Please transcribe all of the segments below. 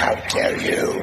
How dare you?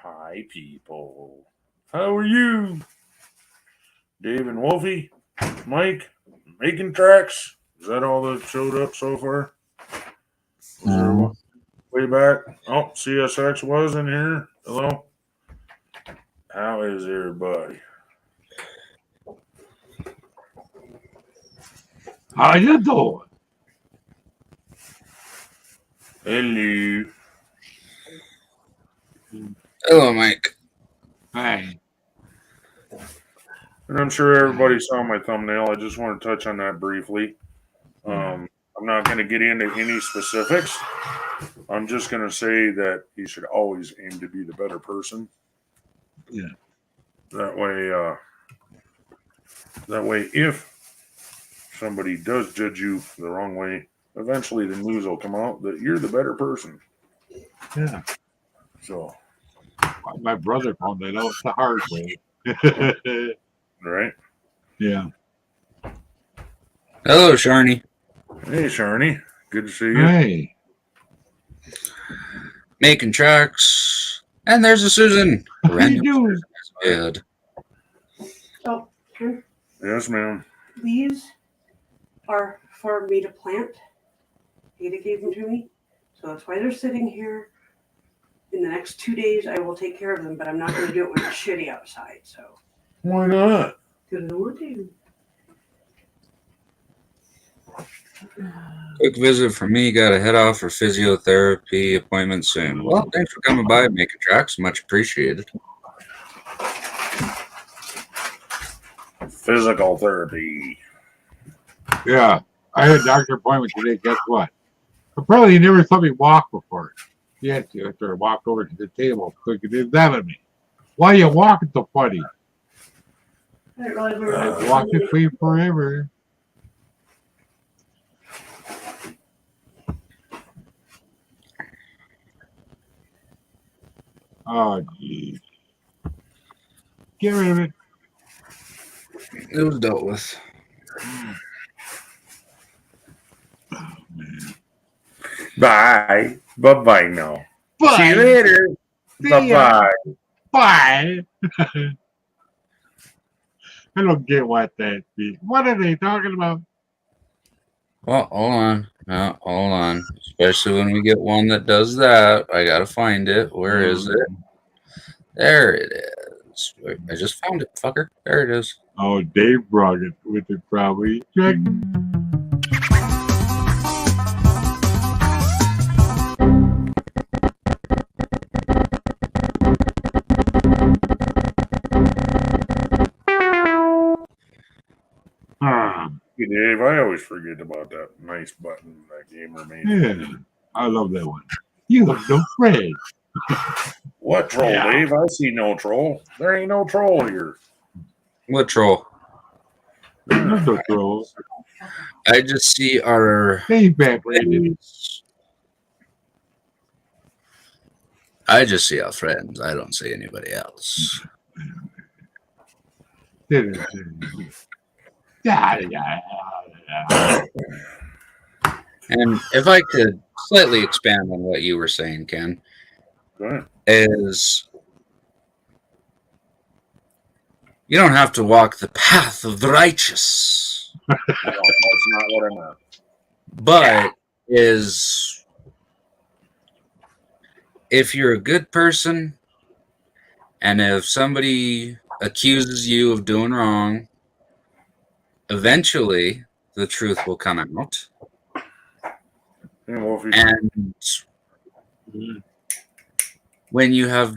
Hi, people. How are you? Dave and Wolfie? Mike? Making tracks? Is that all that showed up so far? Was there one way back? Oh, CSX was in here. Hello? How is everybody? How you doing? Hello. Hello, Mike. Hey. And I'm sure everybody saw my thumbnail. I just want to touch on that briefly. I'm not going to get into any specifics. I'm just going to say that you should always aim to be the better person. Yeah. That way, if somebody does judge you the wrong way, eventually the news will come out that you're the better person. Yeah. So, my brother found that out the hard way. right? Yeah. Hello, Sharny. Hey, Sharny. Good to see you. Hey. Making tracks. And there's a Susan. How you doing? Good. Oh, Ken, Yes, ma'am. these are for me to plant. Ada gave them to me. So that's why they're sitting here. In the next 2 days, I will take care of them, but I'm not going to do it when it's shitty outside. So, Why not? because I don't want to. Quick visit from me. Got to head off for physiotherapy appointment soon. Well, thanks for coming by and making tracks. Much appreciated. Physical therapy. Yeah. I had a doctor appointment today. Guess what? Apparently, he never saw me walk before. He had to after I walked over to the table so he could examine me. Why you walking so funny? I didn't realize we were I've walked this way forever. Oh, geez. Get rid of it. It was dealt with. Oh, man. Bye. Bye-bye now. Bye. See you later. See ya. Bye-bye. Bye. I don't get what that means. What are they talking about? Well, hold on. No, hold on. Especially when we get one that does that. I got to find it. Where is it? There it is. Wait, I just found it, fucker. There it is. Oh, Dave brought it with it probably. Check. Hey, Dave, I always forget about that nice button that gamer made. Yeah, I love that one. You have no friends. What troll, Yeah. Dave? I see no troll. There ain't no troll here. What troll? There's no trolls. I just see our. They evaporated. I just see our friends. I don't see anybody else. Yeah, yeah. And if I could slightly expand on what you were saying, Ken, Go ahead. is you don't have to walk the path of the righteous, No, that's not what I meant. but is if you're a good person and if somebody accuses you of doing wrong, eventually the truth will come out. Hey, Wolfie. And when you have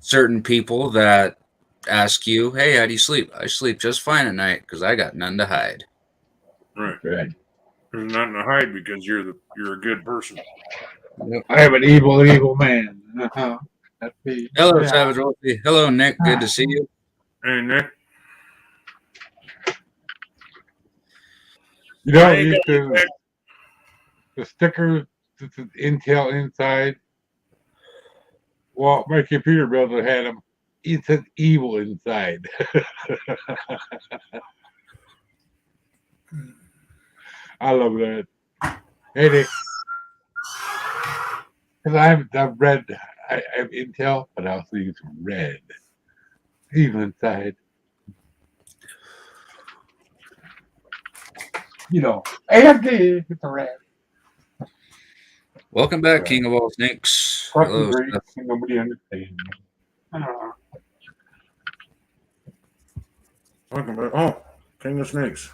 certain people that ask you, hey, how do you sleep? I sleep just fine at night because I got none to hide. Right. Right. There's nothing to hide because you're a good person. I am an evil man. That's me. Hello, Yeah. Savage Wolfie. Hello, Nick. Good to see you. Hey, Nick. You know, I ain't these got Nick. the stickers, this is Intel inside. Well, my computer builder had them. It said evil inside. I love that. Hey, Nick. Because I've read, I have Intel, but I also use red. Evil inside. You know, AMD, it's a red. Welcome back, King of all snakes. Fucking Hello, great. Steph. Nobody understands me. Welcome back. Oh, King of Snakes.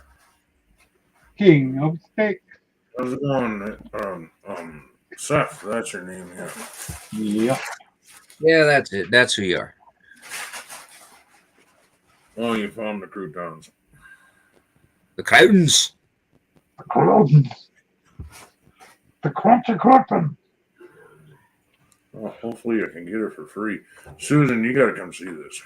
King of snakes. How's it going? Seth, that's your name, yeah. Yeah. Yeah, that's it. That's who you are. Oh, you found the croutons. The Crowns. The croutons. The crunchy crouton. Well, hopefully I can get her for free. Susan, you got to come see this.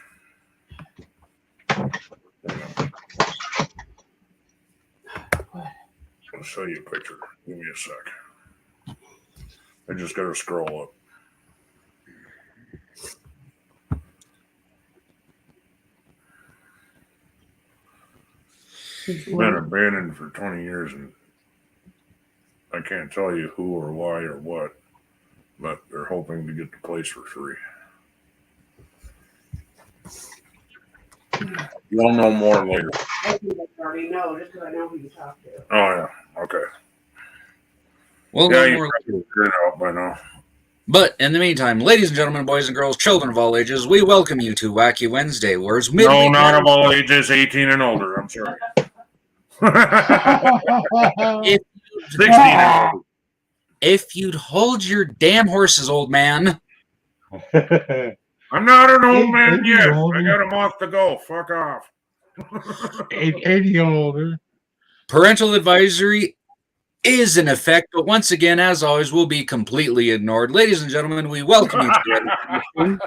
I'll show you a picture. Give me a sec. I just got to scroll up. It's been abandoned for 20 years, and I can't tell you who or why or what, but they're hoping to get the place for free. You'll know more later. I think I already know, just because I know who you talk to. Oh, yeah. Okay. We'll Yeah, know you more later. figured it out by now. But in the meantime, ladies and gentlemen, boys and girls, children of all ages, we welcome you to Wacky Wednesday, where it's No, midweek. not of all ages, 18 and older. I'm sorry. 16 and older. If you'd hold your damn horses, old man. I'm not an old man 80 yet. older. I got a month to go. Fuck off. 80 older. Parental advisory is in effect, but once again, as always, will be completely ignored. Ladies and gentlemen, we welcome you to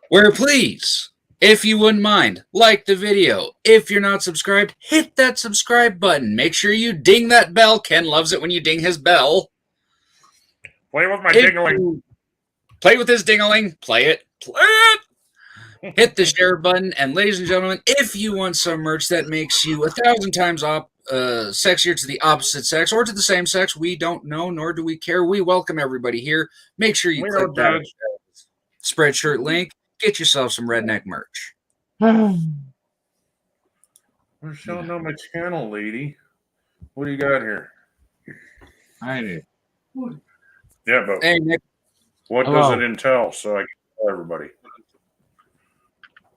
where, please, if you wouldn't mind, like the video. If you're not subscribed, hit that subscribe button. Make sure you ding that bell. Ken loves it when you ding his bell. Play with my If dingling. you play with his dingling. Play it. Play it. Hit the share button. And ladies and gentlemen, if you want some merch that makes you 1,000 times sexier to the opposite sex or to the same sex, we don't know, nor do we care. We welcome everybody here. Make sure you We click don't that judge. Spreadshirt link. Get yourself some redneck merch. We're showing on my channel, lady. What do you got here? I know. Yeah, but Hey, Nick. what Hello. does it entail so I can tell everybody?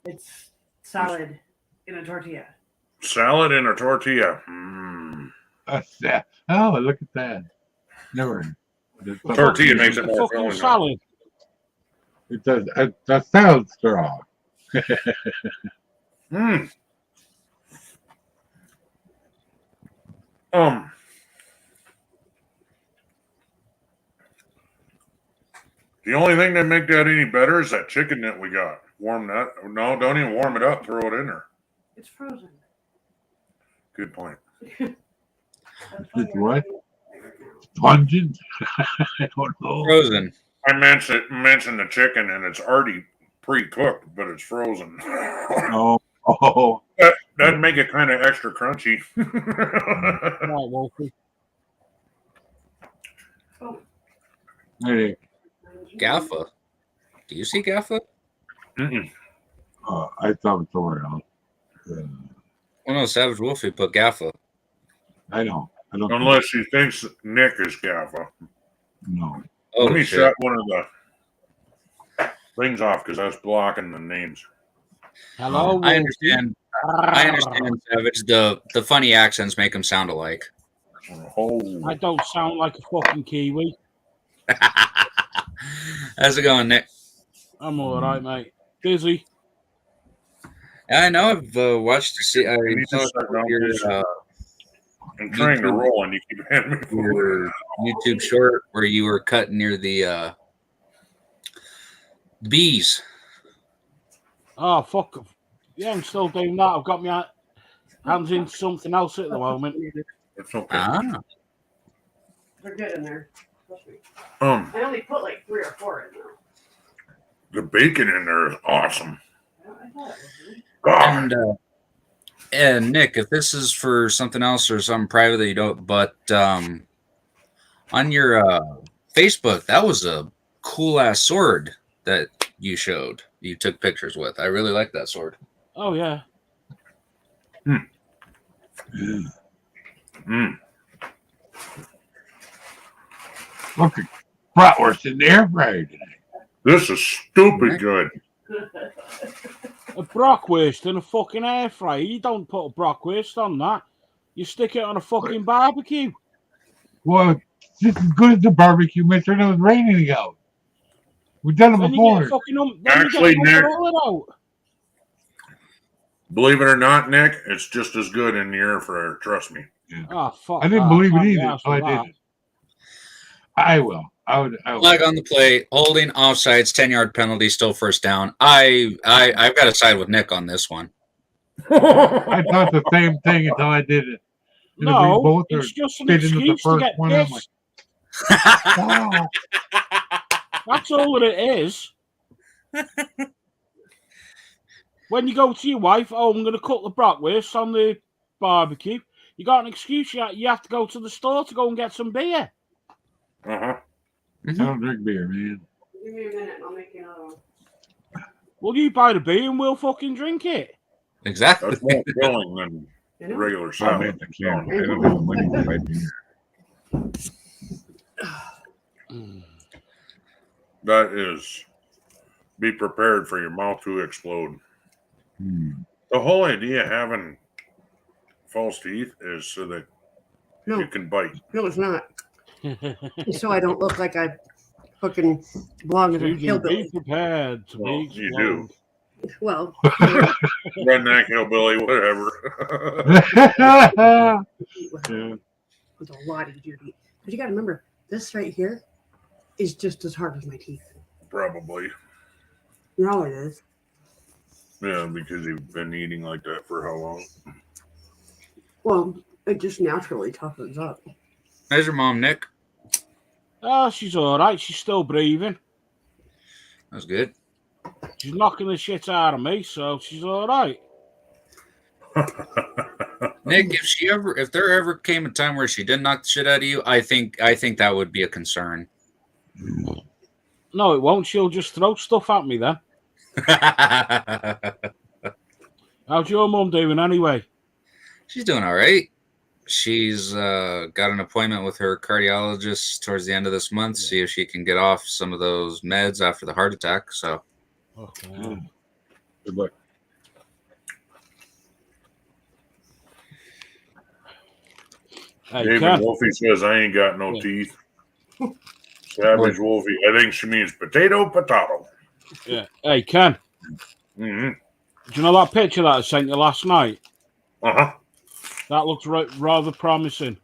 It's salad in a tortilla. Salad and a tortilla. Mm. That's that. Oh, look at that. Never. Tortilla makes it more Fucking filling. salad. It does. That sounds strong. Mm. The only thing that make that any better is that chicken that we got. Warm that. No, don't even warm it up. Throw it in there. It's frozen. Good point. It's what? Pungent? I don't know. Frozen. I mentioned the chicken, and it's already pre-cooked, but it's frozen. Oh. That'd make it kind of extra crunchy. Right, Wolfie. Hey, Gaffa. Do you see Gaffa? Mm-mm. I thought it somewhere else. Well, no, Savage Wolfie put Gaffa. I know. I don't. Unless she thinks Nick is Gaffa. No. Oh, Let me shit. shut one of the things off because that's blocking the names. Hello, I Wolfie. understand. I understand, Savage. The funny accents make them sound alike. Oh, I don't sound like a fucking Kiwi. How's it going, Nick? I'm all right, mate. Busy. I know. I've watched. I you need to saw start down your this. I'm trying to YouTube. roll, and you keep handing me food. your YouTube short where you were cutting near the bees. Oh, fuck. Yeah, I'm still doing that. I've got my hands in something else at the moment. It's okay. Ah, They're good in there. Trust me. I only put like 3 or 4 in there. The bacon in there is awesome. I thought it was good. God, and Nick, if this is for something else or something private that you don't, but on your Facebook, that was a cool ass sword that you showed. You took pictures with. I really like that sword. Oh, yeah. Look at bratwurst in the air fryer today. this is stupid good. A brockwurst in a fucking air fryer. You don't put a brockwurst on that. You stick it on a fucking barbecue. Well, this is good as the barbecue, mister. And it was raining out. We've done it Then you before. get fucking Actually, Nick- out. Believe it or not, Nick, it's just as good in the air fryer. Trust me. Oh, fuck. I didn't that. believe it Can't be either arsed until I with did that. it. I will. I would. Flag on the play, holding offsides, 10-yard penalty, still first down. I've got to side with Nick on this one. I thought the same thing until I did it. And if we No, both are it's just an fit into the excuse to first get one, I'm like, pissed. wow. That's all that it is. When you go to your wife, oh, I'm going to cook the bratwurst on the barbecue. You got an excuse. You have to go to the store to go and get some beer. Uh-huh. I don't drink beer, man. Give me a minute and I'll make you another one. Well, you buy the beer and we'll fucking drink it. Exactly. That's more filling than You know? regular I salad. meant I can't. I don't have the money to buy beer. That is, be prepared for your mouth to explode. The whole idea of having false teeth is so that No, you can bite. no, it's not. It's so I don't look like I fucking belong in a You can hillbilly. be prepared to Well, be you exploded. Well, Redneck, hillbilly, whatever. Yeah. with a lot of duty. But you got to remember, this right here is just as hard as my teeth. Probably. You know it is. Yeah, because you've been eating like that for how long? Well, it just naturally toughens up. How's your mom, Nick? Oh, she's all right. She's still breathing. That's good. She's knocking the shit out of me, so she's all right. Nick, if there ever came a time where she did knock the shit out of you, I think that would be a concern. No, it won't. She'll just throw stuff at me then. How's your mum doing anyway? She's doing all right. She's got an appointment with her cardiologist towards the end of this month, see if she can get off some of those meds after the heart attack. So, Okay. Good luck. Hey, David Ken. Wolfie says I ain't got no Yeah. teeth. Savage Wolfie, I think she means potato. Yeah. Hey, Ken. Mm-hmm. Do you know that picture that I sent you last night? Uh-huh. That looks rather promising.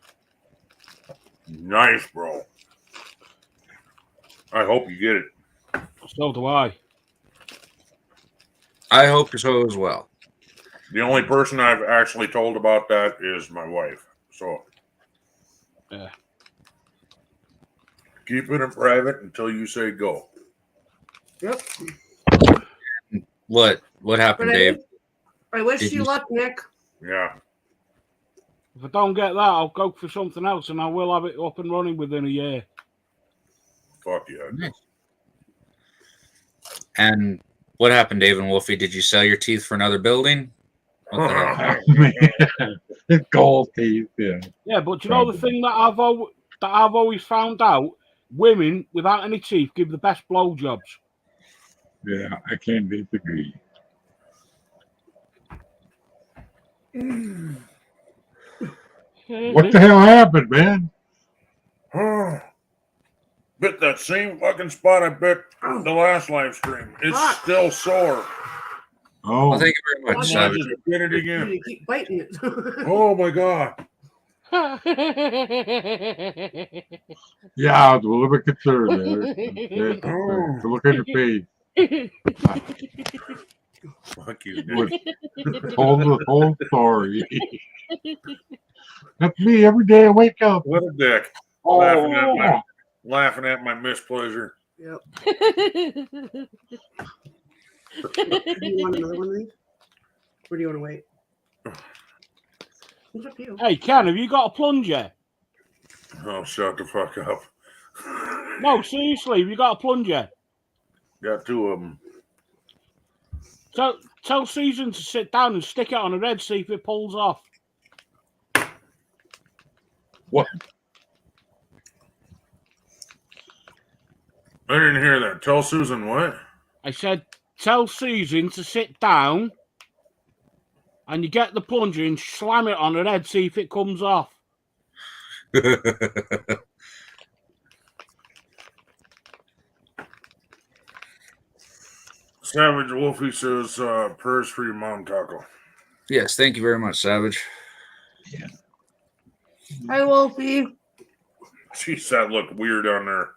Nice, bro. I hope you get it. So do I. I hope so as well. The only person I've actually told about that is my wife. So Yeah. keep it in private until you say go. Yep. What happened, But Dave? I wish Did you you- luck, Nick. Yeah. If I don't get that, I'll go for something else, and I will have it up and running within a year. Fuck yeah. Nice. And what happened, Dave and Wolfie? Did you sell your teeth for another building? What the hell? Man, it's gold teeth. Yeah. Yeah, but you know the thing that I've always found out: women without any teeth give the best blowjobs. Yeah, I can't disagree. What the hell happened, man? Bit that same fucking spot I bit the last live stream. It's Fuck. still sore. Oh, Well, thank you very much, I Savage. just bit it You again. keep biting it. Oh my god. yeah, I was a little bit concerned there. To look at your face. Fuck you, Was dude. told the whole story. That's me every day I wake up. What a dick. Oh, Laughing at my mispleasure. Yep. Do you want another one of these? Or do you want to wait? It's up to you. Hey, Ken, have you got a plunger? Oh, shut the fuck up. No, seriously, have you got a plunger? Got two of them. Tell Susan to sit down and stick it on her head, see if it pulls off. what? I didn't hear that. Tell Susan what? I said, tell Susan to sit down and you get the plunger and slam it on her head, see if it comes off. Savage Wolfie says, prayers for your mom, Taco. Yes, thank you very much, Savage. Hi, Wolfie. Jeez, that looked weird on there.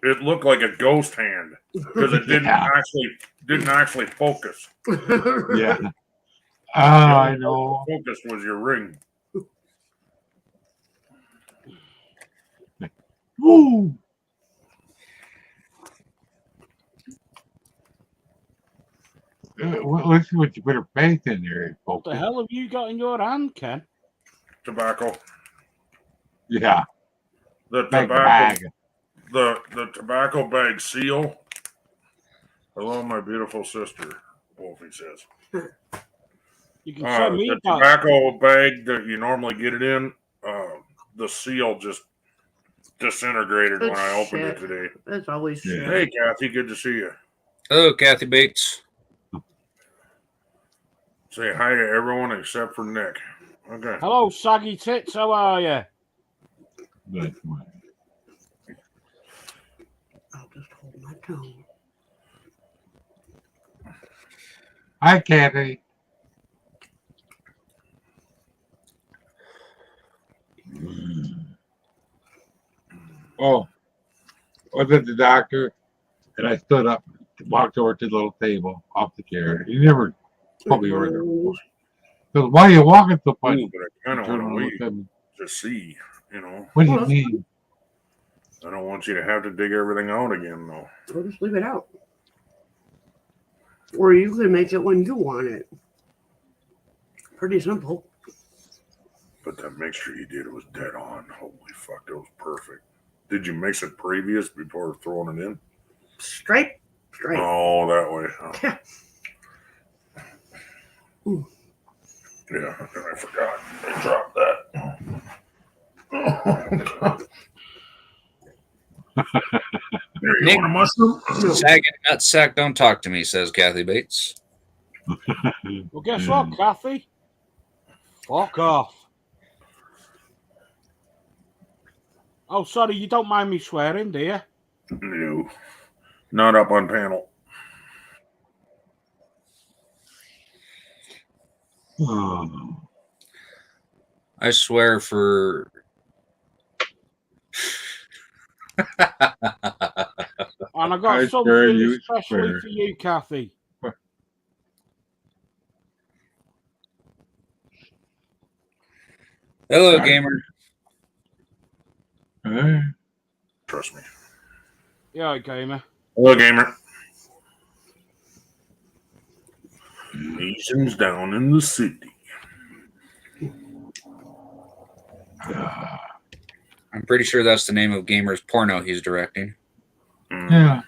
It looked like a ghost hand because it didn't actually focus. Yeah. I know. Focus was your ring. Woo! Let's see what you put her face in there, What folks. the hell have you got in your hand, Ken? Tobacco. Yeah, The bag, tobacco. bag. The tobacco bag seal. Hello, my beautiful sister. Wolfie says. You can send me The a bag. tobacco bag that you normally get it in. The seal just disintegrated when I opened it Shit. today. That's always Yeah. shit. Hey, Kathy, good to see you. Hello, Kathy Bates. Say hi to everyone except for Nick. Okay. Hello, saggy tits, how are you? That's right. I'll just hold my tongue. Hi, Kathy. Oh, I was at the doctor, and I stood up, walked over to the little table off the chair. He never put me over there before. Because why are you walking so funny? Ooh, but I kind of Turn want around, to look wait at me. to see, you know. What do you mean? I don't want you to have to dig everything out again, though. Or just leave it out. Or you can make it when you want it. Pretty simple. But that mixture you did was dead on. Holy fuck, that was perfect. Did you mix it previous before throwing it in? Straight. Oh, that way. Oh. Yeah. Ooh. Yeah, and I forgot. I dropped that. There, you Nick. want a mushroom? Sag and nutsack, don't talk to me, says Kathy Bates. Well, guess what, Kathy? Fuck off. Oh, sorry, you don't mind me swearing, do you? No. Not up on panel. Oh. I swear for And I got I sure something you especially swear. for you, Kathy. Hello, I- gamer. Eh, Trust me. Yeah, gamer. Hello, gamer. Nations down in the city. I'm pretty sure that's the name of Gamer's porno he's directing. yeah.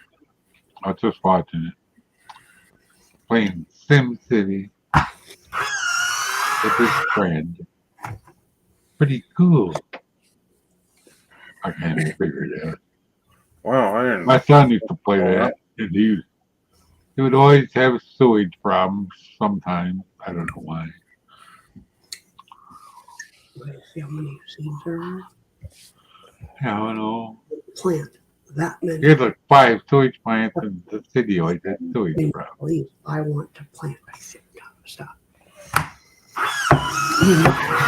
I was just watching it. Playing Sim City with his friend. Pretty cool. I can't figure it out. Wow, I didn't. My son used to play that, and he would always have sewage problems sometimes. I don't know why. See how many seeds are in there? Yeah, I don't know. Plant that many. He had like 5 sewage plants, and the city always had sewage problems. Please, I want to plant a shit ton of stuff.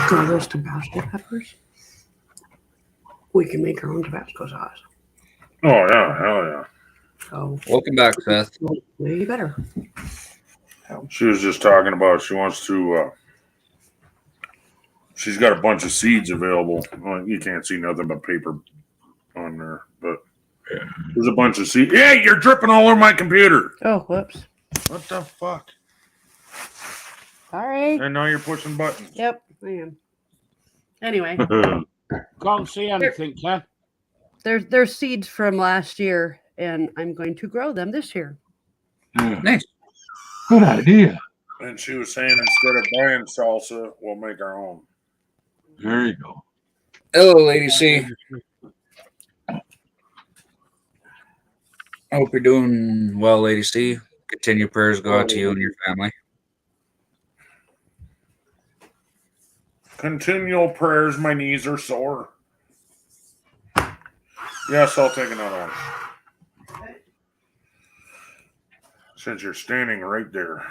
Grow those Tabasco peppers. We can make our own Tabasco sauce. Oh, yeah, hell yeah. So, Welcome back, Seth. way better. She was just talking about she wants to. She's got a bunch of seeds available. Well, you can't see nothing but paper on there, but there's a bunch of seeds. Yeah, you're dripping all over my computer. Oh, whoops. What the fuck? Sorry. And now you're pushing buttons. Yep, I am. Anyway, Can't see anything, Ken. there's seeds from last year, and I'm going to grow them this year. Yeah. Nice. Good idea. And she was saying instead of buying salsa, we'll make our own. There you go. Hello, Lady C. I hope you're doing well, Lady C. Continue prayers go out to you and your family. Continual prayers, my knees are sore. Yes, I'll take another one. Since you're standing right there.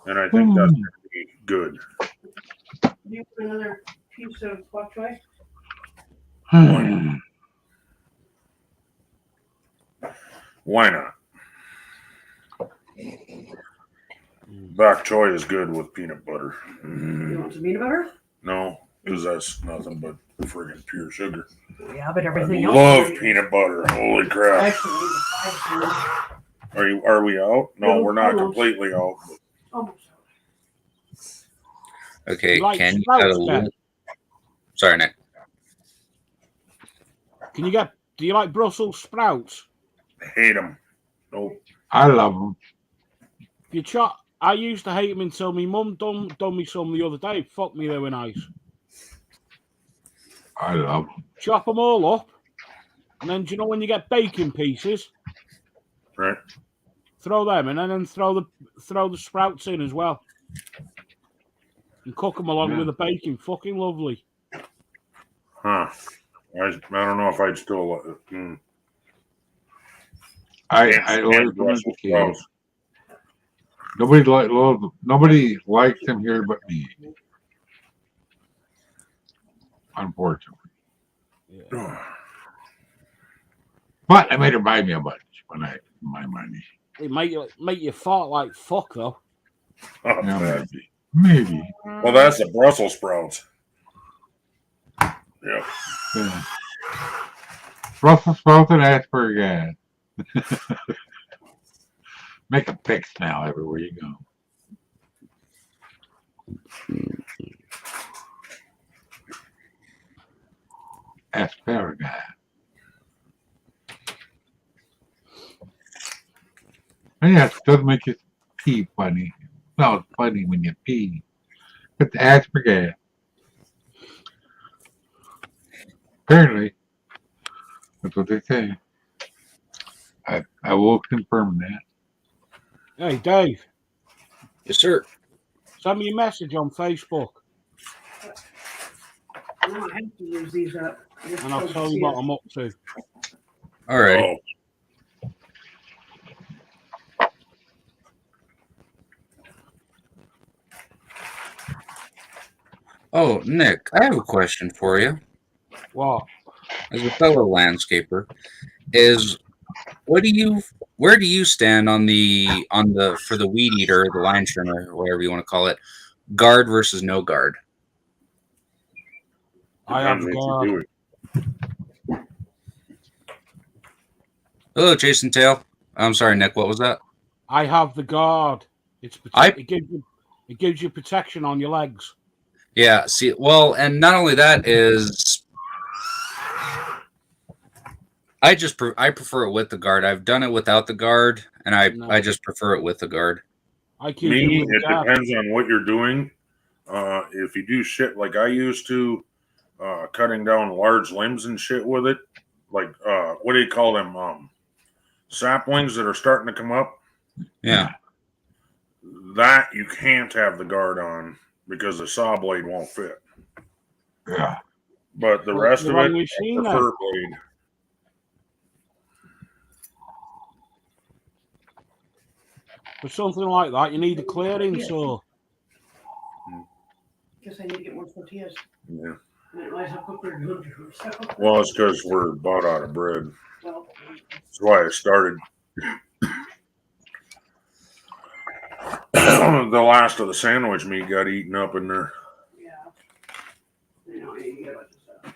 And I think that's going to be good. Do you want another piece of bok choy? Why not? Bok choy is good with peanut butter. You want some peanut butter? No, because that's nothing but friggin' pure sugar. Yeah, but I everything else. love peanut butter. Holy crap. Actually, need the 5 pounds. Are we out? No, No, we're not almost. completely out. Almost. Okay, You like Ken, you sprouts, got a Ken? little... Sorry, Nick. Do you like Brussels sprouts? Hate them. Nope. I love them. I used to hate them until my mum done me some the other day. Fuck me, they were nice. I love them. Chop them all up, and then do you know when you get bacon pieces? Right. Throw them in, and then throw the sprouts in as well, and cook them along with the bacon. Fucking lovely. Huh. I don't know if I'd still. I like them as a kid. Nobody likes them here but me. Unfortunately. Yeah. But I made her buy me a bunch when I had my money. It make you fart like fuck though. Oh, Yeah, maybe. well, that's the Brussels sprouts. Yeah. Yeah. Brussels sprouts and asparagus. Make a fix now everywhere you go. Asparagus. Yeah, it does make you pee funny. No, it's funny when you pee. It's asparagus. Apparently, that's what they say. I will confirm that. Hey Dave, Yes, sir. send me a message on Facebook, No, I have to use these up. and I'll tell you what I'm up to. All right. Oh, Nick, I have a question for you. What? as a fellow landscaper, is where do you stand on the for the weed eater, the line trimmer, or whatever you want to call it, guard versus no guard? I have Depends the what you guard. do. Hello, Jason Tail. I'm sorry, Nick. What was that? I have the guard. It gives you protection on your legs. Yeah. See, well, and not only that is, I prefer it with the guard. I've done it without the guard, and I just prefer it with the guard. I keep Me, it with the it guard. depends on what you're doing. If you do shit like I used to, cutting down large limbs and shit with it, like what do you call them? Saplings that are starting to come up. Yeah. That you can't have the guard on because the saw blade won't fit. Yeah. But the What's rest the of wrong it, machine I then? prefer blade. For something like that, you need a clearing saw. Guess I need to get more tortillas. Yeah. I didn't realize how quick we were doing it. So, Well, it's because we're about out of bread. well, That's why I started. The last of the sandwich meat got eaten up in there. yeah. You know, I need to get a bunch of stuff.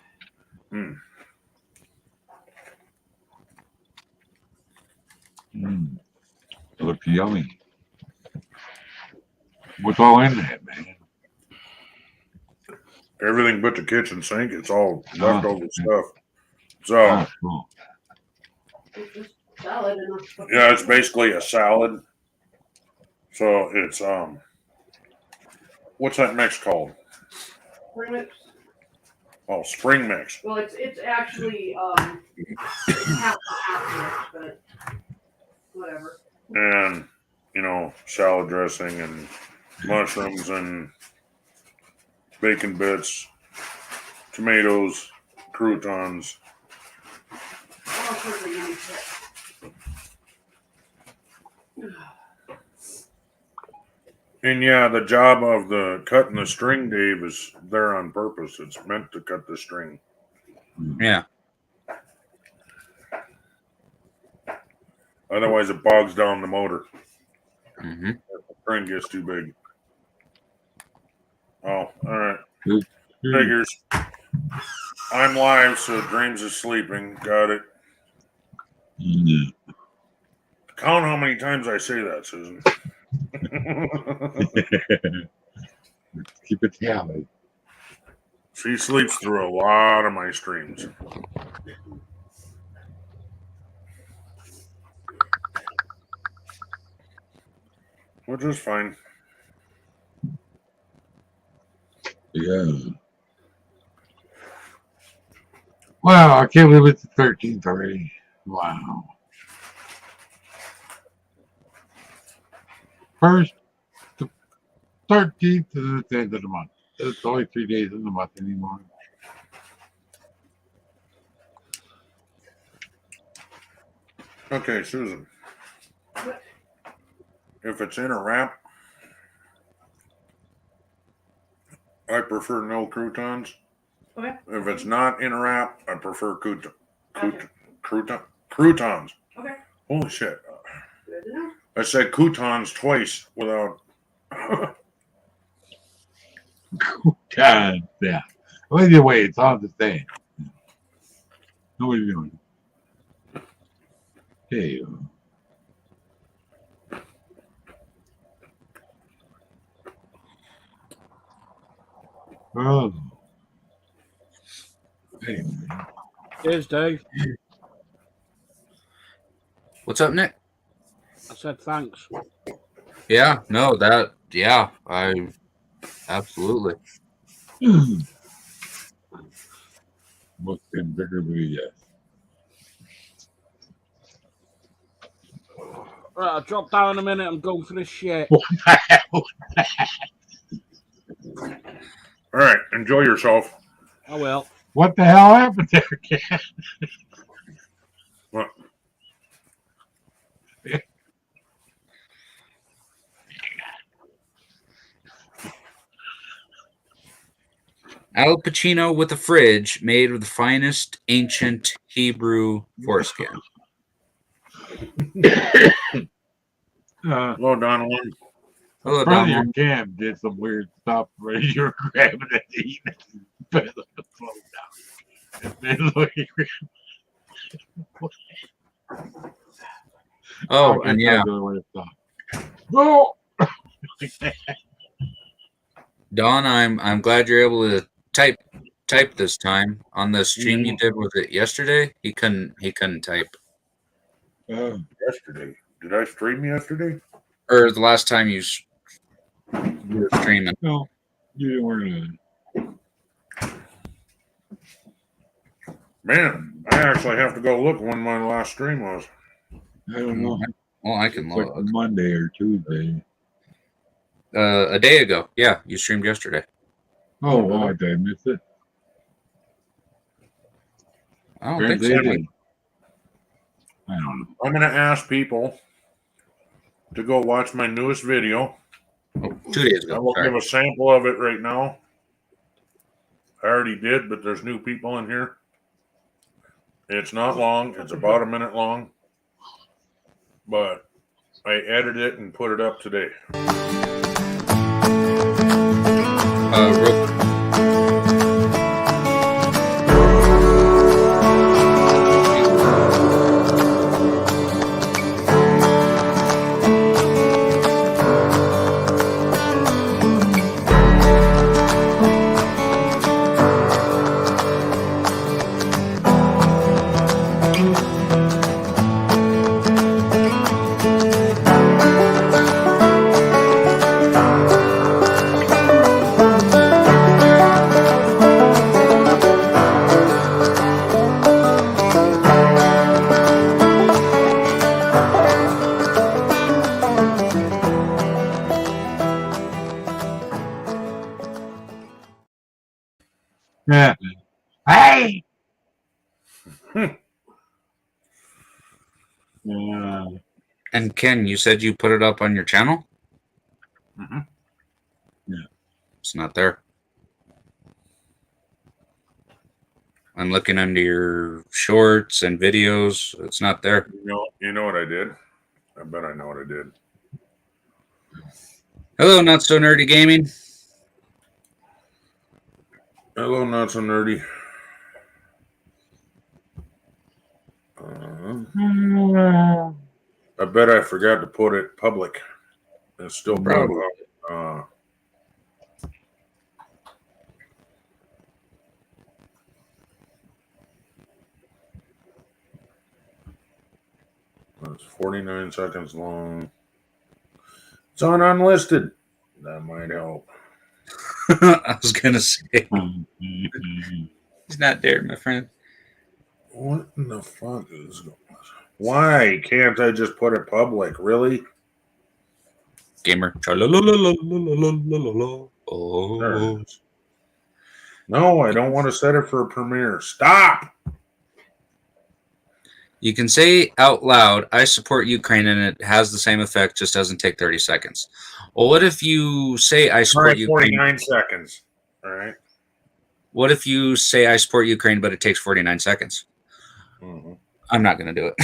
It looks yummy. What's all in that, man? Everything but the kitchen sink. It's all leftover stuff. So, Oh, cool. It's just salad and yeah, it's basically a salad. So it's what's that mix called? spring mix. Oh, spring mix. Well, it's actually half and half mix, but whatever. And salad dressing and mushrooms and bacon bits, tomatoes, croutons. All sorts of yummy shit. And yeah, the job of the cutting the string, Dave, is there on purpose. It's meant to cut the string. Yeah. Otherwise, it bogs down the motor. Mm-hmm. If the string gets too big. Oh, all right. Hmm. Figures. I'm live, so Dreams is sleeping. Got it. Mm. Count how many times I say that, Susan. Keep it tally. She sleeps through a lot of my streams. Which is fine. Yeah. Wow, I can't believe it's the 13th already. Wow. First, the 13th is the end of the month. It's only 3 days in the month anymore. Okay, Susan. If it's in a wrap, I prefer no croutons. Okay. If it's not in a wrap, I prefer Gotcha. croutons. Okay. Holy shit. Good to know. I said croutons twice without. God, yeah. Well, either way, it's all the same. Nobody's doing it. Hey. Oh. Anyway. Cheers, Dave. What's up, Nick? I said thanks. Yeah. No. I absolutely. Most invariably, yes. Right, I'll drop down in a minute. I'm going for this shit. What the hell? All right, enjoy yourself. I will. What the hell happened there, Ken? What? Al Pacino with a fridge made with the finest ancient Hebrew foreskin. Hello, Donald. Hello, Probably your Donald. cam did some weird stuff where you were grabbing it and eating it. Put the phone down. And then looking. Oh, I and guess yeah, that's the way it's done. No! Don, I'm glad you're able to type this time on the stream you did. Was it yesterday? He couldn't type. Yesterday. Did I stream yesterday? Or the last time you were streaming. No, you didn't work on Man, I actually have to go look when my last stream was. it. I don't know. Well, I can It's look. like Monday or Tuesday. A day ago. Yeah, you streamed yesterday. Oh, wow, did I miss it? I don't Apparently think I so. did. I don't know. I'm going to ask people to go watch my newest video. Oh, 2 days I ago. will Sorry. give a sample of it right now. I already did, but there's new people in here. It's not long. It's about a minute long. But I edited it and put it up today. Real Yeah. Hey! Yeah. And Ken, you said you put it up on your channel? Mm-hmm. Yeah. It's not there. I'm looking under your shorts and videos. It's not there. You know what I did? I bet I know what I did. Hello, Not So Nerdy Gaming. Hello, not so nerdy. I bet I forgot to put it public. It's still Probably. It's 49 seconds long. It's on unlisted. That might help. I was going to say. He's not there, my friend. What in the fuck is going on? Why can't I just put it public? Really? Gamer. There it is. No, I don't want to set it for a premiere. Stop! You can say out loud, I support Ukraine, and it has the same effect, just doesn't take 30 seconds. Well, what if you say I All support right, Ukraine? 49 seconds. All right. What if you say I support Ukraine, but it takes 49 seconds? Mm-hmm. I'm not going to do it.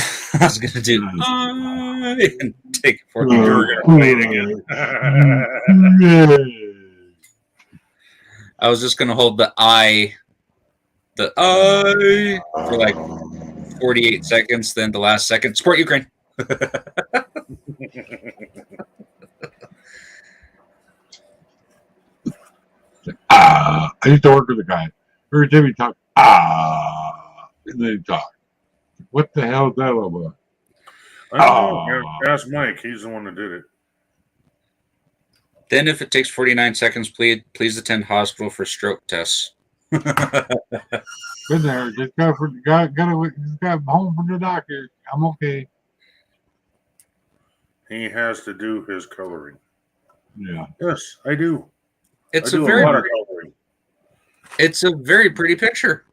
I was going to do and take 49. You were going to play it again. I was just going to hold the I for like 48 seconds, then the last second, support Ukraine. I used to work with a guy. Every time he talked, and then he talked. What the hell is that all about? I don't know. Ask Mike. He's the one that did it. Then if it takes 49 seconds, please attend hospital for stroke tests. Been there. Just got home from the doctor. I'm okay. He has to do his coloring. Yeah. Yes, I do. It's I do a lot of coloring. It's a very pretty picture.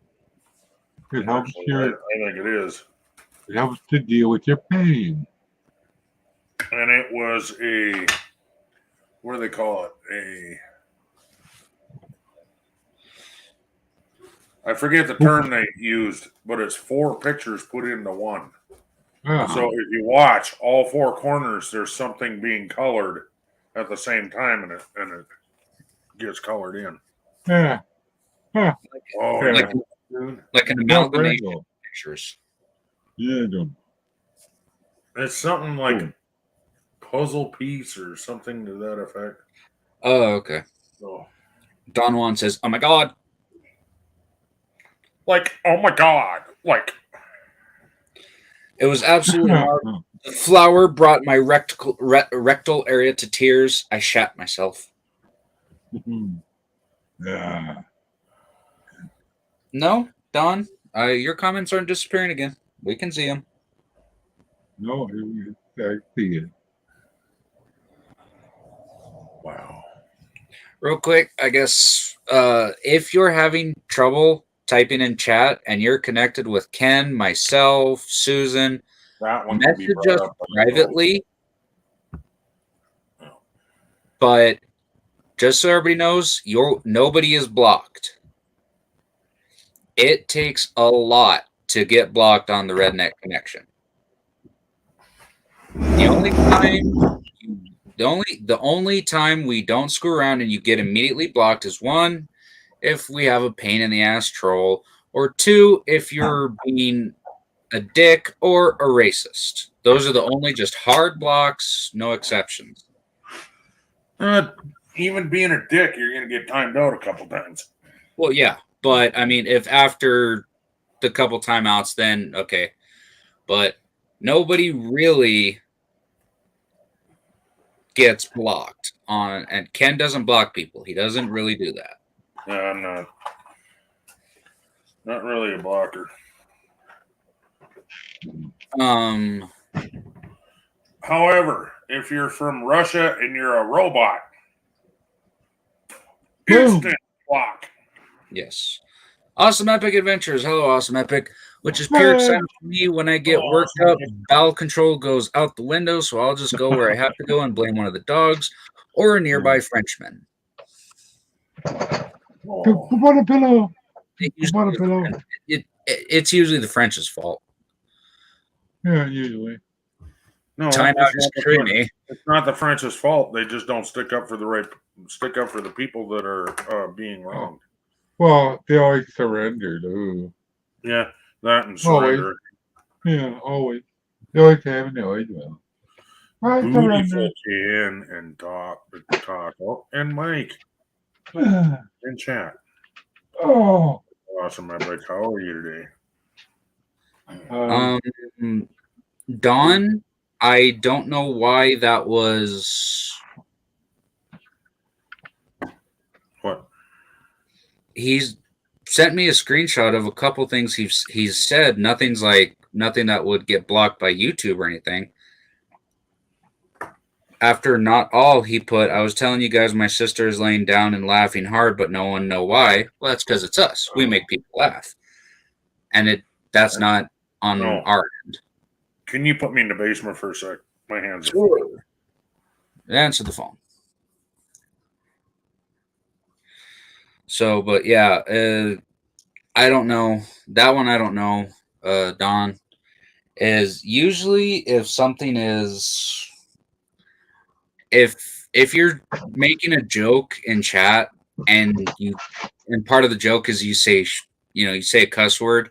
It helps Actually, your. I think it is. It helps to deal with your pain. And it was a, what do they call it? I forget the term they used, but it's 4 pictures put into one. Yeah. So if you watch all 4 corners, there's something being colored at the same time, and it gets colored in. Yeah. Oh, Yeah. yeah. Like an Yeah, amalgamation Brando. of pictures. Yeah, I don't. It's something like Cool. puzzle piece or something to that effect. Oh, okay. So, Don Juan says, "Oh my God." like, oh my God. Like, It was absolutely marvelous. The flower brought my rectal area to tears. I shat myself. Yeah. No, Don, your comments aren't disappearing again. We can see them. No, I see it. wow. Real quick, I guess if you're having trouble typing in chat and you're connected with Ken, myself, Susan, That one can be message brought us up. privately. Oh. But just so everybody knows, nobody is blocked. It takes a lot to get blocked on the Redneck Connection. The only time we don't screw around and you get immediately blocked is 1, if we have a pain in the ass troll, or 2, if you're being a dick or a racist. Those are the only just hard blocks, no exceptions. Even being a dick, you're going to get timed out a couple times. Well, yeah, but I mean, if after the couple timeouts, then okay. But nobody really gets blocked on, and Ken doesn't block people. He doesn't really do that. I'm not really a blocker. However, if you're from Russia and you're a robot, instant block. Yes. Awesome Epic Adventures. Hello, Awesome Epic. Which is pure excitement for me. When I get worked up, bowel control goes out the window, so I'll just go where I have to go and blame one of the dogs or a nearby Frenchman. Come on, a pillow. Come on, a pillow. It's usually the French's fault. Yeah, usually. No, Timeout is creamy. It's not the French's fault. They just don't stick up for the people that are being wronged. Well, they always surrender, too. Yeah, that and surrender. Yeah, always. They always have and they always will. I surrender. Beautiful Ken and Taco and Mike in chat. Oh. Awesome, Epic. How are you today? Don, I don't know why that was. What? He's sent me a screenshot of a couple things he's said. Nothing that would get blocked by YouTube or anything. After not all, he put, I was telling you guys my sister is laying down and laughing hard, but no one know why. Well, that's because it's us. We make people laugh. And that's not on our end. Can you put me in the basement for a sec? My hands are full. Answer the phone. So, but yeah, I don't know. That one I don't know, Don. Is usually if something is... If you're making a joke in chat and part of the joke is you say a cuss word,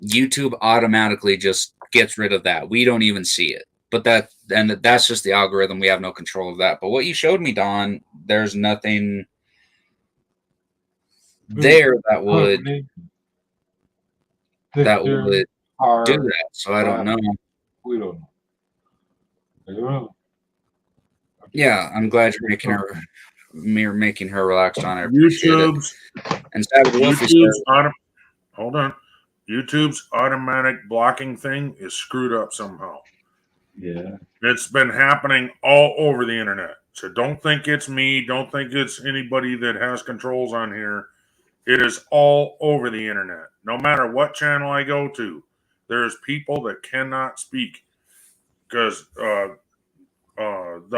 YouTube automatically just gets rid of that. We don't even see it. But that's just the algorithm. We have no control of that. But what you showed me, Don, there's nothing there that would do that. So I don't know. We don't know. I don't know. Yeah, I'm glad you're making her relaxed on it. YouTube's and hold on. YouTube's automatic blocking thing is screwed up somehow. Yeah. It's been happening all over the internet. So don't think it's me. Don't think it's anybody that has controls on here. It is all over the internet. No matter what channel I go to, there's people that cannot speak because the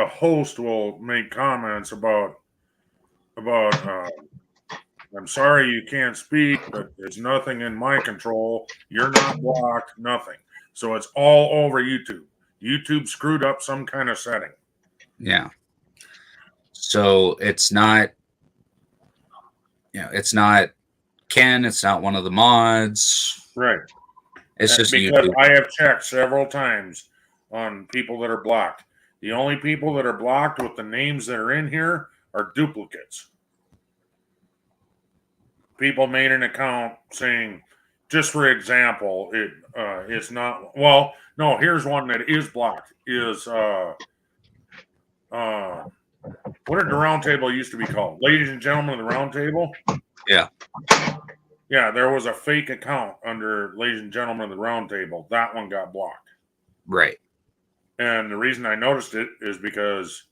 host will make comments about I'm sorry you can't speak, but there's nothing in my control. You're not blocked, nothing. So it's all over YouTube. YouTube screwed up some kind of setting. Yeah. So it's not, it's not Ken. It's not one of the mods. Right. It's just because YouTube. I have checked several times on people that are blocked. The only people that are blocked with the names that are in here are duplicates. People made an account saying, just for example, it's not. Well, no. Here's one that is blocked. Is what did the round table used to be called? Ladies and gentlemen of the round table. Yeah. Yeah, there was a fake account under Ladies and Gentlemen of the Round Table. That one got blocked. Right. And the reason I noticed it is because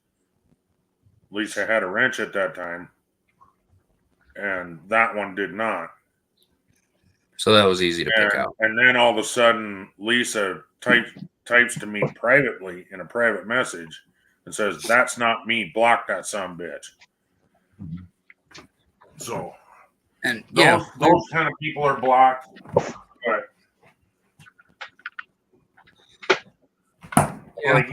Lisa had a wrench at that time, and that one did not. So that was easy to pick out. And then all of a sudden, Lisa types to me privately in a private message and says, "That's not me. Block that son of a bitch." So, And those kind of people are blocked. But like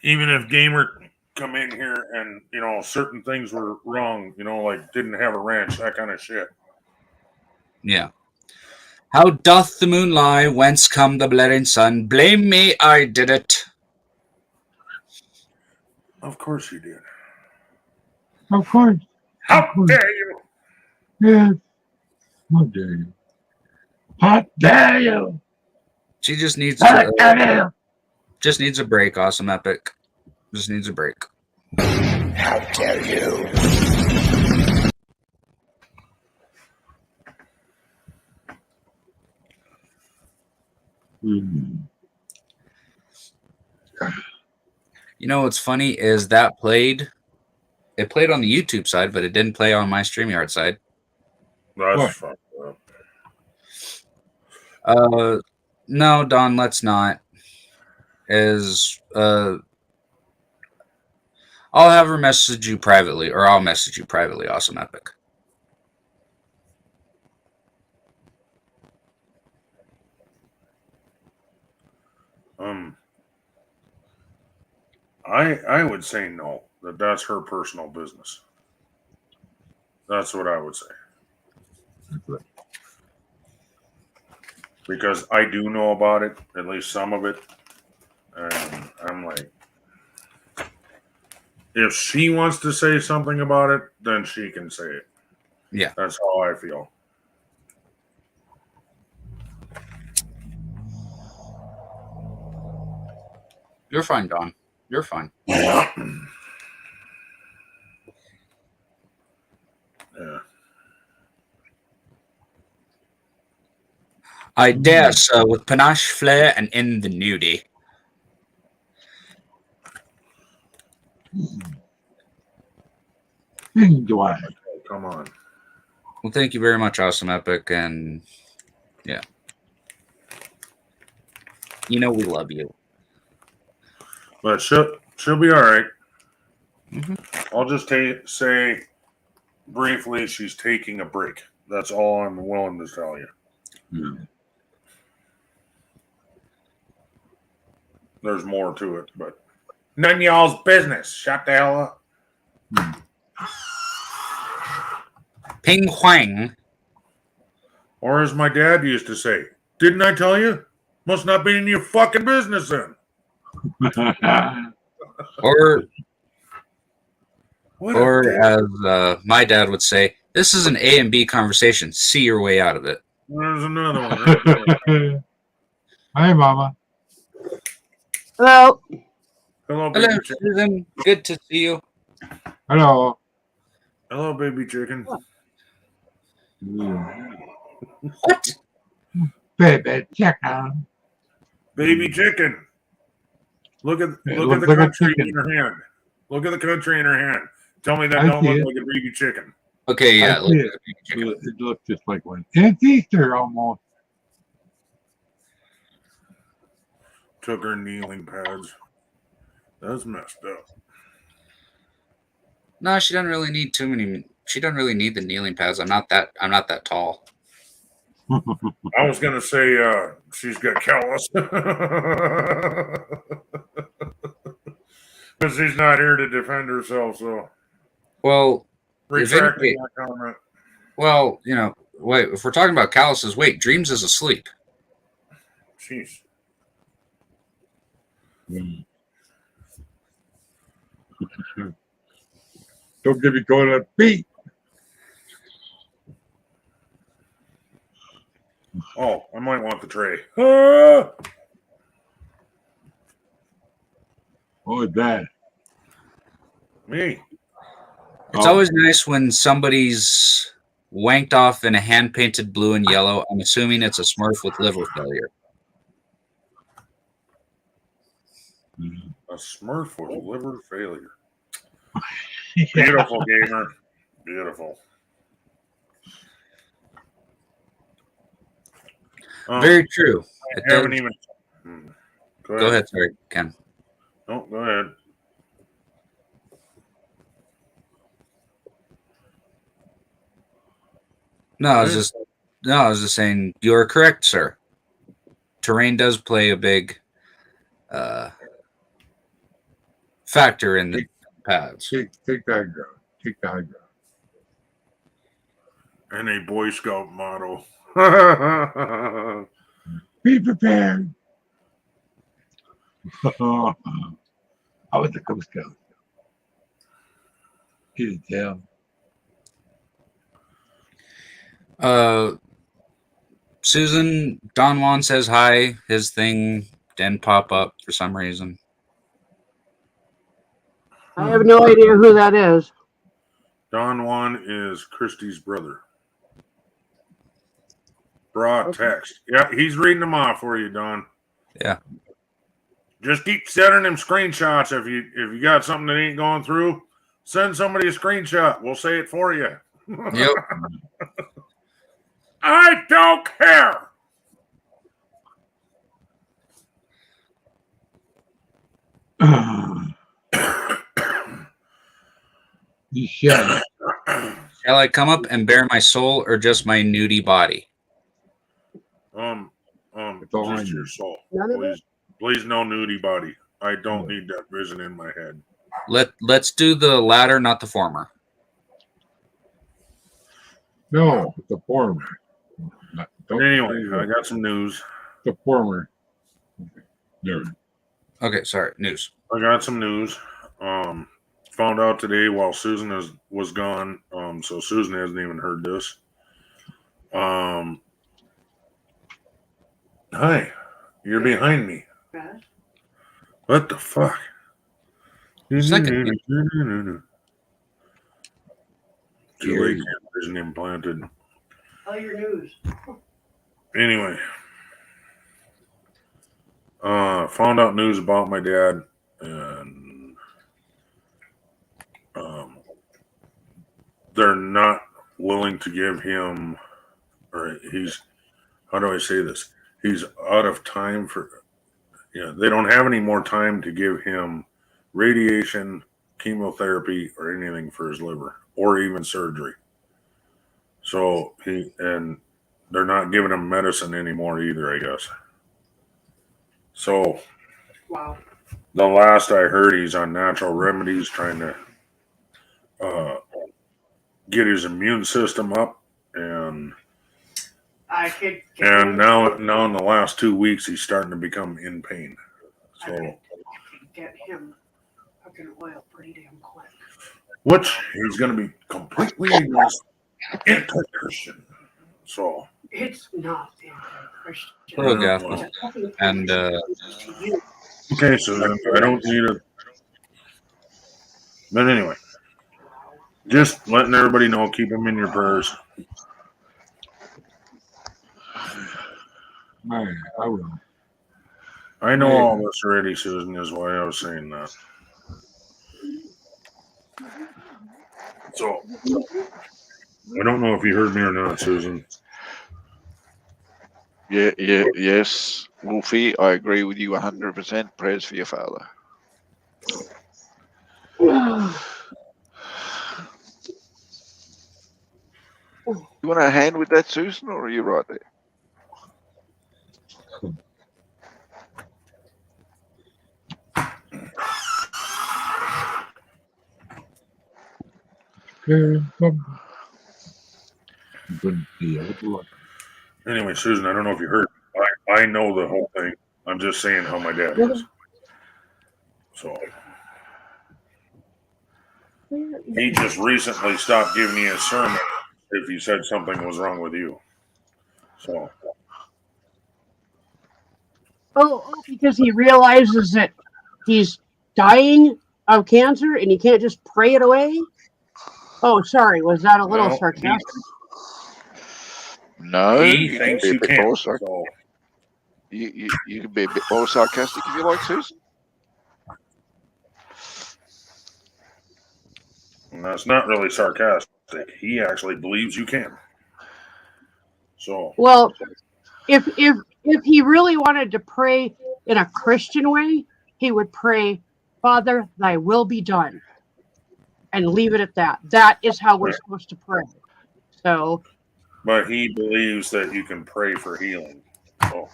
even if Gamer come in here and certain things were wrong, like didn't have a wrench, that kind of shit. Yeah. How doth the moon lie? Whence come the blaring sun? Blame me, I did it. Of course you did. Of course. How dare you? Yes. How dare you? How dare you? She just needs just needs a break, Awesome Epic. Just needs a break. How dare you? You know what's funny is that it played on the YouTube side, but it didn't play on my StreamYard side. That's fucked up. No, Don, let's not. I'll have her message you privately, or I'll message you privately, Awesome Epic. I would say no. That's her personal business. That's what I would say. Because I do know about it, at least some of it. And I'm like, if she wants to say something about it, then she can say it. Yeah. That's how I feel. You're fine, Don. You're fine. Yeah. I dare, sir, with panache, flair, and in the nudie. Do I? Come on. Well, thank you very much, Awesome Epic, and yeah. We love you. But she'll be all right. Mm-hmm. I'll just say briefly she's taking a break. That's all I'm willing to tell you. There's more to it, but none of y'all's business. Shut the hell up. Ping Huang. Or as my dad used to say, didn't I tell you? Must not be in your fucking business then. Or What as my dad would say, this is an A and B conversation. See your way out of it. There's another one. Right there. Hi, Mama. Hello. Hello, Hello, baby chicken. Susan. Good to see you. Hello. Hello, baby chicken. What? Baby chicken. Baby chicken. Look at the looks like a country chicken. in her hand. Look at the country in her hand. Tell me that I don't see look it. like a baby chicken. Okay, yeah. I see it. It looks just like one. It's Easter almost. Took her kneeling pads. That's messed up. No, she doesn't really need too many she doesn't really need the kneeling pads. I'm not that tall. I was gonna say she's got callus. But she's not here to defend herself, so Well, retracting that comment. Well, wait, if we're talking about calluses, wait, Dreams is asleep. Jeez. Don't get me going on feet. Oh, I might want the tray. Ah! What was that? Me. It's always nice when somebody's wanked off in a hand-painted blue and yellow. I'm assuming it's a Smurf with liver failure. A Smurf with liver failure. Beautiful, gamer. Beautiful. Very true. I haven't even. Go ahead, sorry, Ken. No, go ahead. No, I was just saying you are correct, sir. Terrain does play a big factor in the pads. Take that girl. Take that girl. And a Boy Scout motto. Be prepared. I was the Coast Scout. Get it down. Susan, Don Juan says hi. His thing didn't pop up for some reason. I have no idea who that is. Don Juan is Christy's brother. Broad text. Yeah, he's reading them off for you, Don. Yeah. Just keep sending him screenshots. If you got something that ain't going through, send somebody a screenshot. We'll say it for you. Yep. I don't care. You shall. Shall I come up and bare my soul or just my nudie body? Just your soul. Please no nudie body. I don't need that vision in my head. Let's do the latter, not the former. No, the former. Anyway, I got some news. The former. There. Okay, sorry. News. I got some news. Found out today while Susan was gone. So Susan hasn't even heard this. Hi, you're behind me. What the fuck? Second. Too late. Vision implanted. All your news. Anyway, found out news about my dad, and they're not willing to give him, or he's, how do I say this? He's out of time for, they don't have any more time to give him radiation, chemotherapy, or anything for his liver, or even surgery. So they're not giving him medicine anymore either, I guess. So, wow. The last I heard, he's on natural remedies, trying to get his immune system up, and now in the last 2 weeks, he's starting to become in pain. So get him fucking oil pretty damn quick. Which he's going to be completely anti-Christian. So it's not anti-Christian. Oh, God. And okay, so then I don't need a. But anyway, just letting everybody know, keep him in your prayers. Man, I will. I know all this already, Susan, is why I was saying that. So, I don't know if you heard me or not, Susan. Yes, Wolfie, I agree with you 100%. Prayers for your father. You want a hand with that, Susan, or are you right there? Anyway, Susan, I don't know if you heard. I know the whole thing. I'm just saying how my dad is. So he just recently stopped giving you a sermon if you said something was wrong with you. So Oh, because he realizes that he's dying of cancer and he can't just pray it away? Oh, sorry. Was that a little no, sarcastic? No, he you thinks can be you a bit can't. more So you can be a bit more sarcastic if you like, Susan. and that's not really sarcastic. He actually believes you can. So Well, if he really wanted to pray in a Christian way, he would pray, Father, thy will be done. And leave it at that. That is how we're supposed to pray. So, but he believes that you can pray for healing. So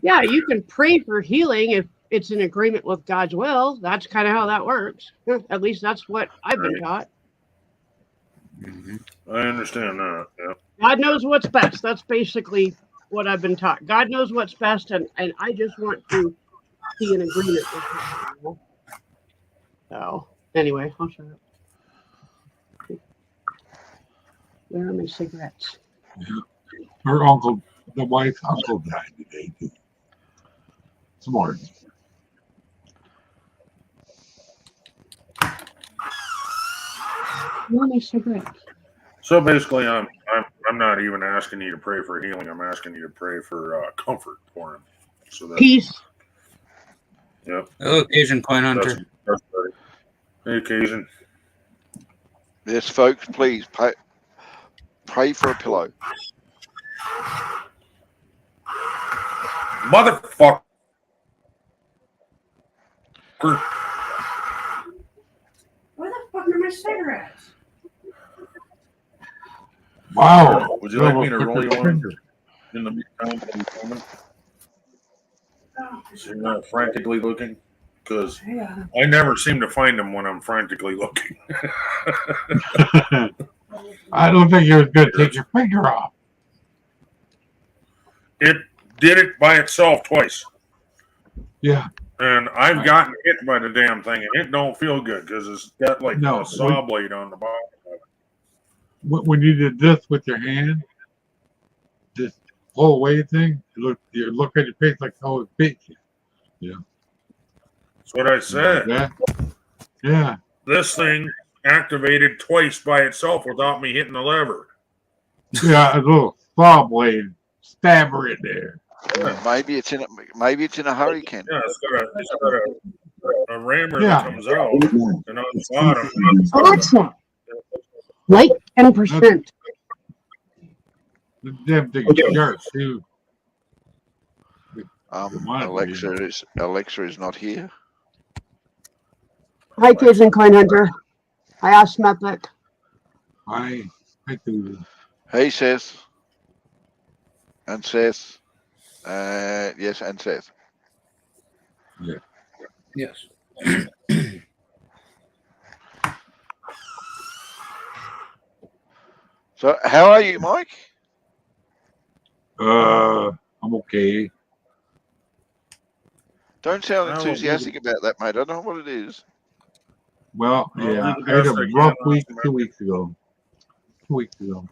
yeah, you can pray for healing if it's in agreement with God's will. That's kind of how that works. At least that's what I've been taught. I understand that. Yeah. God knows what's best. That's basically what I've been taught. God knows what's best, and I just want to be in agreement with him. So, anyway, I'll shut up. Where are my cigarettes? Her uncle, the wife's uncle died today, too. It's morning. Where are my cigarettes? So basically, I'm not even asking you to pray for healing. I'm asking you to pray for comfort for him. So that Peace. Yep. Hello, Asian Coin Hunter. That's right. Hey, Cajun. Yes, folks, please pray for a pillow. Motherfucker. Where the fuck are my cigarettes? Wow. Would you like me to roll you one in the meantime? So you're not frantically looking? Because I never seem to find them when I'm frantically looking. I don't think you was going to take your finger off. It did it by itself twice. Yeah. And I've gotten hit by the damn thing, and it don't feel good because it's got like a saw blade on the bottom. When you did this with your hand, this pull away thing, you look at your face like, oh, it bit you. Yeah. That's what I said. Yeah. This thing activated twice by itself without me hitting the lever. Yeah, a little saw blade stabber in there. Yeah. Maybe it's in a hurry, Ken. Yeah, it's got a rammer that comes out, and on the bottom. Alexa, like 10%. The damn thing sharp too. Alexa is not here. Hi, Kids and Coin Hunter. I asked Smethic. I do. Hey, Seth. And Seth. Yes, and Seth. Yeah. Yes. So, how are you, Mike? I'm okay. Don't sound enthusiastic about that, mate. I don't know what it is. Well, yeah, I had a rough week 2 weeks ago. 2 weeks ago.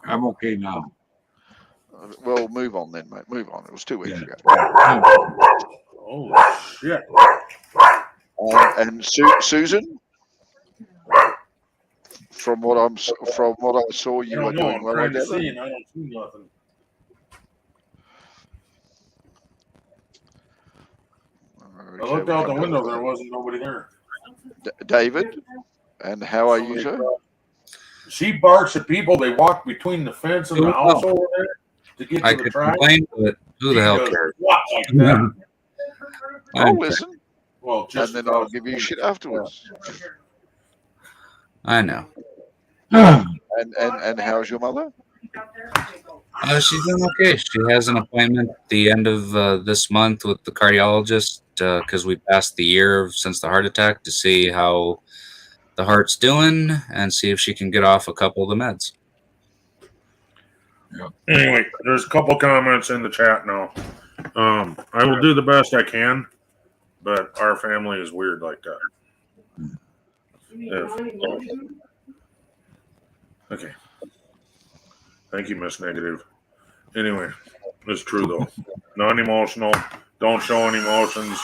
I'm okay now. Well, move on then, mate. Move on. It was 2 weeks ago. Oh shit! And Susan, from what I saw, you were doing well. I don't see nothing. I looked out the window. There wasn't nobody there. David, and how are you, sir? She barks at people. They walk between the fence and the house over there to get to the track. Complain, but who the hell cares? Like that. I'll listen. Well, and then I'll give you shit afterwards. I know. And how's your mother? She's doing okay. She has an appointment at the end of this month with the cardiologist because we passed the year since the heart attack to see how the heart's doing and see if she can get off a couple of the meds. Anyway, there's a couple comments in the chat now. I will do the best I can, but our family is weird like that. Okay. Thank you, Miss Negative. Anyway, it's true though. Non-emotional. Don't show any emotions.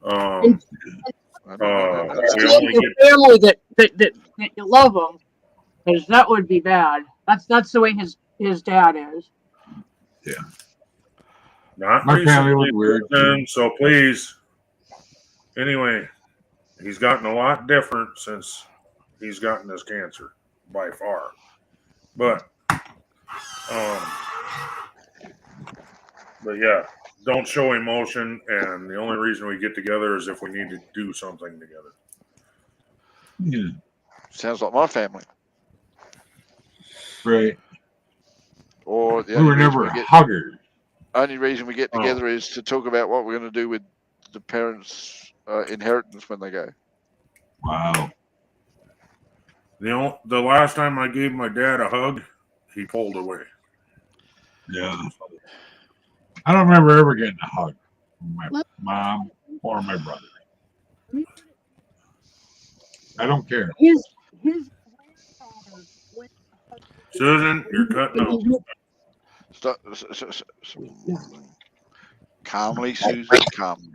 We only Your get family that you love them, because that would be bad. That's the way his dad is. Yeah. not My family was recently, weird too. so please. Anyway, he's gotten a lot different since he's gotten this cancer by far. But yeah, don't show emotion, and the only reason we get together is if we need to do something together. Yeah. Sounds like my family. Right. Or the We only were reason never we get huggers. only reason we get together is to talk about what we're going to do with the parents' inheritance when they go. Wow. The last time I gave my dad a hug, he pulled away. Yeah. I don't remember ever getting a hug from my mom or my brother. I don't care. His Susan, you're cutting out. Calmly, Susan, calmly.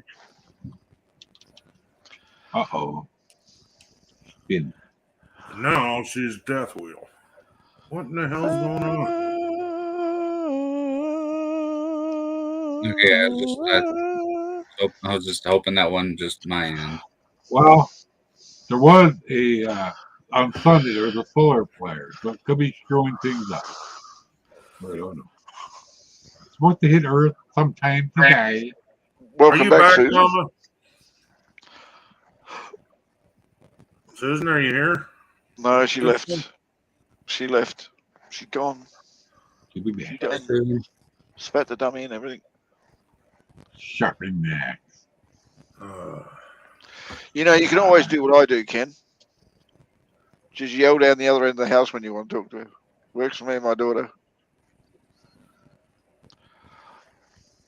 Uh-oh. Now she's death wheel. What in the hell's going on? Okay, I was just hoping that wasn't just mine. Well, there was on Sunday, there was a solar flare, so it could be screwing things up. I don't know. It's supposed to hit Earth sometime today. Welcome Are you back, back, Susan. Mama? Susan, are you here? No, she left. She left. She's gone. She'll be back. Done. Spat the dummy and everything. Sharpen back. You know, you can always do what I do, Ken. Just yell down the other end of the house when you want to talk to her. Works for me and my daughter.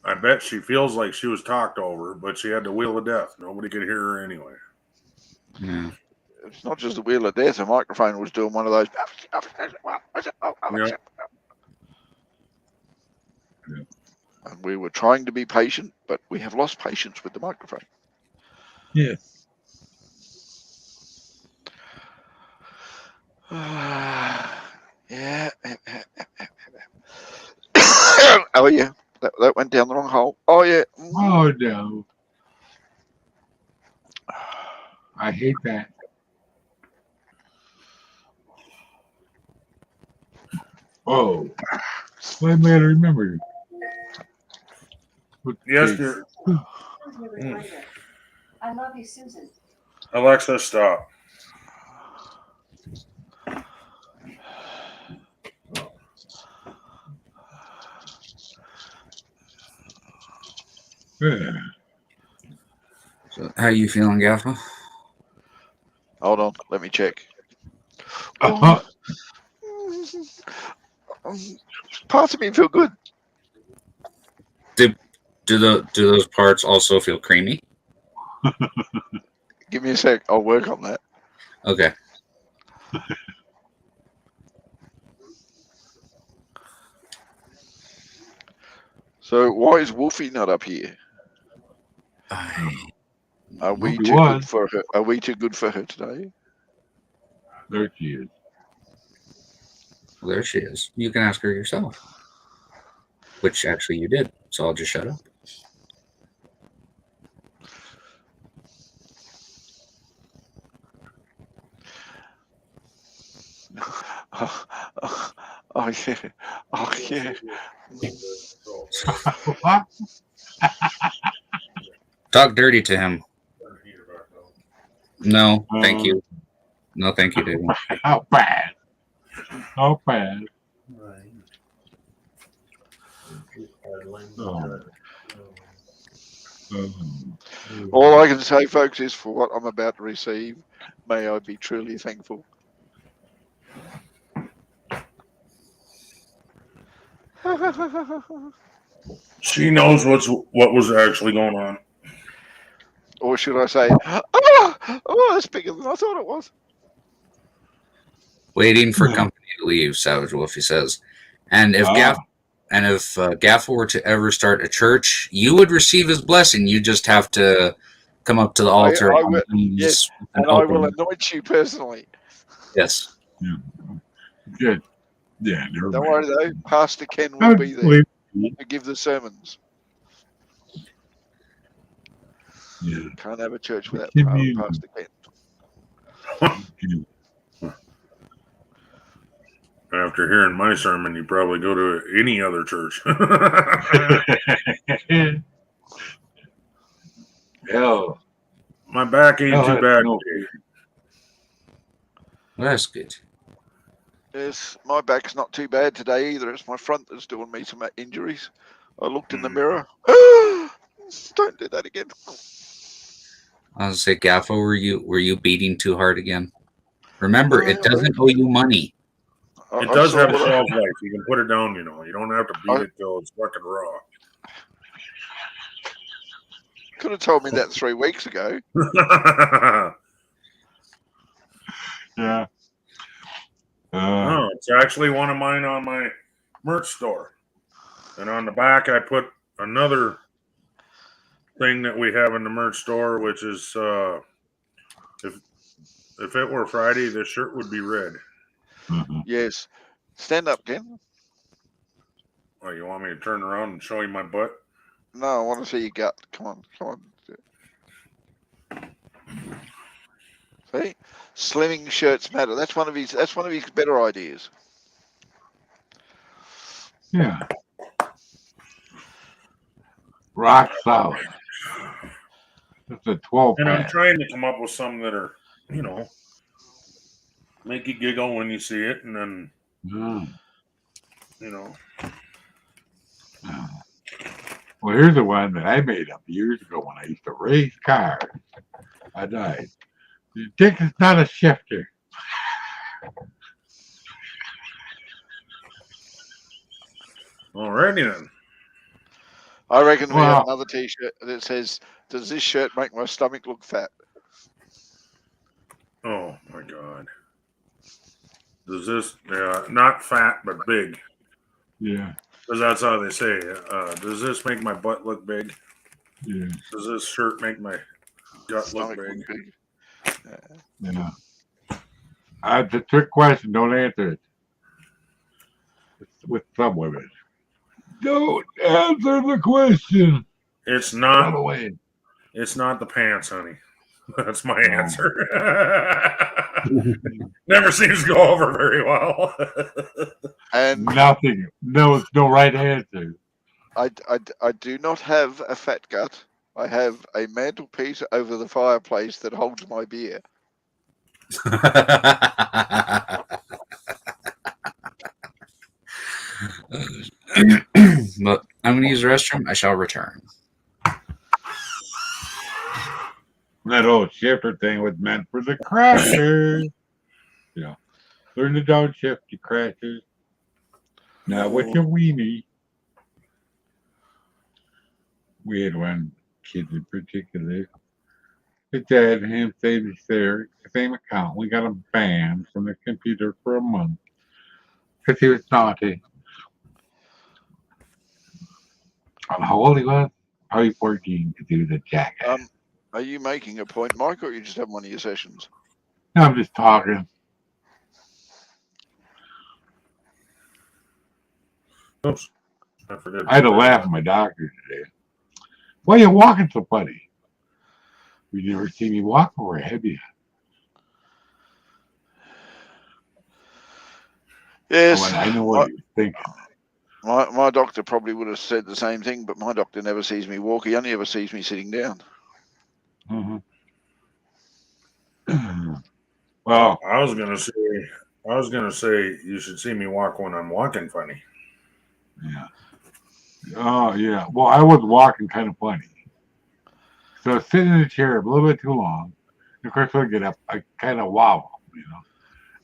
I bet she feels like she was talked over, but she had the wheel of death. Nobody could hear her anyway. Yeah. It's not just the wheel of death. A microphone was doing one of those. Yep. And we were trying to be patient, but we have lost patience with the microphone. Yes. Yeah. Oh, yeah. That went down the wrong hole. Oh, yeah. Oh, no. I hate that. Oh. What am I to remember? Yes, dear. I love you, Susan. Alexa, stop. Yeah. So how you feeling, Gaffa? Hold on. Let me check. Uh-huh. Parts of me feel good. Do those parts also feel creamy? Give me a sec. I'll work on that. Okay. So why is Wolfie not up here? Are we Wolfie too was. good for her? Are we too good for her today? There she is. Well, there she is. You can ask her yourself. Which actually you did. So I'll just shut up. Oh yeah. Oh yeah. What? Talk dirty to him. No, thank you. No, thank you, David. How bad? How bad? All I can say, folks, is for what I'm about to receive, may I be truly thankful. She knows what was actually going on. Or should I say, oh, that's bigger than I thought it was. Waiting for company to leave, Savage Wolf, he says. And if Gaffel were to ever start a church, you would receive his blessing. You just have to come up to the altar. I will, yes, and I will anoint you personally. Yes. Yeah. Good. Yeah. Don't worry though, Pastor Ken will be there to give the sermons. Yeah. Can't have a church without Pastor Ken. After hearing my sermon, you probably go to any other church. Hell. My back ain't too bad. No. That's good. Yes, my back's not too bad today either. It's my front that's doing me some injuries. I looked in the mirror. Don't do that again. I was gonna say, Gaffo, were you beating too hard again? Remember, it doesn't owe you money. It does have a shelf life. You can put it down, you know. You don't have to beat it till it's fucking raw. Could have told me that 3 weeks ago. Yeah. No, it's actually one of mine on my merch store. And on the back, I put another thing that we have in the merch store, which is if it were Friday, this shirt would be red. Yes. Stand up, Ken. Oh, you want me to turn around and show you my butt? No, I want to see your gut. Come on. See? Slimming shirts matter. That's one of his better ideas. Yeah. Rock solid. It's a 12 And I'm pack. trying to come up with some that are, you know, make you giggle when you see it, and then, you know. Well, here's the one that I made up years ago when I used to race cars. I died. The dick is not a shifter. Alrighty then. I reckon we have another T-shirt that says, "Does this shirt make my stomach look fat?" Oh my god. Does this, not fat, but big? Yeah. Because that's how they say. Does this make my butt look big? Yeah. Does this shirt make my gut look big? Yeah. It's a trick question. Don't answer it. With some women. Don't answer the question. It's not. By the way. It's not the pants, honey. That's my answer. Never seems to go over very well. And nothing. No, it's no right answer. I do not have a fat gut. I have a mantelpiece over the fireplace that holds my beer. But I'm going to use the restroom. I shall return. That old shifter thing was meant for the crashers. Yeah. Learn to don't shift, you crashers. Not with your weenie. We had one kid in particular. His dad and him saved the same account. We got him banned from the computer for a month because he was naughty. On how old he was? Probably 14 to do the jackass. Are you making a point, Mike, or are you just having one of your sessions? No, I'm just talking. Oops. I forgot. I had to laugh at my doctor today. Why are you walking so funny? You never seen me walk before, have you? Yes. I know what he was thinking. My doctor probably would have said the same thing, but my doctor never sees me walk. He only ever sees me sitting down. Mm-hmm. Well, I was gonna say you should see me walk when I'm walking funny. yeah. Oh, yeah. Well, I was walking kind of funny. So I was sitting in a chair a little bit too long. And of course, when I get up, I kind of wobble, you know.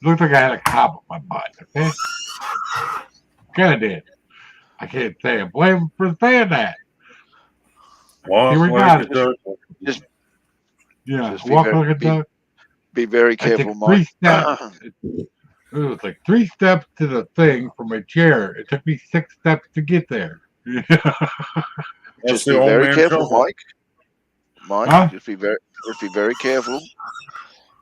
It looked like I had a cob up my butt, okay? Kind of did. I can't say I blame him for saying that. Walk Here we like got a it. duck. Yeah, Just walk like a duck. be very I took careful, 3 Mike. steps. It was like 3 steps to the thing from my chair. It took me 6 steps to get there. That's Just the be old very man careful, shuffle. Mike. Mike, Huh? just be very careful.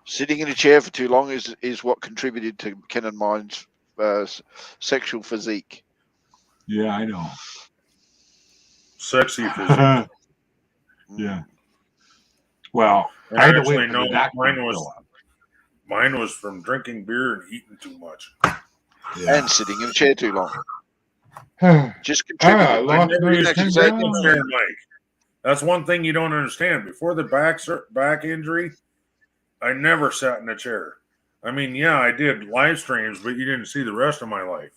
Sitting in a chair for too long is what contributed to Ken and mine's sexual physique. Yeah, I know. Sexy physique. Yeah. Well, And I had to actually, wait for no, the doctor mine to was show up. mine was from drinking beer and eating too much. Yeah. And sitting in a chair too long. Just I contributed. lost never another used to 10 sit in the pounds. chair, Mike. That's one thing you don't understand. Before the back injury, I never sat in a chair. I mean, yeah, I did live streams, but you didn't see the rest of my life.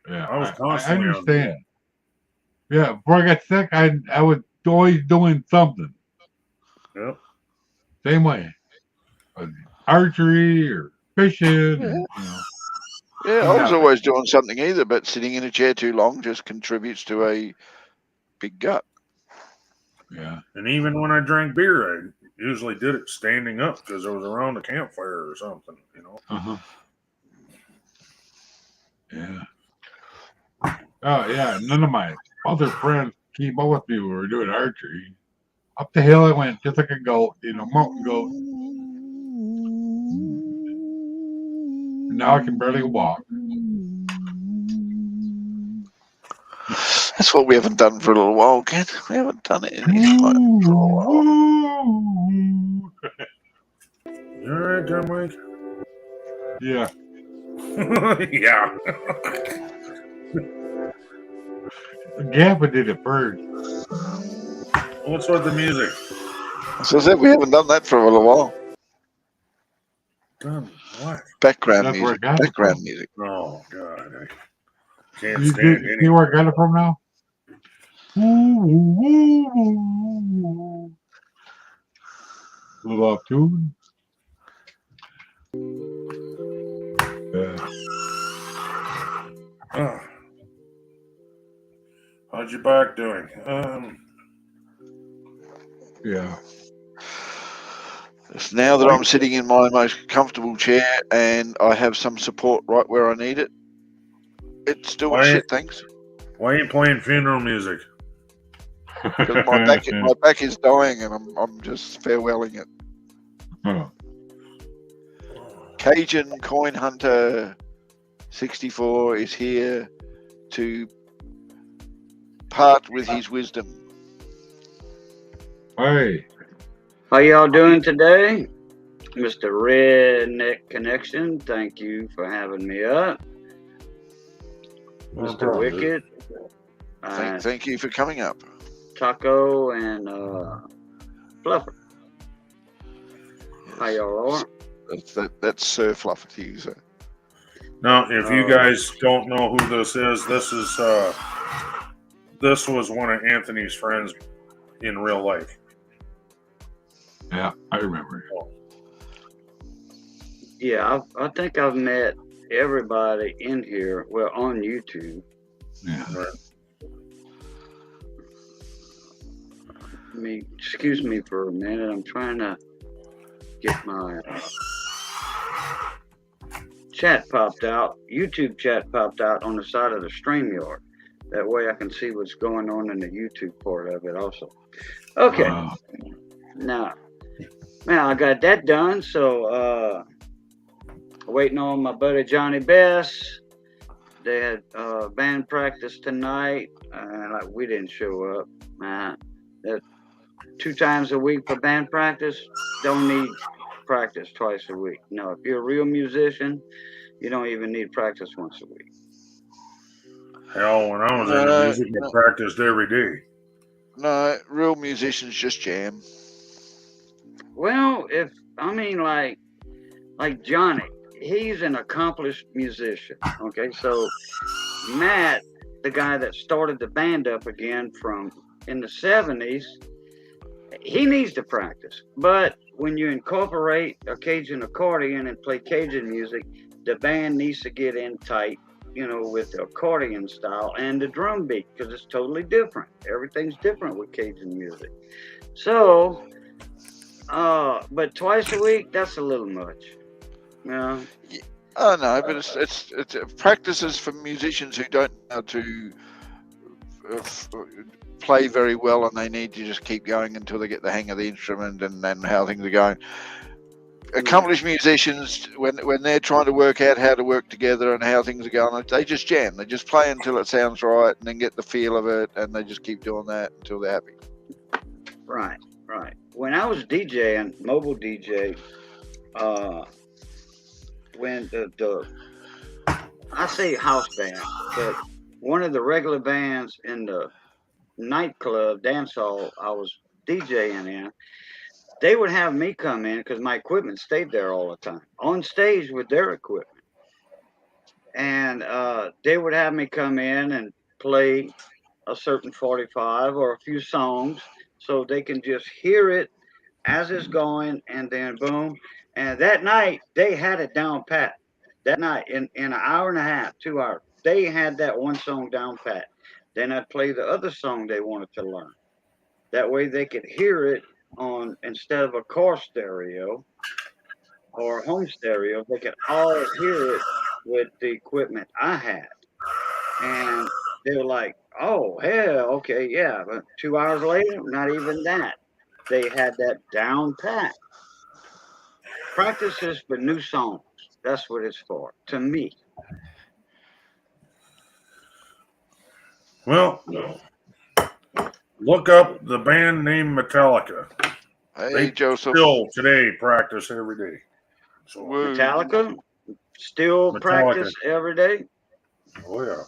Yeah, I was I constantly on video. understand. Yeah, before I got sick, I was always doing something. Yep. Same way. Archery or fishing. And, Yeah, I was nothing. always doing something either, but sitting in a chair too long just contributes to a big gut. Yeah. And even when I drank beer, I usually did it standing up because I was around a campfire or something, you know. Uh-huh. Yeah. Oh, yeah. None of my other friends keep up with me when we were doing archery. Up the hill I went, just like a goat, mountain goat. And now I can barely walk. That's what we haven't done for a little while, Ken. We haven't done it anything like that for a while. You all right there, Mike? Yeah. Yeah. Gavin did it first. What's with the music? So I said we haven't done that for a little while. Done what? Background That's where music. I got it Background from. music. Oh, God. I can't You stand see any. where I got it from now? A little off tune. Oh. How's your back doing? Yeah. It's now that I'm sitting in my most comfortable chair and I have some support right where I need it, it's doing Why- shit, thanks. Why are you playing funeral music? Because my back is dying and I'm just farewelling it. Oh. Cajun Coin Hunter 64 is here to part with his wisdom. Hey. How y'all doing today? Mr. Redneck Connection, thank you for having me up. No Mr. problem, dude. Wicked, Thank you for coming up. Taco, and Fluffer. How y'all are? That's Sir Fluffy. So. Now, if you guys don't know who this is, this was one of Anthony's friends in real life. Yeah, I remember. Yeah, I think I've met everybody in here, well, on YouTube. Yeah. Excuse me for a minute. I'm trying to get my chat popped out. YouTube chat popped out on the side of the StreamYard. That way I can see what's going on in the YouTube part of it also. Okay. Now I got that done. So waiting on my buddy Johnny Best. They had band practice tonight. We didn't show up. That 2 times a week for band practice. Don't need practice twice a week. No, if you're a real musician, you don't even need practice once a week. Hell, when I was into music, I practiced every day. No, real musicians just jam. Well, like Johnny, he's an accomplished musician. Okay, so Matt, the guy that started the band up again from in the 70s, he needs to practice. But when you incorporate a Cajun accordion and play Cajun music, the band needs to get in tight, with the accordion style and the drum beat, because it's totally different. Everything's different with Cajun music. So, but twice a week, that's a little much. Yeah. Oh no, but it's practices for musicians who don't know how to play very well, and they need to just keep going until they get the hang of the instrument and how things are going. Accomplished musicians, when they're trying to work out how to work together and how things are going, they just jam. They just play until it sounds right, and then get the feel of it, and they just keep doing that until they're happy. Right. When I was DJing, mobile DJ, when I say house band, but one of the regular bands in the nightclub, dance hall I was DJing in, they would have me come in because my equipment stayed there all the time, on stage with their equipment. And they would have me come in and play a certain 45 or a few songs so they can just hear it as it's going, and then boom. And that night, they had it down pat. That night, in an hour and a half, 2 hours, they had that one song down pat. Then I'd play the other song they wanted to learn. That way they could hear it on, instead of a car stereo or a home stereo, they could all hear it with the equipment I had. And they were like, oh, hell, okay, yeah. But 2 hours later, not even that. They had that down pat. Practices for new songs. That's what it's for, to me. Well, look up the band name Metallica. Hey, They Joseph. still today practice every day. So, Metallica still practice every day. Oh yeah.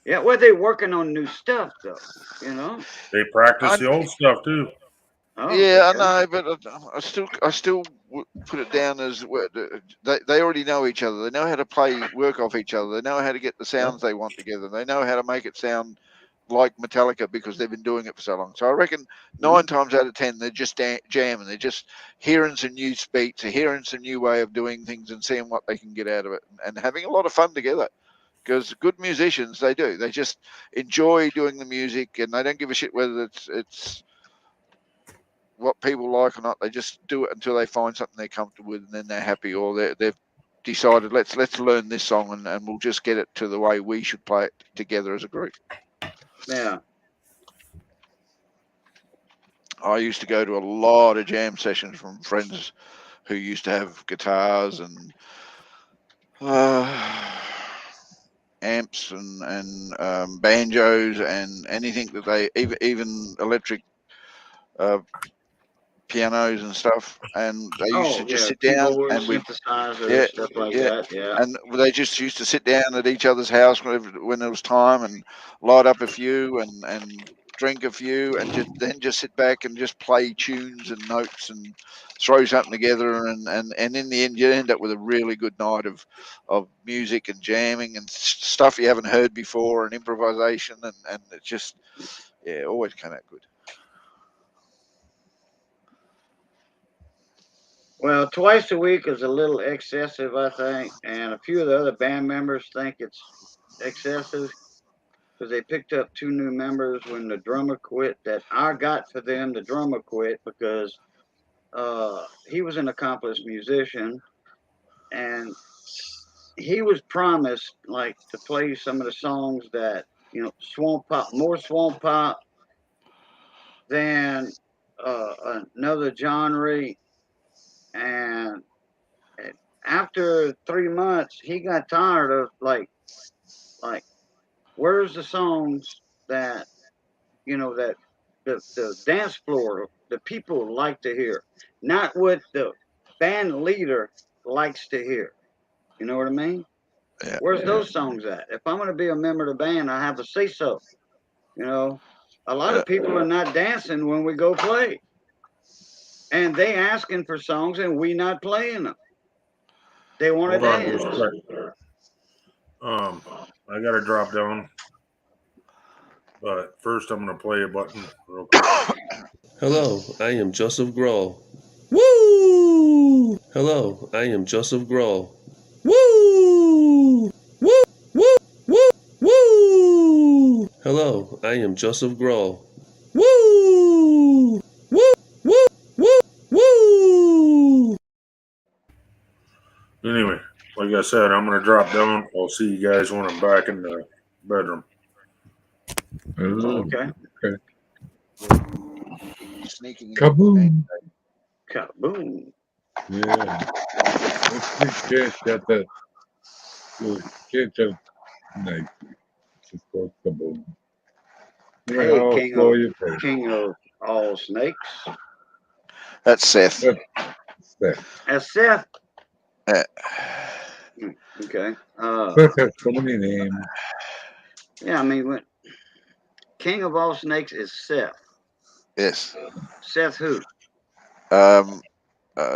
Yeah, well, they're working on new stuff though. They practice the old stuff too. Oh, yeah, okay. I know, but I still put it down as they already know each other. They know how to work off each other. They know how to get the sounds they want together. They know how to make it sound like Metallica because they've been doing it for so long. So I reckon 9 times out of 10 they're just jamming. They're just hearing some new speech, hearing some new way of doing things, and seeing what they can get out of it, and having a lot of fun together. Because good musicians, they just enjoy doing the music, and they don't give a shit whether it's what people like or not. They just do it until they find something they're comfortable with, and then they're happy, or they've decided let's learn this song and we'll just get it to the way we should play it together as a group. Yeah. I used to go to a lot of jam sessions from friends who used to have guitars and amps and banjos and anything that they even electric pianos and stuff, and they used to just sit down and synthesizers, stuff like that. Yeah. And they just used to sit down at each other's house when there was time and light up a few and drink a few and just sit back and just play tunes and notes and throw something together, and in the end you end up with a really good night of music and jamming and stuff you haven't heard before and improvisation, and it just always came out good. Well, twice a week is a little excessive, I think, and a few of the other band members think it's excessive because they picked up 2 new members when the drummer quit. That I got for them, the drummer quit because he was an accomplished musician, and he was promised like to play some of the songs that swamp pop, more swamp pop than another genre. And after 3 months, he got tired of like, where's the songs that that the dance floor, the people like to hear, not what the band leader likes to hear. You know what I mean? Yeah. Where's those songs at? If I'm going to be a member of the band, I have to say so. A lot of people are not dancing when we go play, and they asking for songs, and we not playing them. They want to Hold on dance. just a sec. I gotta drop down. But first I'm gonna play a button real quick. Hello, I am Joseph Grohl. Woo! Hello, I am Joseph Grohl. Woo! Woo! Woo! Woo! Woo! Hello, I am Joseph Grohl. Woo! Woo! Woo! Woo! Woo! Anyway, like I said, I'm gonna drop down. I'll see you guys when I'm back in the bedroom. Okay. Sneaking in. Kaboom! Kaboom. Yeah. Let's get that. Can't just nice. Just go kaboom. Hey, How king slow of you play. king of all snakes. That's Seth. That's Seth. Yeah. Okay. Seth has so many names. Yeah, I mean, king of all snakes is Seth. Yes. Seth who?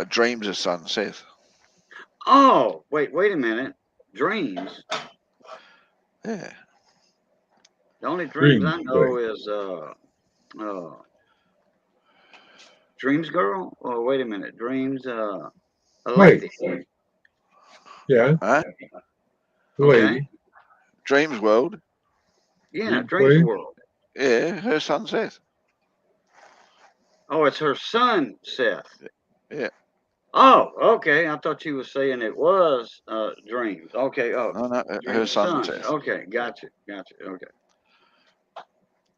Dreams' son, Seth. Oh, wait a minute. Dreams. Yeah. The only dreams I Dreams, know is Dreams Girl. Oh, wait a minute. Dreams a lady. Yeah, Huh? the Okay. lady. Dreams World. Yeah, Dreams Dreams Lady? World. Yeah, her son Seth. Oh, it's her son, Seth. Yeah. Oh, okay. I thought you were saying it was Dreams. Okay. Oh, No, her Dreams' son son. Seth. Okay, gotcha. Okay.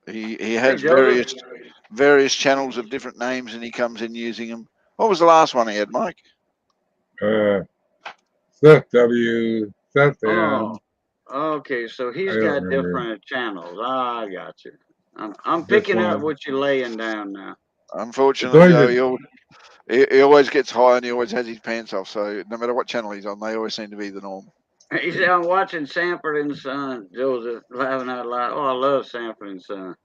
He Hey, has Joseph. various channels of different names, and he comes in using them. What was the last one he had, Mike? Seth W. Seth M. Oh, okay. So I he's don't got remember. different channels. I got you. I'm This picking up one. what you're laying down now. Unfortunately, It's though, always he always gets high and he always has his pants off. So no matter what channel he's on, they always seem to be the norm. He said, I'm watching Sanford and Son, Joseph, laughing out loud. Oh, I love Sanford and Son.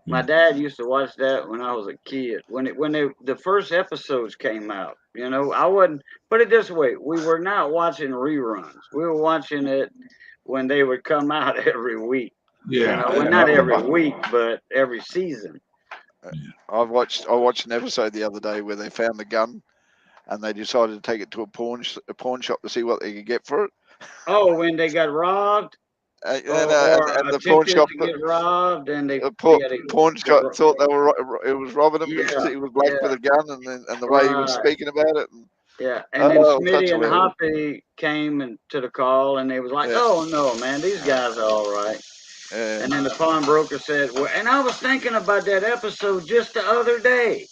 My dad used to watch that when I was a kid. When the first episodes came out, I wasn't. Put it this way: we were not watching reruns. We were watching it when they would come out every week. Yeah. Well, not every week, but every season. I watched an episode the other day where they found the gun, and they decided to take it to a pawn shop to see what they could get for it. Oh, when they got robbed. And The pawn shop, to get robbed, and they pawn shop thought it was robbing him because he was black with a gun, and the way he was Right. speaking about it. Yeah, and then Oh, Smitty such a and weird. Hoppy came to the call, and they was like, Yeah. "Oh no, man, these guys are all right." Yeah. And then the pawnbroker said, "Well," and I was thinking about that episode just the other day.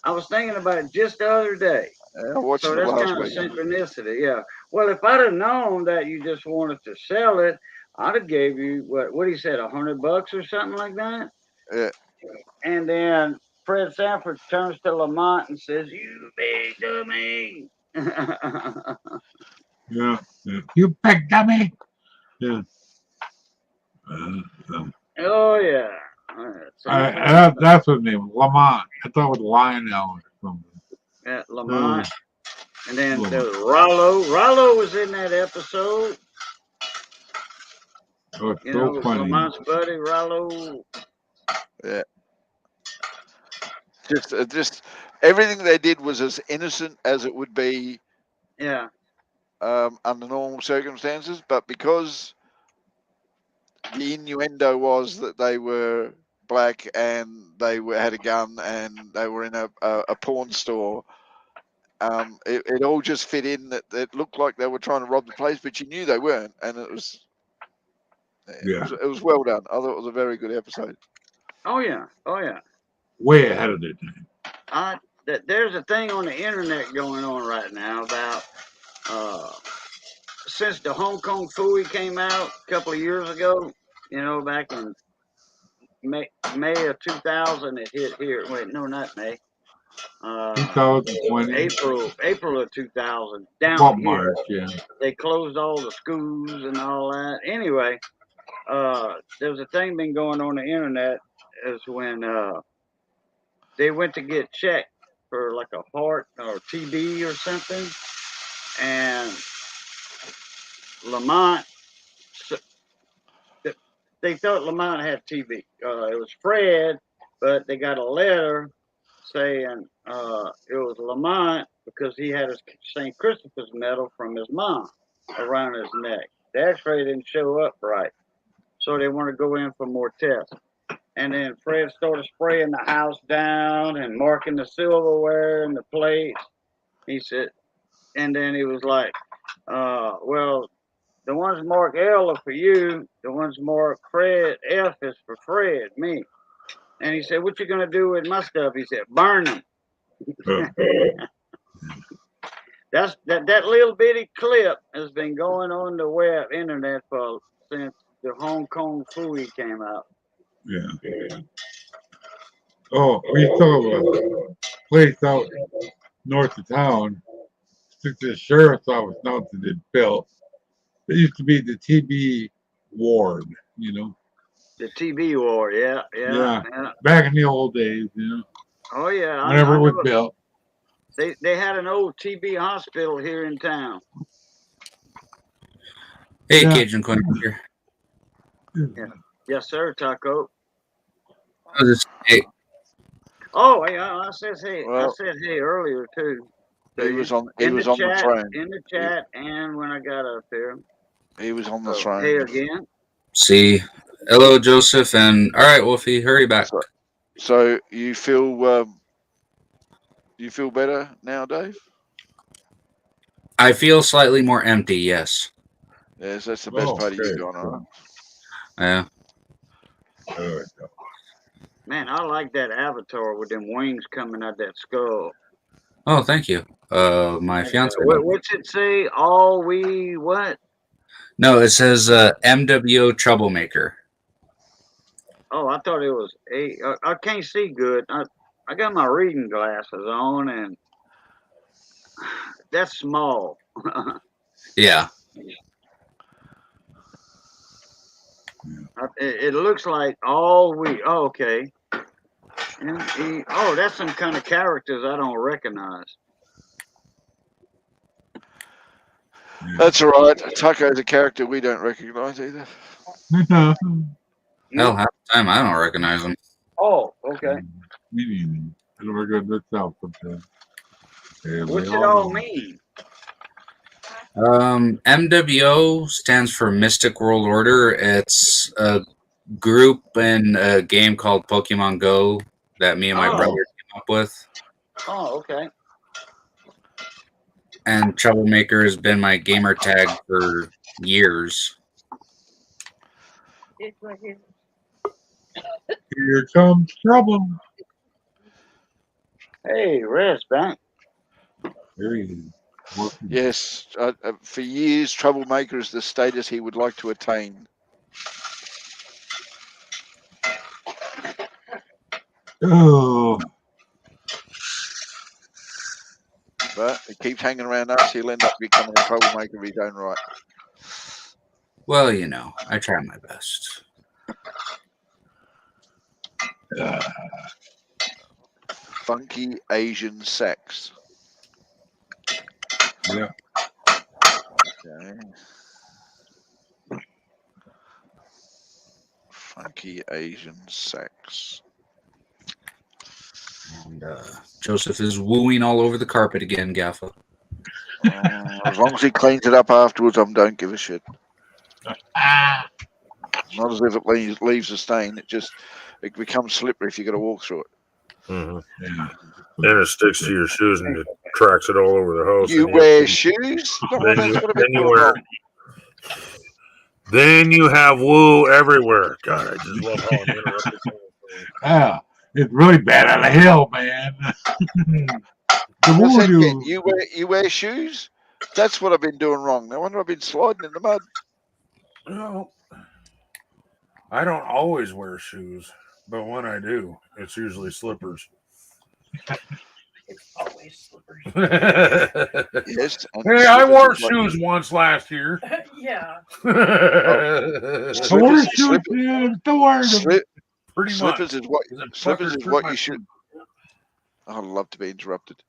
I was thinking about it just the other day. I watched So it that's last kind of week. synchronicity, yeah. Well, if I'd have known that you just wanted to sell it, I'd have gave you what he said, $100 or something like that. Yeah. And then Fred Sanford turns to Lamont and says, "You big dummy." Yeah. You big dummy. Yeah. Oh yeah. That's his name, Lamont. I thought it was Lionel or something. Yeah, Lamont. And then there was Rollo. Rollo was in that episode. Oh, it's so funny. Lamont's buddy, Rollo. Yeah. Just everything they did was as innocent as it would be. Yeah. Under normal circumstances, but because the innuendo was that they were black and they had a gun and they were in a pawn store, it all just fit in. That it looked like they were trying to rob the place, but you knew they weren't, and it was well done. I thought it was a very good episode. Oh yeah. Way ahead of their time. There's a thing on the internet going on right now about since the Hong Kong Phooey came out a couple of years ago, back in May of 2000, it hit here. Wait, no, not May. 2020. April of 2000. Down About here, March, yeah. they closed all the schools and all that. Anyway, there's a thing been going on the internet is when they went to get checked for like a heart or TB or something, and Lamont, they thought Lamont had TB. It was Fred, but they got a letter saying it was Lamont because he had his St. Christopher's medal from his mom around his neck. The x-ray didn't show up right, so they want to go in for more tests. And then Fred started spraying the house down and marking the silverware and the plates. He said, and then he was like, well, the ones marked L are for you. The ones marked Fred F is for Fred, me. And he said, what you going to do with my stuff? He said, burn them. That little bitty clip has been going on the web internet since the Hong Kong Fooey came out. Yeah. Oh, we saw a place out north of town. Since the sheriff's office now that it's built, it used to be the TB ward, you know. The TB ward, yeah. Back in the old days, you know. Oh yeah. Whenever it was built. They had an old TB hospital here in town. Hey, Cajun Coin here. Yeah. Yes, sir, Taco. Hey. Oh, yeah, I said hey. Well, I said hey earlier too. He was on the throne. In the chat, and when I got up there. He was on the throne. Hey again. See. Hello, Joseph, and all right, Wolfie, hurry back. So you feel better now, Dave? I feel slightly more empty, yes. Yes, that's the best part of you going on. Yeah. Man, I like that avatar with them wings coming out that skull. Oh, thank you. My fiance. What's it say? All we what? No, it says MWO Troublemaker. Oh, I thought it was I can't see good. I got my reading glasses on, and that's small. Yeah. It looks like all we. Oh, okay. That's some kind of characters I don't recognize. That's all right. Taco's a character we don't recognize either. Hell, half the time I don't recognize him. Oh, okay. I don't recognize myself sometimes. What's it all mean? MWO stands for Mystic World Order. It's a group in a game called Pokemon Go that me and my brother came up with. Oh, okay. And Troublemaker has been my gamer tag for years. It's right here. Here comes trouble. Hey, Red's back. There he is. Yes, for years, Troublemaker is the status he would like to attain. Oh. But he keeps hanging around us, he'll end up becoming a troublemaker of his own right. Well, you know, I try my best. Funky Asian sex. Yeah. Okay. Funky Asian sex. And Joseph is wooing all over the carpet again, Gaffa. As long as he cleans it up afterwards, I don't give a shit. Not as if it leaves a stain. It becomes slippery if you got to walk through it. Mm-hmm. Yeah. Then it sticks to your shoes and it tracks it all over the house. You wear shoes? Then you have woo everywhere. God, I just love how I'm interrupted. Yeah, it's really bad on the hill, man. You wear shoes? That's what I've been doing wrong. No wonder I've been sliding in the mud. No, I don't always wear shoes, but when I do, it's usually slippers. It's always slippers. Yes. Hey, I wore shoes once last year. Yeah. Slippers is what you should. I'd love to be interrupted.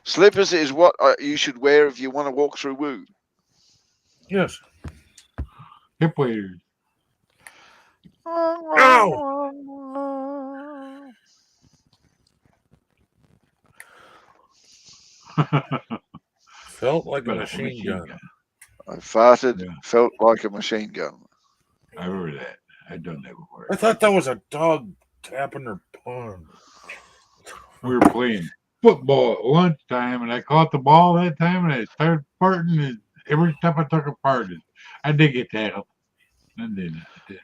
Slippers is what you should wear if you want to walk through woo. Yes. Hip waders. Ow! Felt like a machine gun. I farted, Yeah. felt like a machine gun. I remember that. I've done that before. I thought that was a dog tapping their pun. We were playing football at lunchtime, and I caught the ball that time, and I started farting. And every step I took apart, I did get tackled. I did.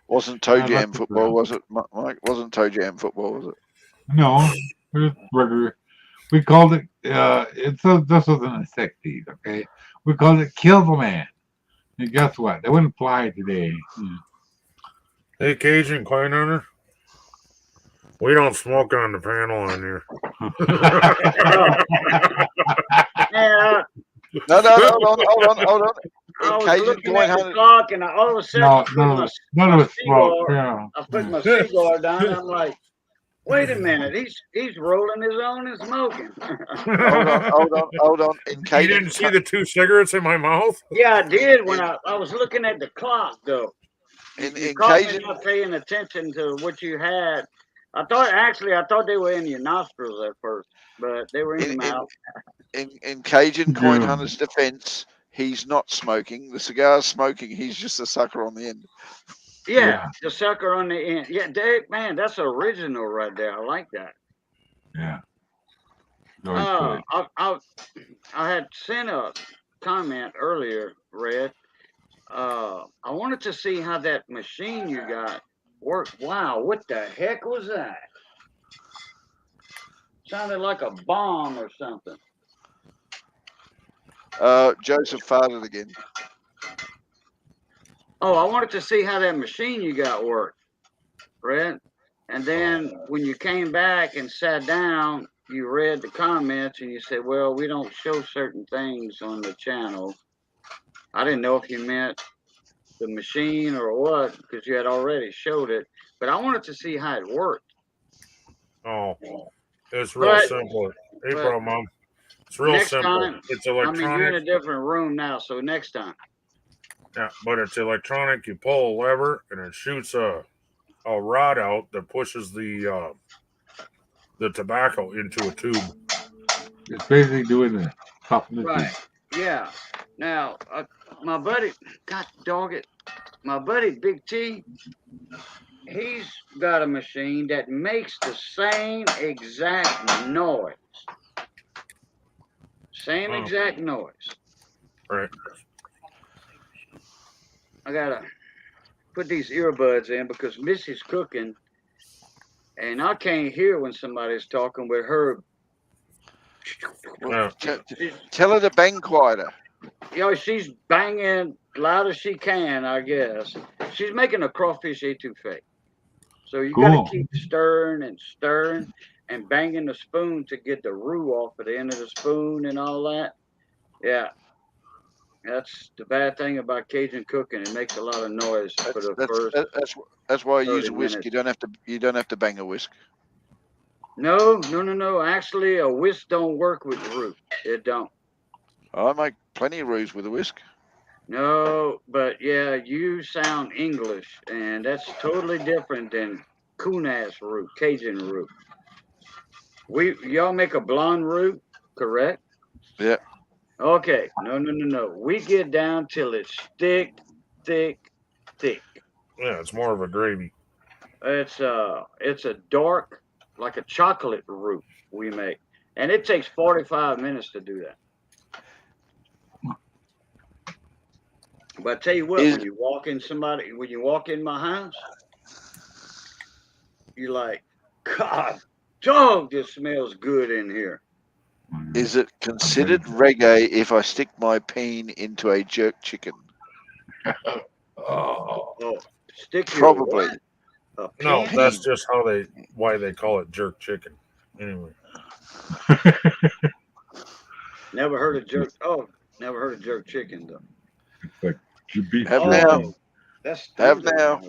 Wasn't toe I jam left the football, ground. was it, Mike? Wasn't toe jam football, was it? No, it was regular. We called it. This wasn't the 60s, okay? We called it "Kill the Man." And guess what? They wouldn't fly today. Hey, Cajun Coin Hunter. We don't smoke on the panel on here. Yeah, No, hold on. I was Cajun looking Coin at the Hunter. clock, and all of a sudden, No, I put my none of us smoke. cigar. Yeah. I put my cigar down. I'm like, wait a minute, he's rolling his own and smoking. Hold on. In You Cajun, didn't see the 2 cigarettes in my mouth? Yeah, I did when I was looking at the clock though. You caught me Cajun, not paying attention to what you had. I thought they were in your nostrils at first, but they were in your mouth. in Cajun Coin Yeah. Hunter's defense, he's not smoking. The cigar's smoking. He's just a sucker on the end. Yeah, the sucker on the end. Yeah, Dave, man, that's original right there. I like that. Yeah. Always good. I had sent a comment earlier, Red. I wanted to see how that machine you got worked. Wow, what the heck was that? Sounded like a bomb or something. Joseph farted again. Oh, I wanted to see how that machine you got worked, Red. And then when you came back and sat down, you read the comments and you said, well, we don't show certain things on the channel. I didn't know if you meant the machine or what, because you had already showed it. But I wanted to see how it worked. Oh, it's real simple. Hey, bro, Mom. It's real simple. Time, It's electronic. I mean, you're in a different room now, so next time. Yeah, but it's electronic. You pull a lever and it shoots a rod out that pushes the tobacco into a tube. It's basically doing the toughness. Right. Yeah. Now, my buddy, God dog it, my buddy Big T, he's got a machine that makes the same exact noise. Same exact noise. Right. I gotta put these earbuds in because Missy's cooking, and I can't hear when somebody's talking with her. Well, tell her to bang quieter. You know, she's banging loud as she can, I guess. She's making a crawfish etouffee. So you got to keep stirring and banging the spoon to get the roux off at the end of the spoon and all that. Yeah. That's the bad thing about Cajun cooking. It makes a lot of noise for the first. That's why I use a whisk. minutes. You don't have to bang a whisk. No. Actually, a whisk don't work with roux. It don't. I make plenty of roux with a whisk. No, but yeah, you sound English, and that's totally different than Kunas roux, Cajun roux. Y'all make a blonde roux, correct? Yeah. Okay. No. We get down till it's thick. Yeah, it's more of a gravy. It's a dark, like a chocolate roux we make, and it takes 45 minutes to do that. But I tell you what, when you walk in my house, you're like, God, dog, this smells good in here. Is it considered reggae if I stick my peen into a jerk chicken? Stick Probably. No, that's just why they call it jerk chicken. Anyway. Never heard of jerk. Oh, never heard of jerk chicken though. Like, beef have now. That's have now.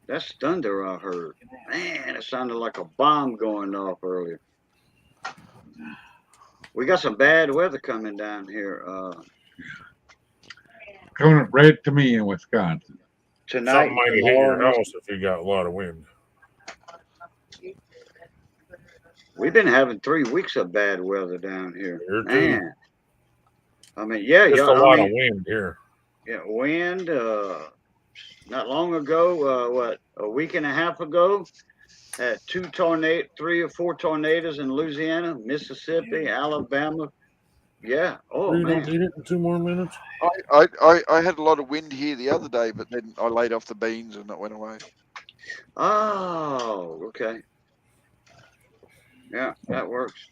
That's thunder I heard. Man, it sounded like a bomb going off earlier. We got some bad weather coming down here Coming up right to me in Wisconsin. tonight Something and might hit tomorrow. your house if you got a lot of wind. We've been having 3 weeks of bad weather down here. Here too. Man. I mean, yeah, Just yeah. a lot of wind here. Yeah, wind. Not long ago, a week and a half ago, had 3 or 4 tornadoes in Louisiana, Mississippi, Alabama. Yeah. Oh You don't man. need it in 2 more minutes. I had a lot of wind here the other day, but then I laid off the beans and it went away. Oh, okay. Yeah, that works.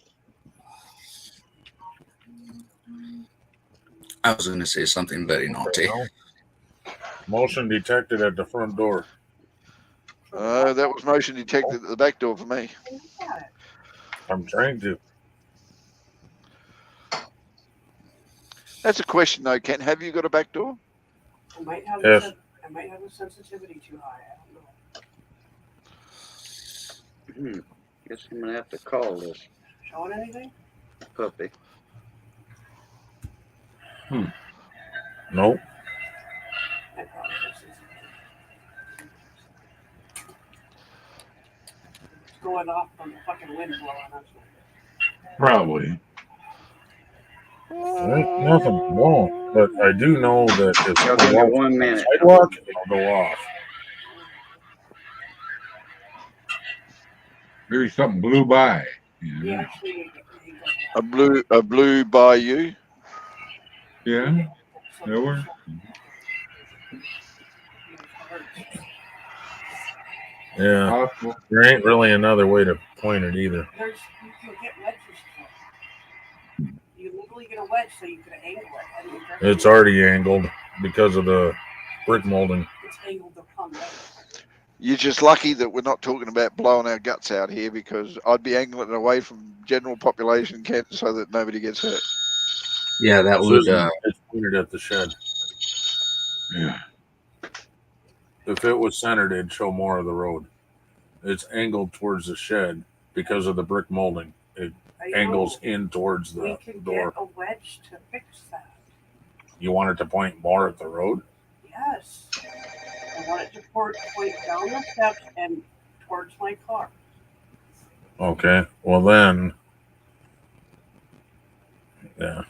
I was going to say something very naughty. Motion detected at the front door. That was motion detected at the back door for me. I'm trying to. That's a question though, Ken. Have you got a back door? I might have Yes. I might have a sensitivity too high. I don't know. Guess I'm gonna have to call this Showing anything? puppy. Nope. I probably have sensitivity. It's going off from the fucking wind blowing. That's not Probably. There ain't nothing wrong, but I do know that if Y'all someone give me walks 1 on the minute. sidewalk, it'll go off. Maybe something blew by. He actually A blue bayou. Yeah. That works. Yeah. Possible. There ain't really another way to point it either. There's you can get wedges to it. You literally get a wedge so you can angle it. And It's already angled because of the brick molding. It's angled the wrong way. You're just lucky that we're not talking about blowing our guts out here, because I'd be angling it away from general population, Ken, so that nobody gets hurt. Yeah, that would. It's pointed at the shed. Yeah. If it was centered, it'd show more of the road. It's angled towards the shed because of the brick molding. It angles in towards We the can door. get a wedge to fix that. You want it to point more at the road? Yes. I want it to point down the steps and towards my car. Okay. Well then, yeah.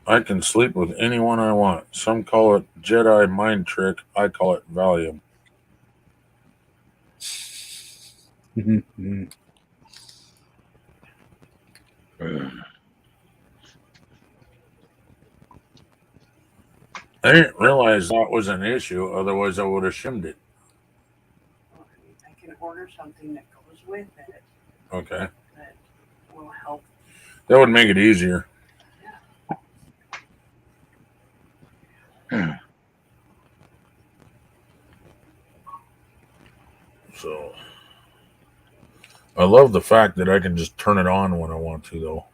I can sleep with anyone I want. Some call it Jedi mind trick. I call it Valium. I didn't realize that was an issue. Otherwise, I would have shimmed it. I can order something that goes with it Okay. that will help. That would make it easier. So, I love the fact that I can just turn it on when I want to, though.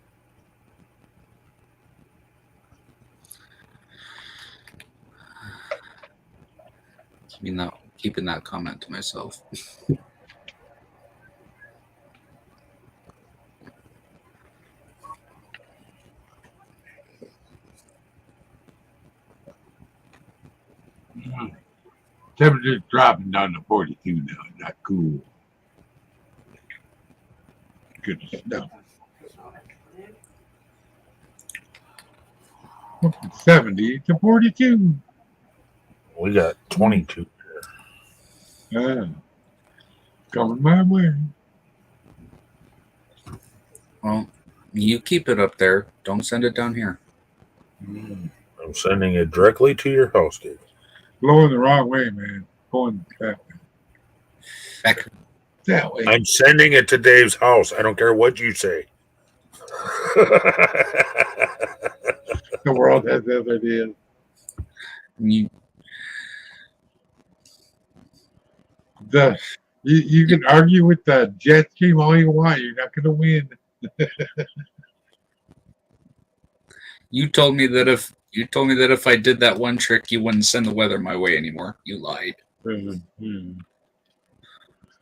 Keeping that comment to myself. Temperature's dropping down to 42 now. Not cool. Good stuff. 70 to 42. We got 22 here. Coming my way. Well, you keep it up there. Don't send it down here. I'm sending it directly to your house, Dave. Blowing the wrong way, man. Going that way. That way. I'm sending it to Dave's house. I don't care what you say. The world has other ideas. You can argue with the jet stream all you want. You're not going to win. You told me that if I did that one trick, you wouldn't send the weather my way anymore. You lied. Mm-hmm.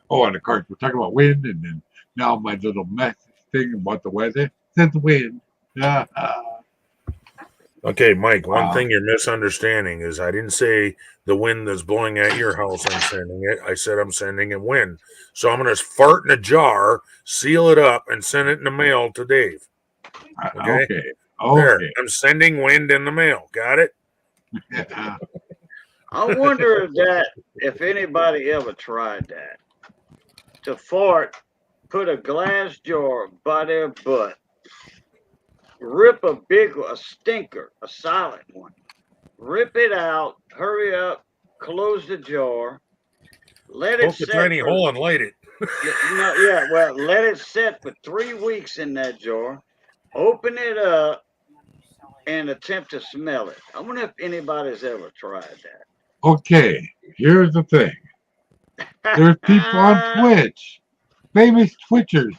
Oh, and of course, we're talking about wind, and then now my little message thing about the weather says wind. Okay, Mike, one Wow. thing you're misunderstanding is I didn't say the wind that's blowing at your house, I'm sending it. I said I'm sending it wind. So I'm going to fart in a jar, seal it up, and send it in the mail to Dave. Okay? There, I'm sending wind in the mail. Got it? I wonder if anybody ever tried that. To fart, put a glass jar by their butt, rip a stinker, a solid one, rip it out, hurry up, close the jar, let it Poke a tiny hole and light it. Let it sit for 3 weeks in that jar, open it up, and attempt to smell it. I wonder if anybody's ever tried that. Okay, here's the thing. There's people on Twitch, famous Twitchers,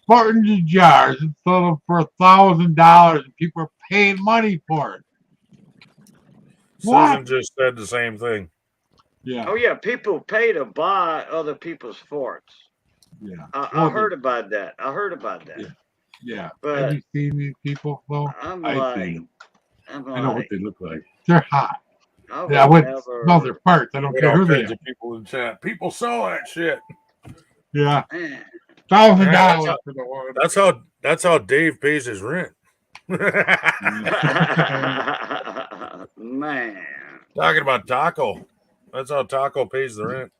farting in jars and sell them for $1,000, and people are paying money for it. Susan just said the same thing. Yeah. Oh yeah, people pay to buy other people's farts. Yeah. I heard about that. Yeah. But have you seen these people? Well, I've seen them. I know what they look like. They're hot. I wouldn't smell their parts. I don't care who they are. People in chat. People sell that shit. Yeah. $1,000 for the one. That's how Dave pays his rent. Man. Talking about Taco. That's how Taco pays the rent.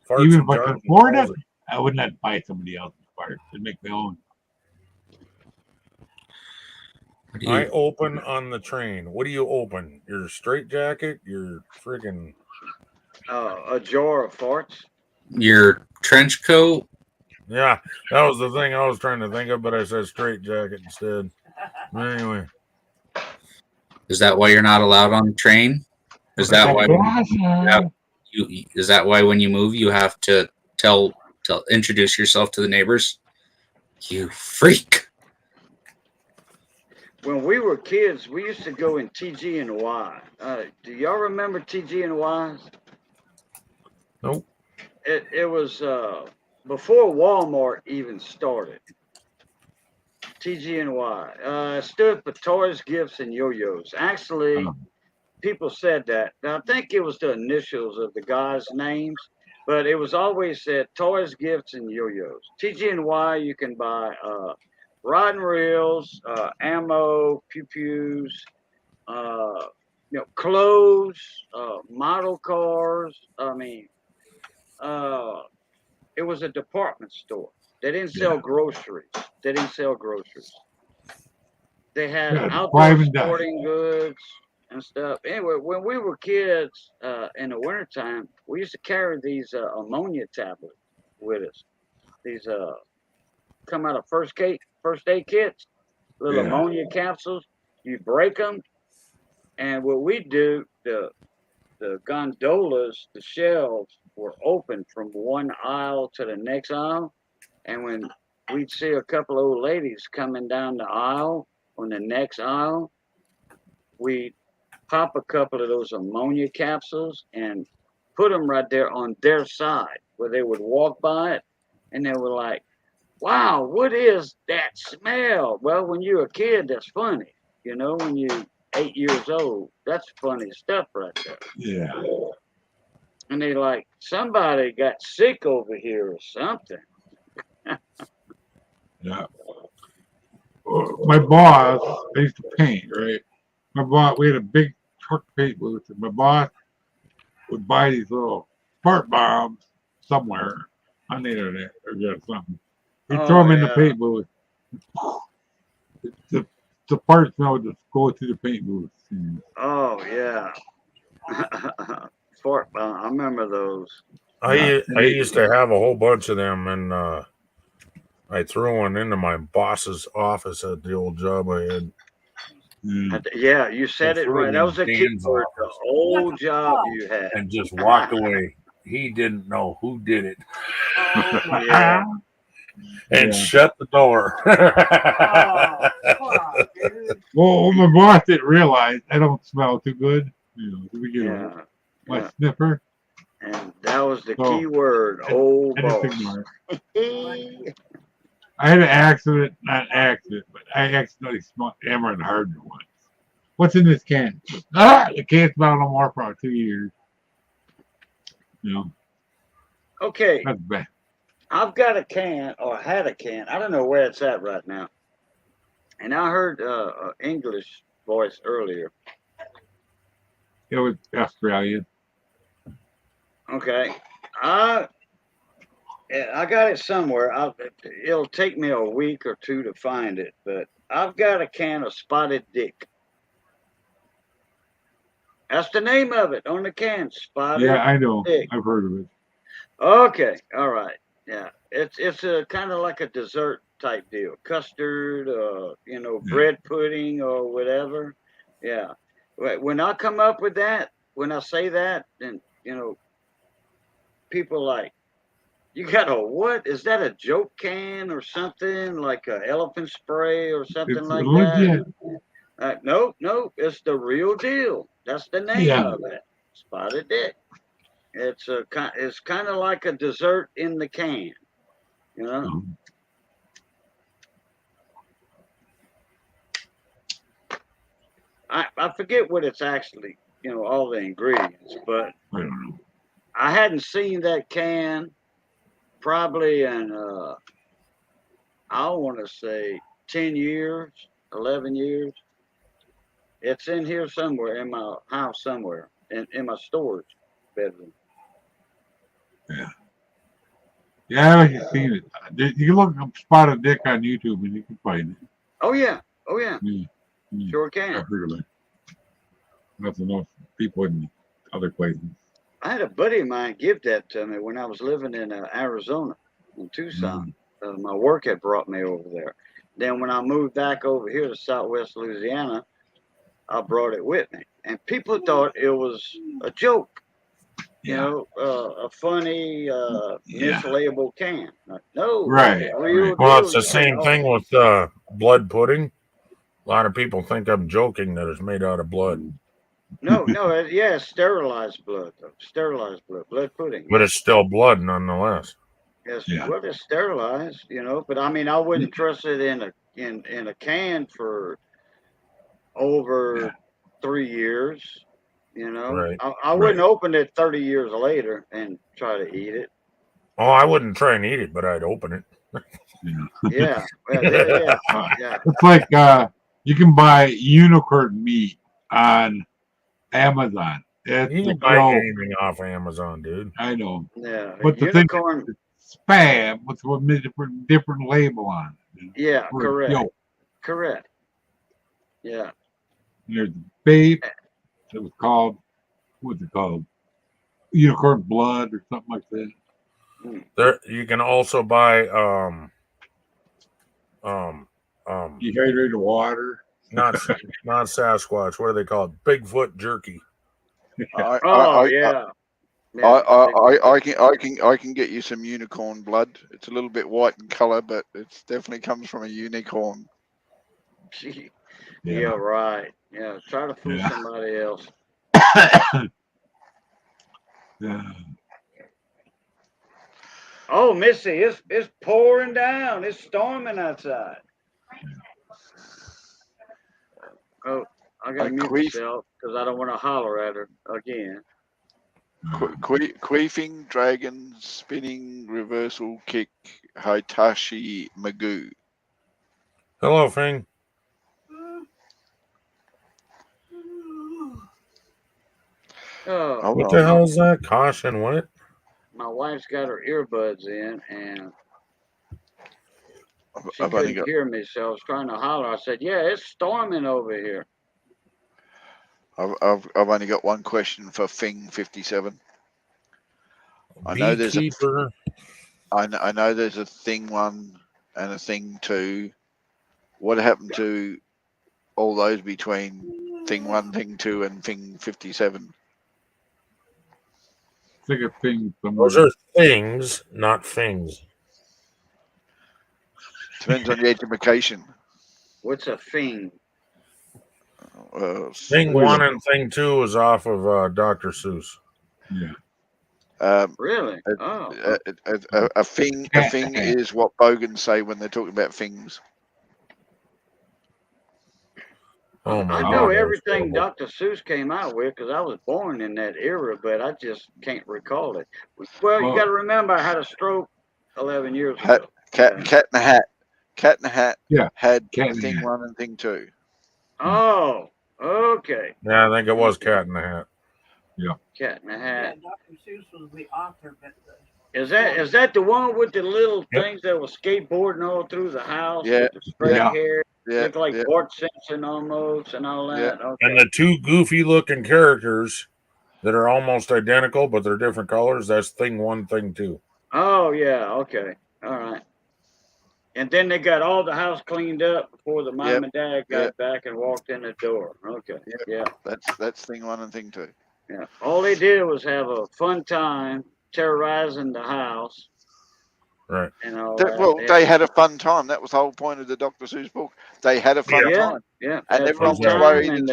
Farts even if I could afford it, I would not buy somebody else's parts and make my own. I open on the train. What do you open? Your straight jacket? Your friggin' a jar of farts? Your trench coat? Yeah, that was the thing I was trying to think of, but I said straight jacket instead. Anyway. Is that why you're not allowed on the train? Is that why is that why when you move you have to introduce yourself to the neighbors? You freak. When we were kids, we used to go in TG&Y. Do y'all remember TG&Ys? Nope. It was before Walmart even started. TG&Y stood for Toys, Gifts, and Yo-Yos. Actually, people said that. Now, I think it was the initials of the guys' names, but it was always said Toys, Gifts, and Yo-Yos. TG&Y, you can buy rod and reels, ammo, pew-pews, clothes, model cars. I mean, it was a department store. They didn't sell groceries. They had outdoor sporting goods and stuff. Anyway, when we were kids in the wintertime, we used to carry these ammonia tablets with us. These come out of first aid kits, little ammonia capsules. You break them, and what we do, the gondolas, the shelves were open from one aisle to the next aisle, and when we'd see a couple of old ladies coming down the aisle on the next aisle, we'd pop a couple of those ammonia capsules and put them right there on their side where they would walk by it, and they were like, wow, what is that smell? Well, when you're a kid, that's funny. You know, when you're 8 years old, that's funny stuff right there. Yeah. And they like, somebody got sick over here or something. Yeah. My boss, I used to paint, right? My boss, we had a big truck paint booth, and my boss would buy these little fart bombs somewhere on the internet or something. He'd throw them in the paint booth. The fart smell would just go through the paint booth. Oh, yeah. Fart bomb. I remember those. I used to have a whole bunch of them, and I threw one into my boss's office at the old job I had. Yeah, you said it right. That was a key word. The old job you had. And just walked away. he didn't know who did it. Oh my Yeah. And Yeah. shut the door. God. Fuck, dude. Well, my boss didn't realize I don't smell too good. You know, to begin with. Yeah. My Yeah. sniffer. And that was the So, key word, old I just boss. ignore it. I had an accident, not an accident, but I accidentally smelled Amaranth Hardener once. What's in this can? The can't smell no more for about 2 years. You know, Okay, that's bad. I've got a can, or had a can. I don't know where it's at right now. And I heard English voice earlier. It was Australia. Okay, I got it somewhere. It'll take me a week or two to find it, but I've got a can of Spotted Dick. That's the name of it on the can, Spotted Yeah, I know. Dick. I've heard of it. Okay, all right. Yeah, it's a kind of like a dessert type deal, custard, you know, bread pudding or whatever. Yeah. When I come up with that, when I say that, then you know, people like, you got a what? Is that a joke can or something like a elephant spray or something It's like legit. that? No, it's the real deal. That's the name Yeah. of it, Spotted Dick. It's kind of like a dessert in the can, you know. I forget what it's actually, you know, all the ingredients, but I don't know. I hadn't seen that can probably in I want to say 10 years, 11 years. It's in here somewhere in my house somewhere in my storage bedroom. Yeah. Yeah, I haven't seen it. You can look up Spotted Dick on YouTube and you can find it. Oh yeah. Yeah. Sure I've can. heard of it. That's enough people in other places. I had a buddy of mine give that to me when I was living in Arizona, in Tucson. My work had brought me over there. Then when I moved back over here to Southwest Louisiana, I brought it with me, and people thought it was a joke. You know, a funny mislabeled can. Like, no, Right. real Well, deal. it's the same thing with blood pudding. A lot of people think I'm joking that it's made out of blood. No, it's sterilized blood, though. Sterilized blood pudding. But it's still blood nonetheless. Yes, well, it's sterilized, you know. But I mean, I wouldn't trust it in a can for over 3 years. You know, Right. I wouldn't open it 30 years later and try to eat it. Oh, I wouldn't try and eat it, but I'd open it. Yeah, yeah. It's like you can buy unicorn meat on Amazon. You can buy anything off Amazon, dude. I know. Yeah, But the unicorn. thing is, spam with a different label on it. Yeah, correct. Yo. Correct. Yeah. There's Babe. It was called, what's it called? Unicorn blood or something like that. There, you can also buy dehydrated water. Not Sasquatch. What are they called? Bigfoot jerky. I can get you some unicorn blood. It's a little bit white in color, but it definitely comes from a unicorn. Gee. Yeah, right. Yeah, try to fool somebody else. Oh, Missy, it's pouring down. It's storming outside. Oh, I gotta mute myself because I don't want to holler at her again. Queefing dragon spinning reversal kick Hitachi Magoo. Hello, Fing. Oh, what the hell is that? Caution, what? My wife's got her earbuds in and she I've only couldn't got- hear me, so I was trying to holler. I said, "Yeah, it's storming over here." I've only got one question for Fing 57. I know there's a thing 1 and a thing 2. What happened to all those between thing 1, thing 2, and thing 57? stick a thing somewhere. Those are things, not things. Depends on the education. What's a thing? Thing 1 and Thing 2 is off of Dr. Seuss. Yeah. Really? A thing is what bogans say when they're talking about things. Oh my I God, know that was everything horrible. Dr. Seuss came out with because I was born in that era, but I just can't recall it. Well, you got to remember I had a stroke 11 years ago. Cat in the Hat. Cat in the Hat Yeah. had Cat in the Thing Hat. 1 and Thing 2. Oh, okay. Yeah, I think it was Cat in the Hat. Yeah. Cat in the Hat. Dr. Seuss was the author, but Is that the one with the little things that was skateboarding all through the house Yeah. with the straight Yeah. hair? Yeah. Looked like Yeah. Bart Simpson almost and all that. Okay. And the two goofy looking characters that are almost identical, but they're different colors, that's Thing 1, Thing 2. Oh, yeah. Okay. All right. And then they got all the house cleaned up before the mom and dad got back and walked in the door. Okay. Yeah. That's Thing 1 and Thing 2. Yeah. All they did was have a fun time terrorizing the house. Right. And all Well, that. they had a fun time. That was the whole point of the Dr. Seuss book. They had a fun time. Yeah. And Had everyone fun was time worried and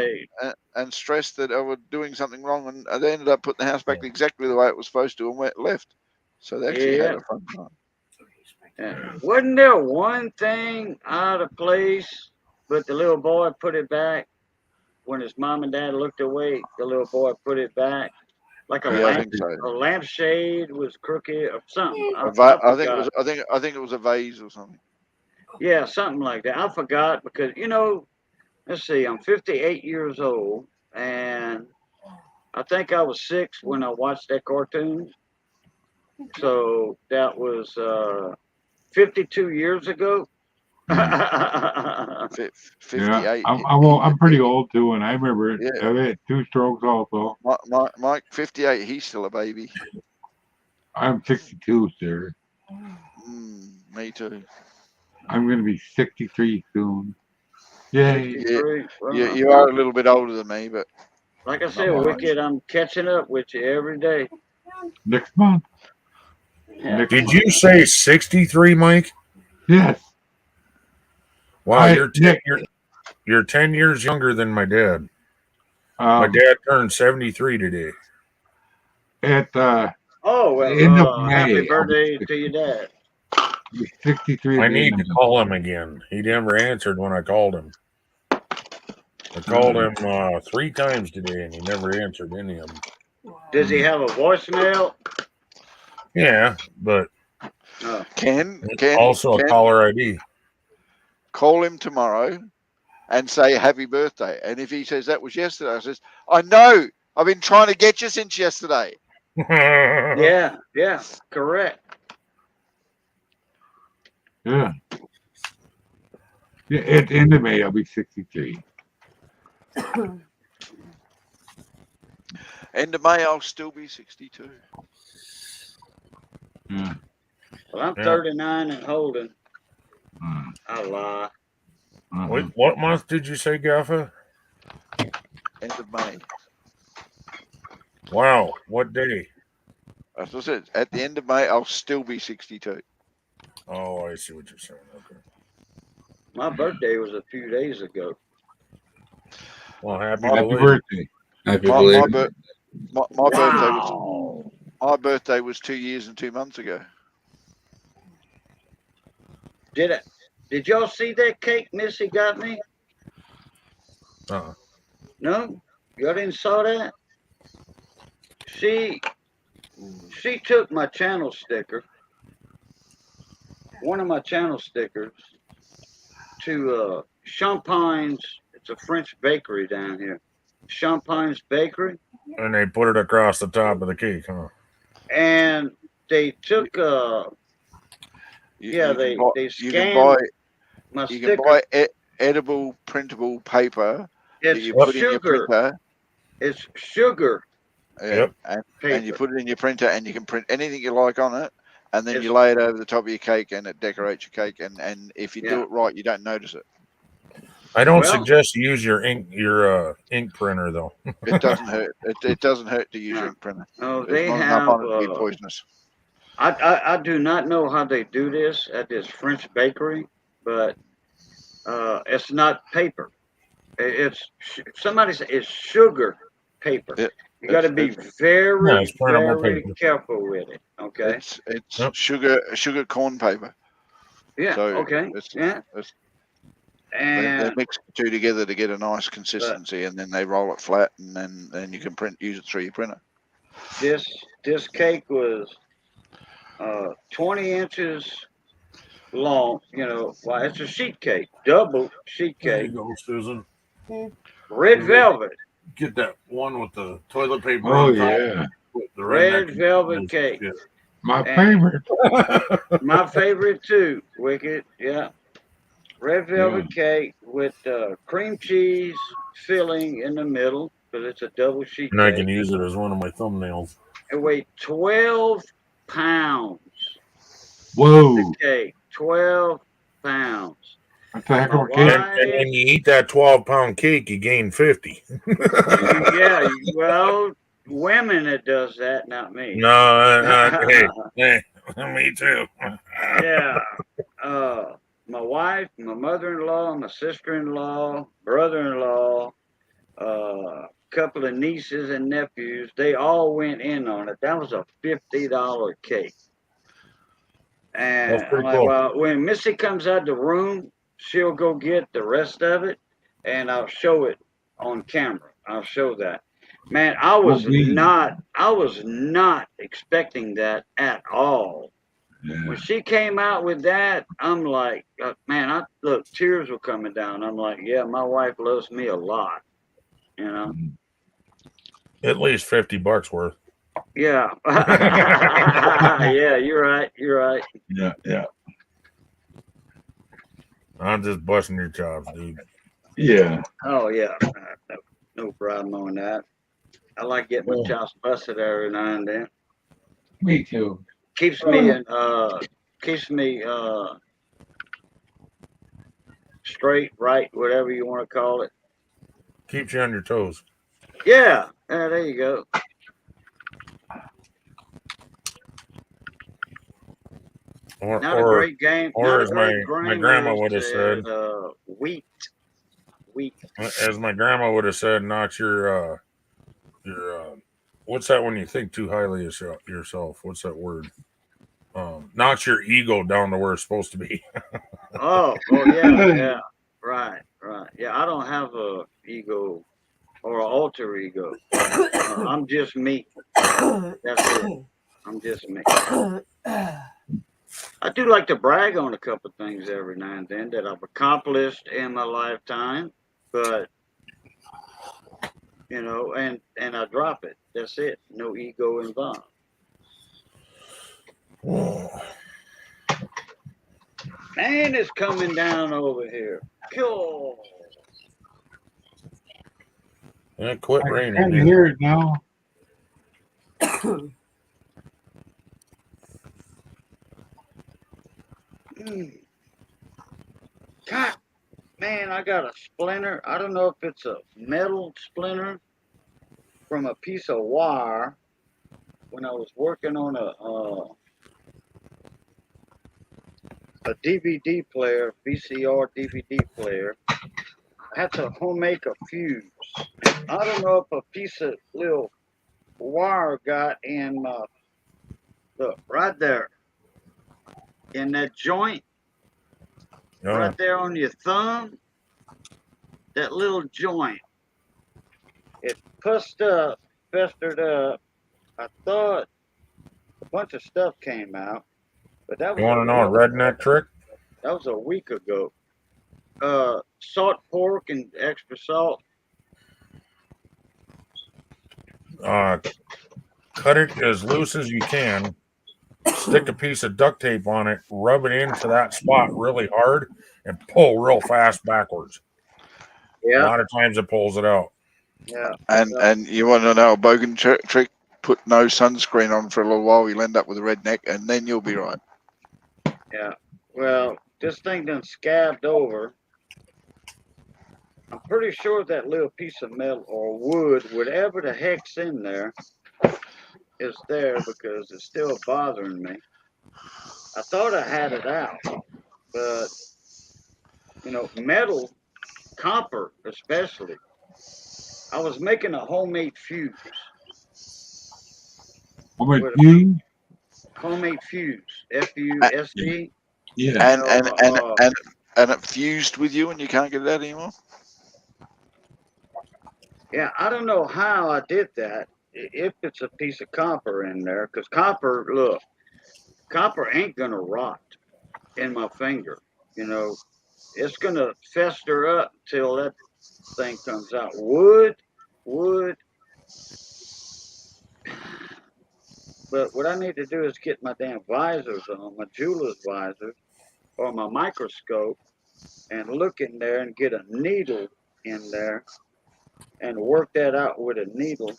and stressed that they were doing something wrong, and they ended up putting the house back exactly the way it was supposed to and left. So they actually had a fun time. Yeah. Wasn't there one thing out of place, but the little boy put it back when his mom and dad looked away? The little boy put it back, like a I think so. a lampshade was crooked or something. I I think it forgot. was. I think it was a vase or something. Yeah, something like that. I forgot because let's see, I'm 58 years old, and I think I was 6 when I watched that cartoon. So that was 52 years ago. 58. I'm pretty old too, and I remember it. Yeah. I had 2 strokes also. Mike, 58. He's still a baby. I'm 62, sir. Me too. I'm going to be 63 soon. Yay. Yeah, you are a little bit older than me, but like I said, Wicked, I'm catching up with you every day. Next month. Yeah. Did you say 63, Mike? Yes. Wow, you're 10 years younger than my dad. My dad turned 73 today. At Oh, well, end of May. happy birthday to your dad. 63. I need to call him again. He never answered when I called him. I called him 3 times today, and he never answered any of them. Does he have a voicemail? Yeah, but Ken, also a caller ID. Call him tomorrow and say happy birthday. And if he says that was yesterday, I says, I know. I've been trying to get you since yesterday. Yeah, correct. Yeah. At the end of May, I'll be 63. End of May, I'll still be 62. Yeah. Well, I'm 39 and holding. I lie. Wait, what month did you say, Gaffa? End of May. Wow, what day? As I said, at the end of May, I'll still be 62. Oh, I see what you're saying. Okay. My birthday was a few days ago. Well, happy birthday. Happy My belated. My birthday was 2 years and 2 months ago. Did y'all see that cake Missy got me? No? Y'all didn't saw that? She took my channel sticker, one of my channel stickers, to Champagne's. It's a French bakery down here. Champagne's Bakery. And they put it across the top of the cake, huh? And they took they scanned my sticker. You can buy edible printable paper that you put in your printer. It's sugar. And you put it in your printer, and you can print anything you like on it, and then you lay it over the top of your cake, and it decorates your cake. And if you do it right, you don't notice it. I don't Well- suggest you use your ink printer though. It doesn't hurt. It doesn't hurt to use your ink printer. Oh, There's they not enough have. on it to be poisonous. I do not know how they do this at this French bakery, but it's not paper. Somebody said it's sugar paper. You got to be very, it's printable very paper. careful with it. Okay. It's Yep. sugar corn paper. Yeah. So Okay. They And mix the two together to get a nice consistency, and then they roll it flat, and then you can use it through your printer. this cake was 20 inches long. You know, well, it's a sheet cake, double sheet There you cake, go, Susan. red velvet, Get that one with the toilet paper. Oh on top yeah, with the red redneck. velvet cake. Yeah. my And- favorite. My favorite too, Wicked. Yeah. Red velvet cake with cream cheese filling in the middle, because it's a double sheet And I cake. can use it as one of my thumbnails. It weighed 12 pounds. Whoa, The cake, 12 pounds. that's a heck of a My cake. And when you eat that 12-pound cake, you gain 50. Yeah, well, women that does that, not me. No, hey, me too. Yeah. My wife, my mother-in-law, my sister-in-law, brother-in-law, couple of nieces and nephews, they all went in on it. That was a $50 cake. And That's pretty I'm like, cool. well, when Missy comes out the room, she'll go get the rest of it, and I'll show it on camera. I'll show that. Man, I was not expecting that at all. Yeah. When she came out with that, I'm like, man, look, tears were coming down. I'm like, yeah, my wife loves me a lot, you know. At least $50 worth. Yeah. Yeah, you're right. You're right. Yeah. I'm just busting your chops, dude. Yeah. Oh yeah, no problem on that. I like getting my chops busted every now and then. Me too. Keeps me straight, right, whatever you want to call it. Keeps you on your toes. Yeah, there you go. Not a great game. Or Not a as great my grandma would have said, said, wheat. as my grandma would have said, not your what's that when you think too highly of yourself? What's that word? Knocks your ego down to where it's supposed to be. Oh yeah, right. Yeah, I don't have a ego or an alter ego. I'm just me. That's it. I'm just me. I do like to brag on a couple of things every now and then that I've accomplished in my lifetime, but you know, and I drop it. That's it. No ego involved. Man, it's coming down over here. Cool. It quit I can raining. kind of hear it now. God, man, I got a splinter. I don't know if it's a metal splinter from a piece of wire when I was working on a DVD player, VCR DVD player. I had to make a fuse. I don't know if a piece of little wire got in my, look, right there, in that joint, right there on your thumb, that little joint. It pussed up, festered up. I thought a bunch of stuff came out, but that was. You want to know a redneck trick? That was a week ago. Salt pork and extra salt. Cut it as loose as you can. Stick a piece of duct tape on it. Rub it into that spot really hard, and pull real fast backwards. Yeah. A lot of times it pulls it out. Yeah. And you want to know a bogan trick? Put no sunscreen on for a little while. You'll end up with a redneck, and then you'll be right. Yeah. Well, this thing done scabbed over. pretty sure that little piece of metal or wood, whatever the heck's in there, is there because it's still bothering me. I thought I had it out, but metal, copper especially. I was making a homemade fuse. Homemade fuse, FUSE. Yeah. And it fused with you, and you can't get it out anymore. Yeah, I don't know how I did that. If it's a piece of copper in there, because copper ain't gonna rot in my finger. It's gonna fester up till that thing comes out. Wood. But what I need to do is get my damn visors on, my jeweler's visors, or my microscope, and look in there and get a needle in there and work that out with a needle.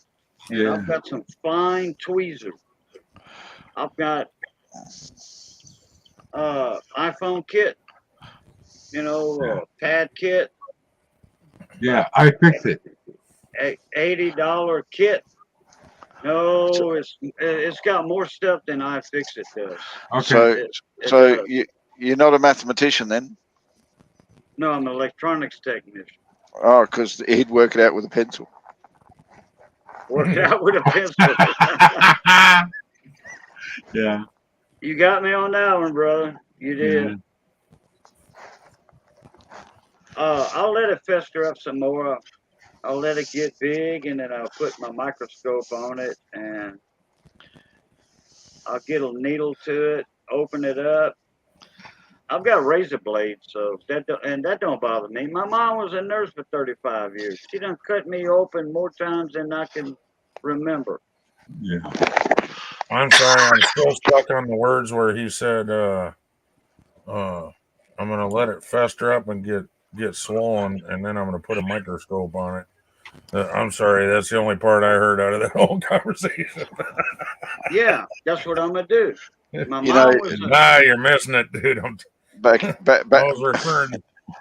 And I've got some fine tweezers. I've got iPhone kit, pad kit. Yeah, I fixed it. $80 kit. No, it's got more stuff than iFixit does. Okay. So you're not a mathematician then? No, I'm an electronics technician. Oh, because he'd work it out with a pencil. Work it out with a pencil. Yeah. You got me on that one, brother. You did. Yeah. I'll let it fester up some more. I'll let it get big, and then I'll put my microscope on it, and I'll get a needle to it, open it up. I've got razor blades, so that don't bother me. My mom was a nurse for 35 years. She done cut me open more times than I can remember. Yeah. I'm sorry, I'm still stuck on the words where he said, I'm gonna let it fester up and get swollen, and then I'm gonna put a microscope on it. I'm sorry, that's the only part I heard out of that whole conversation. Yeah, that's what I'm gonna do. My You mom know, was You're missing it, dude. back. I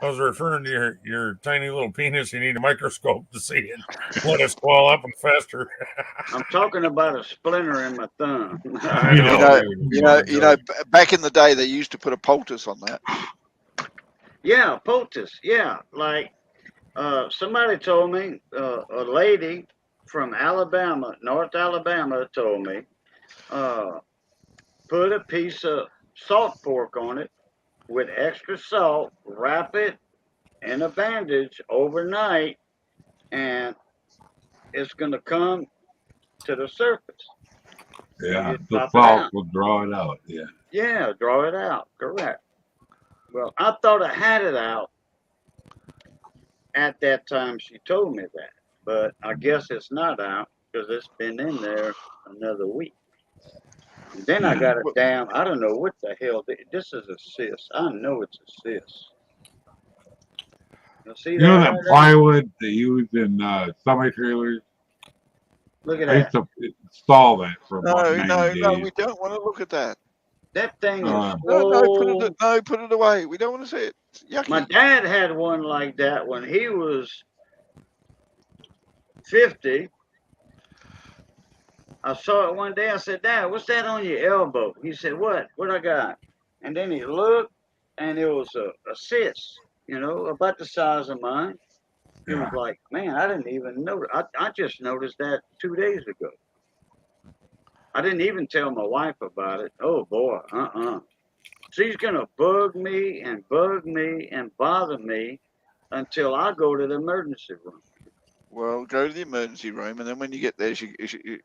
was referring to your tiny little penis. You need a microscope to see it. Let it swell up and fester. I'm talking about a splinter in my thumb. I know. Back in the day, they used to put a poultice on that. Yeah, poultice. Yeah, like somebody told me, a lady from Alabama, North Alabama, told me, put a piece of salt pork on it with extra salt, wrap it in a bandage overnight, and it's going to come to the surface. Yeah, the salt will draw it out. Yeah. Yeah, draw it out. Correct. Well, I thought I had it out at that time she told me that, but I guess it's not out because it's been in there another week. And then I got a I don't know what the hell. This is a cyst. I know it's a cyst. You know that plywood they use in semi-trailers? Look at I used to install that for about 90 days. No, we don't want to look at that. That thing is put it away. We don't want to see it. It's yucky. My dad had one like that when he was 50. I saw it one day. I said, Dad, what's that on your elbow? He said, what? What I got? And then he looked, and it was a cyst, about the size of mine. He was like, man, I didn't even notice. I just noticed that 2 days ago. I didn't even tell my wife about it. Oh, boy, She's going to bug me and bother me until I go to the emergency room. Well, go to the emergency room, and then when you get there, you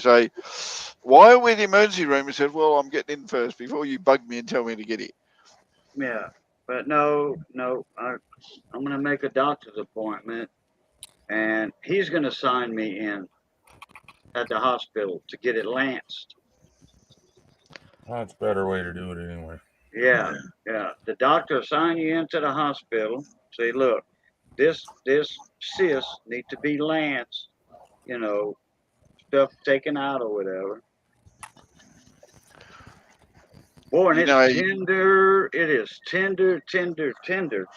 say, why are we in the emergency room? He said, well, I'm getting in first before you bug me and tell me to get it. Yeah, but no, I'm going to make a doctor's appointment, and he's going to sign me in at the hospital to get it lanced. That's a better way to do it anyway. Yeah. The doctor will sign you into the hospital. Say, look, this cyst need to be lanced, stuff taken out or whatever. Boy, and it's tender. It is tender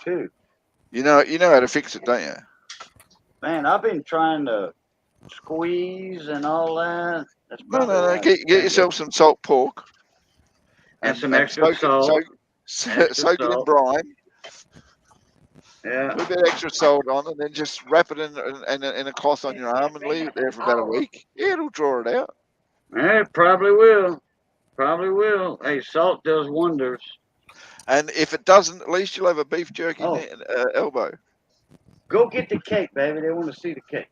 too. You know how to fix it, don't you? Man, I've been trying to squeeze and all that. That's No. probably Get yourself some salt pork and some extra soak salt. soak it in brine. Yeah. Put a bit extra salt on, and then just wrap it in a cloth on your arm and leave it there for about a week. Yeah, it'll draw it out. Yeah, it probably will. Probably will. Hey, salt does wonders. And if it doesn't, at least you'll have a beef jerky elbow. Go get the cake, baby. They want to see the cake.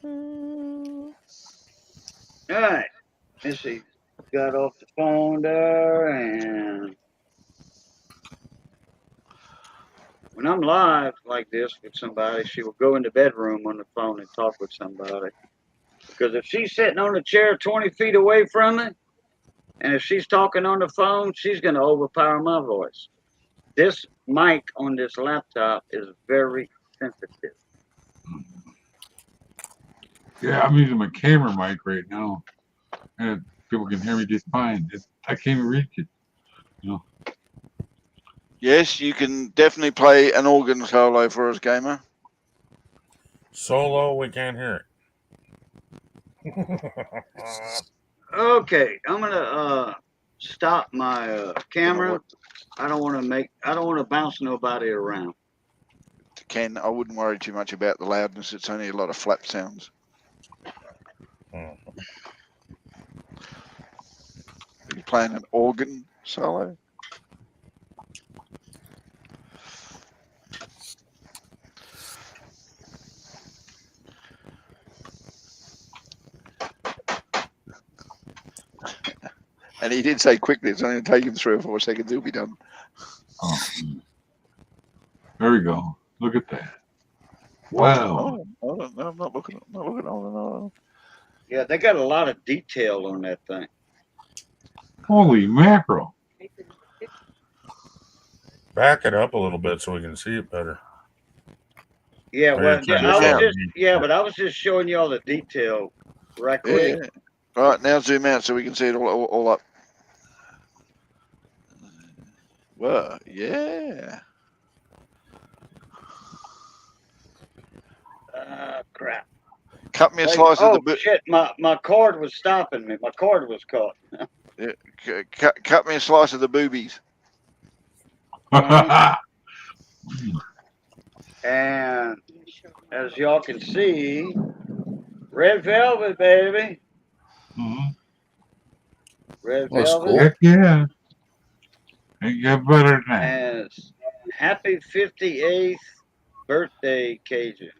All right. Missy got off the phone there, and when I'm live like this with somebody, she will go in the bedroom on the phone and talk with somebody. Because if she's sitting on a chair 20 feet away from me, and if she's talking on the phone, she's going to overpower my voice. This mic on this laptop is very sensitive. Yeah, I'm using my camera mic right now, and people can hear me just fine. I can't even reach it. You know. Yes, you can definitely play an organ solo for us, gamer. Solo, we can't hear it. Okay, I'm gonna stop my camera. I don't want to bounce nobody around. Ken, I wouldn't worry too much about the loudness. It's only a lot of flap sounds. Are you playing an organ solo? And he did say quickly, it's only going to take him 3 or 4 seconds, he'll be done. Oh. There we go. Look at that. Wow. I'm not looking. No. Yeah, they got a lot of detail on that thing. Holy mackerel. Back it up a little bit so we can see it better. Yeah, well, but I was just showing you all the detail right quick. Yeah. All right, now zoom out so we can see it all up. Well, yeah. Crap. Cut me a slice of the shit, my cord was stopping me. My cord was caught. Yeah, cut me a slice of the boobies. And as y'all can see, red velvet, baby. Red velvet. Cool. Heck yeah. Ain't get better than that. And happy 58th birthday, Cajun.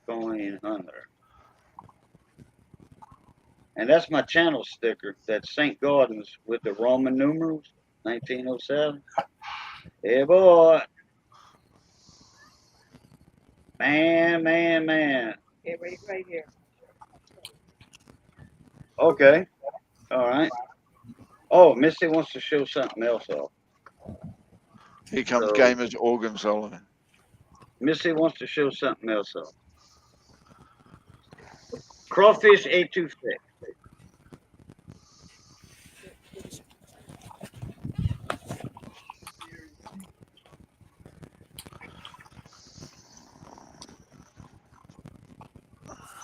Going Hunter. And that's my channel sticker. That's St. Gordon's with the Roman numerals, 1907. Hey, boy. Man. Yeah, right here. Okay. All right. Oh, Missy wants to show something else off. Here comes Gamer's organ solo. Missy wants to show something else off. Crawfish 826.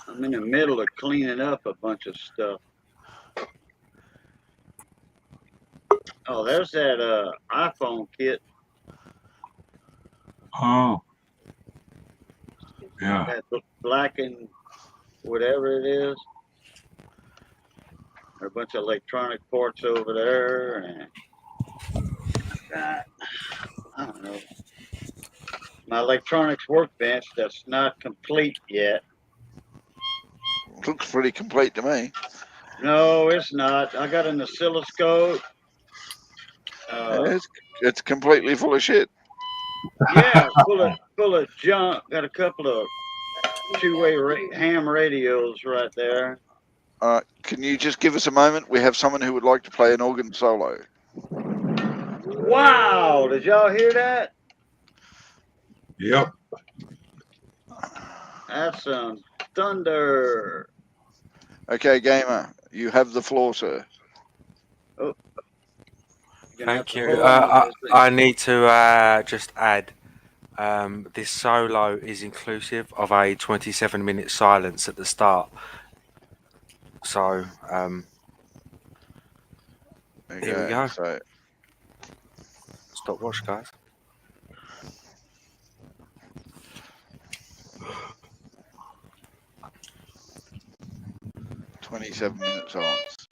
I'm in the middle of cleaning up a bunch of stuff. Oh, there's that iPhone kit. Oh. Yeah. That black and whatever it is. There are a bunch of electronic ports over there, and I don't know. My electronics workbench that's not complete yet. Looks pretty complete to me. No, it's not. I got an oscilloscope. It's completely full of shit. Yeah, full of junk. Got a couple of two-way ham radios right there. Can you just give us a moment? We have someone who would like to play an organ solo. Wow! Did y'all hear that? Yep. That's some thunder. Okay, Gamer, you have the floor, sir. Thank you. I need to just add, This solo is inclusive of a 27-minute silence at the start. So, here we go. So Stop watch, guys. "27 minutes silence."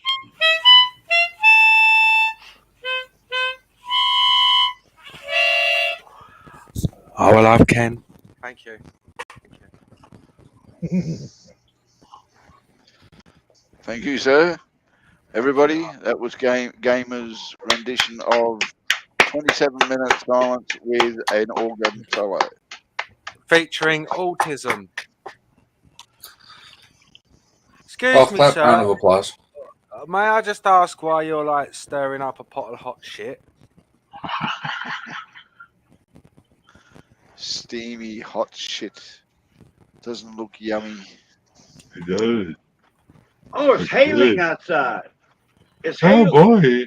I will love Ken. Thank you. Thank you, sir. Everybody, that was Gamer's rendition of 27 minutes silence with an organ solo. Featuring autism. I'll Excuse me, clap round sir. of applause. May I just ask why you're like stirring up a pot of hot shit? Steamy hot shit. Doesn't look yummy. It does. Oh, it's hailing outside. It's Oh hailing. boy.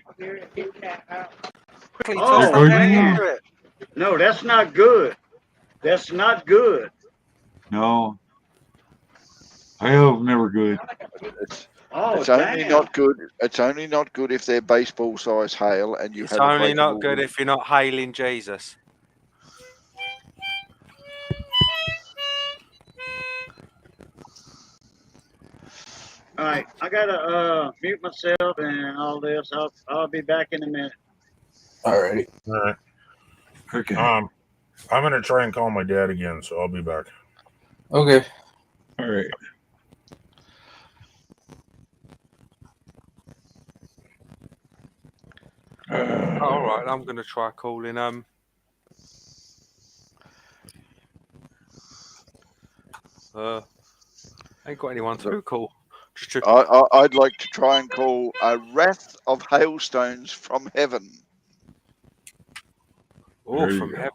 Quickly Oh, toss something man. into it. No, that's not good. That's not good. No. Hail's never good. Oh, It's only damn. not good. It's only not good if they're baseball size hail and you It's have a only not breakable good roof. if you're not hailing Jesus. All right, I gotta mute myself and all this. I'll be back in a minute. Alrighty. All right. Okay. I'm gonna try and call my dad again, so I'll be back. Okay. All right. All right, I'm gonna try calling ain't got anyone to call. I'd like to try and call a wrath of hailstones from heaven. Oh, There you from go. heaven.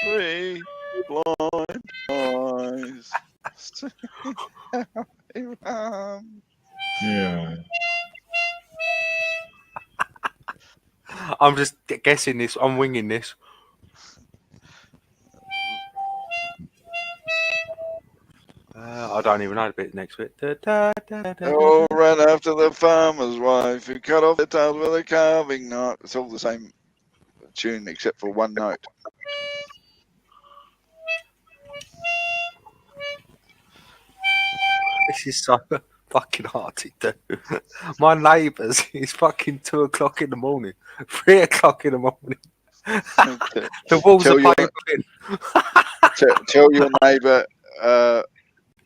Three blind eyes. Yeah. I'm just guessing this. I'm winging this. I don't even know the bit next bit. Oh, ran after the farmer's wife who cut off the tails with a carving knife. It's all the same tune except for one note. This is so fucking hard to do. My neighbours, it's fucking 2 o'clock in the morning, 3 o'clock in the morning. The walls Tell are your- paper in. Tell your neighbour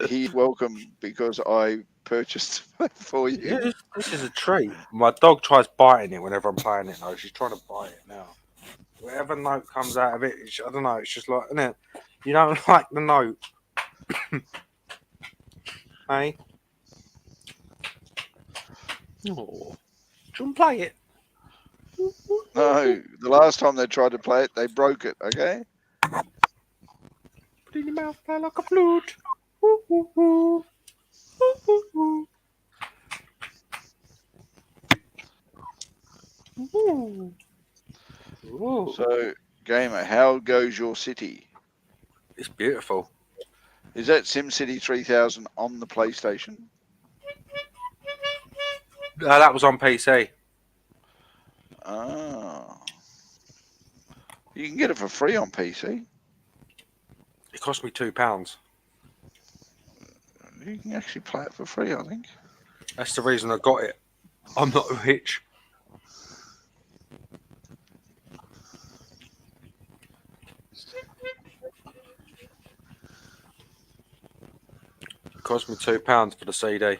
he's welcome because I purchased it for you. Yeah, this is a treat. My dog tries biting it whenever I'm playing it. Though she's trying to bite it now. Whatever note comes out of it, I don't know. It's just like, isn't it? You don't like the note, hey? Oh, do you want to play it? No, the last time they tried to play it, they broke it. Okay. Put it in your mouth, play like a flute. Ooh, ooh, ooh. Ooh, ooh, ooh. Ooh. So, gamer, how goes your city? It's beautiful. Is that SimCity 3000 on the PlayStation? That was on PC. Ah. You can get it for free on PC. It cost me £2. You can actually play it for free, I think. That's the reason I got it. I'm not rich. It cost me £2 for the CD.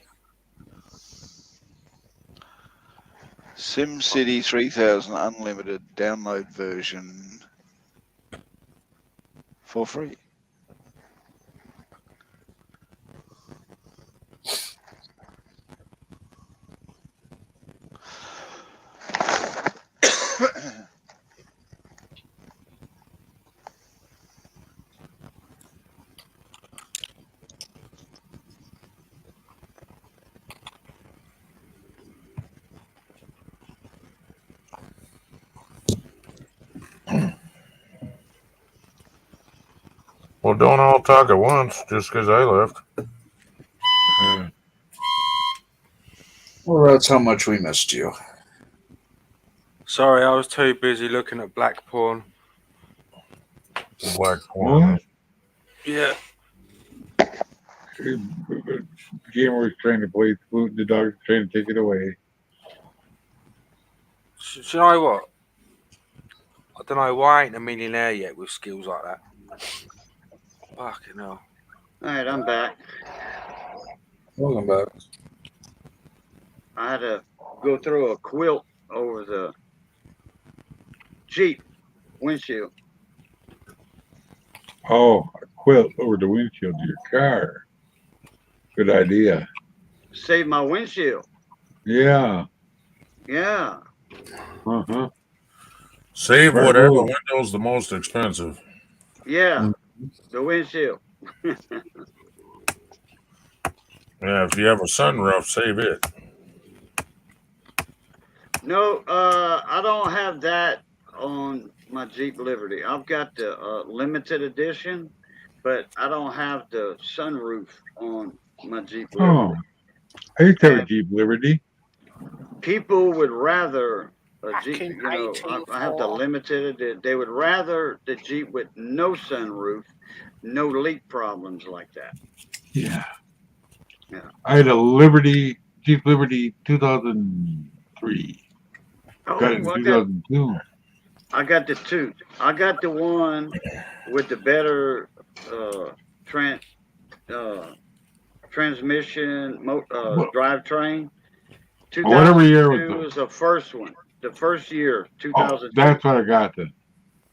SimCity 3000 Unlimited download version for free. Well, don't all talk at once just because I left. Well, that's how much we missed you. Sorry, I was too busy looking at black porn. Black porn. Yeah. Gamer was trying to play food. The dog's trying to take it away. Do you know what? I don't know why I ain't a millionaire yet with skills like that. Fucking hell. All right, I'm back. Welcome back. I had to go throw a quilt over the Jeep windshield. Oh, a quilt over the windshield of your car. Good idea. Save my windshield. Yeah. Yeah. Uh-huh. Save Smart whatever move. window's the most expensive. Yeah. The windshield. Yeah, if you have a sunroof, save it. No, I don't have that on my Jeep Liberty. I've got the limited edition, but I don't have the sunroof on my Jeep Liberty. Oh, I used to have a Jeep Liberty. People would rather a Jeep, Fucking you know, I have the limited. They would rather the Jeep with no sunroof, no leak problems like that. Yeah. Yeah. I had a Liberty, Jeep Liberty 2003. Oh, Got it in 2002. I got the two. I got the one with the better transmission drivetrain. Whatever year was 2002 was the first one. The first year, Oh, 2002. that's what I got then.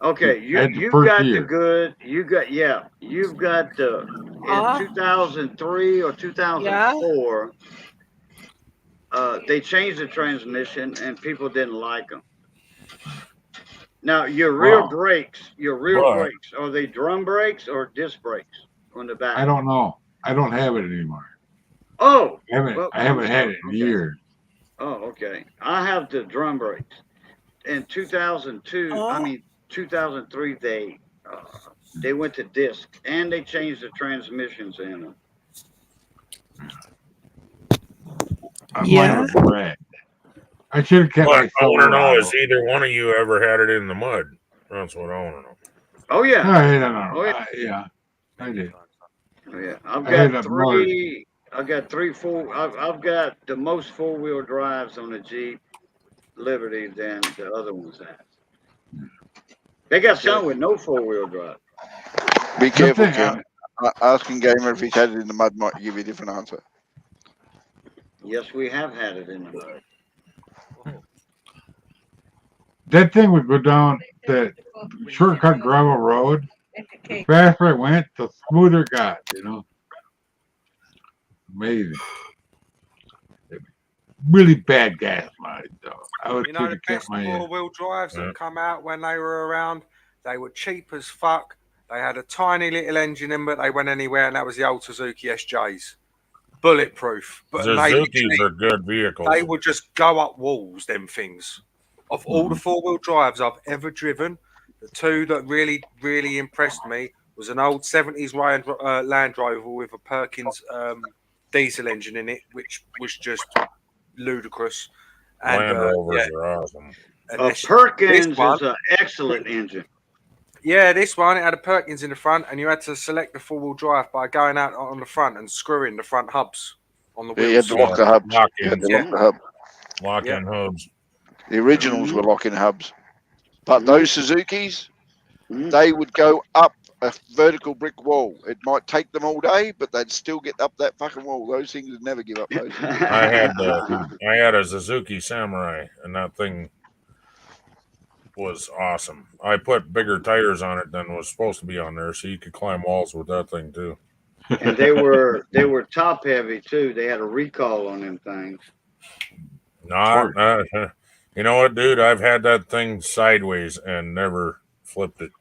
Okay, That's the you first got year. the good. You've got the in 2003 or 2004. They changed the transmission and people didn't like them. Now your rear brakes, are they drum brakes or disc brakes on the back? I don't know. I don't have it anymore. Oh, I haven't had it in years. Oh, okay. I have the drum brakes. In 2002, 2003, they went to disc and they changed the transmissions in them. Mine was red. I should have kept my What I want to know Silverado. is either one of you ever had it in the mud. That's what I want to know. Oh yeah. Oh, yeah. Yeah, I did. Oh, yeah. I've I had got a mud. three. I've got I've got the most four-wheel drives on the Jeep Liberty than the other ones have. They got some with no four-wheel drive. Be careful, Ken. Asking Gamer if he's had it in the mud might give you a different answer. Yes, we have had it in the mud. That thing would go down that shortcut gravel road. The faster I went, the smoother it got, you know. Amazing. Really bad gas mileage, though. I would You know the have kept best my. four-wheel drives that come out when they were around? They were cheap as fuck. They had a tiny little engine in, but they went anywhere, and that was the old Suzuki SJs. Bulletproof. But Suzukis are good vehicles. they would just go up walls, them things. Of all the four-wheel drives I've ever driven, the two that really, really impressed me was an old 70s Land Rover with a Perkins diesel engine in it, which was just ludicrous. And, Land Rovers are awesome. Perkins is an excellent engine. Yeah, this one, it had a Perkins in the front, and you had to select the four-wheel drive by going out on the front and screwing the front hubs on the wheels. You had to lock the hubs. You had to lock the hub. Lock-in hubs. The originals were lock-in hubs. But those Suzukis, they would go up a vertical brick wall. It might take them all day, but they'd still get up that fucking wall. Those things would never give up those. I had a Suzuki Samurai, and that thing was awesome. I put bigger tires on it than was supposed to be on there, so you could climb walls with that thing too. And they were top heavy too. They had a recall on them things. You know what, dude? I've had that thing sideways and never flipped it.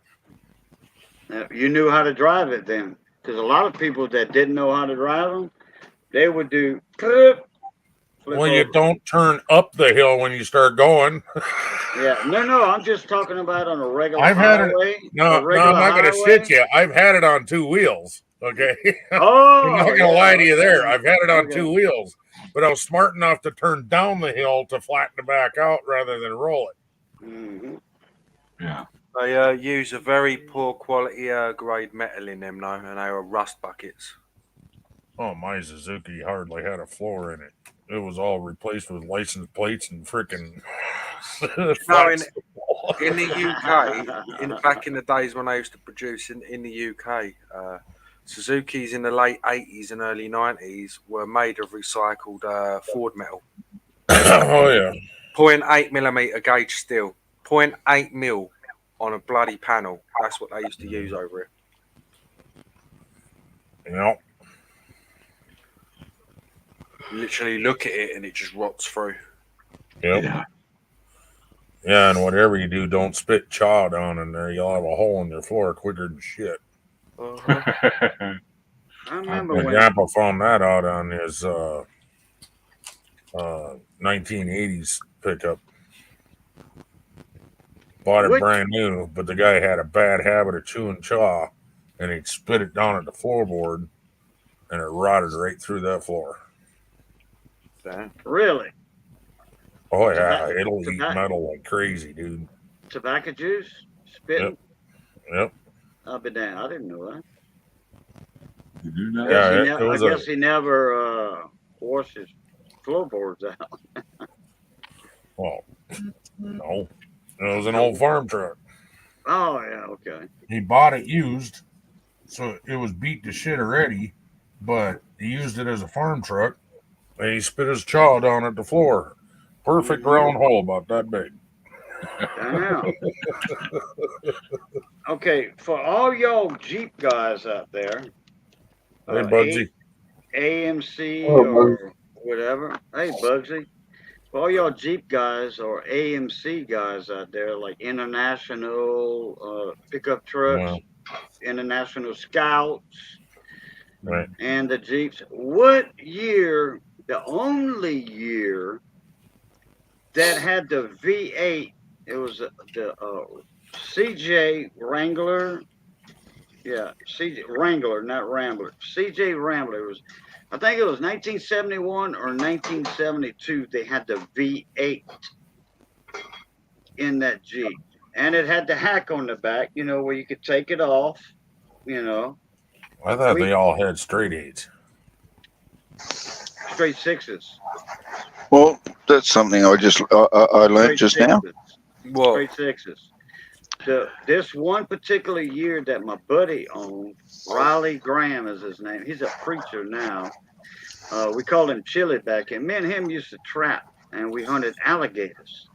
You knew how to drive it then, because a lot of people that didn't know how to drive them, they would do flip Well, you over. don't turn up the hill when you start going. Yeah, no, I'm just talking about on a regular I've had it. highway. No, a no, regular I'm not going to highway. shit you. I've had it on two wheels. Okay. Oh, I'm not going to yeah, lie to you there. okay. I've had it on Okay. two wheels, but I was smart enough to turn down the hill to flatten the back out rather than roll it. Mm-hmm. Yeah. They use a very poor quality grade metal in them, though, and they were rust buckets. Oh, my Suzuki hardly had a floor in it. It was all replaced with license plates and freaking. No, in the UK, back in the days when I used to produce in the UK, Suzuki's in the late 80s and early 90s were made of recycled Ford metal. Oh, yeah. 0.8mm gauge steel. 0.8 mil on a bloody panel. That's what they used to use over it. Yep. You literally look at it and it just rots through. Yep. Yeah. Yeah, and whatever you do, don't spit chaw down in there. You'll have a hole in your floor quicker than shit. I remember My when. grandpa found that out on his 1980s pickup. Bought it What? brand new, but the guy had a bad habit of chewing chaw, and he'd spit it down at the floorboard, and it rotted right through that floor. Really? Oh yeah, it'll eat Tobacco- metal like crazy, dude. Tobacco juice? Spitting? Yep. I'll be damned. I didn't know that. You do know? Yeah, I guess he never washed his floorboards out. Well, no. It was an old farm truck. Oh, yeah, okay. He bought it used, so it was beat to shit already, but he used it as a farm truck, and he spit his chaw down at the floor. Perfect round hole about that big. Damn. Okay, for all y'all Jeep guys out there, Hey, Bugsy. AMC Oh, or whatever. Hey, Bugsy. For all y'all Jeep guys or AMC guys out there, like international pickup trucks, international scouts, Right. and the Jeeps, what year, the only year that had the V8, it was the CJ Wrangler. Yeah, CJ Wrangler, not Rambler. CJ Rambler was, I think it was 1971 or 1972. They had the V8 in that Jeep, and it had the hack on the back, you know, where you could take it off, you know. I thought they all had straight eights. Straight sixes. Well, that's something I learned just now. What? Straight sixes. This one particular year that my buddy owned, Riley Graham is his name. He's a preacher now. We called him Chili back then. Me and him used to trap, and we hunted alligators.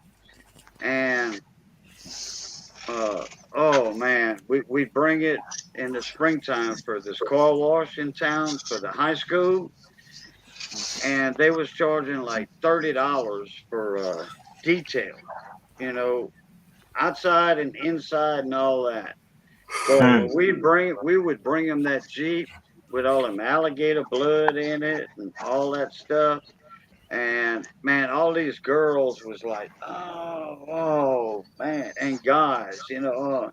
And oh man, we'd bring it in the springtime for this car wash in town for the high school, and they was charging like $30 for detail, you know, outside and inside and all that. But we would bring them that Jeep with all them alligator blood in it and all that stuff. And man, all these girls was like, oh man, and guys, you know,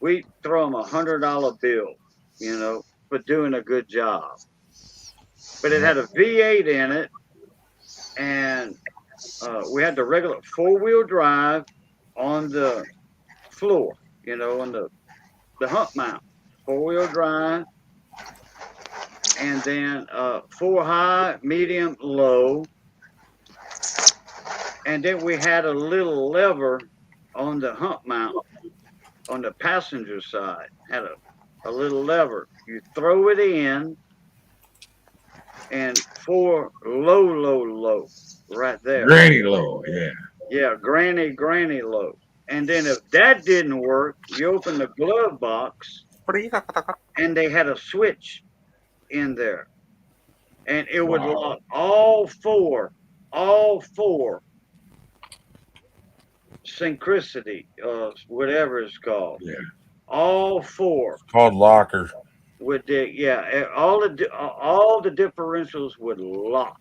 we throw them $100 bill, you know, for doing a good job. But it had a V8 in it, and we had the regular 4-wheel drive on the floor, you know, on the hump mount, 4-wheel drive, and then 4 high, medium, low. And then we had a little lever on the hump mount on the passenger side. Had a little lever. You throw it in, and 4 low right there. Granny low, yeah. Yeah, granny low. And then if that didn't work, you open the glove box, and they had a switch in there, and it would lock all four synchronicity, whatever it's called. Yeah. All 4. It's called lockers. With the all the differentials would lock.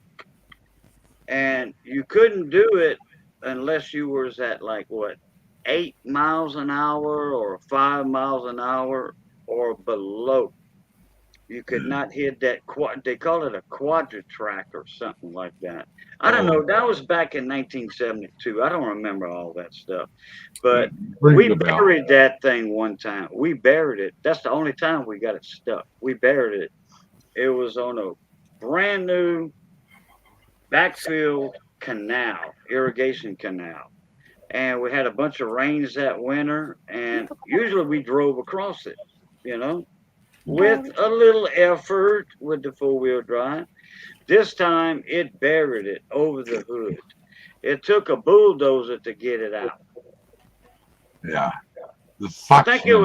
and you couldn't do it unless you was at like what 8 miles an hour or 5 miles an hour or below. You could not hit that quad. They call it a quadra-track or something like that. I don't know. That was back in 1972. I don't remember all that stuff. But we buried that thing one time. We buried it. That's the only time we got it stuck. We buried it. It was on a brand new backfield canal, irrigation canal. And we had a bunch of rains that winter. And usually we drove across it, you know, with a little effort with the 4-wheel drive. This time it buried it over the hood. It took a bulldozer to get it out. Yeah. I think it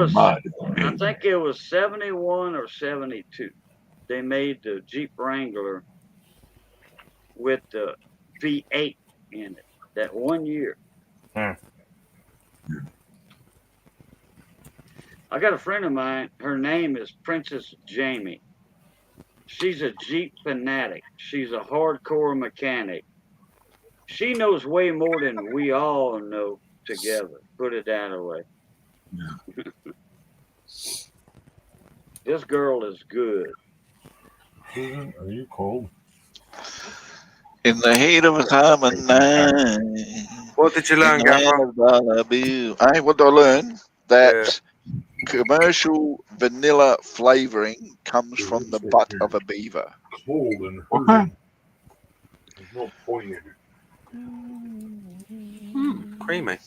was 71 or 72. They made the Jeep Wrangler with the V8 in it that one year. I got a friend of mine. Her name is Princess Jamie. She's a Jeep fanatic. She's a hardcore mechanic. She knows way more than we all know together. Put it that way. Yeah. This girl is good. Are you cold? In the heat of a summer night. What did you learn, Gaffer? Hey, what did I learn? That commercial vanilla flavoring comes from the butt of a beaver. Cold and hurting. There's no point in it. Creamy.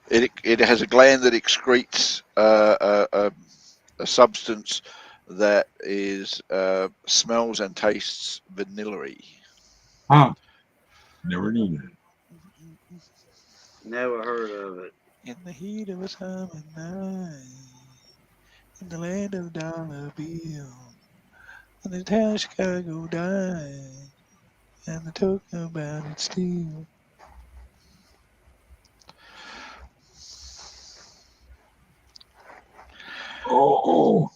It has a gland that excretes a substance that is smells and tastes vanilla-y. Huh. Never knew that. Never heard of it. In the heat of a summer night, in the land of dollar bill, when the town Chicago died, and they talk about it still. Oh.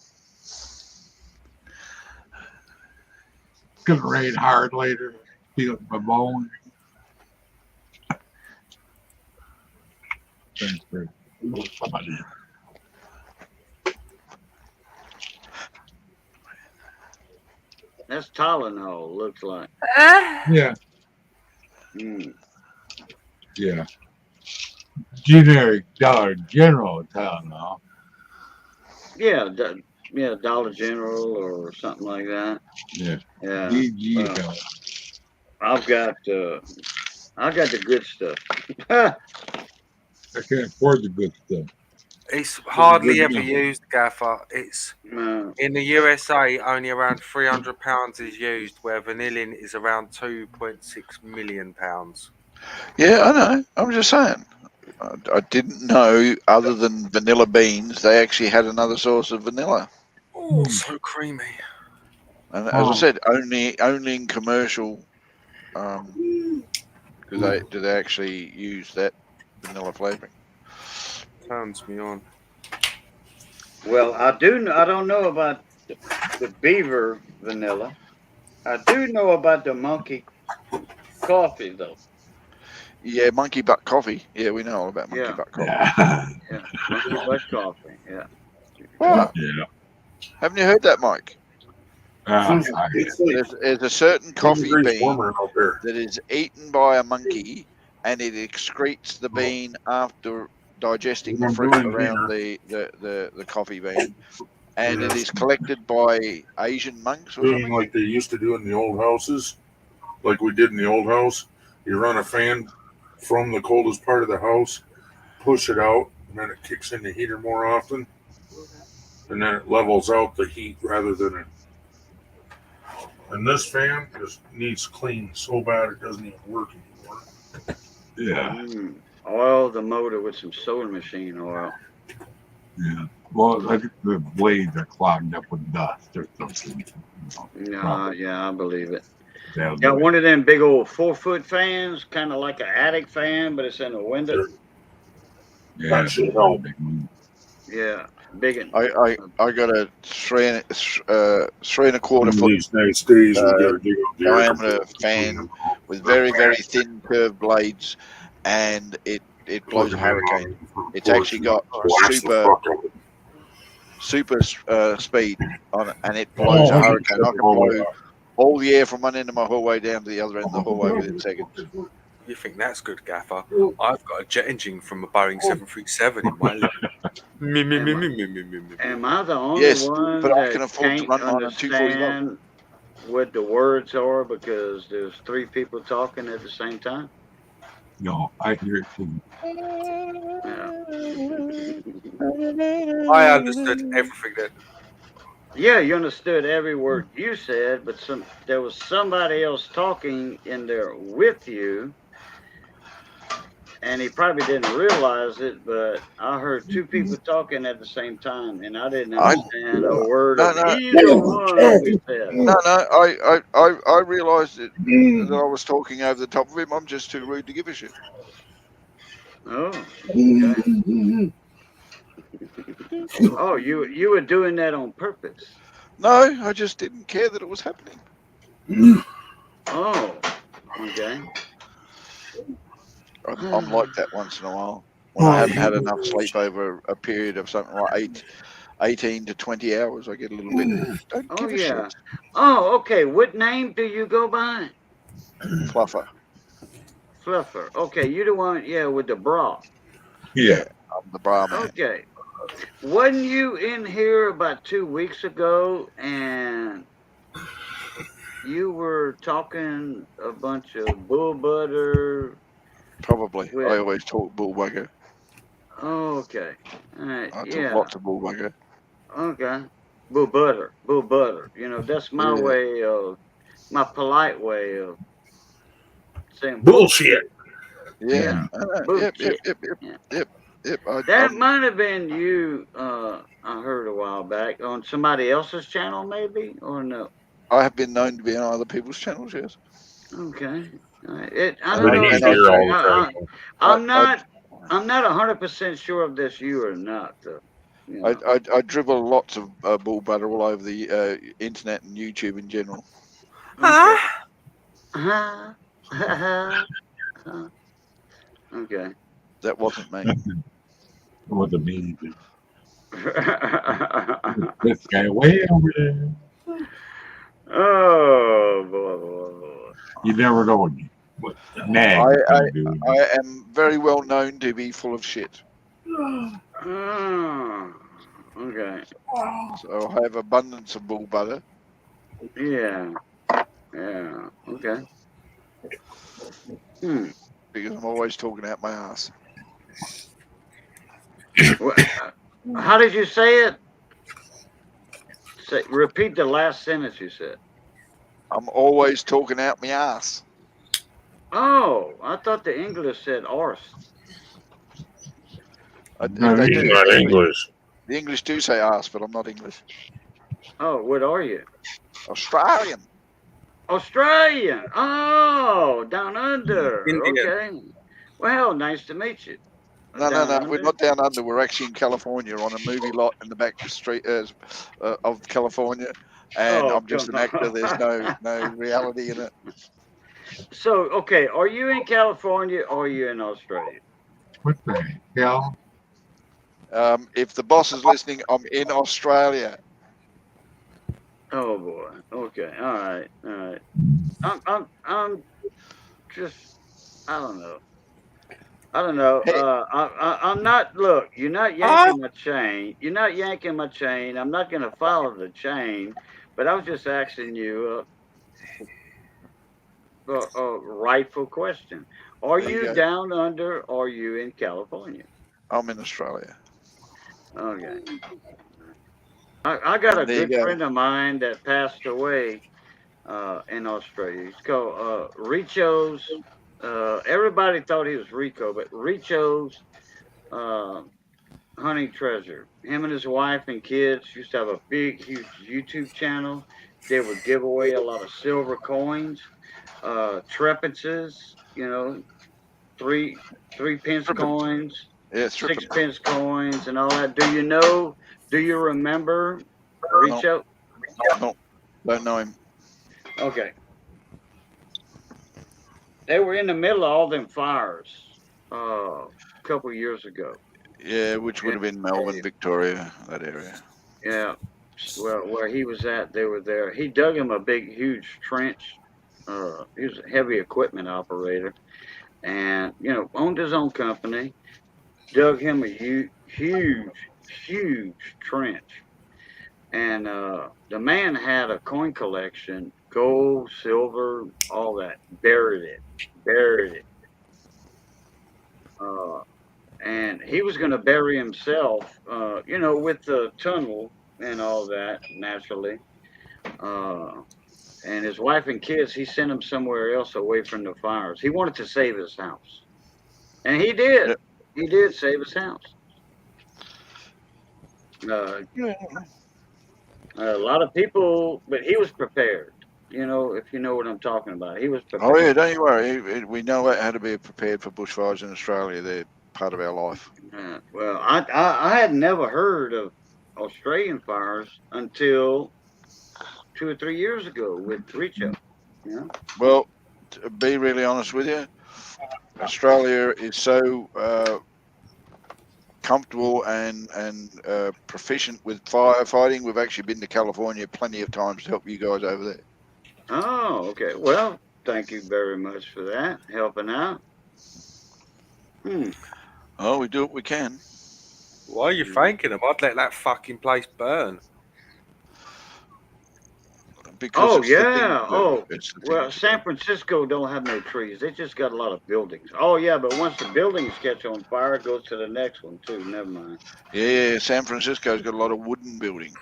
It's gonna rain hard later. Feel it in my bones. Thanks for That's Tylenol, looks like. Yeah. Yeah. Generic Dollar General Tylenol. Yeah, Dollar General or something like that. Yeah. Yeah. DG. I've got the good stuff. I can't afford the good stuff. It's hardly ever used, Gaffer. It's in the USA only around £300 is used, where vanillin is around £2.6 million. Yeah, I know. I'm just saying. I didn't know, other than vanilla beans, they actually had another source of vanilla. Oh, so creamy. And as I said, only in commercial do they actually use that vanilla flavoring. Turns me on. Well, I don't know about the beaver vanilla. I do know about the monkey coffee, though. Yeah, monkey butt coffee. Yeah, we know all about monkey butt coffee. Yeah, monkey butt coffee. Yeah. What? Yeah. Haven't you heard that, Mike? There's a certain coffee bean that is eaten by a monkey, and it excretes the bean after digesting the fruit around the coffee bean, and it is collected by Asian monks or something. Like they used to do in the old houses, like we did in the old house. You run a fan from the coldest part of the house, push it out, and then it kicks in the heater more often, and then it levels out the heat rather than it. And this fan just needs clean so bad it doesn't even work anymore. Yeah. Oil the motor with some sewing machine oil. Yeah. Well, I think the blades are clogged up with dust or something. Yeah, I believe it. That'll Got one of them big old 4-foot fans, kind of like an attic fan, but it's in a window. Yeah. Yeah. Big. I got a 3.25 One of foot these nice days we uh, gotta dig up the air diameter fan with very, very thin curved blades, and it blows a hurricane. It's actually got super speed on it, and it blows a hurricane. I can blow all the air from one end of my hallway down to the other end of the hallway within seconds. You think that's good, Gaffer? I've got a jet engine from a Boeing 737 in my lap. Am I the only Yes, one but I that can afford to can't run mine on 240 volts. understand what the words are because there's three people talking at the same time? No, I hear it too. I understood everything that. Yeah, you understood every word you said, but there was somebody else talking in there with you, and he probably didn't realize it, but I heard two people talking at the same time, and I didn't understand a word of either one of you said. No, I realised that I was talking over the top of him. I'm just too rude to give a shit. Oh, okay. Oh, you were doing that on purpose. No, I just didn't care that it was happening. Oh, okay. I'm like that once in a while when I haven't had enough sleep over a period of something like 18 to 20 hours. I get a little bit. Don't give a shit. Oh, okay. What name do you go by? Fluffer. Fluffer. Okay, you the one, with the bra. Yeah, I'm the bra man. Okay. Wasn't you in here about 2 weeks ago and you were talking a bunch of bull butter? Probably. I always talk bull bugger. Oh, okay. All right. I talk lots of bull bugger. Okay. Bull butter. Bull butter. You know, that's my way of, my polite way of saying bullshit. Yeah. Bullshit. Yep. That might have been you, I heard a while back, on somebody else's channel, maybe, or no? I have been known to be on other people's channels, yes. Okay. I don't know. I'm not 100% sure if that's you or not, though. You know. I dribble lots of bull butter all over the internet and YouTube in general. Okay. That wasn't me. It wasn't me. This guy way over there. Oh, boy. You never know what nag I am very well known to be full of shit. Okay. So I have abundance of bull butter. Yeah. Okay. Because I'm always talking out my ass. How did you say it? Repeat the last sentence you said. I'm always talking out my ass. Oh, I thought the English said arse. Not English. The English do say arse, but I'm not English. Oh, what are you? Australian. Australian. Oh, down under. Indian. Okay. Well, nice to meet you. No. We're not down under. We're actually in California on a movie lot in the back street of California. And I'm just an actor. There's no reality in it. So, okay, are you in California or are you in Australia? What the hell? If the boss is listening, I'm in Australia. Oh boy. Okay. All right. I'm just. I don't know. I'm not. Look, you're not yanking my chain. You're not yanking my chain. I'm not going to follow the chain. But I was just asking you a rightful question. Are you down under? Or are you in California? I'm in Australia. Okay. I got a good friend of mine that passed away in Australia. He's called Richo's. Everybody thought he was Rico, but Richo's Hunting Treasure. Him and his wife and kids used to have a big, huge YouTube channel. They would give away a lot of silver coins, trepences, 3 pence coins. Yeah, stripping. 6-pence coins and all that. Do you remember Richo? No, don't know him. Okay. They were in the middle of all them fires a couple years ago. Yeah, which would have been Melbourne, Victoria, that area. Yeah. Well, where he was at, they were there. He dug him a big, huge trench. He was a heavy equipment operator, and owned his own company. Dug him a huge, huge trench, and the man had a coin collection, gold, silver, all that. Buried it. And he was going to bury himself, with the tunnel and all that, naturally. And his wife and kids, he sent them somewhere else away from the fires. He wanted to save his house. And he did. Yep. He did save his house. A lot of people, but he was prepared. If you know what I'm talking about. He was prepared. Oh, yeah, don't you worry. We know how to be prepared for bushfires in Australia. They're part of our life. Well, I had never heard of Australian fires until 2 or 3 years ago with Richo. Well, to be really honest with you, Australia is so comfortable and proficient with firefighting. We've actually been to California plenty of times to help you guys over there. Oh, okay. Well, thank you very much for that, helping out. Oh, we do what we can. Why are you thanking them? I'd let that fucking place burn. Because it's the thing to do. Well, to San Francisco don't have no trees. They just got a lot of buildings. Oh, yeah, but once the buildings catch on fire, it goes to the next one, too. Never mind. Yeah, San Francisco's got a lot of wooden buildings.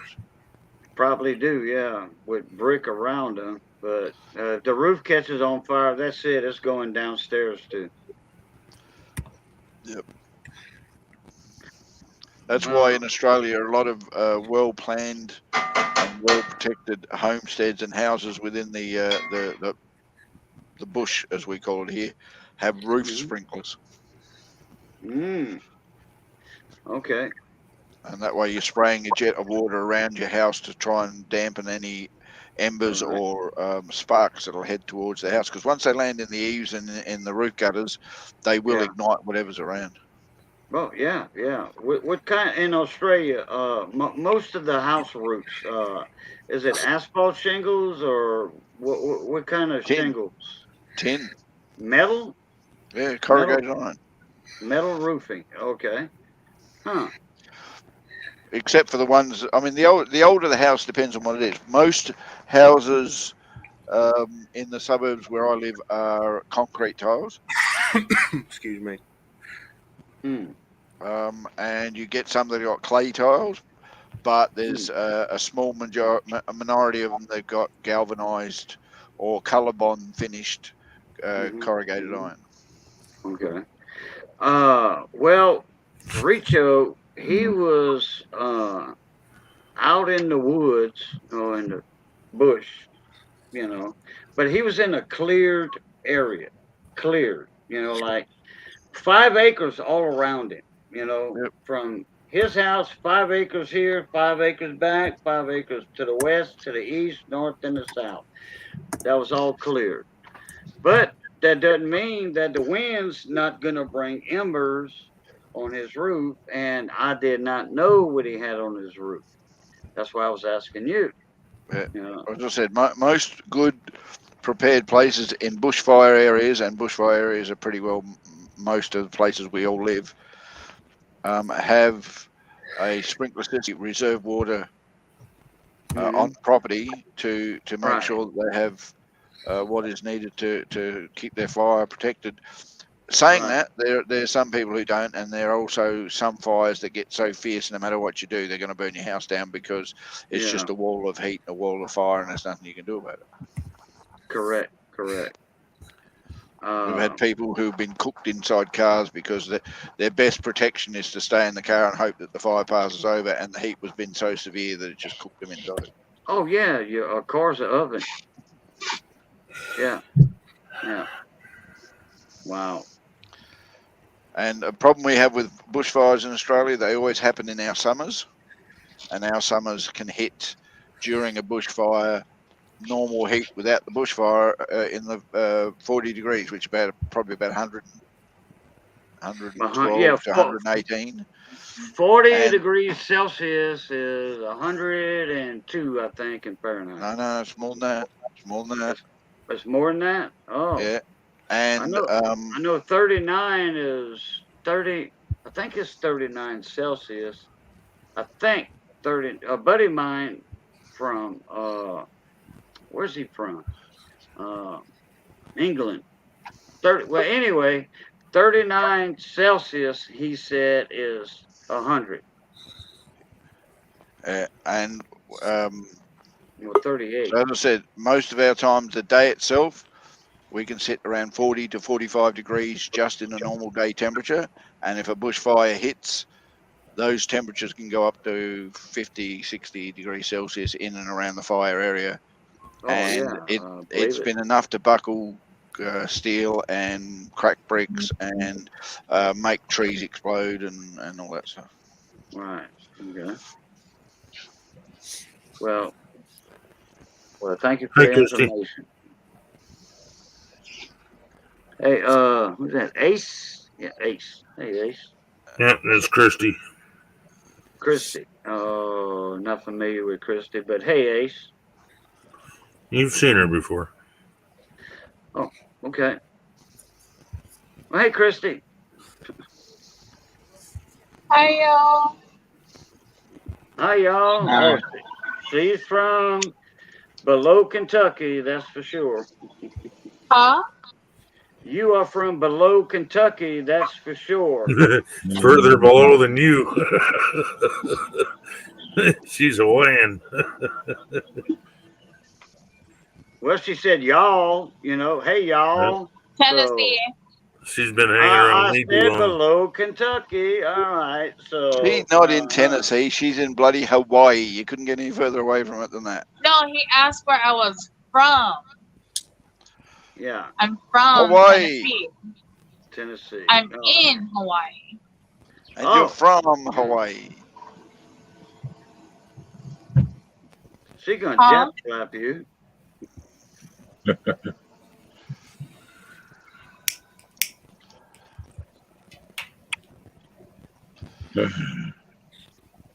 Probably do, yeah, with brick around them. But if the roof catches on fire, that's it. It's going downstairs, too. Yep. That's why in Australia, a lot of well-planned and well-protected homesteads and houses within the bush, as we call it here, have roof sprinklers. Okay. And that way you're spraying a jet of water around your house to try and dampen any embers or sparks that'll head towards the house. Because once they land in the eaves and in the roof gutters, they will ignite whatever's around. Well, yeah. What kind in Australia? Most of the house roofs, is it asphalt shingles or what kind of shingles? Tin. Metal. Yeah, corrugated iron. Metal roofing. Okay. Huh. Except for the ones. I mean, the older the house depends on what it is. Most houses in the suburbs where I live are concrete tiles. Excuse me. And you get some that got clay tiles, but there's a small minority of them that got galvanized or ColourBond finished corrugated iron. Okay. Well, Richo, he was out in the woods or in the bush, but he was in a cleared area. Cleared, like 5 acres all around him, from his house, 5 acres here, 5 acres back, 5 acres to the west, to the east, north, and the south. That was all cleared. But that doesn't mean that the wind's not going to bring embers on his roof, and I did not know what he had on his roof. That's why I was asking you. Yeah. As I said, most good prepared places in bushfire areas, and bushfire areas are pretty well most of the places we all live, have a sprinkler system, reserve water on property to make sure that they have what is needed to keep their fire protected. Saying that, there's some people who don't, and there are also some fires that get so fierce, no matter what you do, they're going to burn your house down because it's just a wall of heat, a wall of fire, and there's nothing you can do about it. Correct. We've had people who've been cooked inside cars because their best protection is to stay in the car and hope that the fire passes over, and the heat was been so severe that it just cooked them inside. Oh yeah, a car's an oven. Yeah. Wow. And a problem we have with bushfires in Australia, they always happen in our summers, and our summers can hit during a bushfire normal heat without the bushfire in the 40 degrees, which is probably about 112 Yeah, to 118. 40 degrees Celsius is 102, I think, in Fahrenheit. No, it's more than that. It's more than that. It's more than that? Oh. Yeah. And I know 39 is 30. I think it's 39 Celsius. I think 30. A buddy of mine from where's he from? England. 30. Well, anyway, 39 Celsius. He said is 100. And 38. So as I said, most of our times, the day itself, we can sit around 40 to 45 degrees just in a normal day temperature. And if a bushfire hits, those temperatures can go up to 50, 60 degrees Celsius in and around the fire area. Oh, and yeah. it's been enough to buckle steel and crack bricks and make trees explode and all that stuff. Right. Okay. Well, thank you for the information. Hey, who's that? Ace? Yeah, Ace. Hey, Ace. Yep, that's Christy. Christy. Oh, not familiar with Christy, but hey, Ace. You've seen her before. Oh, okay. Well, hey, Christy. Hi, y'all. Hi, y'all. Oh, she's from below Kentucky, that's for sure. Huh? You are from below Kentucky, that's for sure. Further below than you. She's Hawaiian. Well, she said y'all, hey, y'all. Tennessee. She's been hanging around me too long. Below Kentucky. All right. So she's not in Tennessee. She's in bloody Hawaii. You couldn't get any further away from it than that. No, he asked where I was from. Yeah. I'm from Hawaii. Tennessee. I'm in Hawaii. And you're from Hawaii. She gonna jump slap you.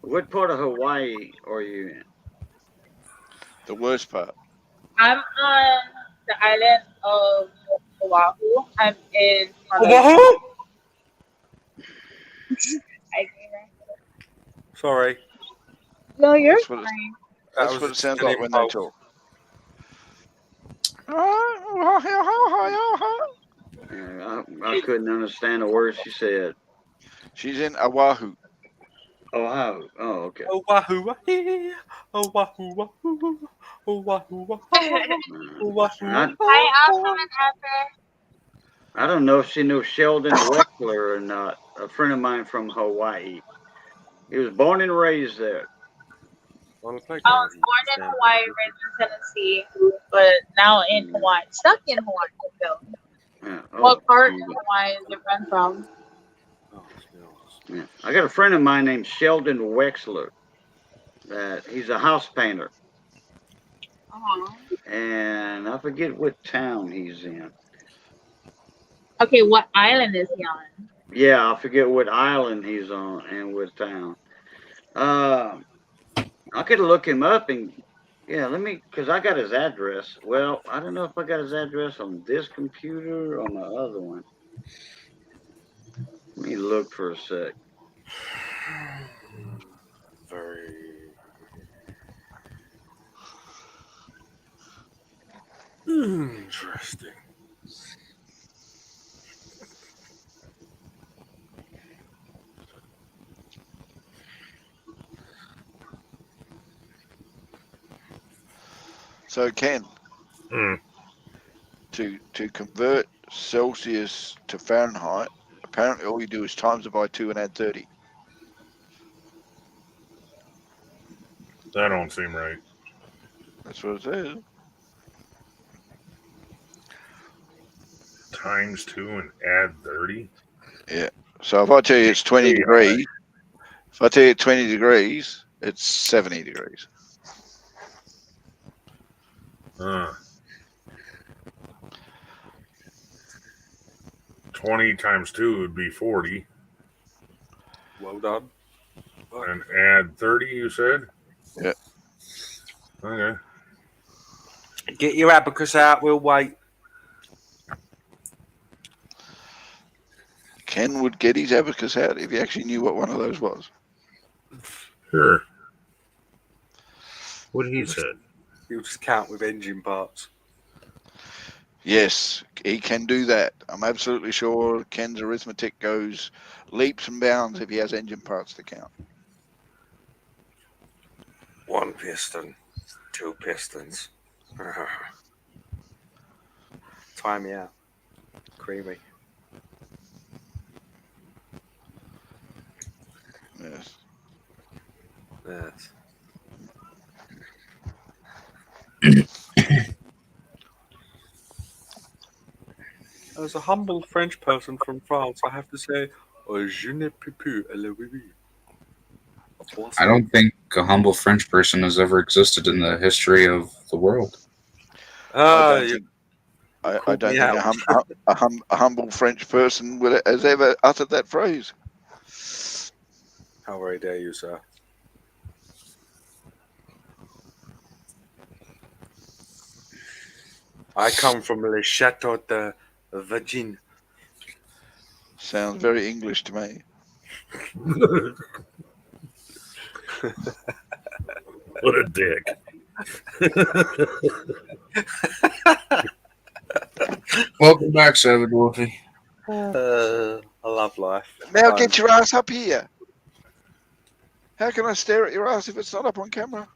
What part of Hawaii are you in? The worst part. I'm on the island of Oahu. I'm in Oahu? Sorry. No, you're That's fine. That's what it sounds an like when they impulse. talk. I couldn't understand a word she said. She's in Oahu. Oahu. Oh, okay. Oahu, Oahu, Oahu, Oahu, Oahu. Hi, Awesome and Epic. I don't know if she knew Sheldon Wexler or not. A friend of mine from Hawaii. He was born and raised there. I was born in Hawaii, raised in Tennessee, but now in Hawaii. Stuck in Hawaii still. Yeah. What part of Hawaii is your friend from? Yeah. I got a friend of mine named Sheldon Wexler. He's a house painter. And I forget what town he's in. Okay, what island is he on? Yeah, I forget what island he's on and what town. I could look him up and because I got his address. Well, I don't know if I got his address on this computer or on the other one. Let me look for a sec. Very interesting. So Ken, to convert Celsius to Fahrenheit, apparently all you do is times it by 2 and add 30. That don't seem right. That's what it says. Times 2 and add 30? Yeah. So if I tell you it's 20 degrees, if I tell you 20 degrees, it's 70 degrees. 20 times 2 would be 40. Well done. And add 30, you said? Yeah. Okay. Get your abacus out. We'll wait. Ken would get his abacus out if he actually knew what one of those was. Sure. What he said. He'll just count with engine parts. Yes, he can do that. I'm absolutely sure Ken's arithmetic goes leaps and bounds if he has engine parts to count. 1 piston, 2 pistons. Time me out. Creamy. Yes. Yes. As a humble French person from France, I have to say, je ne peux plus aller oui. I don't think a humble French person has ever existed in the history of the world. I don't think a humble French person has ever uttered that phrase. How very dare you, sir? I come from Le Chateau de Virgin. Sounds very English to me. What a dick. Welcome back, Savage Wolfie. I love life. Now get your ass up here. How can I stare at your ass if it's not up on camera?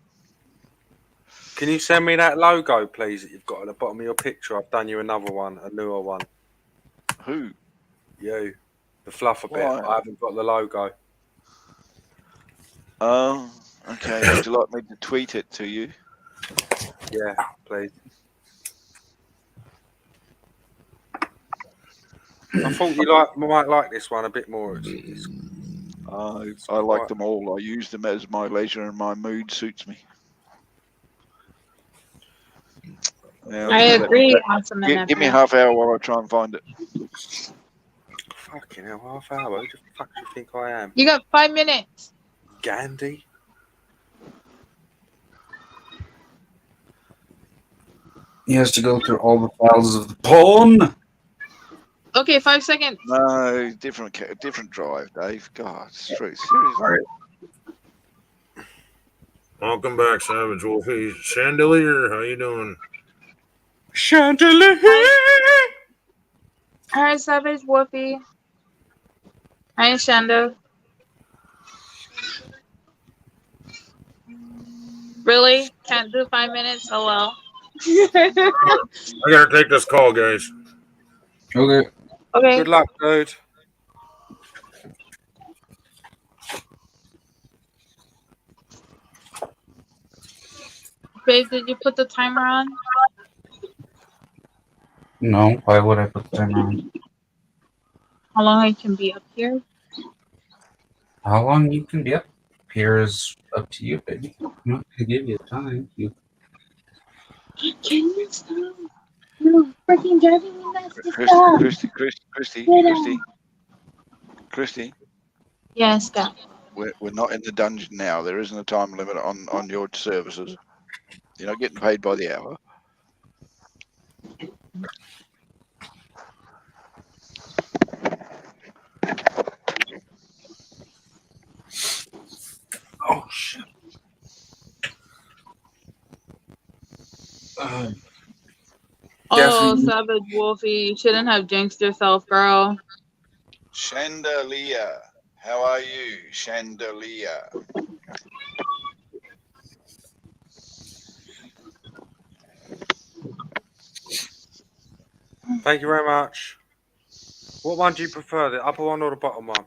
Can you send me that logo, please, that you've got at the bottom of your picture? I've done you another one, a newer one. Who? You. The fluffer bit. Why? I haven't got the logo. Oh, okay. Would you like me to tweet it to you? Yeah, please. I thought you might like this one a bit more. I like them all. I use them as my leisure and my mood suits me. Now, I agree. Awesome. give me half hour while I try and find it. Fucking hell, half hour? Who the fuck do you think I am? You got 5 minutes. Gandhi? He has to go through all the files of the porn. Okay, 5 seconds. No, different drive, Dave. God, seriously. Welcome back, Savage Wolfie. Chandelier, how you doing? Chandelier! Hi, Savage Wolfie. Hi, Shanda. Really? Can't do 5 minutes? Oh, well. I gotta take this call, guys. Okay. Okay. Good luck, dude. Babe, did you put the timer on? No, why would I put the timer on? How long I can be up here? How long you can be up here is up to you, baby. I'm not gonna give you time. Can you stop? You're freaking driving me nuts to stop. Christy. Yes, stop. We're not in the dungeon now. There isn't a time limit on your services. You're not getting paid by the hour. Oh, shit. Oh, Savage Wolfie, you shouldn't have jinxed yourself, girl. Chandelier. How are you, Chandelier? Thank you very much. What one do you prefer, the upper one or the bottom one?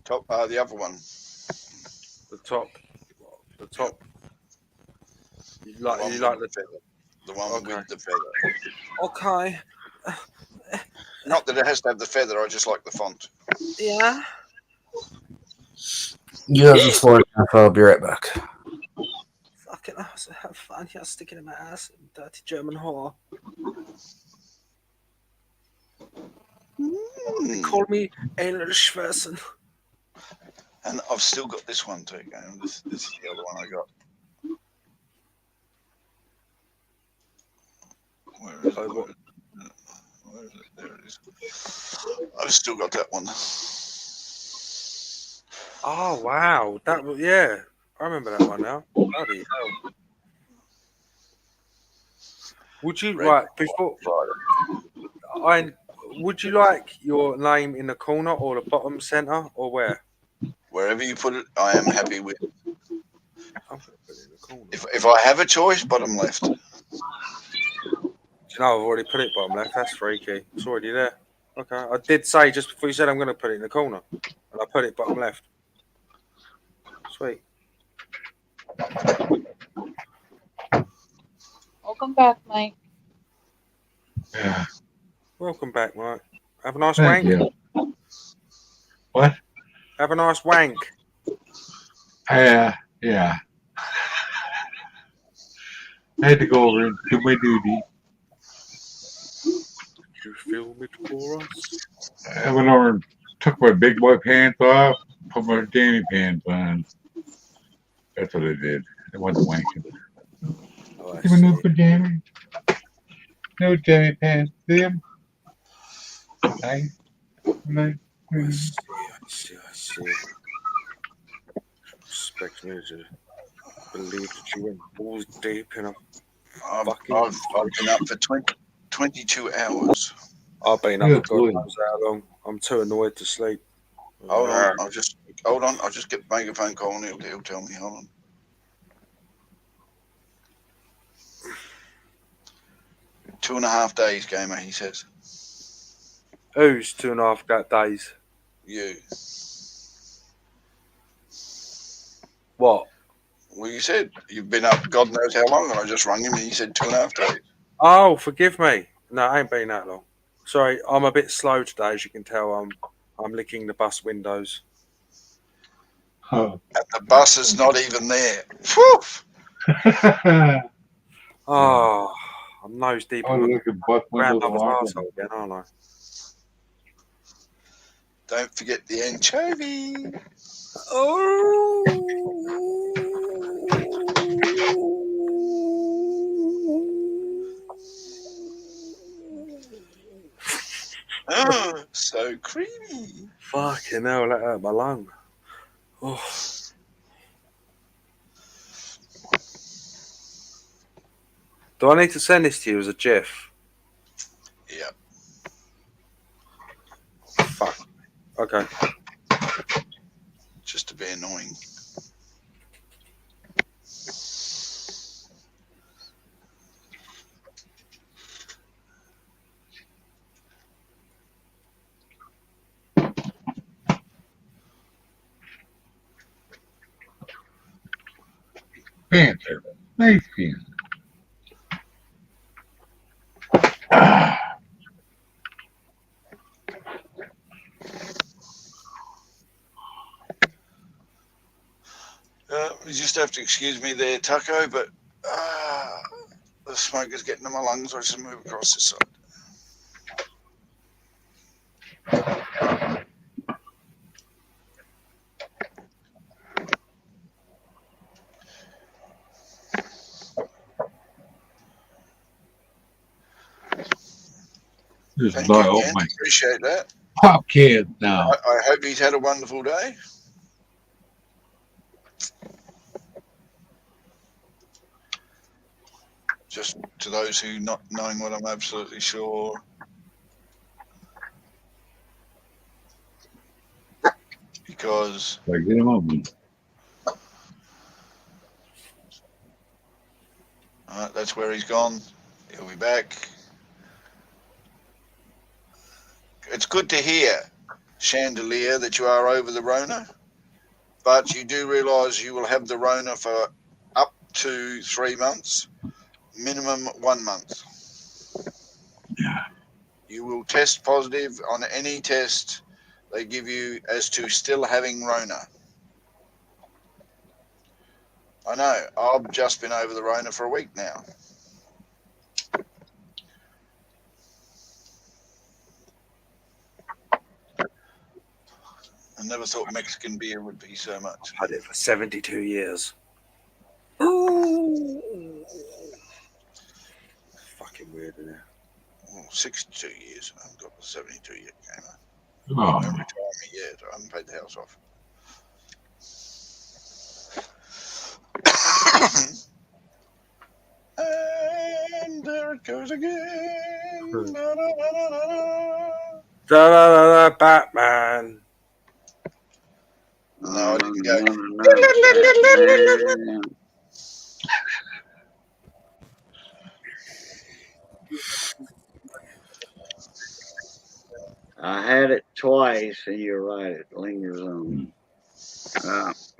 The other one. The top. You like the feather. The one with the feather. Okay. Not that it has to have the feather. I just like the font. Yeah. You have the floor. I'll be right back. Fucking ass. Have fun. You're sticking in my ass. Dirty German whore. They call me English person. And I've still got this one too. This is the other one I got. Where is it? Where is it? There it is. I've still got that one. Oh wow, that was I remember that one now. Bloody hell! Would you would you like your name in the corner or the bottom center or where? Wherever you put it, I am happy with. I'm gonna put it in the corner. If I have a choice, bottom left. Do you know I've already put it bottom left? That's freaky. It's already there. Okay, I did say just before you said I'm going to put it in the corner, and I put it bottom left. Sweet. Welcome back, Mike. Yeah. Welcome back, Mike. Have a nice Thank wank. you. What? Have a nice wank. Yeah. I had to go over and do my duty. You film it for us? I went over and took my big boy pants off, put my Danny pants on. That's what I did. I wasn't wanking. Oh, Give me no pajamas. No Danny pants. See him? Nice. I see. Expect me to believe that you went balls deep in a I've fucking. been up for 22 hours. I've been up for God knows how long. I'm too annoyed to sleep. Hold on. I'll just make a phone call and he'll tell me. Hold on. Two and a half days, gamer. He says. Who's 2.5 days? You. What? Well, you said you've been up God knows how long, and I just rang him and he said 2.5 days. Oh, forgive me. No, I ain't been that long. Sorry, I'm a bit slow today, as you can tell. I'm licking the bus windows. Oh. And the bus is not even there. Whew. Oh, I'm nose deep in look at butt windows grandmother's walking. arsehole again, aren't I? Don't forget the anchovy. Oh, so creamy. Fucking hell, that hurt my lung. Oh. Do I need to send this to you as a GIF? Yep. Fuck. Okay. Just to be annoying. Panther. Nice pants. You just have to excuse me there, Taco, but the smoke is getting to my lungs. I just move across this side. Just Thank you, oh Ken. my Appreciate that. pop kid now. I hope he's had a wonderful day. Just to those who not knowing what I'm absolutely sure. Because Like, get him on me. that's where he's gone. He'll be back. It's good to hear, Chandelier, that you are over the Rona, but you do realise you will have the Rona for up to 3 months, minimum 1 month. Yeah. You will test positive on any test they give you as to still having Rona. I know. I've just been over the Rona for a week now. I never thought Mexican beer would be so much. I've had it for 72 years. Ooh. Fucking weird, isn't it? Well, 62 years. I haven't got the 72 yet, came out. Oh. Don't retire me yet. I haven't paid the house off. And there it goes again. Da, da, da, da, da. Da, Batman. No, I didn't go. I had it twice, and you're right, it lingers on.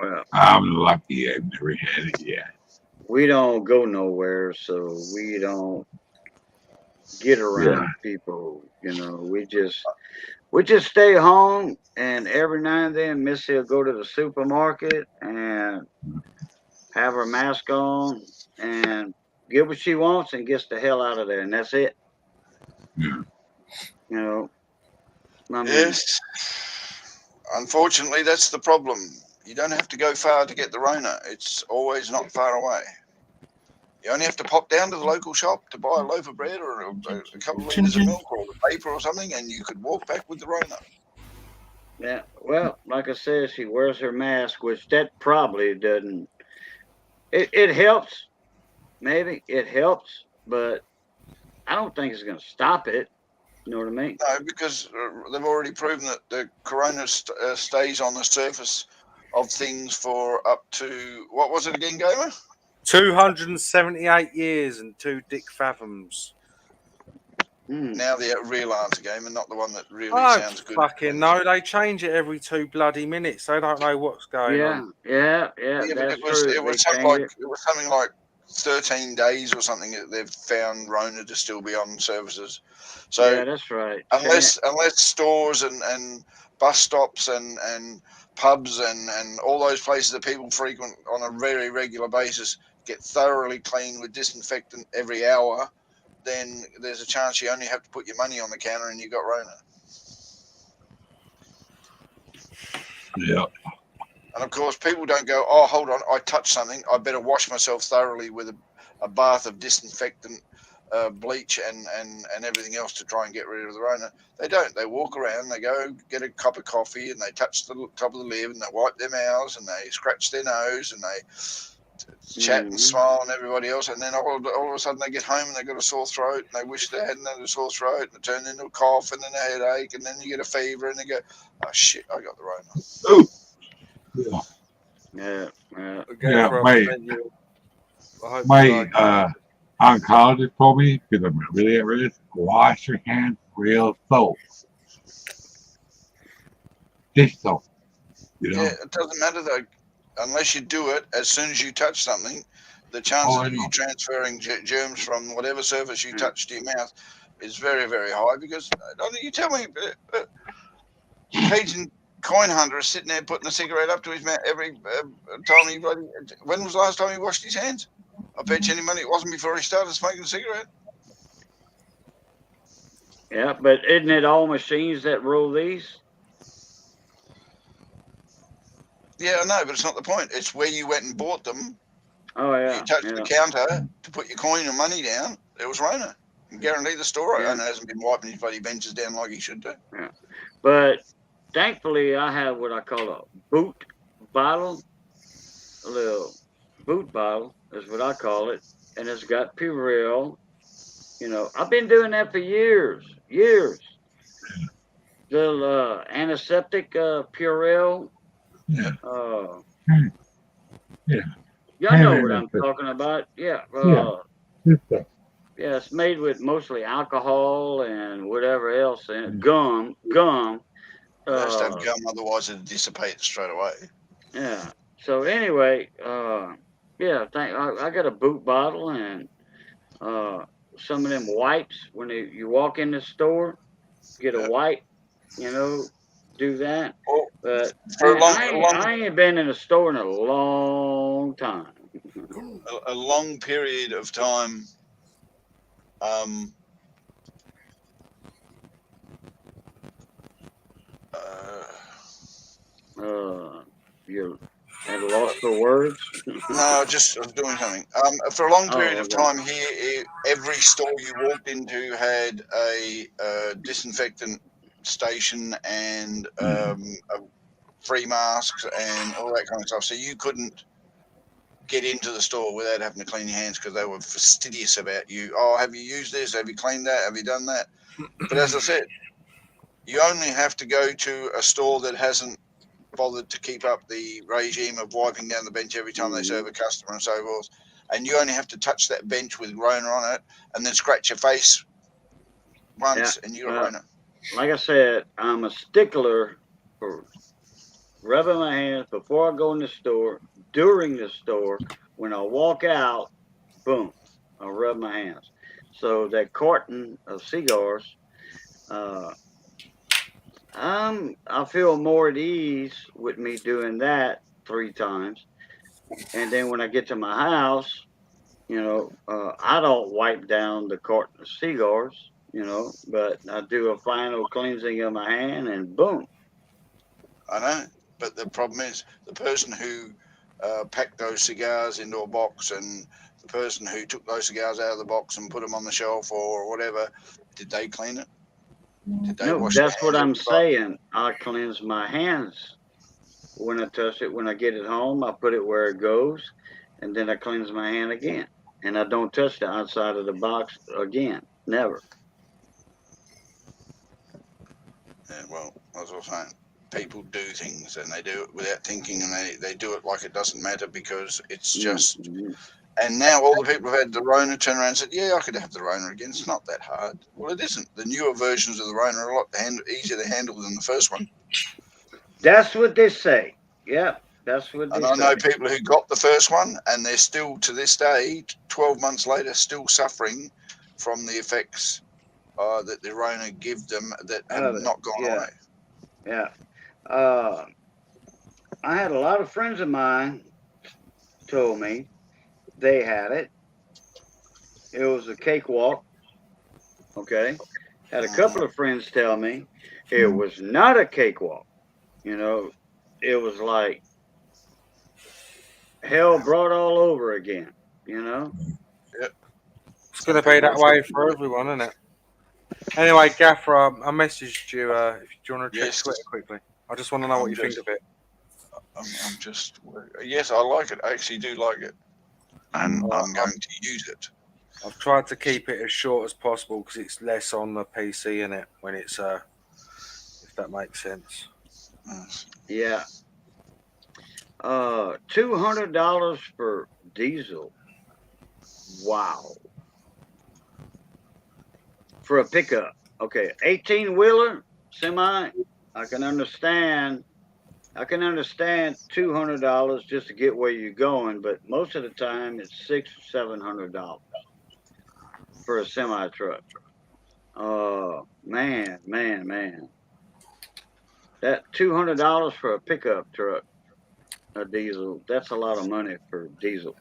Well, I'm lucky I've never had it yet. we don't go nowhere, so we don't get around people. You know, we just stay home, and every now and then Missy will go to the supermarket and have her mask on and get what she wants and gets the hell out of there, and that's it. Yeah. You know. I mean, Yes. Unfortunately, that's the problem. You don't have to go far to get the Rona. It's always not far away. You only have to pop down to the local shop to buy a loaf of bread or a couple of litres of milk or a paper or something, and you could walk back with the Rona. Yeah, well, like I said, she wears her mask, which that probably doesn't. It helps, maybe it helps, but I don't think it's going to stop it. You know what I mean? No, because they've already proven that the corona stays on the surface of things for up to, what was it again, Gamer? 278 years and 2 dick fathoms. Now the real answer, Gamer, not the one that really sounds good. Fucking no, they change it every 2 bloody minutes. They don't know what's going on. Yeah, that's true. It was something like 13 days or something that they've found Rona to still be on services. So yeah, that's right. Unless stores and bus stops and pubs and all those places that people frequent on a very regular basis get thoroughly cleaned with disinfectant every hour, then there's a chance you only have to put your money on the counter and you got Rona. Yeah. And of course, people don't go, oh, hold on, I touched something. I better wash myself thoroughly with a bath of disinfectant, bleach, and everything else to try and get rid of the Rona. They don't. They walk around, they go get a cup of coffee, and they touch the top of the lid, and they wipe their mouths, and they scratch their nose, and they chat and smile and everybody else. And then all of a sudden they get home and they've got a sore throat, and they wish they hadn't had a sore throat, and it turns into a cough, and then a headache, and then you get a fever, and they go, oh, shit, I got the Rona. Ooh. Yeah. My oncologist told me, because I'm really at risk, wash your hands real soap. Dish soap. You know? Yeah, it doesn't matter though. Unless you do it as soon as you touch something, the chances of you transferring germs from whatever surface you touch to your mouth is very, very high. Because you tell me, Cajun coin hunter is sitting there putting a cigarette up to his mouth every time he bloody. When was the last time he washed his hands? I bet you any money it wasn't before he started smoking a cigarette. Yeah, but isn't it all machines that roll these? Yeah, I know, but it's not the point. It's where you went and bought them. Oh, yeah. You touched the counter to put your coin and money down. It was Rona. I guarantee the store owner hasn't been wiping his bloody benches down like he should do. Yeah. But thankfully, I have what I call a boot bottle. A little boot bottle is what I call it. And it's got Purell. You know, I've been doing that for years. The antiseptic Purell. Yeah. Y'all know what I'm talking about. Yeah. Yeah, it's made with mostly alcohol and whatever else in it. Gum. It has to have gum, otherwise it'll dissipate straight away. Yeah. So anyway, I got a boot bottle and some of them wipes when you walk in the store. get a wipe, do that. Well, But for man, I ain't been in a store in a long time. a long period of time. You're at a loss for words. No, I was doing something. For a long period of okay. time here, every store you walked into had a disinfectant station and free masks and all that kind of stuff. So you couldn't get into the store without having to clean your hands because they were fastidious about you. Oh, have you used this? Have you cleaned that? Have you done that? But as I said, you only have to go to a store that hasn't bothered to keep up the regime of wiping down the bench every time they serve a customer and so forth. And you only have to touch that bench with Rona on it and then scratch your face once and you got Rona. Like I said, I'm a stickler for rubbing my hands before I go in the store, during the store, when I walk out, boom, I rub my hands. So that carton of cigars, I feel more at ease with me doing that 3 times. And then when I get to my house, I don't wipe down the carton of cigars, but I do a final cleansing of my hand and boom. I know, but the problem is the person who packed those cigars into a box and the person who took those cigars out of the box and put them on the shelf or whatever, did they clean it? Did they wash their That's hands what I'm every time? saying. I cleanse my hands when I touch it. When I get it home, I put it where it goes, and then I cleanse my hand again. And I don't touch the outside of the box again. Never. Yeah, well, as I was saying, people do things and they do it without thinking and they do it like it doesn't matter because it's just. And now all the people who've had the Rona turn around and said, yeah, I could have the Rona again. It's not that hard. Well, it isn't. The newer versions of the Rona are a lot easier to handle than the first one. That's what they say. Yeah, that's what they say. And I know people who got the first one and they're still, to this day, 12 months later, still suffering from the effects that the Rona give them that have not gone away. Yeah. I had a lot of friends of mine told me they had it. It was a cakewalk. Okay. Had a couple of friends tell me it was not a cakewalk. It was like hell brought all over again. Yep. It's going to be that way for everyone, isn't it? Anyway, Gaffer, I messaged you. If you want to check Twitter quickly, I just want to know what you think of it. I'm just, yes, I like it. I actually do like it, and I'm going to use it. I've tried to keep it as short as possible because it's less on the PC in it when it's if that makes sense. Yeah. $200 for diesel. Wow. For a pickup. Okay, 18-wheeler semi. I can understand $200 just to get where you're going, but most of the time it's $600 or $700 for a semi truck. Oh man. That $200 for a pickup truck, a diesel, that's a lot of money for diesel.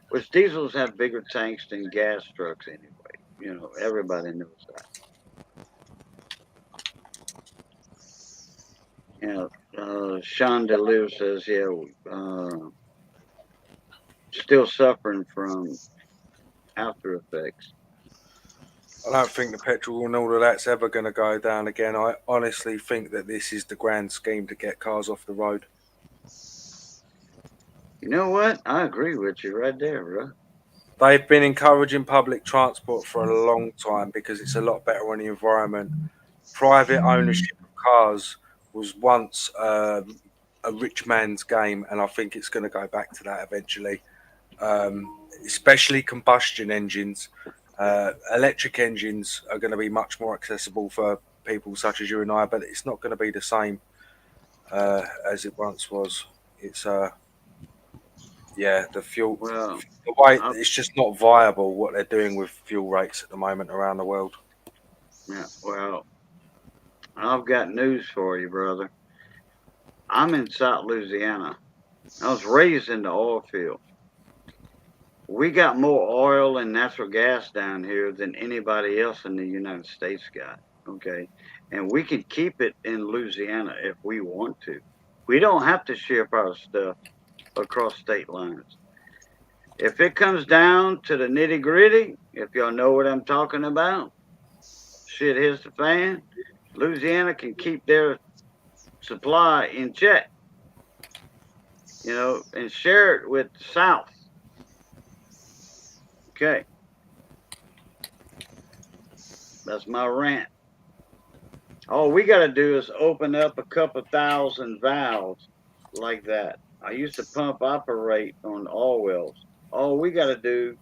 Which diesels have bigger tanks than gas trucks anyway. Everybody knows that. Sean DeLive says, still suffering from after effects. I don't think the petrol and all of that's ever going to go down again. I honestly think that this is the grand scheme to get cars off the road. You know what? I agree with you right there, bro. They've been encouraging public transport for a long time because it's a lot better on the environment. Private ownership of cars was once a rich man's game, and I think it's going to go back to that eventually. Especially combustion engines. Electric engines are going to be much more accessible for people such as you and I, but it's not going to be the same as it once was. It's the fuel. The way it's just not viable what they're doing with fuel rates at the moment around the world. Yeah, well, I've got news for you, brother. I'm in South Louisiana. I was raised in the oil field. We got more oil and natural gas down here than anybody else in the United States got. Okay. And we can keep it in Louisiana if we want to. We don't have to ship our stuff across state lines. If it comes down to the nitty gritty, if y'all know what I'm talking about, shit hits the fan, Louisiana can keep their supply in check, and share it with the South. Okay. That's my rant. All we got to do is open up a couple thousand valves like that. I used to pump operate on oil wells. All we got to do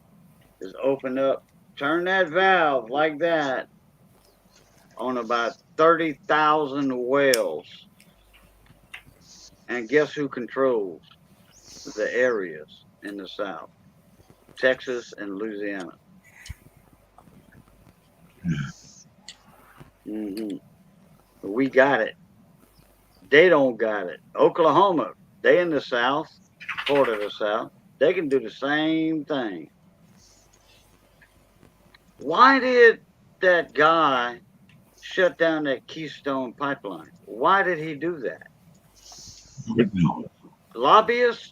is open up, turn that valve like that on about 30,000 wells. And guess who controls the areas in the South? Texas and Louisiana. Mm-hmm. We got it. They don't got it. Oklahoma, they in the South, part of the South. They can do the same thing. Why did that guy shut down that Keystone pipeline? Why did he do that? Lobbyists?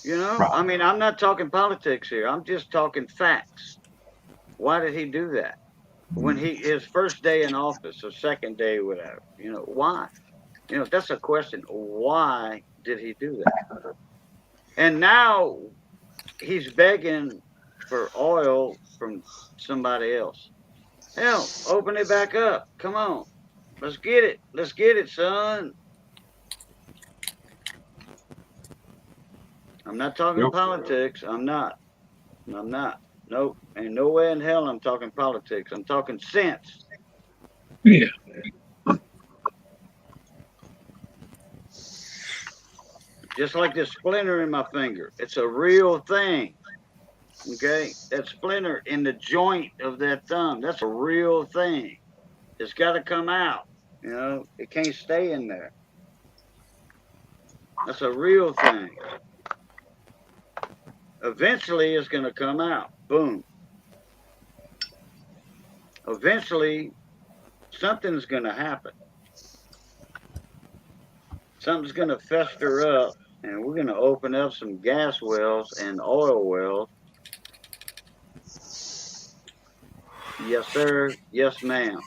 I mean, I'm not talking politics here. I'm just talking facts. Why did he do that? When his first day in office or second day, whatever, why? That's a question. Why did he do that? And now he's begging for oil from somebody else. Hell, open it back up. Come on. Let's get it. Let's get it, son. I'm not talking politics. I'm not. Nope. Ain't no way in hell I'm talking politics. I'm talking sense. Yeah. Just like this splinter in my finger. It's a real thing. Okay? That splinter in the joint of that thumb, that's a real thing. It's got to come out. It can't stay in there. That's a real thing. Eventually, it's going to come out. Boom. Eventually, something's going to happen. Something's going to fester up, and we're going to open up some gas wells and oil wells. Yes, sir. Yes, ma'am.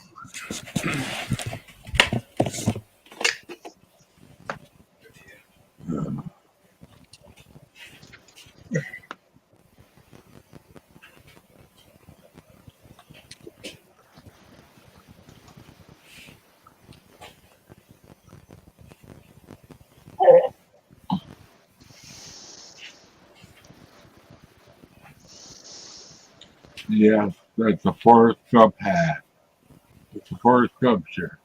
Yes, that's a Forrest Gump hat. It's a Forrest Gump shirt.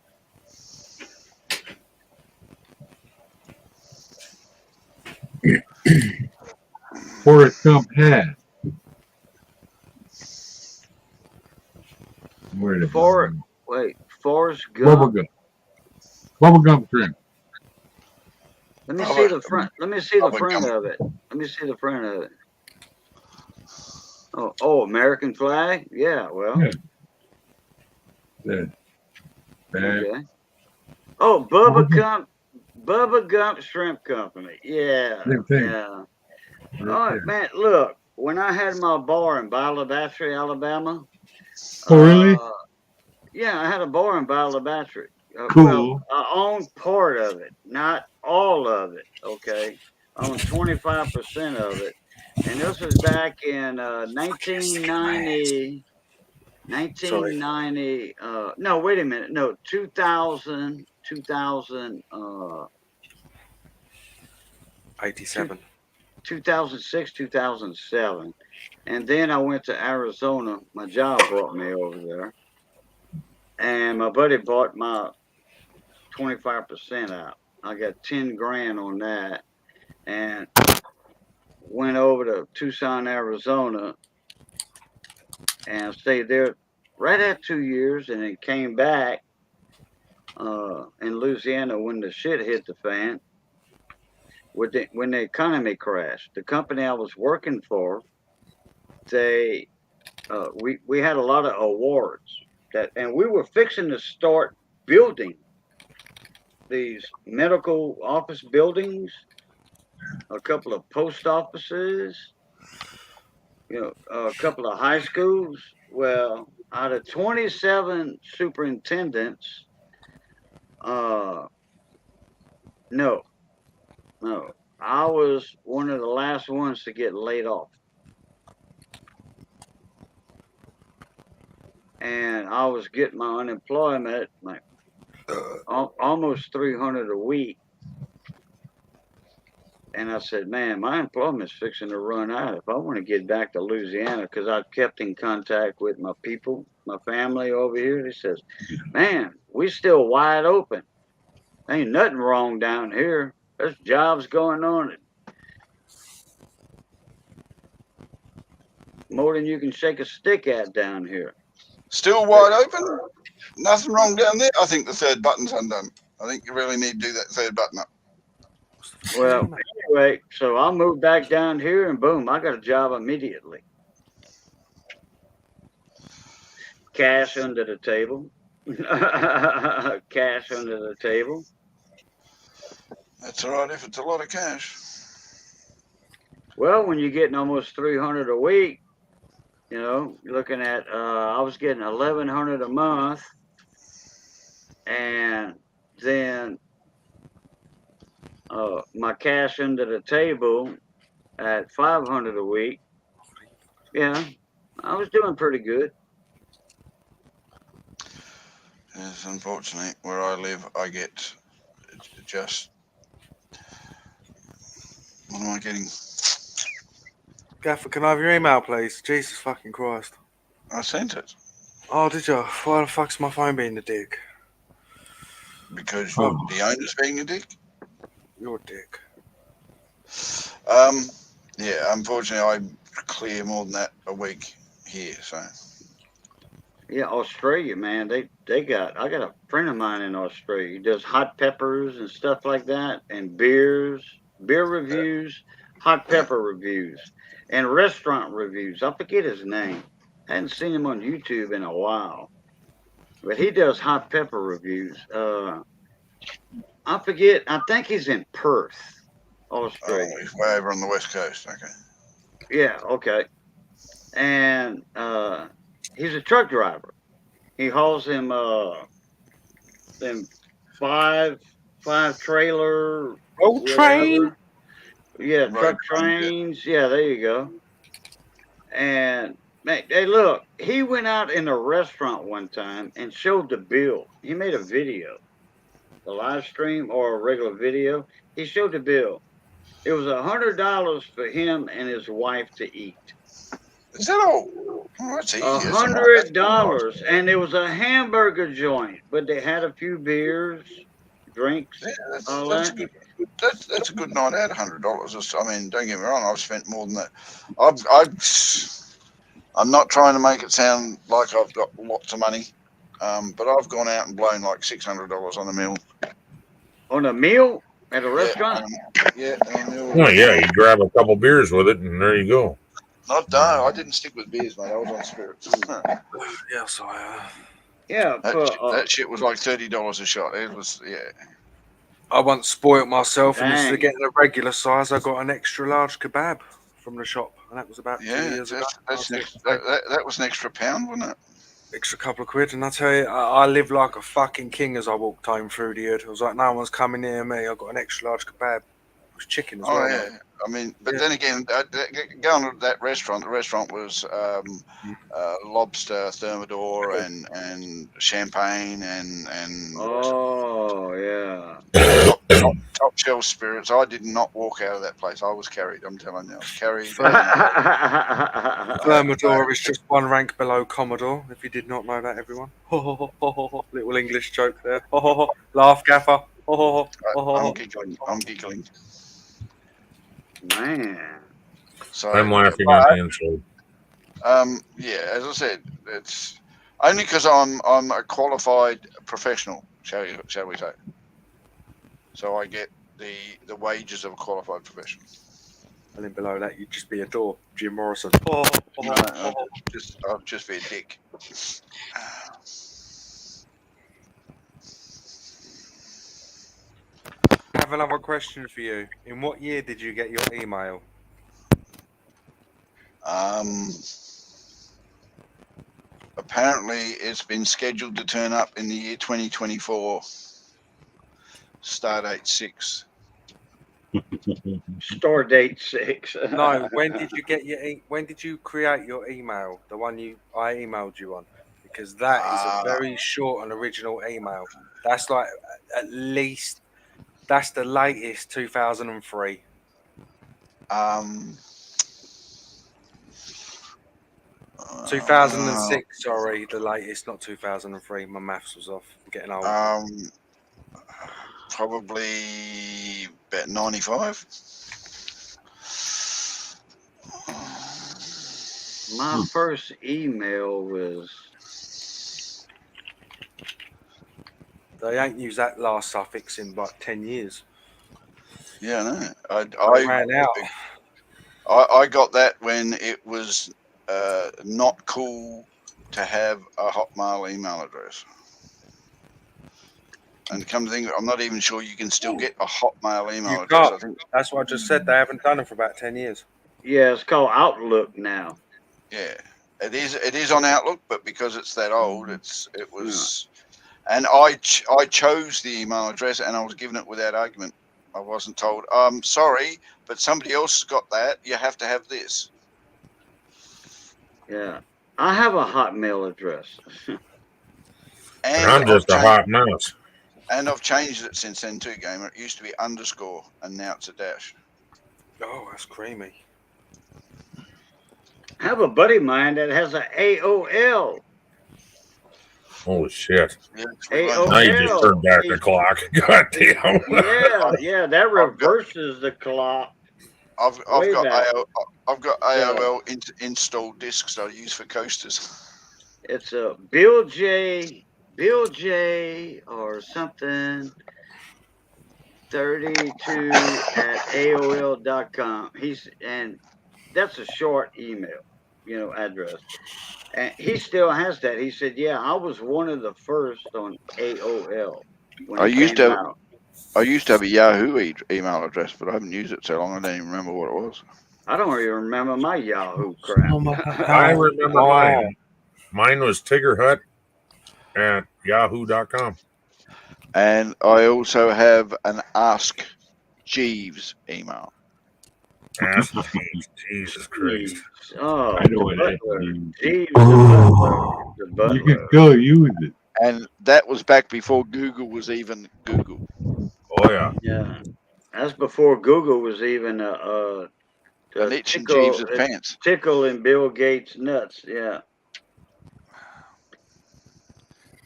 Forrest Gump hat. Where did Forrest Gump. Bubblegum. Bubblegum shrimp. Let me see the front. Let me see the front of it. Let me see the front of it. Oh, American flag? Yeah, well. Yeah. Okay. Oh, Bubba Gump Shrimp Company. Yeah. Yeah. All right, man. Look, when I had my bar in Balabatry, Alabama. Oh, really? Yeah, I had a bar in Balabatry. Cool. Well, I owned part of it, not all of it. Okay. I owned 25% of it. And this was back in 1990. 1990. No, wait a minute. No, 2000. 87. 2006, 2007. And then I went to Arizona. My job brought me over there. And my buddy bought my 25% out. I got 10 grand on that. And went over to Tucson, Arizona, and stayed there right at 2 years, and then came back in Louisiana when the shit hit the fan. When the economy crashed, the company I was working for, we had a lot of awards and we were fixing to start building these medical office buildings, a couple of post offices, a couple of high schools. Well, out of 27 superintendents, no, I was one of the last ones to get laid off. And I was getting my unemployment like almost $300 a week. And I said, man, my employment's fixing to run out if I want to get back to Louisiana, because I've kept in contact with my people, my family over here. He says, man, we still wide open. Ain't nothing wrong down here. There's jobs going on. More than you can shake a stick at down here. Still wide open? Nothing wrong down there? I think the third button's undone. I think you really need to do that third button up. Well, anyway, so I moved back down here and boom, I got a job immediately. Cash under the table. Cash under the table. That's all right if it's a lot of cash. Well, when you're getting almost $300 a week, you're looking at, I was getting $1,100 a month, and then my cash under the table at $500 a week. Yeah, I was doing pretty good. Yes, unfortunately, where I live, I get just. What am I getting? Gaffer, can I have your email, please? Jesus fucking Christ. I sent it. Oh, did you? Why the fuck's my phone being a dick? Because the owner's being a dick? You're a dick. Yeah, unfortunately, I clear more than that a week here, so. Yeah, Australia, man, I got a friend of mine in Australia. He does hot peppers and stuff like that, and beer reviews, hot pepper reviews, and restaurant reviews. I forget his name. I hadn't seen him on YouTube in a while, but he does hot pepper reviews. I forget. I think he's in Perth, Australia. Oh, he's way over on the west coast. Okay. Yeah. Okay. And he's a truck driver. He hauls them five trailer. Oh, train. Yeah, truck trains. Yeah, there you go. And man, hey, look, he went out in a restaurant one time and showed the bill. He made a video, a live stream or a regular video. He showed the bill. It was $100 for him and his wife to eat. Is that all? Oh, that's easy. $100, and it was a hamburger joint, but they had a few beers, drinks. Yeah, that's a good night out. $100. I mean, don't get me wrong. I've spent more than that. I'm not trying to make it sound like I've got lots of money, but I've gone out and blown like $600 on a meal. On a meal at a restaurant? Yeah, on a meal. Oh yeah, you grab a couple beers with it, and there you go. No, I didn't stick with beers, mate. I was on spirits. Yes, yeah. That shit was like $30 a shot. It was, yeah. I once spoilt myself, and instead of Dang. getting a regular size, I got an extra large kebab from the shop, and that was about 2 years ago. That was an extra pound, wasn't it? Extra couple of quid, and I tell you, I lived like a fucking king as I walked home through the hood. I was like, no one's coming near me. I got an extra large kebab. It was chicken as well. Oh yeah. I mean, but then again, going to that restaurant, the restaurant was lobster thermidor and champagne and Oh yeah. top shelf spirits. I did not walk out of that place. I was carried. I'm telling you, I was carried. Thermidor is just one rank below Commodore. If you did not know that, everyone. Little English joke there. Laugh, Gaffer. I'm giggling. Man. So I'm laughing on the inside. Yeah, as I said, Only because I'm a qualified professional, shall we say? So I get the wages of a qualified professional. And then below that, you'd just be a door, Jim Morrison. Oh, No, I'll just be a dick. I have another question for you. In what year did you get your email? Apparently, it's been scheduled to turn up in the year 2024. Start date 6. Store date 6. No, when did you get when did you create your email? The one I emailed you on, because that is a very short and original email. That's like at least that's the latest 2003. 2006, sorry, the latest, not 2003. My maths was off. I'm getting old. Probably about 95. My first email was. They ain't used that last suffix in like 10 years. Yeah, no. I ran out. I got that when it was not cool to have a Hotmail email address. And come to think of it, I'm not even sure you can still get a Hotmail email address. Can't. I think That's what I just said. They haven't done it for about 10 years. Yeah, it's called Outlook now. Yeah, it is on Outlook, but because it's that old, it was. And I chose the email address, and I was given it without argument. I wasn't told, I'm sorry, but somebody else has got that. You have to have this. Yeah, I have a Hotmail address. And I'm just a hot mouse. And I've changed it since then too, Gamer. It used to be _, and now it's a dash. Oh, that's creamy. I have a buddy of mine that has an AOL. Holy shit. AOL. Now you just turned back the clock. God damn. Yeah, that reverses the clock. I've got AOL installed discs that I use for coasters. It's a Bill J or something 32 at AOL.com. And that's a short email, address. And he still has that. He said, yeah, I was one of the first on AOL when it came out. I used to have a Yahoo email address, but I haven't used it so long I don't even remember what it was. I don't even remember my Yahoo crap. I remember mine. Mine was Tigger Hut at yahoo.com. And I also have an Ask Jeeves email. Ask Jeeves. Jesus Christ. Oh, I know what it is. Jeeves, the butler. You can still use it. And that was back before Google was even Google. Oh, yeah. Yeah. That's before Google was even an itch in Jeeves' pants. Tickle in Bill Gates' nuts. Yeah.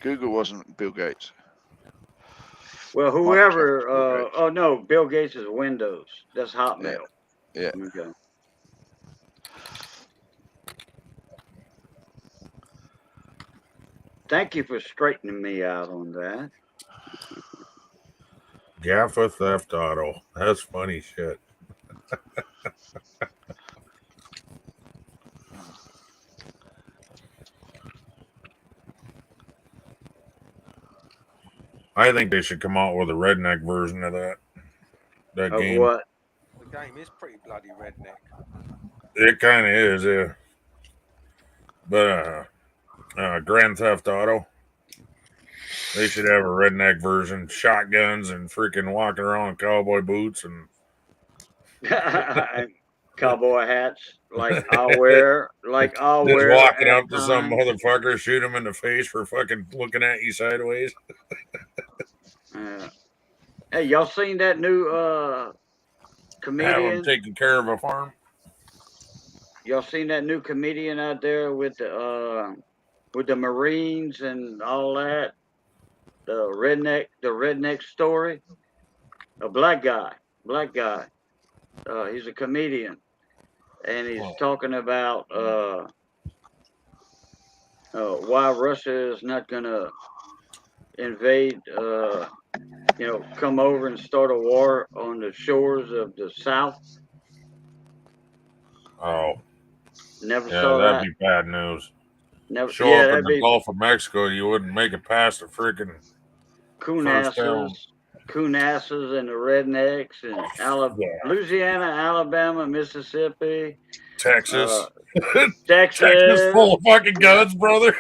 Google wasn't Bill Gates. Well, whoever. Oh no, Bill Gates is Windows. That's Hotmail. Yeah. Okay. Thank you for straightening me out on that. Gaffa Theft Auto. That's funny shit. I think they should come out with a redneck version of that game. What? The game is pretty bloody redneck. It kind of is, yeah. But Grand Theft Auto, they should have a redneck version. Shotguns and freaking walking around in cowboy boots and cowboy hats, like I'll wear. Just walking up to some motherfucker, shoot him in the face for fucking looking at you sideways. Hey, y'all seen that new comedian? Have him taking care of a farm. Y'all seen that new comedian out there with the Marines and all that? The redneck story. A black guy. He's a comedian, and he's talking about why Russia is not going to invade, come over and start a war on the shores of the South. Oh, Never yeah, saw that'd that. be bad news. Never. Show Yeah, up in that'd the be Gulf of Mexico, you wouldn't make it past the freaking first town. Coonasses and the rednecks and Louisiana, Alabama, Mississippi, Texas. Texas. Texas full of fucking guns, brother.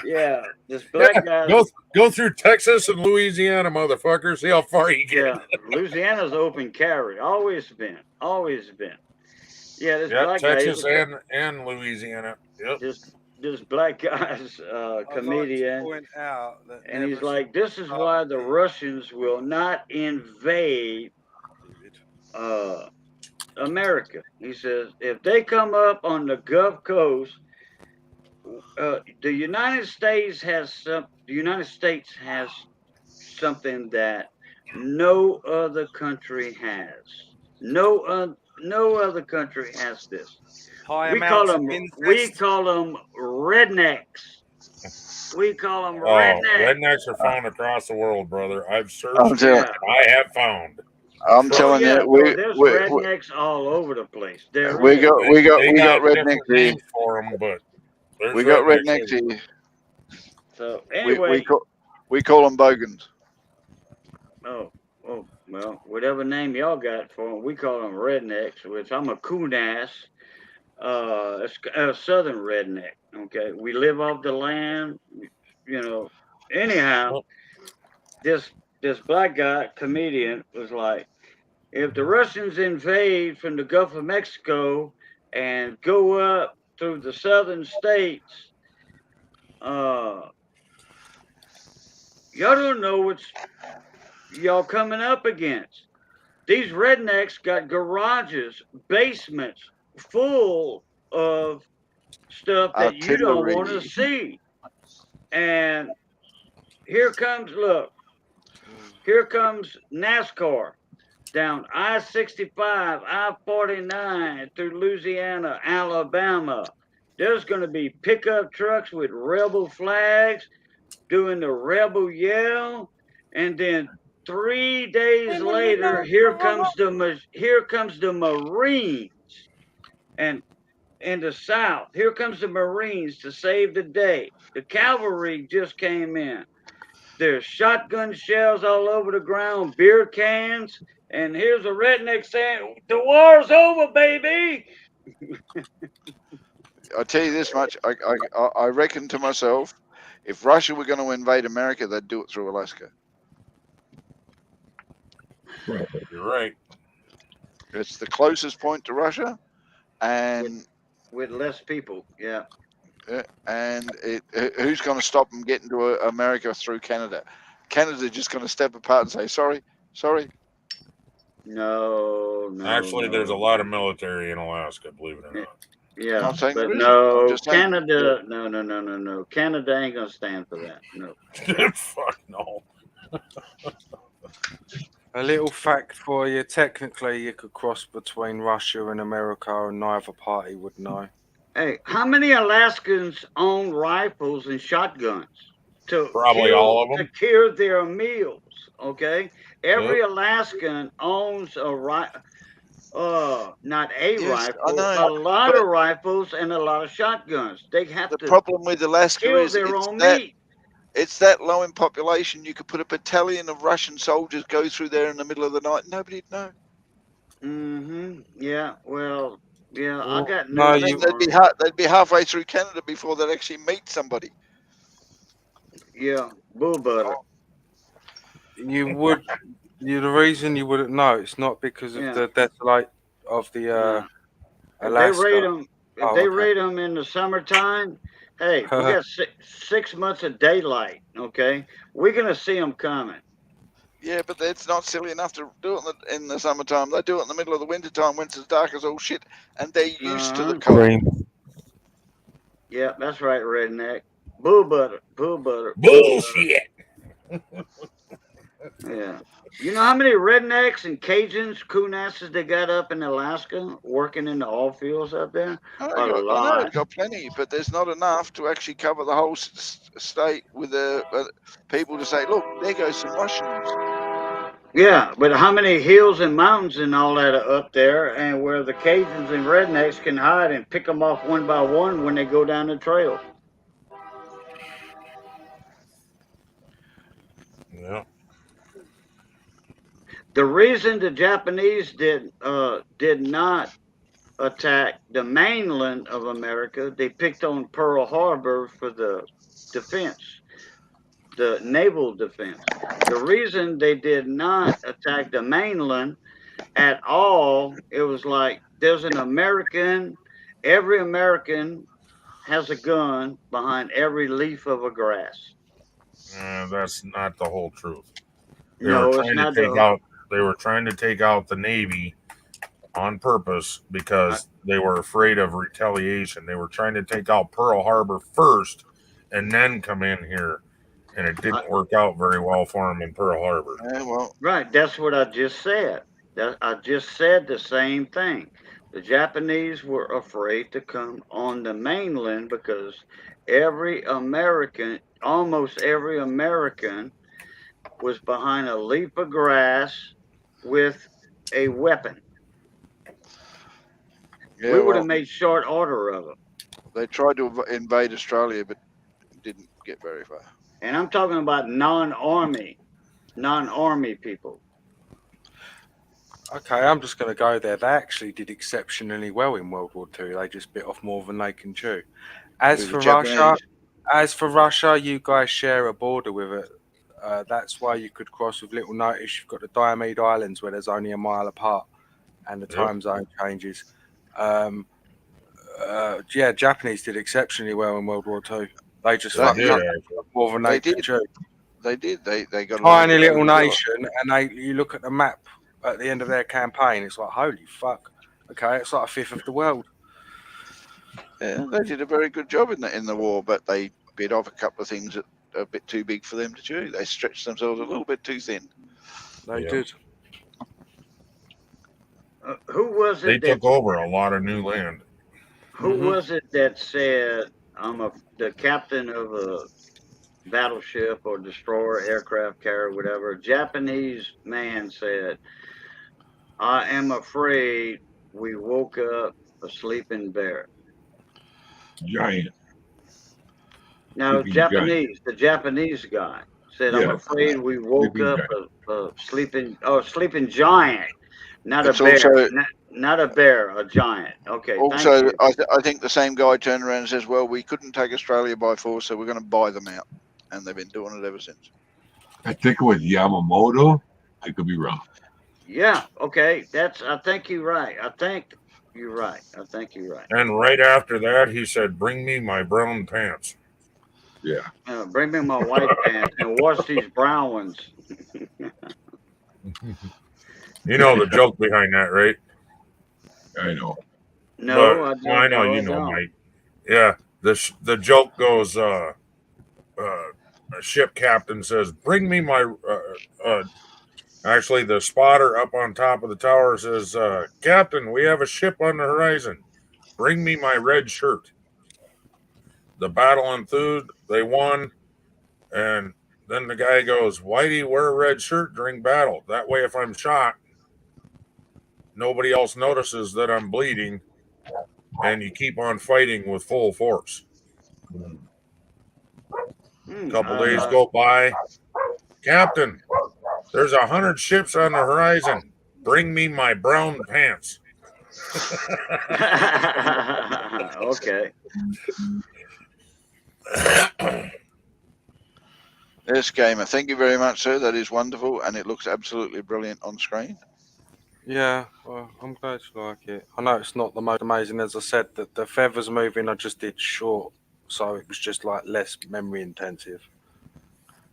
Yeah, this black guy. Go through Texas and Louisiana, motherfucker. See how far you get. Yeah, Louisiana's open carry. Always been. Yeah, this black Texas guy. and Louisiana. Yep. This black guy's comedian, point out that and he's like, "This is why the Russians will not invade America." He says, "If they come up on the Gulf Coast, the United States has something that no other country has. No other country has this. High We call amounts of them rednecks. We call them rednecks are found across the world, brother. I've searched and I have found. I'm telling you, there's rednecks all over the place. We got rednecks here. For them, but we got rednecks here. So anyway, we call them bogans. Oh, well, whatever name y'all got for them, we call them rednecks. Which I'm a coon ass, a southern redneck. Okay, we live off the land. Anyhow, this black guy comedian was like, if the Russians invade from the Gulf of Mexico and go up through the southern states, y'all don't know what's y'all coming up against. These rednecks got garages, basements full of stuff that you don't want to see. And here comes NASCAR down I-65, I-49 through Louisiana, Alabama. There's going to be pickup trucks with rebel flags doing the rebel yell, and then 3 days later, here comes the Marines, and in the South, here comes the Marines to save the day. The cavalry just came in. There's shotgun shells all over the ground, beer cans, and here's a redneck saying, "The war's over, baby." I'll tell you this much. I reckon to myself, if Russia were going to invade America, they'd do it through Alaska. You're right. It's the closest point to Russia, and with less people, yeah. And who's going to stop them getting to America through Canada? Canada's just going to step apart and say, sorry. No. Actually, there's a lot of military in Alaska, believe it or not. Yeah, but no, Canada, no. Canada ain't going to stand for that. No. Fuck no. A little fact for you: technically, you could cross between Russia and America, and neither party would know. Hey, how many Alaskans own rifles and shotguns Probably all of them to kill their meals? Okay, every Alaskan owns a rifle. Not a rifle, a lot of rifles and a lot of shotguns. They have the problem with Alaska kill is their own meat. It's that low in population. You could put a battalion of Russian soldiers go through there in the middle of the night. Nobody'd know. Yeah. Well, yeah. I got no. They'd be halfway through Canada before they'd actually meet somebody. Yeah, bull butter. You would. The reason you wouldn't know, it's not because of the desolate of the Alaska. If they raid them in the summertime, hey, we got 6 months of daylight. Okay, we're gonna see them coming. Yeah, but it's not silly enough to do it in the summertime. They do it in the middle of the wintertime when it's as dark as all shit, and they're used to the cold. Yeah, that's right, redneck. Bull butter. Bullshit. Yeah. You know how many rednecks and Cajuns, Coonasses they got up in Alaska working in the oil fields up there? A I know lot. it's got plenty, but there's not enough to actually cover the whole state with the people to say, look, there goes some Russians. Yeah, but how many hills and mountains and all that are up there, and where the Cajuns and rednecks can hide and pick them off one by one when they go down the trail? Yeah. The reason the Japanese did not attack the mainland of America, they picked on Pearl Harbor for the defense, the naval defense. The reason they did not attack the mainland at all, it was like there's an American, every American has a gun behind every leaf of a grass. That's not the whole truth. They No, were it's trying to not take the. out. They were trying to take out the Navy on purpose because they were afraid of retaliation. They were trying to take out Pearl Harbor first, and then come in here, and it didn't work out very well for them in Pearl Harbor. Right, that's what I just said. I just said the same thing. The Japanese were afraid to come on the mainland because every American, almost every American, was behind a leaf of grass with a weapon. Yeah, We would have made short order of it. They tried to invade Australia, but didn't get very far. And I'm talking about non-army people. Okay, I'm just going to go there. They actually did exceptionally well in World War II. They just bit off more than they can chew. As for Russia, you guys share a border with it. That's why you could cross with little notice. You've got the Diomede Islands where there's only a mile apart, and the time zone changes. Yeah, Japanese did exceptionally well in World War II. They just fucked up more than they could chew. They did. They got a Tiny little nation, and you look at the map at the end of their campaign, it's like, holy fuck. Okay, it's like a fifth of the world. Yeah, they did a very good job in the war, but they bit off a couple of things that are a bit too big for them to chew. They stretched themselves a little bit too thin. They did. Who was it? They took over a lot of new land. Who was it that said, the captain of a battleship or destroyer, aircraft carrier, whatever, Japanese man said, I am afraid we woke up a sleeping bear. Giant. No, Japanese, the Japanese guy said, I'm afraid we woke up a sleeping giant, not a bear. Not a bear, a giant. Okay. Also, I think the same guy turned around and says, well, we couldn't take Australia by force, so we're going to buy them out. And they've been doing it ever since. I think it was Yamamoto. I could be wrong. Yeah. Okay. I think you're right. I think you're right. And right after that, he said, bring me my brown pants. Yeah. Bring me my white pants and wash these brown ones. You know the joke behind that, right? I know. No, I don't. I know you know, Mike. Yeah, the joke goes. A ship captain says, "Bring me my." Actually, the spotter up on top of the tower says, "Captain, we have a ship on the horizon. Bring me my red shirt." The battle ensued. They won, and then the guy goes, "Why do you wear a red shirt during battle? That way, if I'm shot, nobody else notices that I'm bleeding, and you keep on fighting with full force." A couple days go by. Captain, there's 100 ships on the horizon. Bring me my brown pants. Okay. Yes, Gamer. Thank you very much, sir. That is wonderful, and it looks absolutely brilliant on screen. Yeah, well, I'm glad you like it. I know it's not the most amazing, as I said, that the feathers moving I just did short, so it was just like less memory intensive.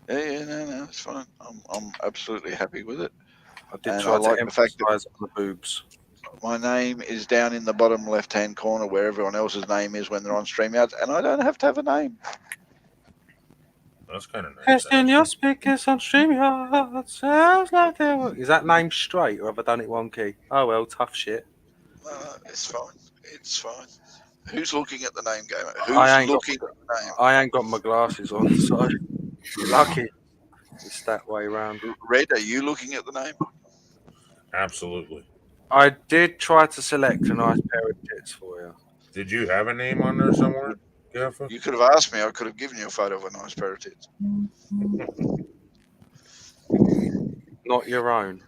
Yeah, no, it's fine. I'm absolutely happy with it. I did try to emphasize on the boobs. My name is down in the bottom left-hand corner where everyone else's name is when they're on StreamYard, and I don't have to have a name. That's kind of nice. Testing your speakers on StreamYard. Sounds like they were. Is that name straight or have I done it wonky? Oh well, tough shit. No, it's fine. It's fine. Who's looking at the name, gamer? I Who's ain't looking got, at the name? I ain't got my glasses on, so you're lucky. It's that way round. Red, are you looking at the name? Absolutely. I did try to select a nice pair of tits for you. Did you have a name on there somewhere, Gaffer? You could have asked me. I could have given you a photo of a nice pair of tits. Not your own.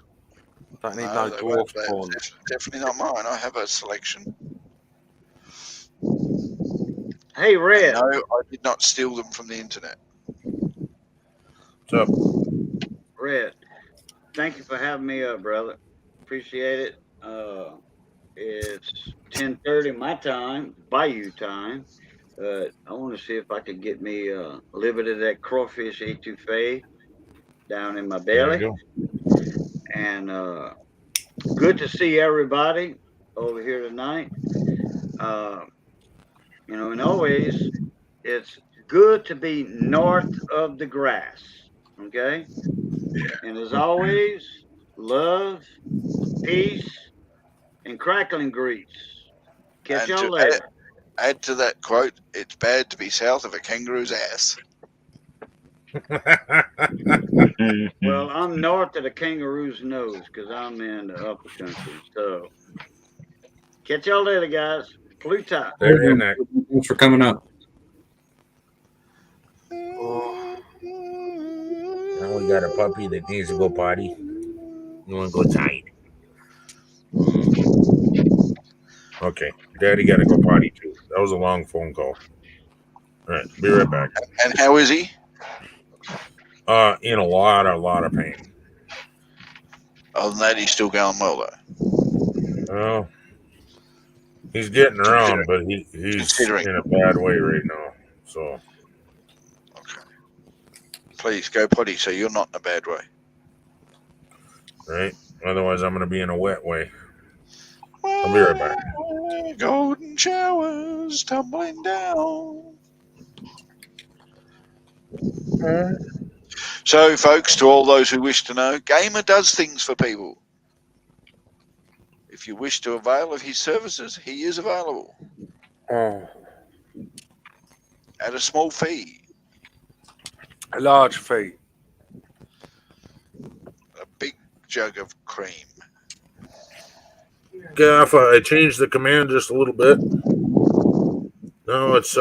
Don't need no they dwarf weren't- they're porn. Definitely not mine. I have a selection. Hey, Red. No, I did not steal them from the internet. What's up? Red, thank you for having me up, brother. Appreciate it. It's 10:30 my time, Bayou time. I want to see if I could get me a little bit of that crawfish etouffee down in my There belly. you And good to see everybody over here tonight. And always it's good to be north of the grass. Okay. And as always, love, peace, and crackling grease. Catch And y'all to later. add to that quote, it's bad to be south of a kangaroo's ass. Well, I'm north of the kangaroo's nose because I'm in the upper country. So, catch y'all later, guys. Pluto. Thanks for coming up. Now we got a puppy that needs to go potty. You want to go tight? Okay, Daddy got to go potty too. That was a long phone call. All right, be right back. And how is he? In a lot of pain. Other than that, he's still going well though. Well, he's getting around, but he's Considering. in a bad way right now. So, Please go potty so you're not in a bad way. right? Otherwise, I'm going to be in a wet way. I'll be right back. Golden showers tumbling down. So, folks, to all those who wish to know, Gamer does things for people. If you wish to avail of his services, he is available Oh, at a small fee. a large fee. A big jug of cream. Gaff, I changed the command just a little bit. No, it's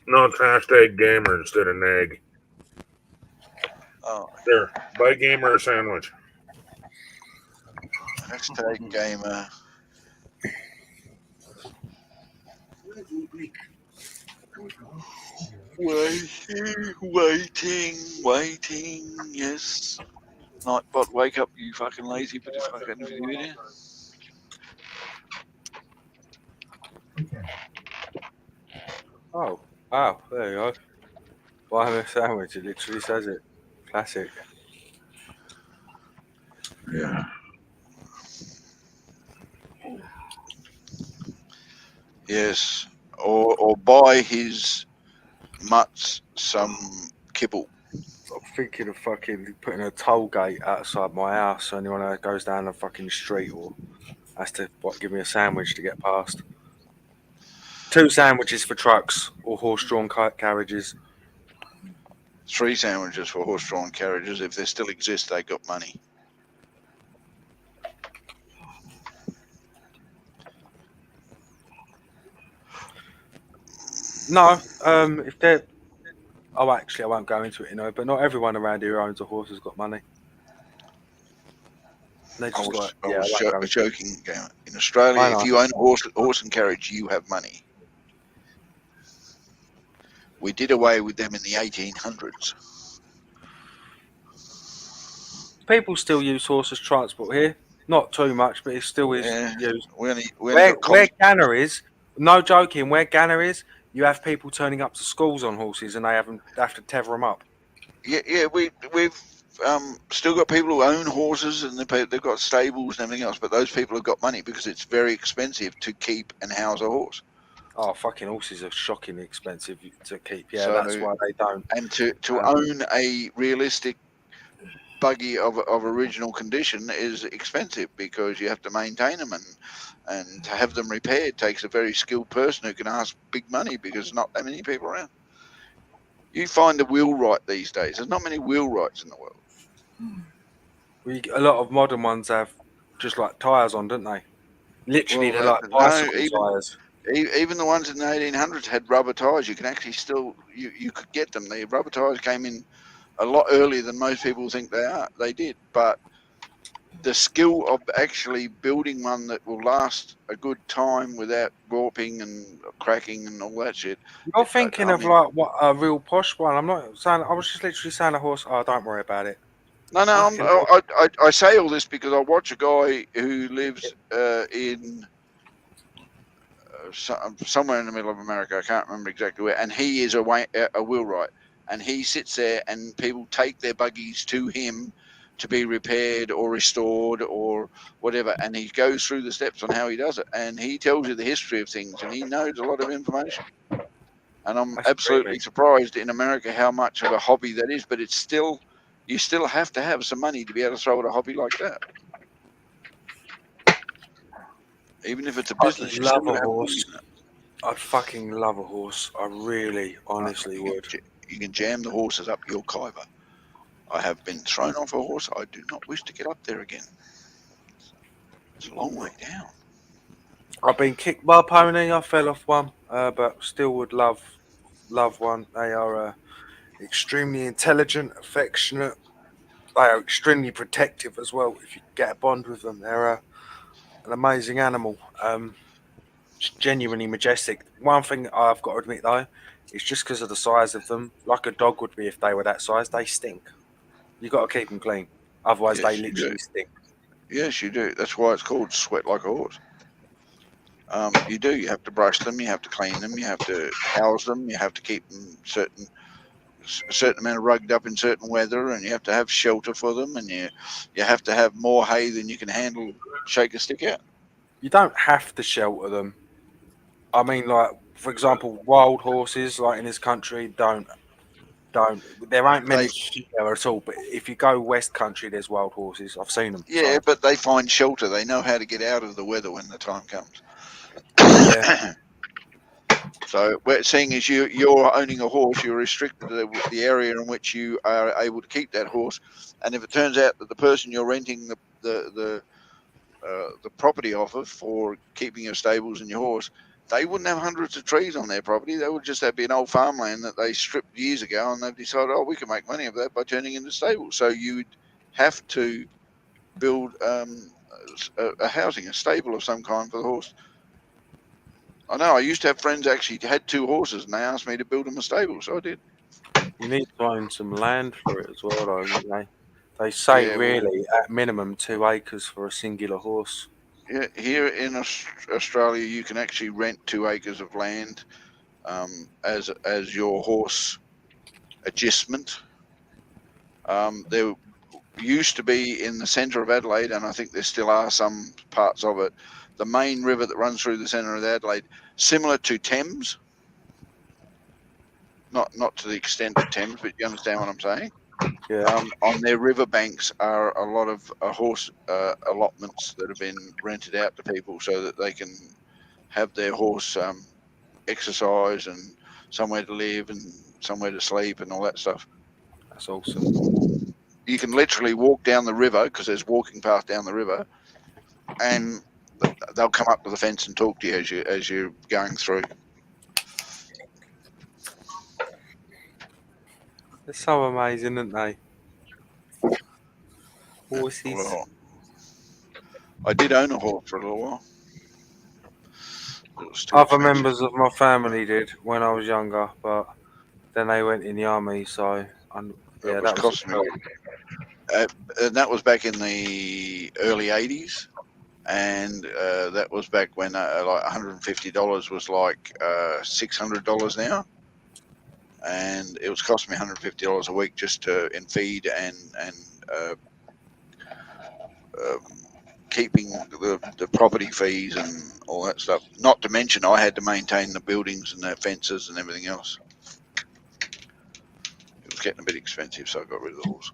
no, it's hashtag gamer instead of nag. Oh, There, buy gamer a sandwich. hashtag gamer. Waiting. Yes. Nightbot, wake up, you fucking lazy bit of fucking idiot. Oh, there you go. Buy him a sandwich. It literally says it. Classic. Yeah. Yes. Or buy his mutts some kibble. I'm thinking of fucking putting a toll gate outside my house so anyone that goes down the fucking street or has to give me a sandwich to get past. 2 sandwiches for trucks or horse-drawn carriages. 3 sandwiches for horse-drawn carriages. If they still exist, they got money. No, if they're... Oh, actually, I won't go into it, but not everyone around here who owns a horse has got money. They I just was, got... I was joking. In Australia, if you own a horse and carriage, you have money. We did away with them in the 1800s. People still use horse as transport here. Not too much, but it still is used. We Where Ganner is, no joking, where Ganner is, you have people turning up to schools on horses and they have to tether them up. Yeah, we've still got people who own horses and they've got stables and everything else, but those people have got money because it's very expensive to keep and house a horse. Oh, fucking horses are shockingly expensive to keep. Yeah, So, that's why they don't. and to own a realistic buggy of original condition is expensive because you have to maintain them, and to have them repaired takes a very skilled person who can ask big money because not that many people around. You find a wheelwright these days. There's not many wheelwrights in the world. A lot of modern ones have just like tires on, don't they? Literally, they're like No, bicycle tires. even the ones in the 1800s had rubber tires. You can actually still you could get them. The rubber tires came in a lot earlier than most people think they did, but the skill of actually building one that will last a good time without warping and cracking and all that shit. You're thinking of like what a real posh one. I'm not saying. I was just literally saying a horse. Oh, don't worry about it. No, I say all this because I watch a guy who lives in somewhere in the middle of America. I can't remember exactly where, and he is a wheelwright, and he sits there, and people take their buggies to him to be repaired or restored or whatever, and he goes through the steps on how he does it, and he tells you the history of things, and he knows a lot of information. And I'm absolutely surprised in America how much of a hobby that is, but it's still, you still have to have some money to be able to throw at a hobby like that. Even if it's a business, you still I'd love a have horse. money in it. I'd fucking love a horse. I really, honestly would. You can jam the horses up your Khyber. I have been thrown off a horse. I do not wish to get up there again. It's a long way down. I've been kicked by a pony. I fell off one, but still would love one. They are extremely intelligent, affectionate. They are extremely protective as well. If you get a bond with them, they're an amazing animal. It's genuinely majestic. One thing I've got to admit though, is just because of the size of them, like a dog would be if they were that size, they stink. You got to keep them clean, otherwise they Yes, you do. literally stink. Yes, you do. That's why it's called sweat like a horse. You do. You have to brush them. You have to clean them. You have to house them. You have to keep them a certain amount of rugged up in certain weather, and you have to have shelter for them, and you have to have more hay than you can handle. Shake a stick out. You don't have to shelter them. I mean, like for example, wild horses, like in this country, don't. There aren't many there at all. But if you go West Country, there's wild horses. I've seen them. Yeah, but they find shelter. They know how to get out of the weather when the time comes. Yeah. So, seeing as you're owning a horse, you're restricted to the area in which you are able to keep that horse. And if it turns out that the person you're renting the property off of for keeping your stables and your horse, they wouldn't have hundreds of trees on their property. They would just have an old farmland that they stripped years ago, and they've decided, oh, we can make money of that by turning into stables. So you'd have to build a housing, a stable of some kind for the horse. I know. I used to have friends actually had 2 horses, and they asked me to build them a stable, so I did. You need to own some land for it as well, though. They say really at minimum 2 acres for a singular horse. Yeah, here in Australia, you can actually rent 2 acres of land as your horse adjustment. There used to be in the centre of Adelaide, and I think there still are some parts of it, the main river that runs through the centre of Adelaide, similar to Thames. Not to the extent of Thames, but you understand what I'm saying? Yeah. On their riverbanks are a lot of horse allotments that have been rented out to people so that they can have their horse exercise and somewhere to live and somewhere to sleep and all that stuff. That's awesome. You can literally walk down the river because there's walking path down the river, and they'll come up to the fence and talk to you as you're going through. They're so amazing, aren't they? Horses. Well, I did own a horse for a little while. Other members of my family did when I was younger, but then they went in the army, so that was costing me. And that was back in the early 80s, and that was back when like $150 was like $600 now, and it was costing me $150 a week just in feed and keeping the property fees and all that stuff. Not to mention, I had to maintain the buildings and the fences and everything else. It was getting a bit expensive, so I got rid of the horse.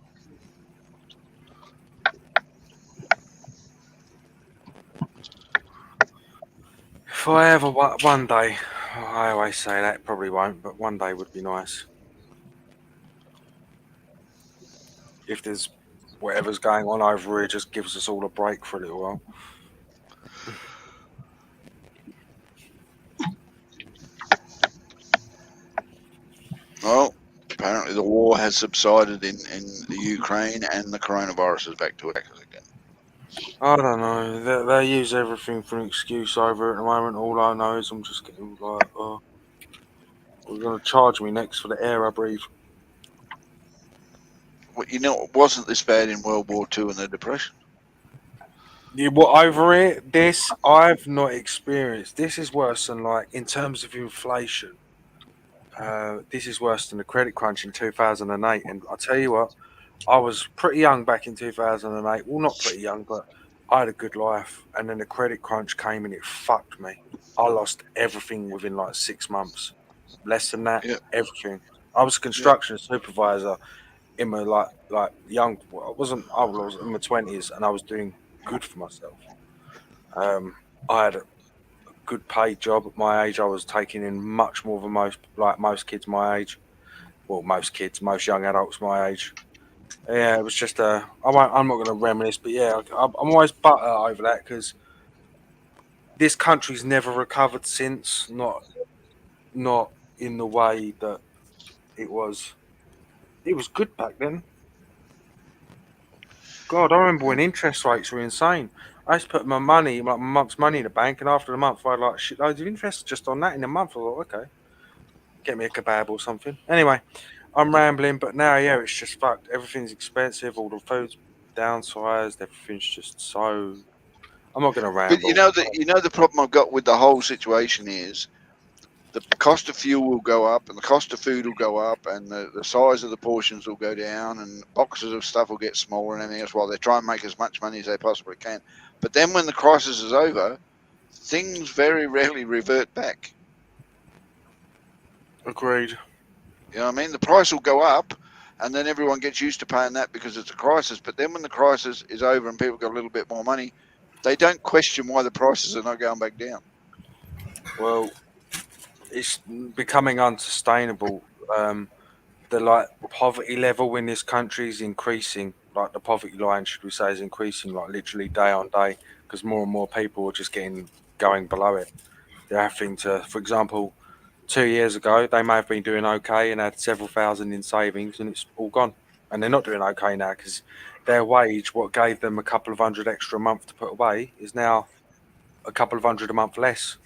If I ever one day, I always say that probably won't, but one day would be nice. If there's whatever's going on over here, just gives us all a break for a little while. Well, apparently the war has subsided in the Ukraine, and the coronavirus is back to attack us again. I don't know. They use everything for an excuse over at the moment. All I know is I'm just getting like, oh, we're going to charge me next for the air I breathe. Well, you know, it wasn't this bad in World War II and the Depression. Yeah, what over it? This I've not experienced. This is worse than, like, in terms of inflation. This is worse than the credit crunch in 2008. And I'll tell you what, I was pretty young back in 2008. Well, not pretty young, but I had a good life. And then the credit crunch came and it fucked me. I lost everything within like 6 months. Less than that, everything. I was a construction supervisor in my like young. Well, I was in my 20s and I was doing good for myself. I had a good paid job at my age. I was taking in much more than most kids my age. Well, most young adults my age. Yeah, it was just I'm not going to reminisce, but yeah, I'm always butter over that because this country's never recovered since. Not in the way that it was. It was good back then. God, I remember when interest rates were insane. I used to put my month's money in the bank, and after the month, I had like shitloads of interest just on that in a month. I thought, okay, get me a kebab or something. Anyway, I'm rambling, but now, yeah, it's just fucked. Everything's expensive. All the food's downsized. Everything's just so. I'm not going to ramble. But you know the problem I've got with the whole situation is the cost of fuel will go up, and the cost of food will go up, and the size of the portions will go down, and boxes of stuff will get smaller and everything else while they try and make as much money as they possibly can. But then when the crisis is over, things very rarely revert back. Agreed. You know what I mean? The price will go up, and then everyone gets used to paying that because it's a crisis. But then when the crisis is over and people got a little bit more money, they don't question why the prices are not going back down. Well, it's becoming unsustainable. The poverty level in this country is increasing. Like the poverty line, should we say, is increasing like literally day on day because more and more people are just going below it. They're having to, for example, 2 years ago they may have been doing okay and had several thousand in savings, and it's all gone. And they're not doing okay now because their wage, what gave them a couple of hundred extra a month to put away, is now a couple of hundred a month less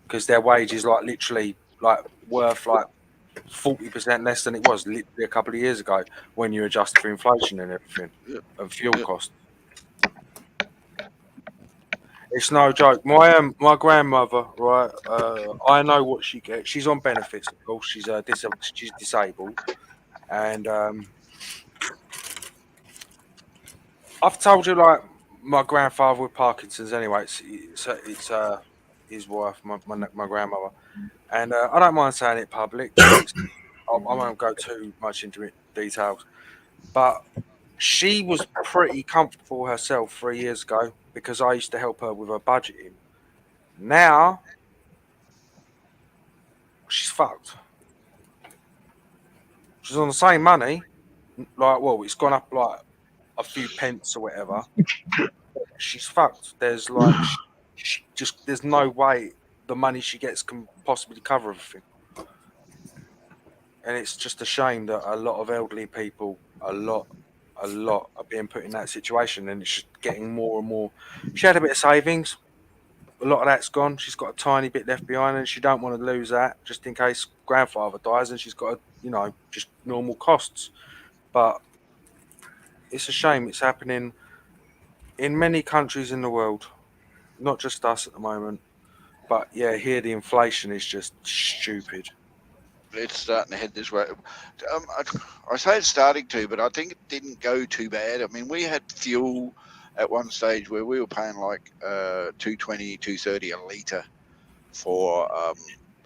because their wage is like literally like worth like 40% less than it was literally a couple of years ago when you adjust for inflation and everything and fuel costs. It's no joke. My grandmother, right? I know what she gets. She's on benefits, of course. She's disabled, and I've told you like my grandfather with Parkinson's. Anyway, it's his wife, my grandmother, and I don't mind saying it public. I won't go too much into details, but she was pretty comfortable herself 3 years ago because I used to help her with her budgeting. Now she's fucked. She's on the same money, like, well, it's gone up like a few pence or whatever. She's fucked. There's like, there's no way the money she gets can possibly cover everything. And it's just a shame that a lot of elderly people, a lot are being put in that situation, and it's just getting more and more. She had a bit of savings. A lot of that's gone. She's got a tiny bit left behind, and she don't want to lose that just in case grandfather dies, and she's got, just normal costs. But it's a shame it's happening in many countries in the world, not just us at the moment. But yeah, here the inflation is just stupid. It's starting to head this way. I say it's starting to, but I think it didn't go too bad. I mean, we had fuel at one stage where we were paying like 220, 230 a litre for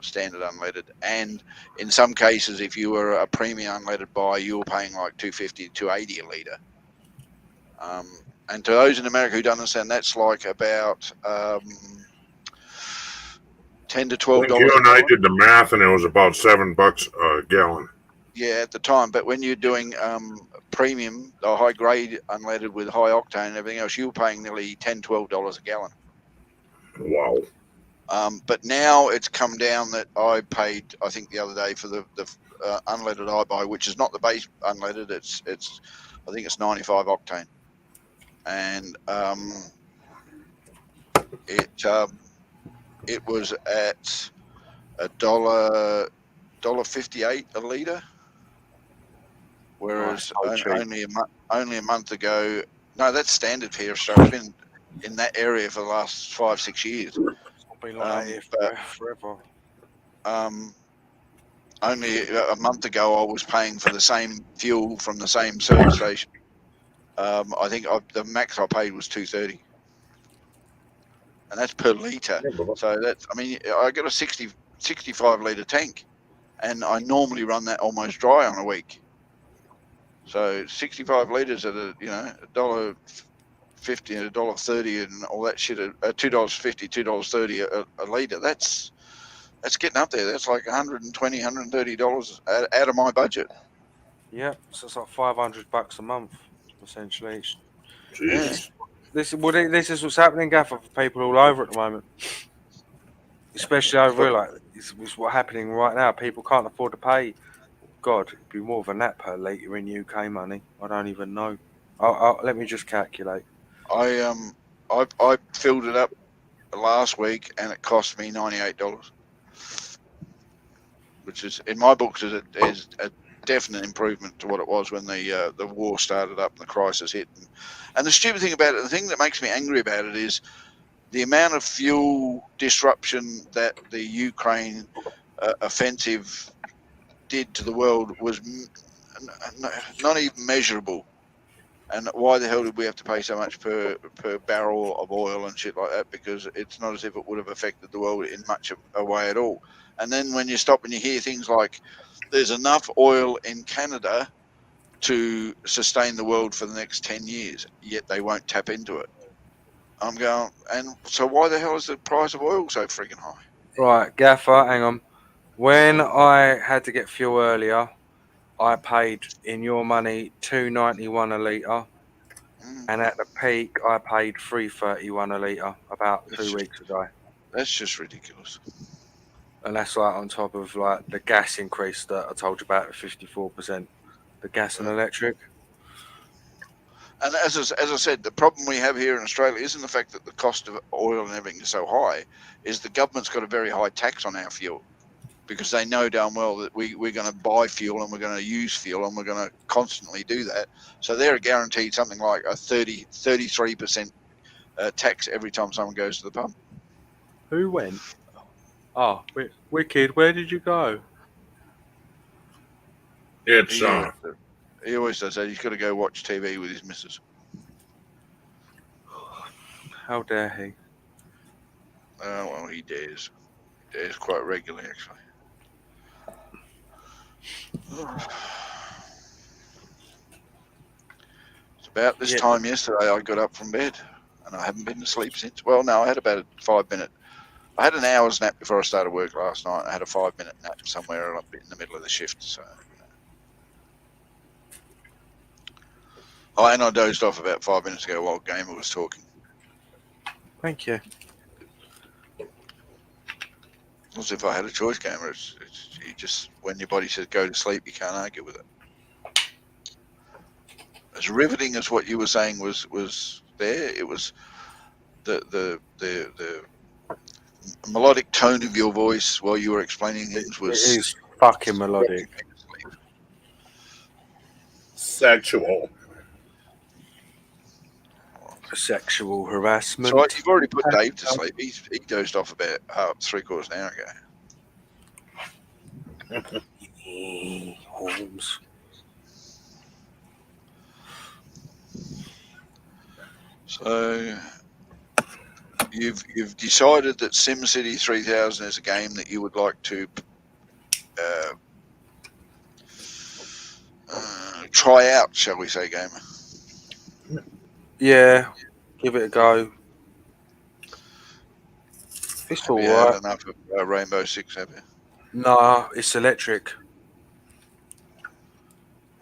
standard unleaded, and in some cases, if you were a premium unleaded buyer, you were paying like 250, 280 a litre. And to those in America who don't understand, that's like about $10 to I $12 think you a and I gallon. did the math, and it was about $7 a gallon. Yeah, at the time. But when you're doing premium, the high grade unleaded with high octane and everything else, you were paying nearly $10, $12 a gallon. Wow. But now it's come down that I paid, I think the other day for the unleaded I buy, which is not the base unleaded. It's I think it's 95 octane, and it was at $1.58 a litre, whereas only a month ago. No, that's standard here. So it's been in that area for the last 5-6 years. It's been like that here forever. Only a month ago, I was paying for the same fuel from the same service station. I think the max I paid was $2.30, and that's per litre. So that's, I mean, I got a 65 litre tank, and I normally run that almost dry on a week. So 65 litres at $1.50 and $1.30 and all that shit at $2.50, $2.30 a litre. That's getting up there. That's like $120, $130 out of my budget. Yeah, so it's like $500 a month, essentially. Jesus. This is what's happening, Gaffer, for people all over at the moment. Especially over here, like it's what's happening right now. People can't afford to pay. God, it'd be more than that per litre in UK money. I don't even know. Let me just calculate. I filled it up last week and it cost me $98, which is in my books is a definite improvement to what it was when the war started up and the crisis hit. And the stupid thing about it, the thing that makes me angry about it is the amount of fuel disruption that the Ukraine offensive did to the world was not even measurable. And why the hell did we have to pay so much per barrel of oil and shit like that? Because it's not as if it would have affected the world in much of a way at all. And then when you stop and you hear things like there's enough oil in Canada to sustain the world for the next 10 years, yet they won't tap into it. I'm going, and so why the hell is the price of oil so freaking high? Right, Gaffer, hang on. When I had to get fuel earlier, I paid in your money $2.91 a litre, and at the peak I paid $3.31 a litre about 2 weeks ago. That's just ridiculous. And that's like on top of like the gas increase that I told you about, 54%. The gas and electric. And as I said, the problem we have here in Australia isn't the fact that the cost of oil and everything is so high, is the government's got a very high tax on our fuel, because they know damn well that we're going to buy fuel and we're going to use fuel and we're going to constantly do that. So they're guaranteed something like a 33% tax every time someone goes to the pump. Who went? Oh, Wicked, where did you go? It's He always does that. He's got to go watch TV with his missus. How dare he? Well, he dares. He dares quite regularly, actually. It's about this time yesterday I got up from bed, and I haven't been to sleep since. Well, no, I had about a 5-minute. I had an hour's nap before I started work last night. I had a 5-minute nap somewhere up in the middle of the shift. So, and I dozed off about 5 minutes ago while Gamer was talking. Thank you. As if I had a choice, Gamer. It's you just, when your body says go to sleep, you can't argue with it. As riveting as what you were saying was there, it was the melodic tone of your voice while you were explaining things was. It is fucking melodic. Sexual. Sexual harassment. So you've already put Dave to sleep. He dozed off about 3/4 an hour ago. Holmes. So you've decided that SimCity 3000 is a game that you would like to try out, shall we say, gamer? Yeah, give it a go. It's Have you alright. had enough of Rainbow Six? Have you? Nah, it's electric.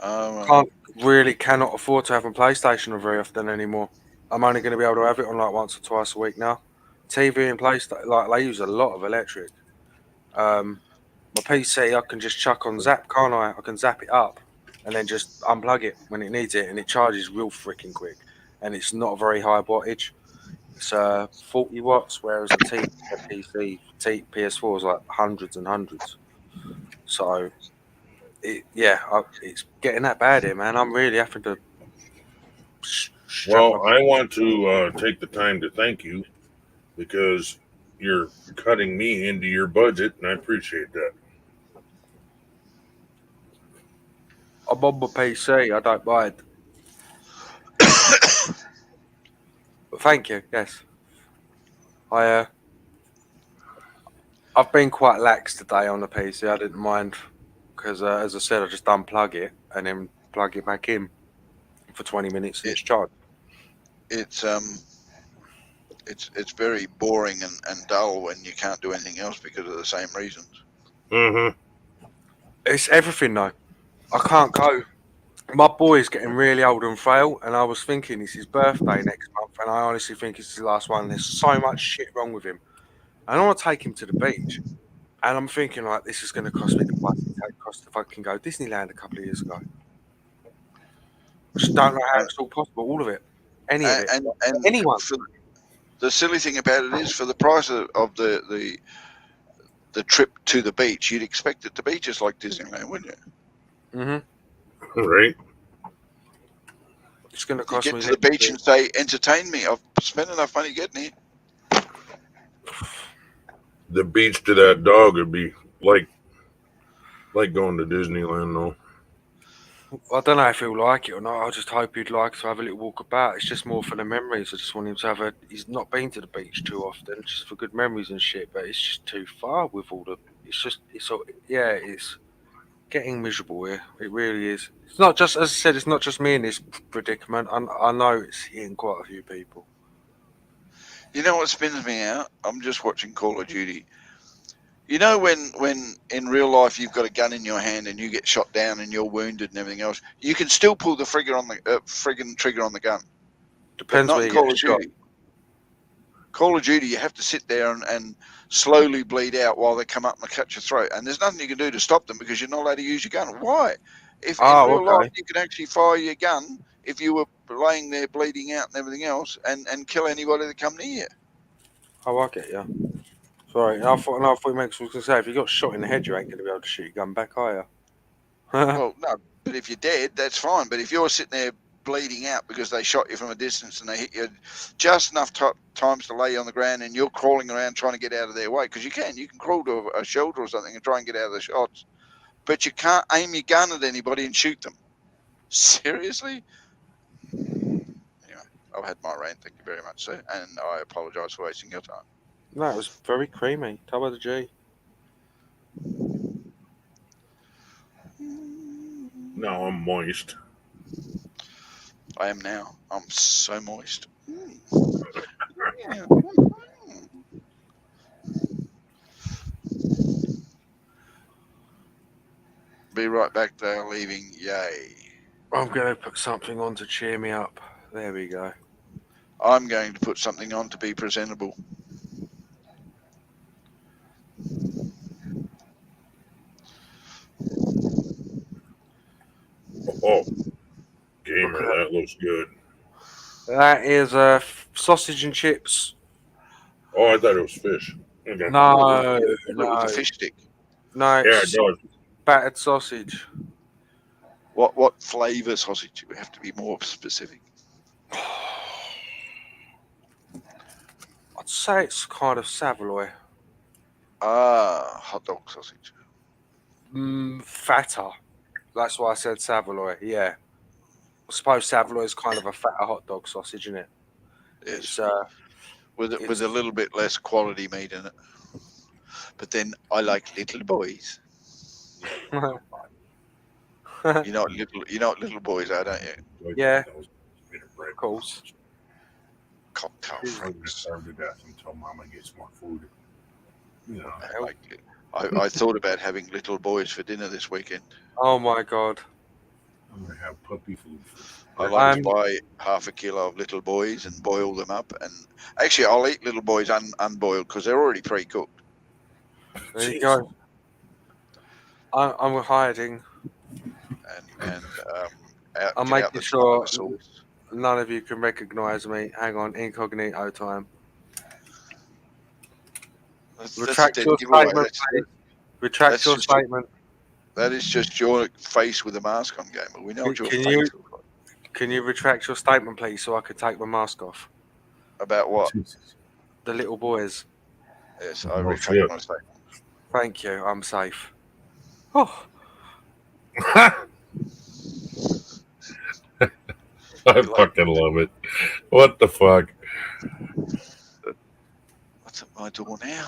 Right. Cannot afford to have a PlayStation very often anymore. I'm only going to be able to have it on like once or twice a week now. TV and PlayStation, like they use a lot of electric. My PC, I can just chuck on zap, can't I? I can zap it up and then just unplug it when it needs it, and it charges real freaking quick. And it's not a very high wattage. It's 40 watts, whereas a PC, PS4 is like hundreds and hundreds. So, it's getting that bad here, man. I'm really having to. Well, I want to take the time to thank you because you're cutting me into your budget, and I appreciate that. I'm on my PC. I don't mind. But thank you. Yes, I've been quite lax today on the PC. I didn't mind because, as I said, I just unplug it and then plug it back in for 20 minutes and it's charged. It's very boring and dull when you can't do anything else because of the same reasons. Mm-hmm. It's everything though. I can't go. My boy's getting really old and frail, and I was thinking it's his birthday next month, and I honestly think it's his last one. There's so much shit wrong with him. And I want to take him to the beach, and I'm thinking like this is going to cost me the price it cost if I can go Disneyland a couple of years ago. I just don't know how it's all possible. All of it, any of it, And anyone. The silly thing about it is, for the price of the trip to the beach, you'd expect it to be just like Disneyland, wouldn't you? Mm-hmm. Right. It's going to You cost get me. to the beach and say, "Entertain me. I've spent enough money getting here." The beach to that dog would be like going to Disneyland, though. I don't know if he'll like it or not. I just hope he'd like to have a little walk about. It's just more for the memories. I just want him to have He's not been to the beach too often, just for good memories and shit. But it's just too far with all the. It's getting miserable here. It really is. It's not just, as I said, it's not just me in this predicament. I know it's hitting quite a few people. You know what spins me out? I'm just watching Call of Duty. You know when in real life you've got a gun in your hand and you get shot down and you're wounded and everything else, you can still pull the friggin' trigger on the gun. Depends but not where in you Call get of shot. Duty. Call of Duty, you have to sit there and slowly bleed out while they come up and cut your throat, and there's nothing you can do to stop them because you're not allowed to use your gun. Why? If in real life you can actually fire your gun if you were laying there bleeding out and everything else, and kill anybody that come near you. Oh, I get you. Sorry, I thought Max was going to say, if you got shot in the head, you ain't going to be able to shoot your gun back, are you? Well, no, but if you're dead, that's fine. But if you're sitting there bleeding out because they shot you from a distance and they hit you just enough times to lay you on the ground and you're crawling around trying to get out of their way, because you can crawl to a shelter or something and try and get out of the shots, but you can't aim your gun at anybody and shoot them. Seriously? Anyway, I've had my rant. Thank you very much, sir, and I apologise for wasting your time. No, it was very creamy. Top of the G. Now I'm moist. I am now. I'm so moist. Yeah. Be right back. They're leaving. Yay. I'm going to put something on to cheer me up. There we go. I'm going to put something on to be presentable. Oh, gamer, that looks good. That is sausage and chips. Oh, I thought it was fish. Okay. No, It was a fish stick. No, yeah, it does. Battered sausage. What flavour sausage? We have to be more specific. I'd say it's kind of Savoy. Hot dog sausage. Fatter. That's why I said Savoy. Yeah. I suppose Savoy is kind of a fatter hot dog sausage, isn't it? Yes. It's, With a little bit less quality meat in it. But then I like little boys. You know what little boys are, don't you? Yeah, of course. I'm Cocktail gonna frogs. starve to death until Mama gets more food. You know, I thought about having little boys for dinner this weekend. Oh my god. I'm gonna have puppy food. I like to buy half a kilo of little boys and boil them up. And actually, I'll eat little boys unboiled because they're already pre-cooked. There you go. I'm hiding. I'm making sure none of you can recognize me. Hang on, incognito time. Retract your statement, please. Retract your statement. That is just your face with a mask on, gamer. We know what your face looks like. Can you retract your statement, please, so I could take my mask off? About what? The little boys. Yes, I retract my statement. Thank you. I'm safe. Oh. I fucking love it. What the fuck? What's at my door now?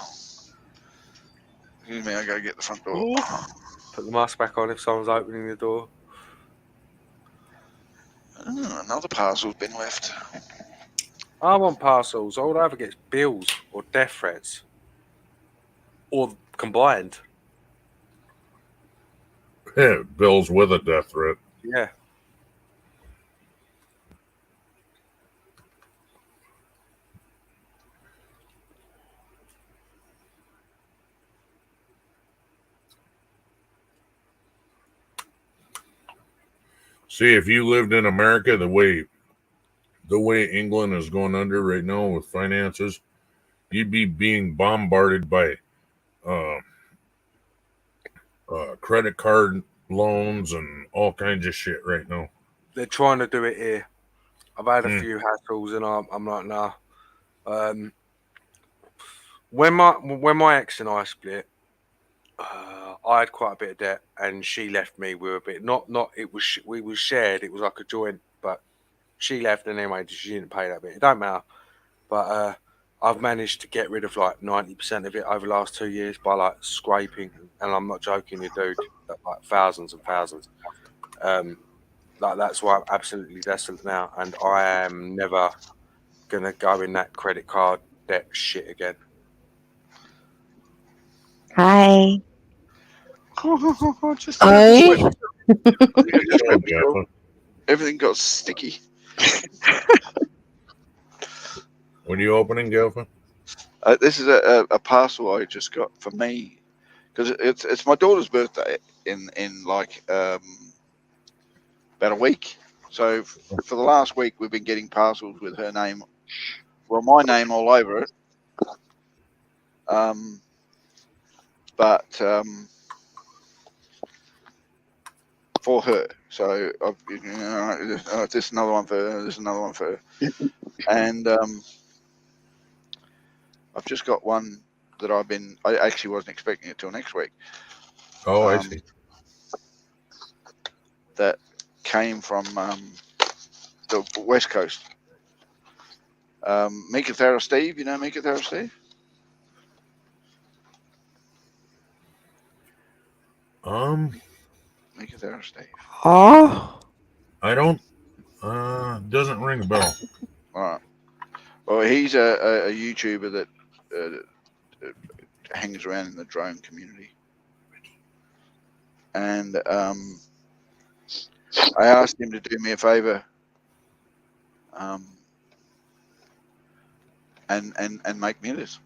Excuse me, I gotta get the front door. Put the mask back on if someone's opening the door. Another parcel's been left. I want parcels. All I ever get is bills or death threats. Or combined. Yeah, bills with a death threat. Yeah. See, if you lived in America, the way England is going under right now with finances, you'd be being bombarded by credit card loans and all kinds of shit right now. They're trying to do it here. I've had a few hassles, and I'm like, nah. When my ex and I split, I had quite a bit of debt, and she left me with a bit. Not it was we was shared. It was like a joint, but she left, and anyway, she didn't pay that bit. It don't matter. But I've managed to get rid of like 90% of it over the last 2 years by like scraping, and I'm not joking, you dude, like thousands and thousands. Like that's why I'm absolutely desolate now, and I am never gonna go in that credit card debt shit again. Hi. Just Hi. Everything got sticky. What are you opening, Gelfa? This is a parcel I just got for me because it's my daughter's birthday in like about a week. So for the last week, we've been getting parcels with her name, well, my name all over it. But for her. So this is another one for her. This is another one for her. And I've just got one that I actually wasn't expecting it till next week. Oh, I see. That came from the West Coast. Mika Thera Steve, you know Mika Thera Steve? Mika Thera Steve. Oh. I don't. Doesn't ring a bell. All right. Well, he's a YouTuber that hangs around in the drone community, and I asked him to do me a favor, and make me this.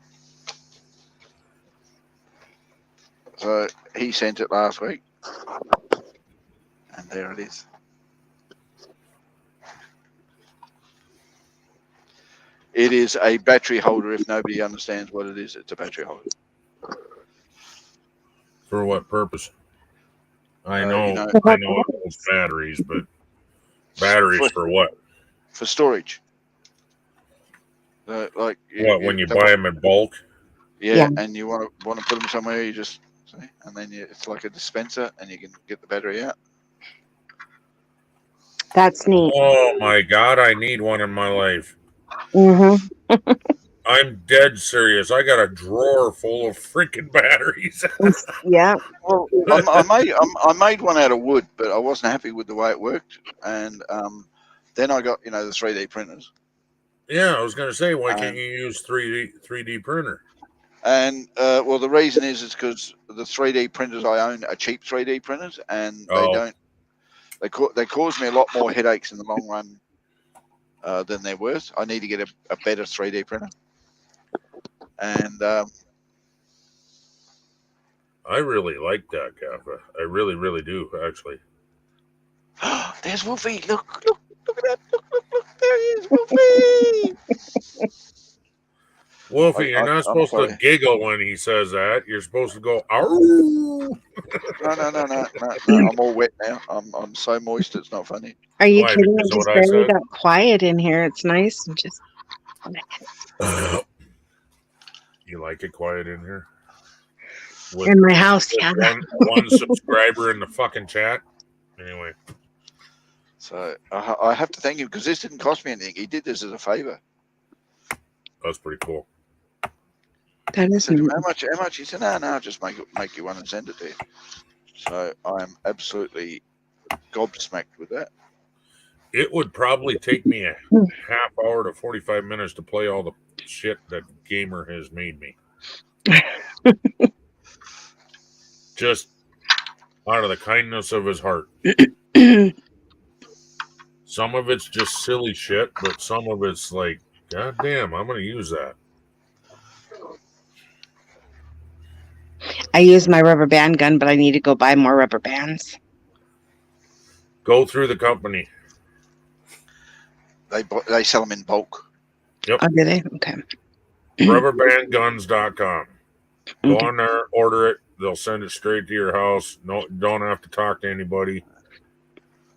So he sent it last week, and there it is. It is a battery holder. If nobody understands what it is, it's a battery holder. For what purpose? I know it holds batteries, but batteries for what? For storage. Like when you buy them in bulk? Yeah, and you want to put them somewhere, you just see, and then it's like a dispenser, and you can get the battery out. That's neat. Oh my God, I need one in my life. Mm-hmm. I'm dead serious. I got a drawer full of freaking batteries. Yeah. Well, I made one out of wood, but I wasn't happy with the way it worked, and then I got the 3D printers. Yeah, I was going to say, why can't And- you use 3D printer? And well, the reason is because the 3D printers I own are cheap 3D printers, and they don't. They cause me a lot more headaches in the long run than they're worth. I need to get a better 3D printer. And I really like that, Kappa. I really, really do, actually. there's Wolfie. Look at that. Look. There he is, Wolfie. Wolfie, you're not supposed to giggle when he says that. You're supposed to go, "Ow!" No. I'm all wet now. I'm so moist. It's not funny. Are you Why, kidding? because I of just what I barely said? got quiet in here. It's nice and just. You like it quiet in here? In my house, with yeah. one subscriber in the fucking chat. Anyway. So I have to thank him because this didn't cost me anything. He did this as a favor. That's pretty cool. That is How much? He said, no, just make you one and send it to you. So I'm absolutely gobsmacked with that. It would probably take me a half hour to 45 minutes to play all the shit that Gamer has made me. Just out of the kindness of his heart. Some of it's just silly shit, but some of it's like, God damn, I'm going to use that. I use my rubber band gun, but I need to go buy more rubber bands. Go through the company. They sell them in bulk. Yep. Oh, do they? Okay. Rubberbandguns.com. Go on there, order it. They'll send it straight to your house. No, don't have to talk to anybody.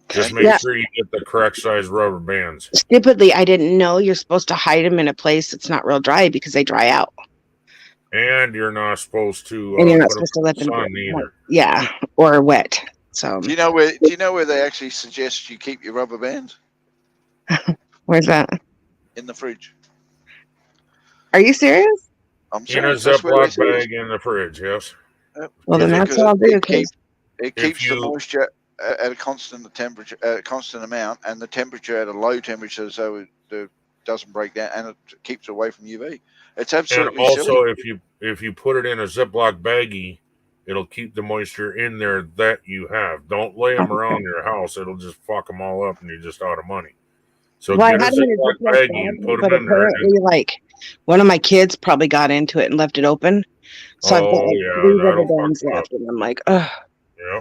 Just make sure you get the correct size rubber bands. Stupidly, I didn't know you're supposed to hide them in a place that's not real dry because they dry out. And you're not supposed to And you're not put them supposed to in let the them sun get either. yeah, or wet. So Do you know where they actually suggest you keep your rubber bands? Where's that? In the fridge. Are you serious? I'm In a serious. That's where they Ziploc say bag in the fridge, yes. Yep. Well, then that's what I'll do. It keeps the moisture at a constant temperature, a constant amount, and the temperature at a low temperature, so it doesn't break down, and it keeps away from UV. It's And absolutely also, silly. if you put it in a Ziploc baggie, it'll keep the moisture in there that you have. Don't lay them around your house; it'll just fuck them all up, and you're just out of money. So Well, I get a had them in a Ziploc Ziploc baggie bag, and put but them in there. apparently, like one of my kids probably got into it and left it open. So I've got like 3 rubber bands left, and I'm like, ugh. Yeah.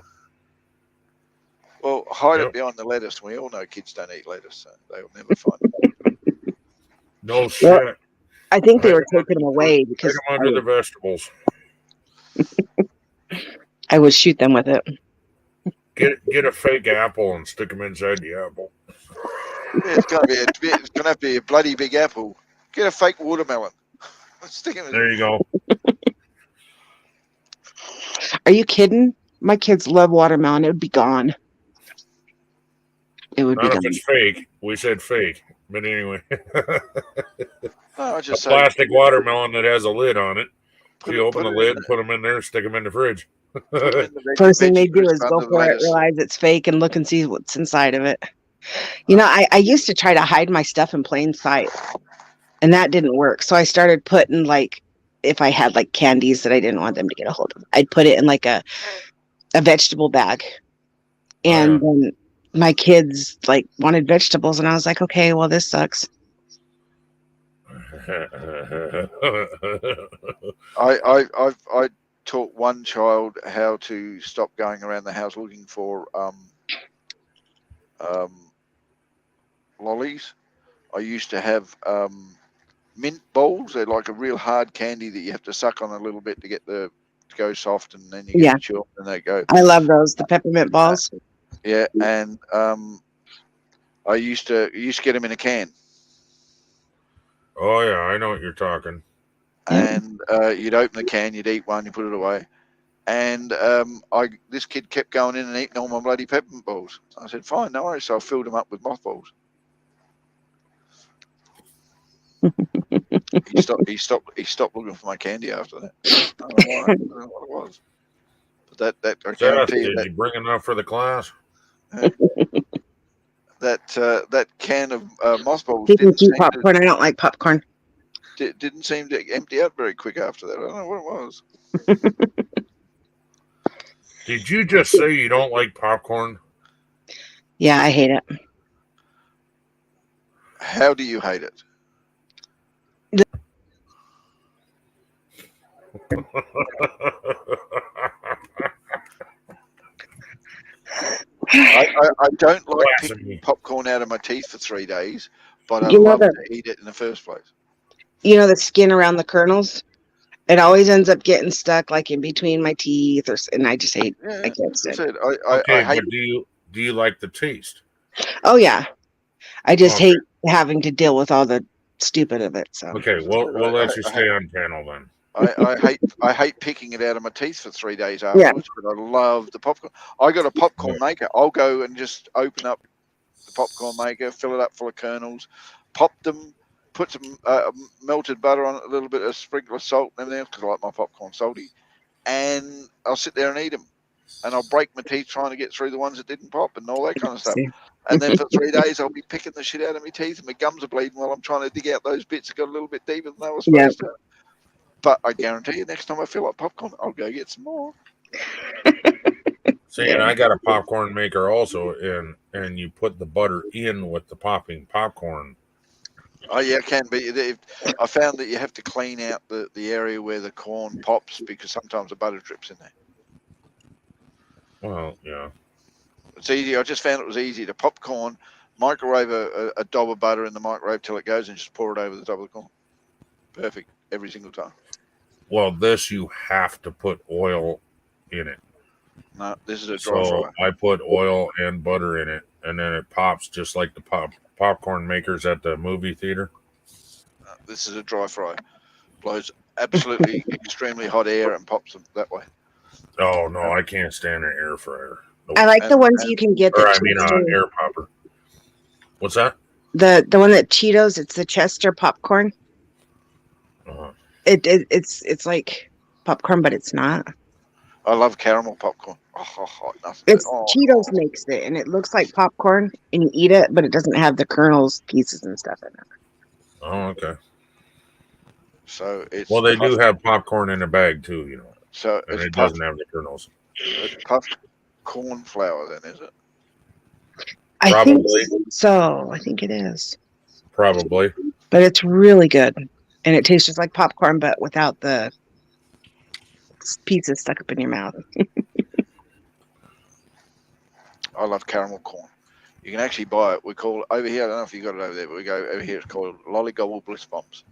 Well, hide it behind the lettuce. We all know kids don't eat lettuce, so they'll never find it. No shit. Well, I think they Hide were them taking them away hide because them under the vegetables. I would shoot them with it. Get a fake apple and stick them inside the apple. Yeah, it's gonna have to be a bloody big apple. Get a fake watermelon. Stick it in. There you go. Are you kidding? My kids love watermelon. It would be gone. It would Not be if gone. it's fake. We said fake. But anyway. I A just say, plastic watermelon that has a lid on it. Put You it- open put the it in lid, the- put them in there, stick them in the fridge. put 'em in the First thing they veggie do crisp is go under the for it, lettuce. realize it's fake, and look and see what's inside of it. You know, I used to try to hide my stuff in plain sight, and that didn't work. So I started putting, like, if I had like candies that I didn't want them to get a hold of, I'd put it in like a vegetable bag. And then my kids like wanted vegetables, and I was like, okay, well, this sucks. I taught one child how to stop going around the house looking for lollies. I used to have mint balls. They're like a real hard candy that you have to suck on a little bit to get to go soft, and then you get Yeah. to chew 'em and they go. I love those, the peppermint balls. Yeah, and I used to get them in a can, Oh yeah, I know what you're talking. and you'd open the can, you'd eat one, you put it away, and this kid kept going in and eating all my bloody peppermint balls. I said, fine, no worries. So I filled them up with mothballs. He stopped looking for my candy after that. I don't know why. I don't know what it was. But that I Seth, guarantee you did you bring enough for the class? that can of mothballs People didn't do seem popcorn. I don't like popcorn. didn't seem to empty out very quick after that. I don't know what it was. Did you just say you don't like popcorn? Yeah, I hate it. How do you hate it? I don't like picking popcorn out of my teeth for 3 days, but I love to eat it in the first place. You know the skin around the kernels? It always ends up getting stuck like in between my teeth, and I just hate. Yeah, I can't stand it. Okay, I hate but do you like the taste? Oh yeah, I just Okay. hate having to deal with all the stupid of it. So Okay, we'll let you stay on panel then. I hate picking it out of my teeth for 3 days afterwards, but I love the popcorn. I got a popcorn maker. I'll go and just open up the popcorn maker, fill it up full of kernels, pop them, put some melted butter on it, a little bit of sprinkle of salt and everything else because I like my popcorn salty, and I'll sit there and eat them. And I'll break my teeth trying to get through the ones that didn't pop and all that kind of stuff. And then for 3 days, I'll be picking the shit out of my teeth and my gums are bleeding while I'm trying to dig out those bits that got a little bit deeper than they were supposed to. But I guarantee you, next time I feel like popcorn, I'll go get some more. See, and I got a popcorn maker also, and you put the butter in with the popping popcorn. Oh yeah, it can be. I found that you have to clean out the area where the corn pops because sometimes the butter drips in there. Well, yeah. It's easy. I just found it was easy to pop corn, microwave a dob of butter in the microwave till it goes, and just pour it over the top of the corn. Perfect every single time. Well, this you have to put oil in it. No, this is a dry So fry. I put oil and butter in it, and then it pops just like the popcorn makers at the movie theater. This is a dry fry. Blows absolutely extremely hot air and pops them that way. Oh no, I can't stand an air fryer. Nope. I like the ones you can get. Or That I mean, air popper. What's that? The one that Cheetos. It's the Chester popcorn. It's like popcorn, but it's not. I love caramel popcorn. It's Cheetos makes it, and it looks like popcorn, and you eat it, but it doesn't have the kernels, pieces, and stuff in it. Oh, okay. So it's Well, they do have popcorn in a bag too, you know. So and it's it doesn't have the kernels. It's puffed corn flour, then, is it? I think so. I think it is. Probably. But it's really good, and it tastes just like popcorn, but without the pieces stuck up in your mouth. I love caramel corn. You can actually buy it. We call it over here. I don't know if you got it over there, but we go over here. It's called Lollygobble Bliss Bombs.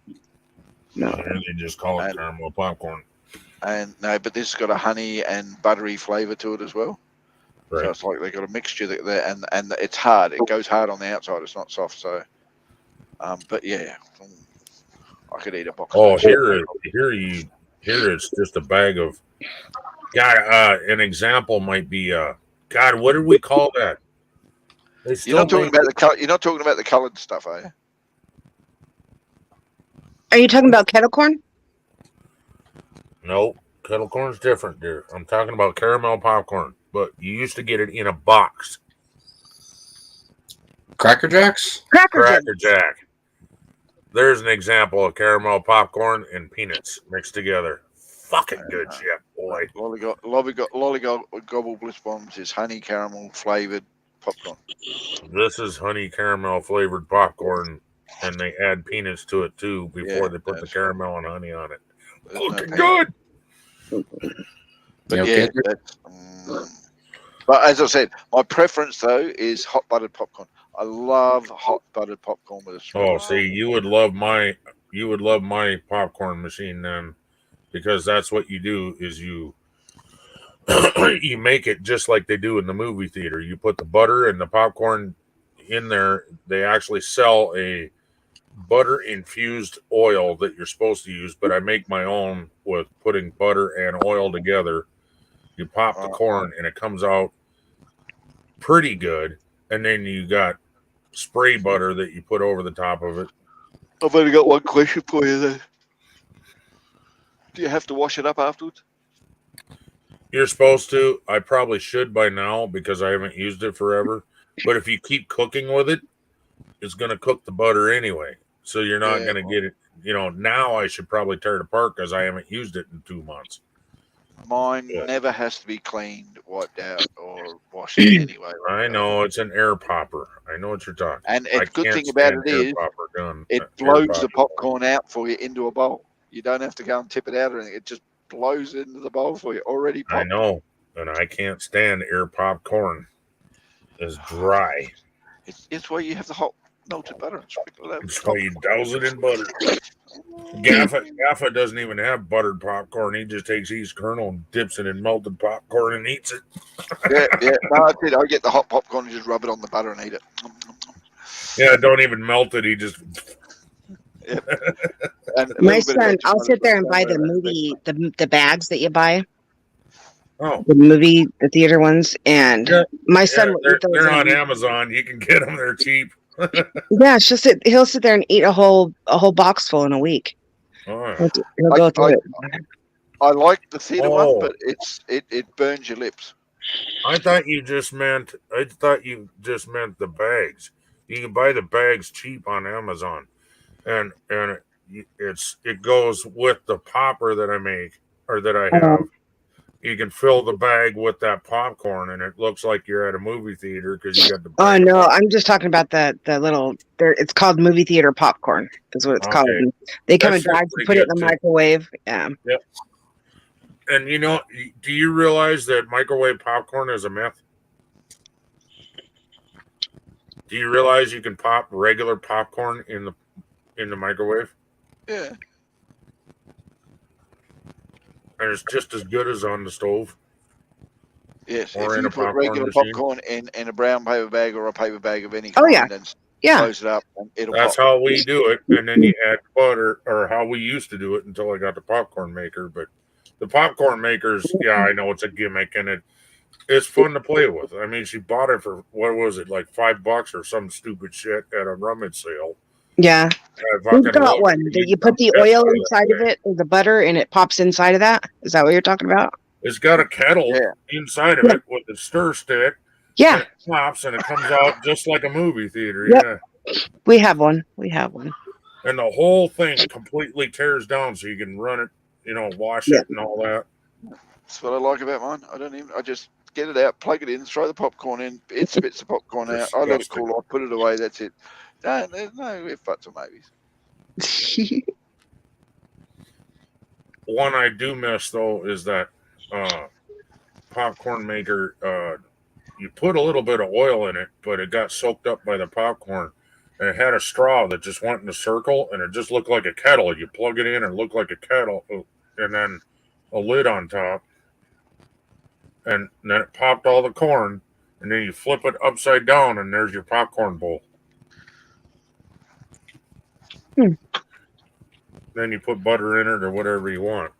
No, they just call it caramel popcorn. And no, but this has got a honey and buttery flavor to it as well. Right. So it's like they got a mixture there, and it's hard. It goes hard on the outside. It's not soft. So, but yeah, I could eat a box. Oh, here it's just a bag of. God, an example might be God. What did we call that? You're not talking about the color. You're not talking about the colored stuff, are you? Are you talking about kettle corn? No, kettle corn's different, dear. I'm talking about caramel popcorn, but you used to get it in a box. Cracker Jacks? Cracker Jack. There's an example of caramel popcorn and peanuts mixed together. Fucking good shit, boy. Lollygobble Bliss Bombs is honey caramel flavored popcorn. This is honey caramel flavored popcorn, and they add peanuts to it too before they put the caramel and honey on it. Fucking good. But yeah, but as I said, my preference though is hot buttered popcorn. I love hot buttered popcorn with a Oh, see, you would love my popcorn machine then, because that's what you do is you you make it just like they do in the movie theater. You put the butter and the popcorn in there. They actually sell a butter infused oil that you're supposed to use, but I make my own with putting butter and oil together. You pop the corn and it comes out pretty good, and then you got spray butter that you put over the top of it, I've only got one question for you then. Do you have to wash it up afterwards? You're supposed to. I probably should by now because I haven't used it forever. But if you keep cooking with it, it's going to cook the butter anyway. So you're not Yeah. going to get it. You know, now I should probably tear it apart because I haven't used it in 2 months. Mine never has to be cleaned, wiped out, or washed anyway. I know it's an air popper. I know what you're talking. And I the good can't thing about stand it air is popper gun. it air blows popper. the popcorn out for you into a bowl. You don't have to go and tip it out or anything. It just blows it into the bowl for you already I popped. know, and I can't stand air popcorn. It's dry. It's why you have the hot melted butter and sprinkle it over. That's why you douse it in butter. Gaffa doesn't even have buttered popcorn. He just takes each kernel and dips it in melted popcorn and eats it. Yeah. No, I did. I get the hot popcorn and just rub it on the butter and eat it. Yeah, don't even melt it. He just. Yep. And My son, I'll sit there and buy the movie, the bags that you buy. Oh. The theater ones, and my son will eat those. They're on Amazon. You can get them. They're cheap. Yeah, he'll sit there and eat a whole box full in a week. Oh. He'll go through it. I like the theater one, but it burns your lips. I thought you just meant the bags. You can buy the bags cheap on Amazon, and it goes with the popper that I make or that I have. You can fill the bag with that popcorn, and it looks like you're at a movie theater because you got the. Oh no, I'm just talking about the little. It's called movie theater popcorn. Is what it's called. And they come in bags. You put it in the microwave. Yeah. Yep. And do you realize that microwave popcorn is a myth? Do you realize you can pop regular popcorn in the microwave? Yeah. And it's just as good as on the stove. Yes, Or if in you a put popcorn regular machine. popcorn in a brown paper bag or a paper bag of any Oh, kind, yeah. and Yeah. close it up, and it'll That's pop. how we do it. And then you add butter, or how we used to do it until I got the popcorn maker. But the popcorn makers, yeah, I know it's a gimmick, and it's fun to play with. I mean, she bought it for, what was it, like $5 or some stupid shit at a rummage sale. Yeah. We've got one that you put the oil inside of it or the butter and it pops inside of that. Is that what you're talking about? It's got a kettle inside of it with a stir stick. Yeah. And it pops and it comes out just like a movie theater. Yep. Yeah. We have one. And the whole thing completely tears down so you can run it, wash it and all that. That's what I like about mine. I just get it out, plug it in, throw the popcorn in, it spits the popcorn out. I let it cool off, put it away, that's it. No, there's no if, buts, or maybes. One I do miss, though, is that popcorn maker. You put a little bit of oil in it, but it got soaked up by the popcorn. And it had a straw that just went in a circle, and it just looked like a kettle. You plug it in and it looked like a kettle, and then a lid on top. And then it popped all the corn, and then you flip it upside down, and there's your popcorn bowl. Then you put butter in it or whatever you want.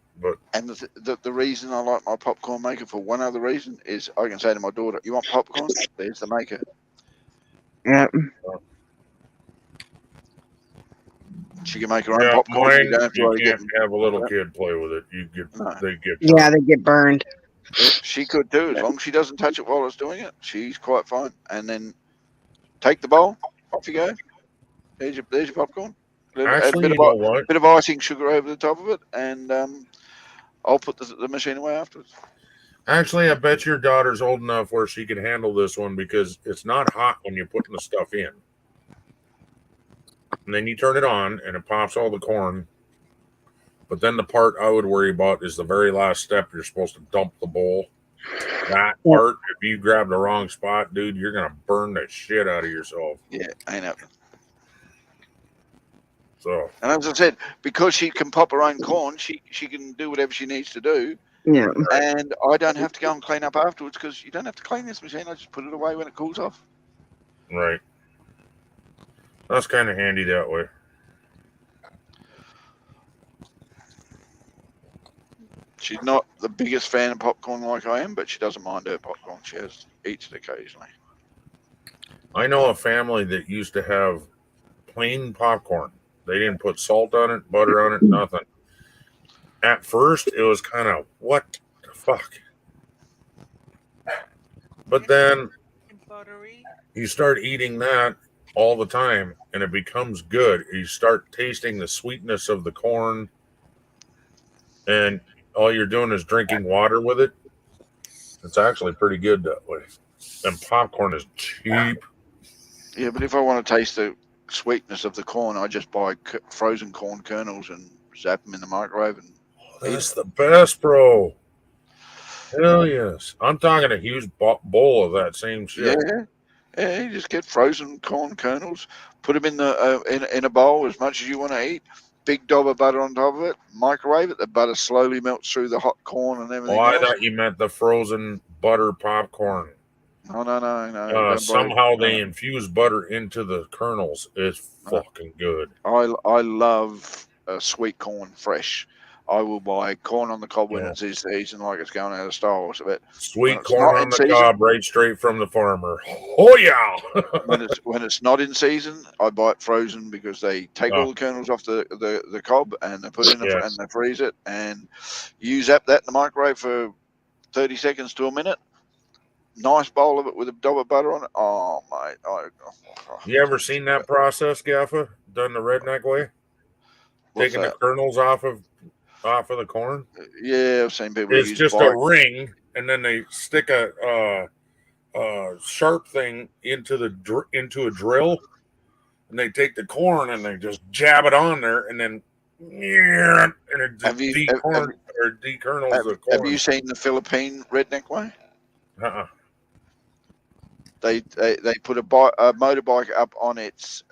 And the reason I like my popcorn maker for one other reason is I can say to my daughter, "You want popcorn? There's the maker." Yeah. She can make her own popcorn. Mine, you don't have to you worry can't getting- have a little kid play with it. They get Yeah, they get burned. She could do as long as she doesn't touch it while it's doing it. She's quite fine. And then take the bowl, off you go. There's your popcorn. Actually, bit you know what? Bit of icing sugar over the top of it, and I'll put the machine away afterwards. Actually, I bet your daughter's old enough where she can handle this one because it's not hot when you're putting the stuff in. And then you turn it on and it pops all the corn. But then the part I would worry about is the very last step. You're supposed to dump the bowl. That part, if you grab the wrong spot, dude, you're going to burn the shit out of yourself. Yeah, I know. So, and as I said, because she can pop her own corn, she can do whatever she needs to do. Yeah. And I don't have to go and clean up afterwards because you don't have to clean this machine. I just put it away when it cools off. Right. That's kind of handy that way. She's not the biggest fan of popcorn like I am, but she doesn't mind her popcorn. She eats it occasionally. I know a family that used to have plain popcorn, They didn't put salt on it, butter on it, nothing. At first, it was kind of, what the fuck? But then you start eating that all the time, and it becomes good. You start tasting the sweetness of the corn, and all you're doing is drinking water with it. It's actually pretty good that way. And popcorn is cheap. Yeah, but if I want to taste the sweetness of the corn, I just buy frozen corn kernels and zap them in the microwave. And that's the best, bro. Hell yes. I'm talking a huge bowl of that same shit. Yeah, you just get frozen corn kernels, put them in the in a bowl as much as you want to eat. Big dob of butter on top of it. Microwave it. The butter slowly melts through the hot corn and everything Oh, I else. thought you meant the frozen butter popcorn. No. Somehow they infuse butter into the kernels. It's fucking good. I love sweet corn fresh. I will buy corn on the cob when it's this season, like it's going out of style. But sweet corn on the cob, right straight from the farmer. Oh yeah. when it's not in season, I buy it frozen because they take all the kernels off the cob and they put it in and they freeze it, and you zap that in the microwave for 30 seconds to a minute. Nice bowl of it with a dob of butter on it. Oh mate, you ever seen that process, Gaffa? Done the redneck way? What's Taking that? the kernels off of the corn? Yeah, I've seen people. It's just a ring, and then they stick a sharp thing into a drill, and they take the corn and they just jab it on there, and then and it dekernels the corn. Have you seen the Philippine redneck way? They put a motorbike up on its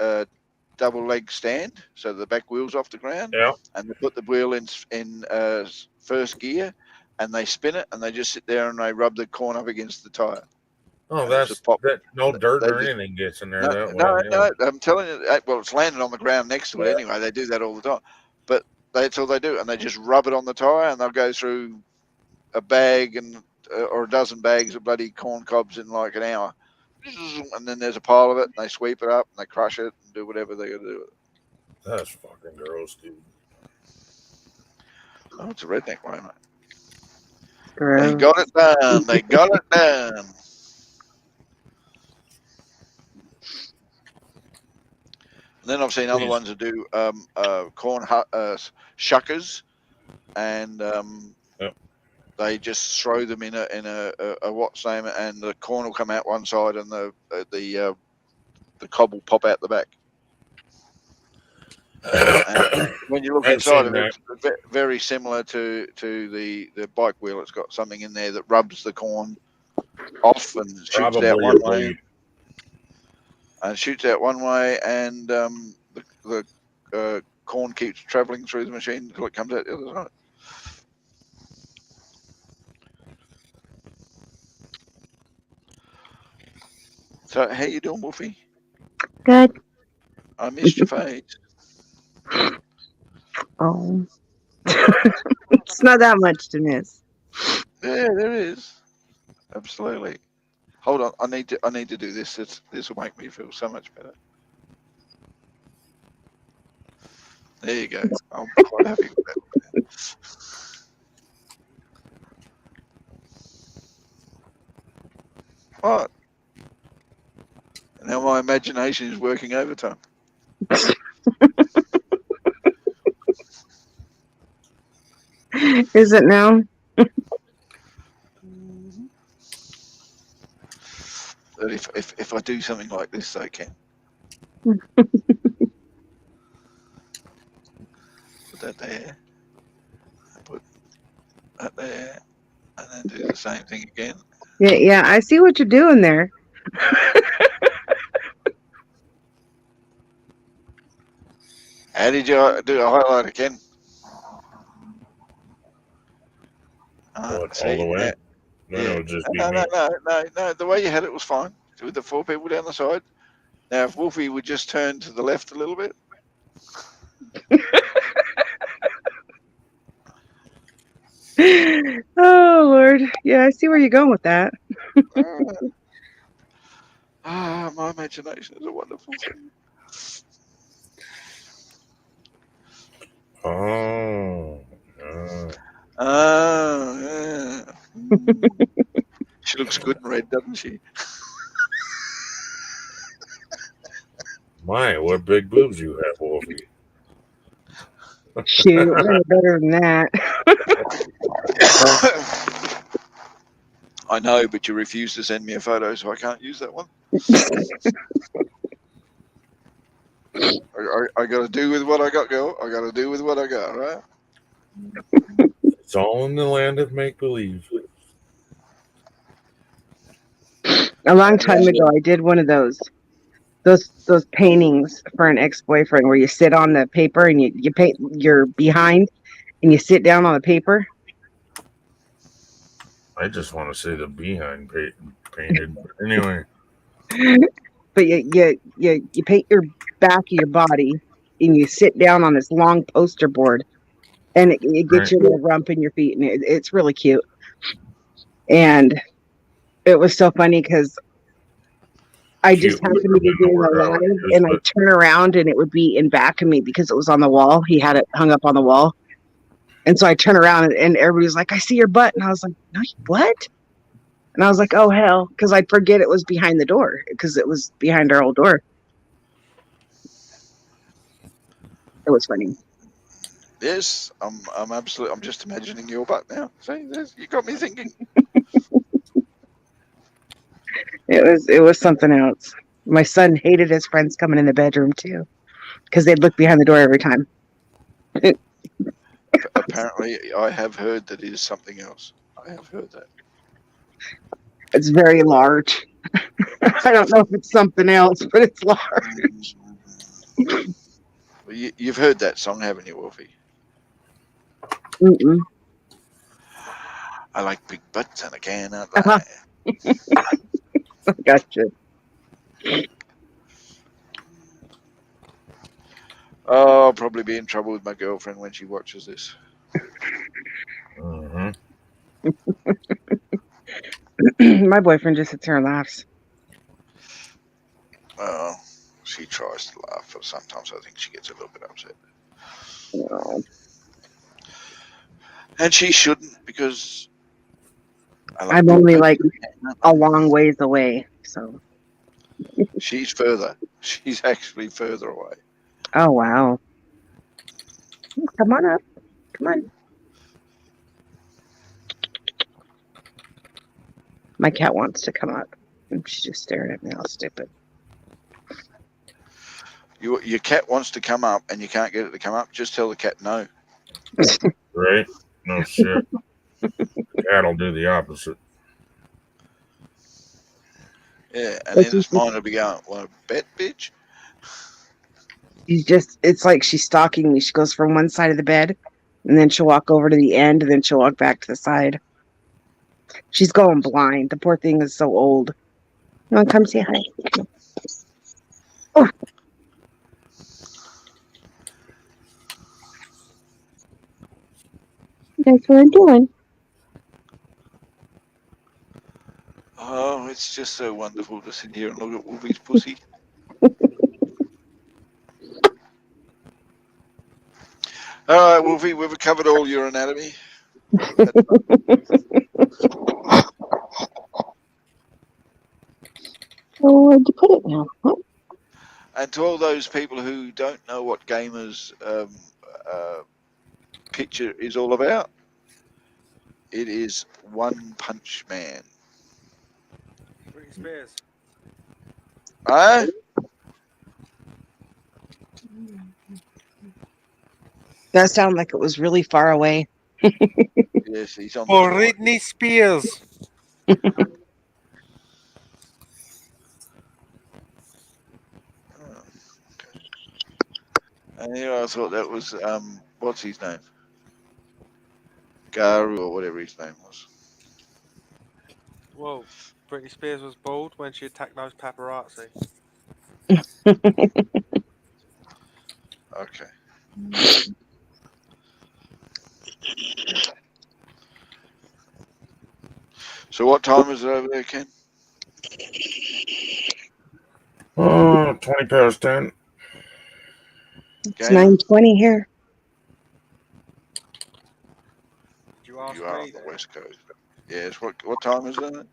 double leg stand, so the back wheel's off the ground, and they put the wheel in first gear, and they spin it, and they just sit there and they rub the corn up against the tire. Oh, that no dirt or anything gets in there. No, I'm telling you. Well, it's landed on the ground next to it anyway. They do that all the time, but that's all they do, and they just rub it on the tire, and they'll go through a bag or a dozen bags of bloody corn cobs in like an hour. And then there's a pile of it, and they sweep it up, and they crush it, and do whatever they got to do with it. That's fucking gross, dude. Oh, it's a redneck way, mate. They got it done. They got it done. And then I've seen other ones that do corn shuckers, and they just throw them in a what's name, and the corn will come out one side, and the cob will pop out the back. And when you look inside of it, it's very similar to the bike wheel. It's got something in there that rubs the corn off and shoots it out one way. And shoots out one way, and the corn keeps traveling through the machine until it comes out the other side. So, how you doing, Wolfie? Good. I missed your face. Oh, it's not that much to miss. Yeah, there is. Absolutely. Hold on, I need to do this. This will make me feel so much better. There you go. I'm quite happy with that. What? Now my imagination is working overtime. Is it now? That if I do something like this, I can. Put that there. Put that there, and then do the same thing again. Yeah, I see what you're doing there. How did you do a highlight again? All the way? No, just no. The way you had it was fine. With the 4 people down the side. Now, if Wolfie would just turn to the left a little bit. Oh Lord, yeah, I see where you're going with that. My imagination is a wonderful thing. She looks good in red, doesn't she? My, what big boobs you have, Wolfie. Shoot, I know better than that. I know, but you refuse to send me a photo, so I can't use that one. I got to do with what I got, girl. I got to do with what I got, right? It's all in the land of make believe. A long time ago, I did one of those paintings for an ex-boyfriend where you sit on the paper and you paint your behind and you sit down on the paper. I just want to see the behind painted. But anyway. But you paint your back of your body and you sit down on this long poster board and it gets your little rump in your feet and it's really cute. And it was so funny because I just happened to be doing a live and I turn around and it would be in back of me because it was on the wall. He had it hung up on the wall. And so I turn around and everybody was like, I see your butt. And I was like, no, what? And I was like, oh, hell, because I'd forget it was behind the door because it was behind our old door. It was funny. Yes, I'm absolutely. I'm just imagining your butt now. See, you got me thinking. It was something else. My son hated his friends coming in the bedroom too because they'd look behind the door every time. Apparently, I have heard that it is something else. I have heard that. It's very large. I don't know if it's something else, but it's large. Well, you've heard that song, haven't you, Wolfie? Mm-mm. I like big butts and I cannot lie. Gotcha. Oh, I'll probably be in trouble with my girlfriend when she watches this. My boyfriend just sits here and laughs. Oh, she tries to laugh, but sometimes I think she gets a little bit upset. No. And she shouldn't because I'm only like a long ways away, so. She's further. She's actually further away. Oh, wow. Come on up. Come on. My cat wants to come up. She's just staring at me all stupid. Your cat wants to come up and you can't get it to come up. Just tell the cat no. Right? No shit. Cat'll do the opposite. Yeah, and then it's mine will be going, want to bet, bitch? It's like she's stalking me. She goes from one side of the bed, and then she'll walk over to the end, and then she'll walk back to the side. She's going blind. The poor thing is so old. You want to come say hi? Oh. That's what I'm doing. Oh, it's just so wonderful to sit here and look at Wolfie's pussy. All right, Wolfie, we've covered all your anatomy. Oh, where'd you put it now? Huh? And to all those people who don't know what Gamer's picture is all about, it is One Punch Man. Britney Spears. Huh? That sounded like it was really far away. Yes, he's on For Britney Spears. And here I thought that was what's his name? Garu or whatever his name was. Well, Britney Spears was bald when she attacked those paparazzi. Okay. So what time is it over there, Ken? 20 past 10. It's 9:20 here. You asked You are me on the then. West Coast. Yes. What time is it?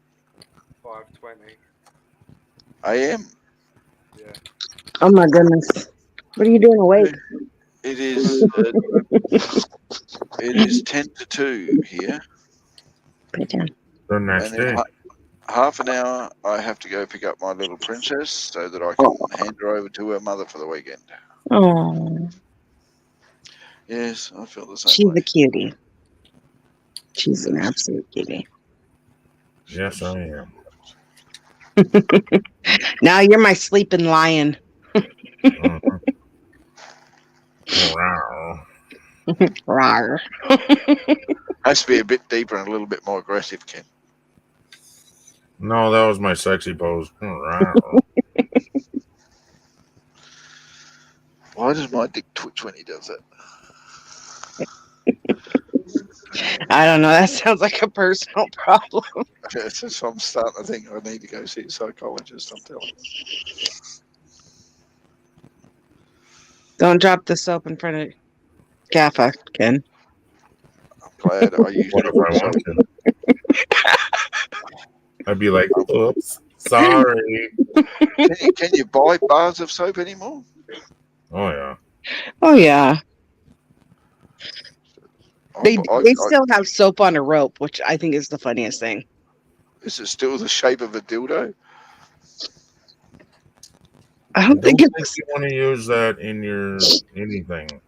5:20. AM. Yeah. Oh my goodness. What are you doing awake? It is. It is 10 to 2 here. The next And in day. half an hour, I have to go pick up my little princess so that I can hand her over to her mother for the weekend. Oh, Yes, I feel the same she's way. a cutie. She's an absolute cutie. Yes, I am. Now you're my sleeping lion. Wow. Rawr. Has to be a bit deeper and a little bit more aggressive, Ken. No, that was my sexy pose. Wow. Why does my dick twitch when he does it? I don't know. That sounds like a personal problem. It's just, I'm starting to think I need to go see a psychologist. I'm telling you. Don't drop the soap in front of Gaffa, Ken. I'm glad I usually What if I want to? I'd be like, oops, sorry. Can you buy bars of soap anymore? Oh, yeah. Oh yeah. They I still have soap on a rope, which I think is the funniest thing. Is it still the shape of a dildo? I don't think you it's. want to use that in your anything.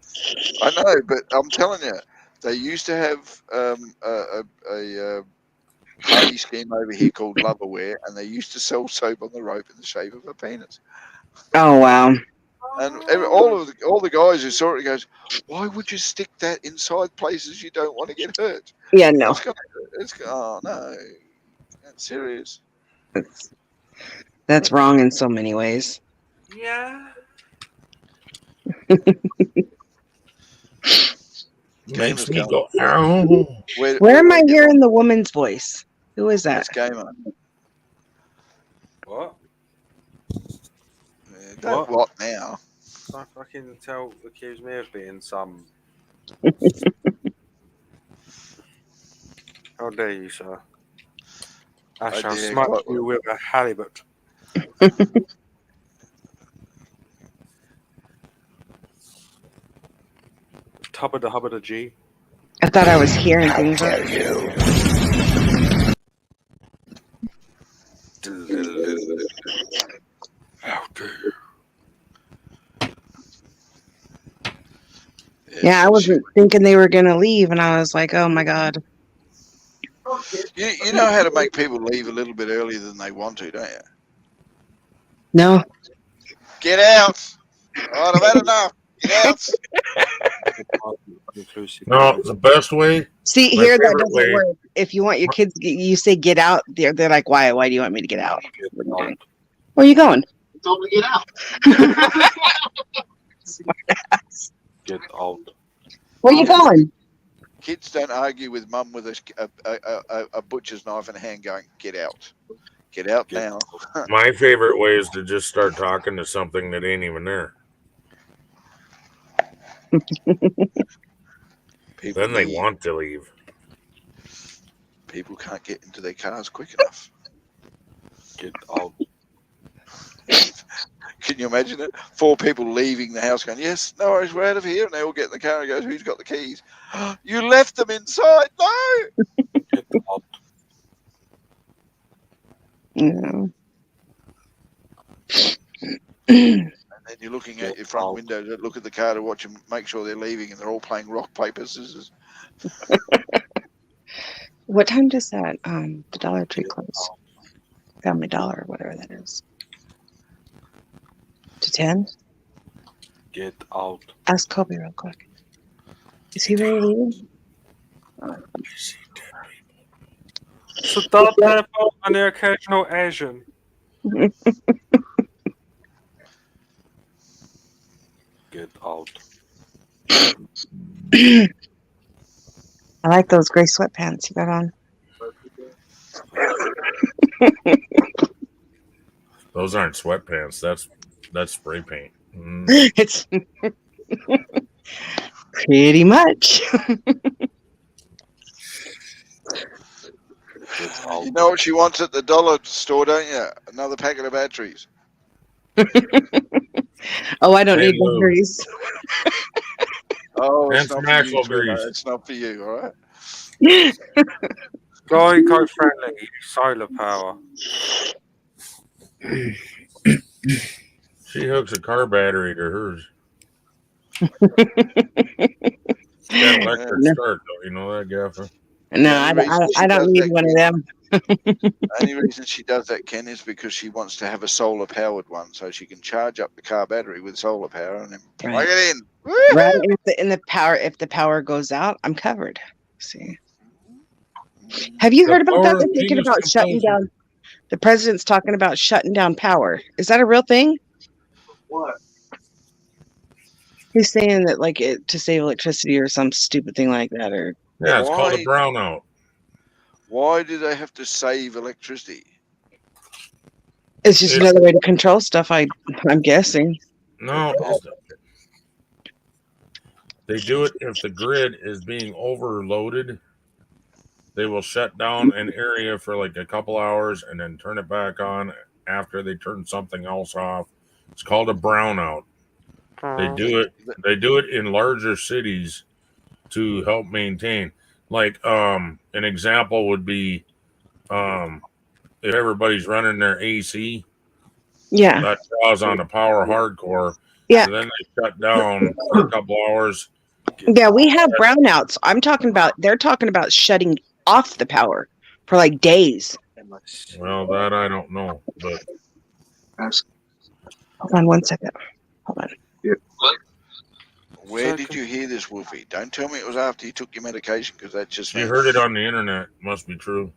I know, but I'm telling you, they used to have a party scheme over here called Loverware, and they used to sell soap on the rope in the shape of a penis. Oh wow. And all the guys who saw it goes, "Why would you stick that inside places you don't want to get hurt?" Yeah, no. Oh no, that's serious. That's wrong in so many ways. Yeah. Makes me go, ow. Where am I hearing the woman's voice? Who is that? That's Gamer. What? Don't what now? I fucking accuse me of being some. How dare you, sir? I shall dare smite quite you with a halibut. Tubba da hubba da G. I thought I was hearing things. How dare you? How dare you? Yeah, I wasn't thinking they were gonna leave, and I was like, "Oh my god." You know how to make people leave a little bit earlier than they want to, don't you? No. Get out! All right, I've had enough. Get out! No, the best way. See, my here that favorite doesn't way- work. If you want your kids, you say get out. They're like, why? Why do you want me to get out? What are you doing? Where are you going? Told me to get out. Smartass. Get out. Where are you going? Kids don't argue with mum with a butcher's knife in hand going, get out. Get out now. My favorite way is to just start talking to something that ain't even there. Then they want to leave. People can't get into their cars quick enough. Get out. Can you imagine it? 4 people leaving the house going, yes, no worries, we're out of here. And they all get in the car and goes, who's got the keys? You left them inside. No. Get out. No. And then you're looking at your front window to look at the car to watch them, make sure they're leaving, and they're all playing rock, paper, scissors. What time does that the Dollar Tree close? Family Dollar, whatever that is. To 10? Get out. Ask Kobe real quick. Is he ready to leave? So that people and the occasional Asian. Get out. I like those gray sweatpants you got on. Those aren't sweatpants. That's spray paint. It's pretty much. You know what she wants at the dollar store, don't you? Another packet of batteries. Oh, I don't Hey, need Lou. batteries. Oh, And it's some not for you, axle Trevor. grease. It's not for you, all right? Go eco-friendly, solar power. She hooks a car battery to hers. It's got electric No, start, though. You know that, Gaffer? no, The only reason I she don't does need that, one of them. the only reason she does that, Ken, is because she wants to have a solar powered one, so she can charge up the car battery with solar power and then plug Right. it in. Right. And if the power goes out, I'm covered. See. Have you The heard about that? power They're of thinking penis about shutting consumption. down. The president's talking about shutting down power. Is that a real thing? What? He's saying that like to save electricity or some stupid thing like that, or Yeah, it's called a Why? brownout. Why do they have to save electricity? it's just It- another way to control stuff. I'm guessing. No, they do it if the grid is being overloaded. They will shut down an area for like a couple hours and then turn it back on after they turn something else off. It's called a brownout. They do it. They do it in larger cities to help maintain. Like an example would be if everybody's running their AC, Yeah. that draws on the power hardcore. Yeah. So then they shut down for a couple hours. Yeah, we have brownouts. They're talking about shutting off the power for like days. Well, that I don't know, but Hold on one second. Hold on. Where did you hear this, Wolfie? Don't tell me it was after you took your medication, because that just you heard it on the internet. Must be true.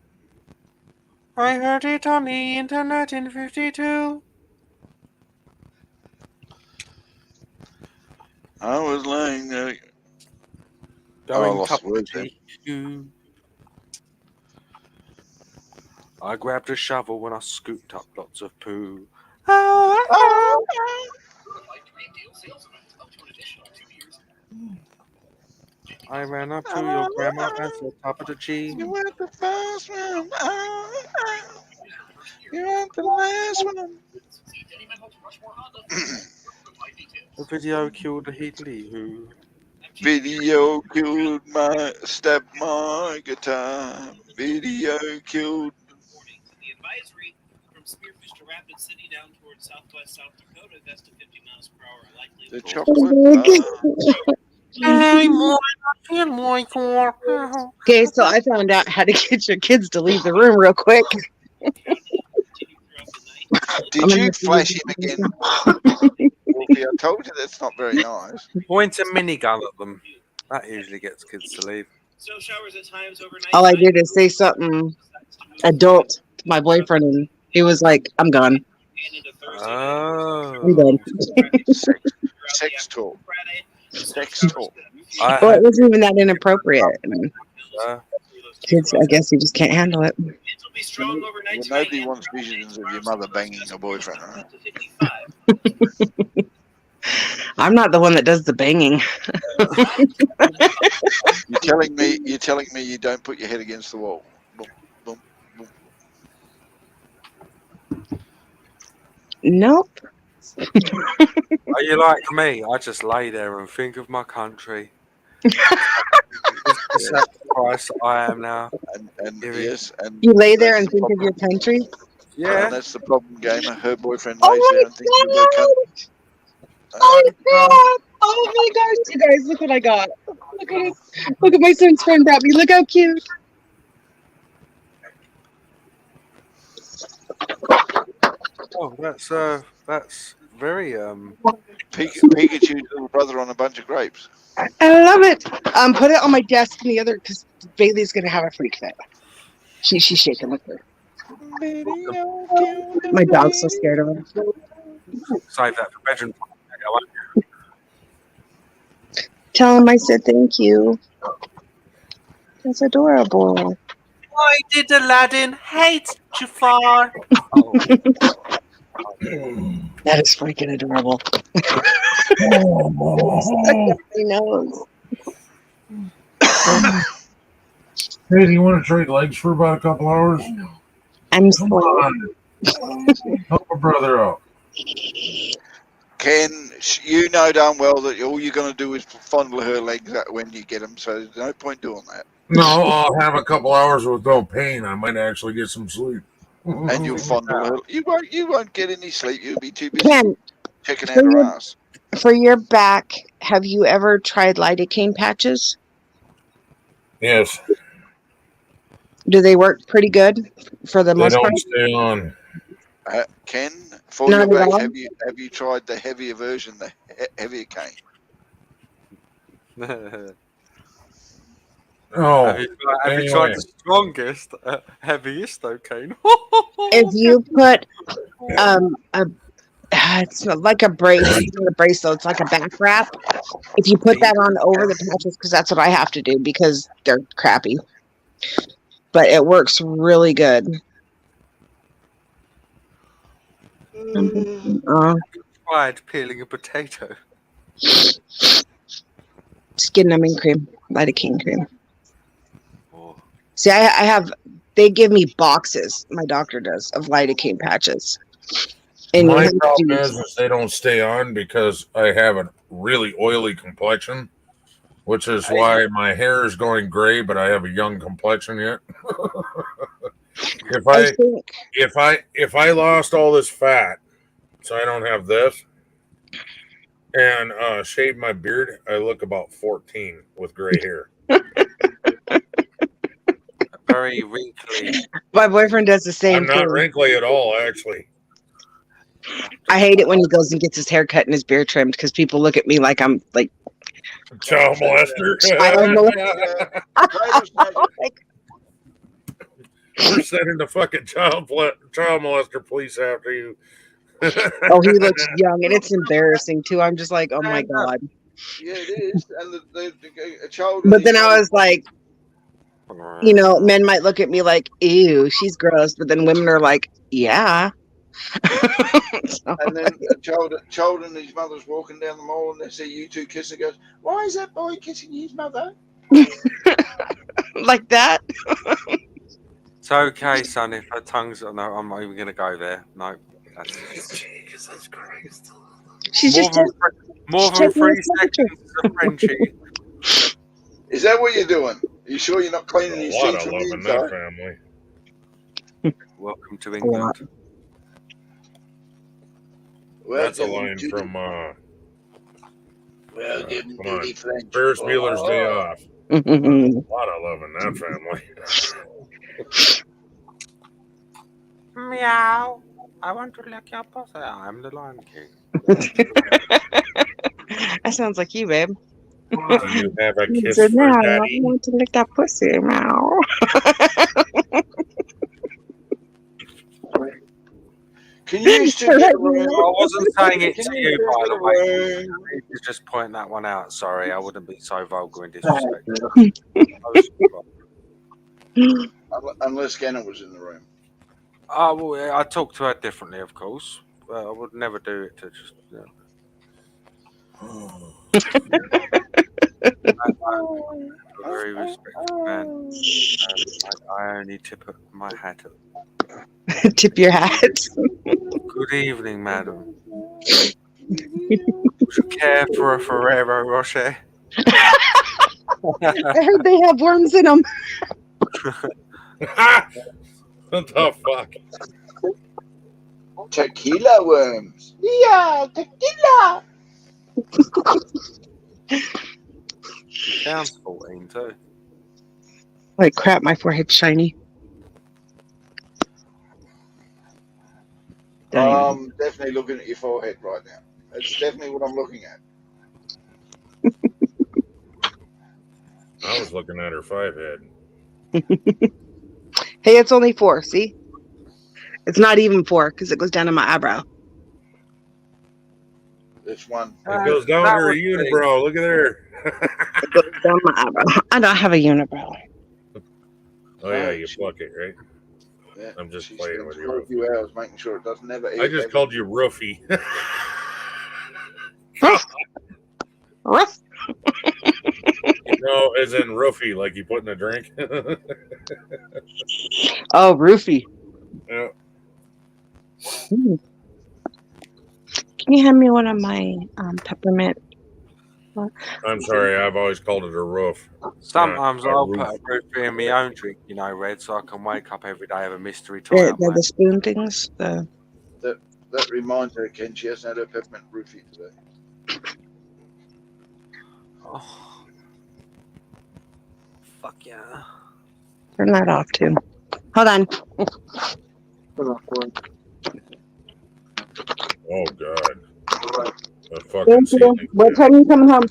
I heard it on the internet in 52. I was lying there. Going I lost cup the words there. I grabbed a shovel when I scooped up lots of poo. I ran up to your grandma at the top of the tree. You were the first one. You weren't the last one. The video killed the Heatley who. Video killed stabbed my guitar. Video killed. The advisory from Spearfish to Rapid City down towards southwest South Dakota, gust of 50 miles per hour are likely. The chocolate. Okay, so I found out how to get your kids to leave the room real quick. Did you flash him again? Wolfie, I told you that's not very nice. Point a minigun at them. That usually gets kids to leave. Snow showers at times overnight. All I did is say something adult to my boyfriend, and he was like, "I'm gone. I'm done." Sex talk. Sex talk. Well, it wasn't even that inappropriate. Kids, I guess, you just can't handle it. Well, nobody wants visions of your mother banging a boyfriend, right? I'm not the one that does the banging. You're telling me you don't put your head against the wall. Boom, boom, boom. Nope. Are you like me? I just lay there and think of my country. The sacrifice I am now. And yes, and You lay there and think of your country? Yeah. And that's the problem, gamer. Her boyfriend lays there and thinks of her country. Oh my gosh, you guys, look what I got. Look at it. Look at my son's friend brought me. Look how cute. Oh, that's very Pikachu's little brother on a bunch of grapes. I love it. Put it on my desk in the other, because Bailey's gonna have a freak fit. She's shaking with her. My dog's so scared of her. save that for bedroom. Tell him I said thank you. That's adorable. Why did Aladdin hate Jafar? That is freaking adorable. He knows. Hey, do you want to trade legs for about a couple hours? I'm Come slow. on. Help a brother out. Ken, you know damn well that all you're going to do is fondle her legs when you get them, so there's no point doing that. No, I'll have a couple hours with no pain. I might actually get some sleep. And you'll fondle her. You won't get any sleep. You'll be too busy Ken, checking for out her your, ass. for your back, have you ever tried lidocaine patches? Yes. Do they work pretty good for the They most part? don't stay on. Ken, for Not your at back, all? have you tried the heavier version, the heavier cane? Oh, Have you tried the strongest, heaviest, Kane? If you put it's like a brace. It's not a brace though. It's like a back wrap. If you put that on over the patches, because that's what I have to do because they're crappy. But it works really good. Tried peeling a potato. Skin numbing cream, lidocaine cream. Oh. See, I have. They give me boxes. My doctor does of lidocaine patches. And my problem is they don't stay on because I have a really oily complexion, which is why my hair is going gray, but I have a young complexion yet. if I lost all this fat, so I don't have this, and shave my beard, I look about 14 with gray hair. Very wrinkly. My boyfriend does the same I'm not thing. wrinkly at all, actually. I hate it when he goes and gets his hair cut and his beard trimmed because people look at me like I'm like child molester. We're sending the fucking child molester police after you. Oh, he looks young and it's embarrassing too. I'm just like, oh my god. Yeah, it is. And the child. But then I was like, you know, men might look at me like, ew, she's gross, but then women are like, yeah. And then a child and his mother's walking down the mall and they see you two kissing. Goes, why is that boy kissing his mother? Like that? It's okay, son. If her tongue's no, I'm not even gonna go there. No, Jesus Christ. She's more than 3 seconds of Frenchie. Is that what you're doing? Are you sure you're not cleaning A his lot teeth of from love the in that inside? family. Welcome to England. That's a line from well, give come on. Ferris Bueller's Day Off. A lot of love in that family. Meow. I want to lick your pussy. I'm the Lion King. That sounds like you, babe. Do you have a kiss said, for "Meow, I daddy?" want to lick that pussy, meow. Can you still get around? I wasn't saying it to you, by the way. I was just pointing that one out. Sorry, I wouldn't be so vulgar and disrespectful. Unless Gannon was in the room. Well, I talk to her differently, of course. I would never do it to just. I'm a very respectful man. I only tip my hat. Tip your hat. Good evening, madam. Would you care for a Ferrero Rocher? I heard they have worms in them. What the fuck? Tequila worms. Yeah, tequila. She sounds 14 too. Like crap, my forehead's shiny. I'm definitely looking at your forehead right now. That's definitely what I'm looking at. I was looking at her 5 head. Hey, it's only 4. See, it's not even 4 because it goes down to my eyebrow. This one. It goes down to her unibrow. Look at her. It goes down my eyebrow. I don't have a unibrow. Oh yeah, you pluck it, right? Yeah. I'm just playing with you. A few hours making sure it doesn't ever eat. I just called you Roofy. Roof. No, As in roofie, like you put in a drink. Oh, roofie. Yeah. Can you hand me one of my peppermint? I'm sorry, I've always called it a roof. Sometimes not a I'll roof. put a roofie in my own drink, you know, Red, so I can wake up every day with a mystery tie up my The spoon things. The That reminds her, Ken, she hasn't had her peppermint roofie today. Oh, fuck yeah. turn that off too. Hold on. Oh God. The fucking Thank you. ceiling. What time are you coming home?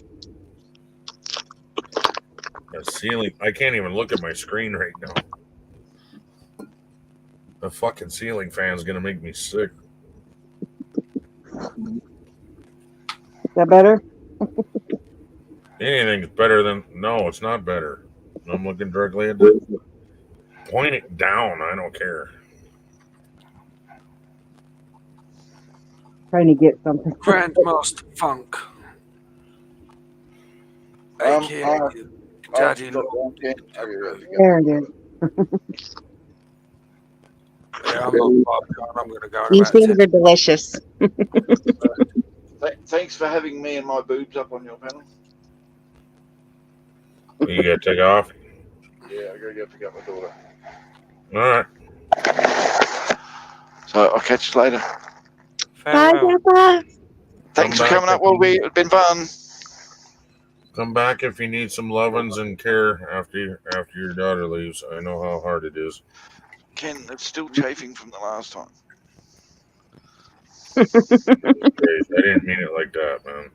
The ceiling. I can't even look at my screen right now. The fucking ceiling fan's gonna make me sick. Is that better? Anything's better than no, it's not better. I'm looking directly at the point it down. I don't care. Trying to get something. Grandmaster Funk. AKA Daddy got one, Ken. I'll be right back. There it is. Yeah, I'm not far behind. I'm going to go in These about things 10. are delicious. Thanks for having me and my boobs up on your panel. You gotta take off. Yeah, I gotta go pick up my daughter. All right. So I'll catch you later. Bye, Papa. Thanks for back coming up, if you Wolby. need- It's been fun. Come back if you need some lovins and care after your daughter leaves. I know how hard it is. Ken, it's still chafing from the last time. I didn't mean it like that, man.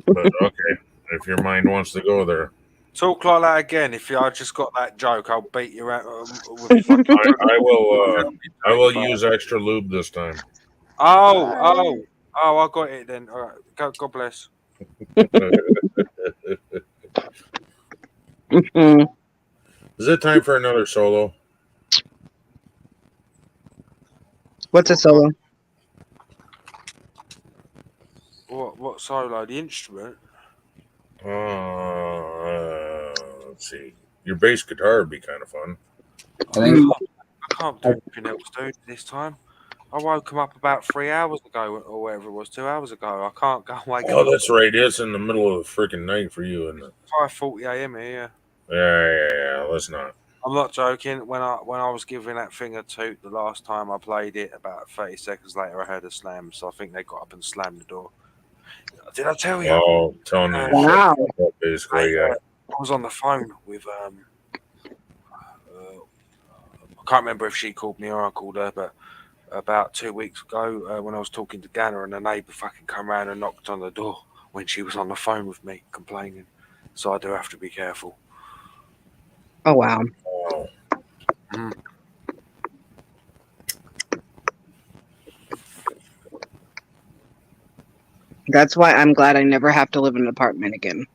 But okay, if your mind wants to go there, Talk like that again. If I just got that joke, I'll beat you out with fucking. I will use extra lube this time. Oh, I got it then. All right. God bless. Is it time for another solo? What's a solo? What solo? The instrument? Let's see. Your bass guitar would be kind of fun. I can't do anything else, dude, this time. I woke him up about 3 hours ago, or whatever it was, 2 hours ago. I can't go and wake Oh, him that's right. It's in the middle of the freaking night for you, isn't it? 5:40 a.m. here. Yeah. Let's not. I'm not joking. When I was giving that thing a toot the last time I played it, about 30 seconds later, I heard a slam. So I think they got up and slammed the door. Did I tell you? Oh, telling you to shut Wow. the fuck up, basically. Yeah. I was on the phone with I can't remember if she called me or I called her, but about 2 weeks ago when I was talking to Ganna, and the neighbour fucking come round and knocked on the door when she was on the phone with me complaining. So I do have to be careful. Oh, wow. Wow. That's why I'm glad I never have to live in an apartment again.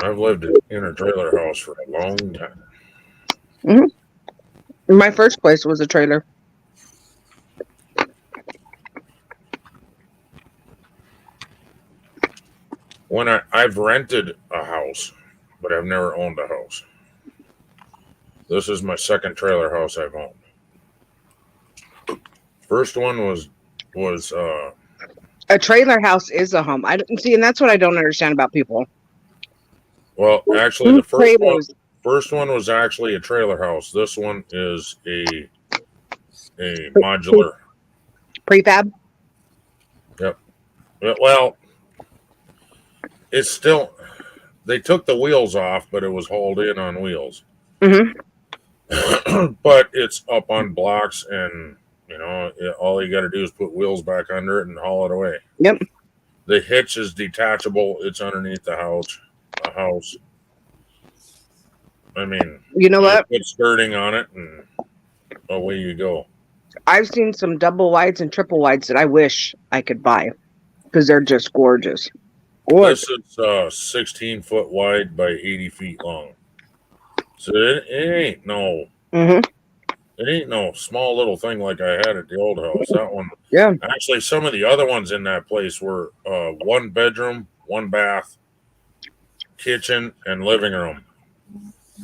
I've lived in a trailer house for a long time. Mm-hmm. My first place was a trailer. When I've rented a house, but I've never owned a house. This is my second trailer house I've owned. First one was A trailer house is a home. I don't see, and that's what I don't understand about people. well, actually the Trailers. first one was actually a trailer house. This one is a modular Prefab. Yep. Well, it's still. They took the wheels off, but it was hauled in on wheels. Mm-hmm. But it's up on blocks, and all you got to do is put wheels back under it and haul it away. Yep. The hitch is detachable. It's underneath the house. I mean, You know what? Put skirting on it, and away you go. I've seen some double wides and triple wides that I wish I could buy because they're just gorgeous. This is 16-foot wide by 80 feet long. So it ain't no. Mm-hmm. It ain't no small little thing like I had at the old house. That one. Yeah. Actually, some of the other ones in that place were 1 bedroom, one bath, kitchen, and living room.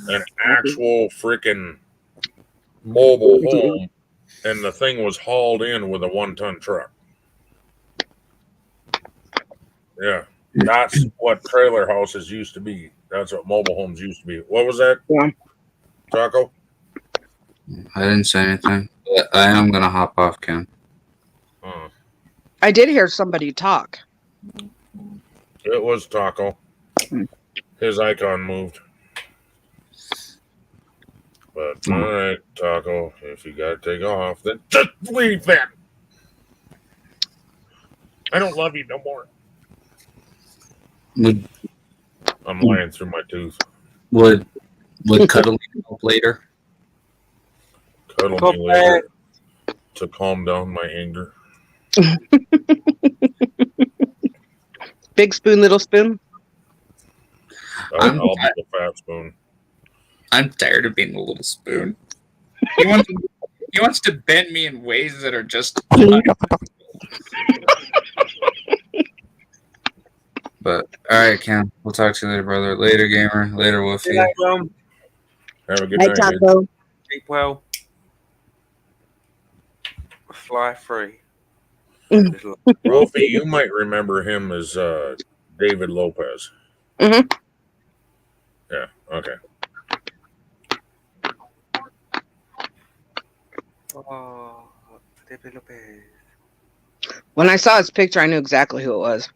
An actual freaking mobile home, and the thing was hauled in with a 1-ton truck. Yeah, that's what trailer houses used to be. That's what mobile homes used to be. What was that, Taco? I didn't say anything. But I am gonna hop off, Ken. I did hear somebody talk. It was Taco. His icon moved. But all right, Taco, if you gotta take off, then just leave then. I don't love you no more. I'm lying through my tooth. Would cuddling help later? Cuddle me later to calm down my anger. Big spoon, little spoon. I'll be the fat spoon. I'm tired of being a little spoon. He wants to bend me in ways that are just. But all right, Ken. We'll talk to you later, brother. Later, gamer. Later, Wolfie. Have a good night. Taco. Keep well. Fly free. Wolfie, you might remember him as David Lopez. Mm-hmm. Yeah. Okay. Oh, David Lopez. When I saw his picture, I knew exactly who it was.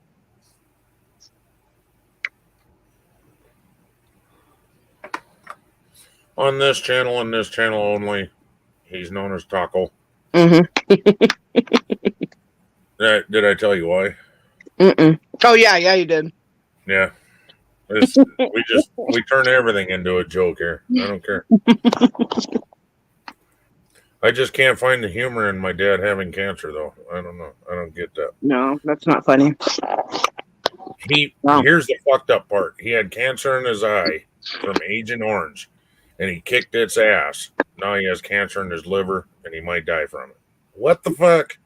On this channel and this channel only, he's known as Taco. Mm-hmm. Did I tell you why? Mm-mm. Oh yeah, you did. Yeah. We turn everything into a joke here. I don't care. I just can't find the humor in my dad having cancer, though. I don't know. I don't get that. No, that's not funny. Here's the fucked up part. He had cancer in his eye from Agent Orange, and he kicked its ass. Now he has cancer in his liver, and he might die from it. What the fuck?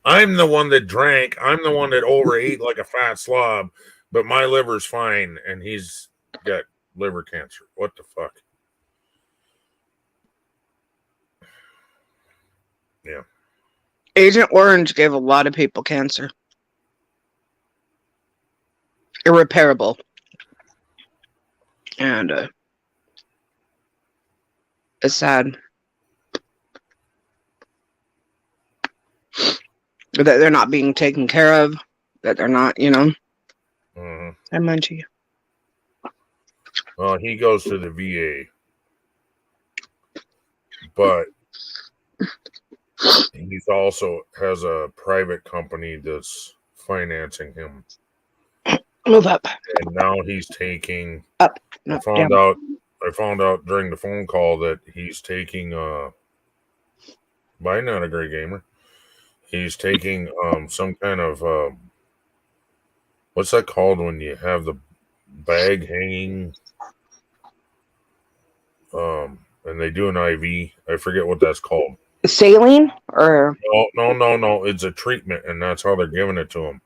I'm the one that drank. I'm the one that overate like a fat slob, but my liver's fine, and he's got liver cancer. What the fuck? Yeah. Agent Orange gave a lot of people cancer. Irreparable. And it's sad that they're not being taken care of, that they're not, I mind you. Well, he goes to the VA, but he's also has a private company that's financing him. Move up. And now he's taking up. I found out during the phone call that he's taking by not a great gamer. He's taking some kind of what's that called when you have the bag hanging and they do an IV. I forget what that's called. Saline or no. It's a treatment, and that's how they're giving it to him.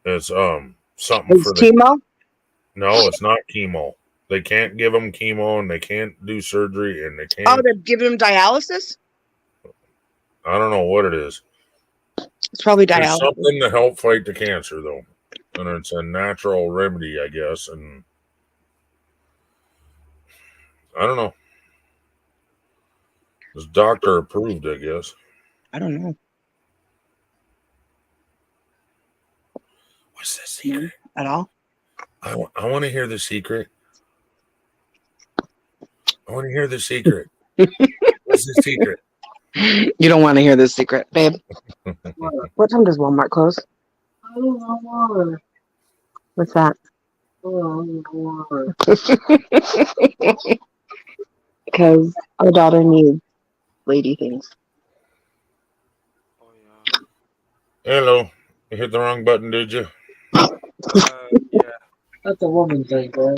It's something it's for the chemo. No, it's not chemo. They can't give him chemo, and they can't do surgery, and they can't. Oh, they're giving him dialysis. I don't know what it is. It's probably There's dialysis. something to help fight the cancer, though, and it's a natural remedy, I guess. And I don't know. It's doctor approved, I guess. I don't know. What's the secret? At all? I want to hear the secret. I want to hear the secret. What's the secret? You don't want to hear this secret, babe. What time does Walmart close? What's that? Because our daughter needs lady things. Hello. You hit the wrong button, did you? Yeah. That's a woman thing, bro.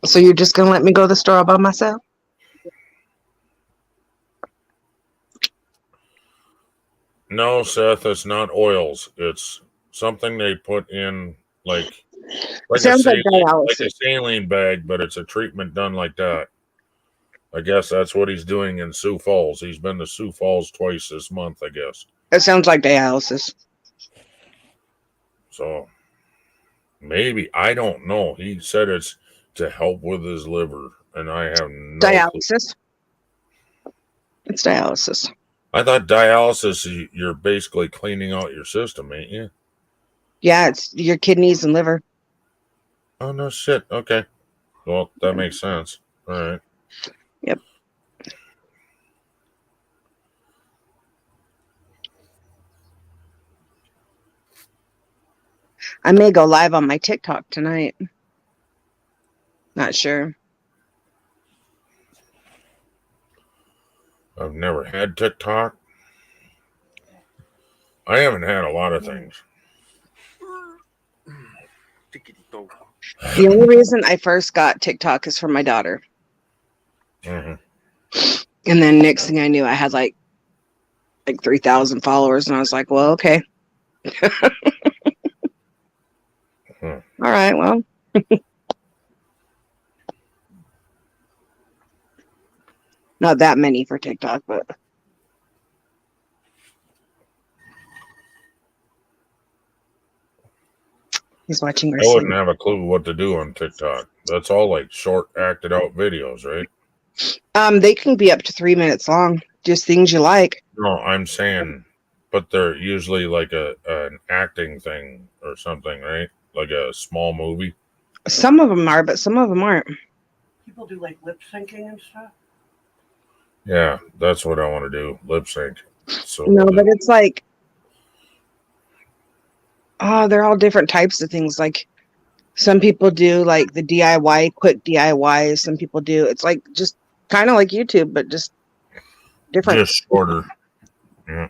So you're just gonna let me go to the store all by myself? No, Seth, it's not oils. It's something they put in like a Sounds like like a dialysis. saline bag, but it's a treatment done like that. I guess that's what he's doing in Sioux Falls. He's been to Sioux Falls twice this month, I guess. It sounds like dialysis. So maybe, I don't know. He said it's to help with his liver, and I have no clue. Dialysis. It's dialysis. I thought dialysis, you're basically cleaning out your system, ain't you? Yeah, it's your kidneys and liver. Oh, no shit. Okay. Well, that makes sense. All right. Yep. I may go live on my TikTok tonight. Not sure. I've never had TikTok. I haven't had a lot of things. The only reason I first got TikTok is for my daughter. Mm-hmm. And then next thing I knew, I had like 3,000 followers, and I was like, well, okay. All right, well. Not that many for TikTok, but he's watching I wrestling. wouldn't have a clue what to do on TikTok. That's all like short, acted out videos, right? They can be up to 3 minutes long. Just things you like. No, I'm saying, but they're usually like an acting thing or something, right? Like a small movie. Some of them are, but some of them aren't. People do like lip syncing and stuff. Yeah, that's what I want to do. Lip sync. So No, but it's like, they're all different types of things. Like some people do like the DIY, quick DIY. Some people do, it's like just kind of like YouTube, but just different. Just shorter. Yeah.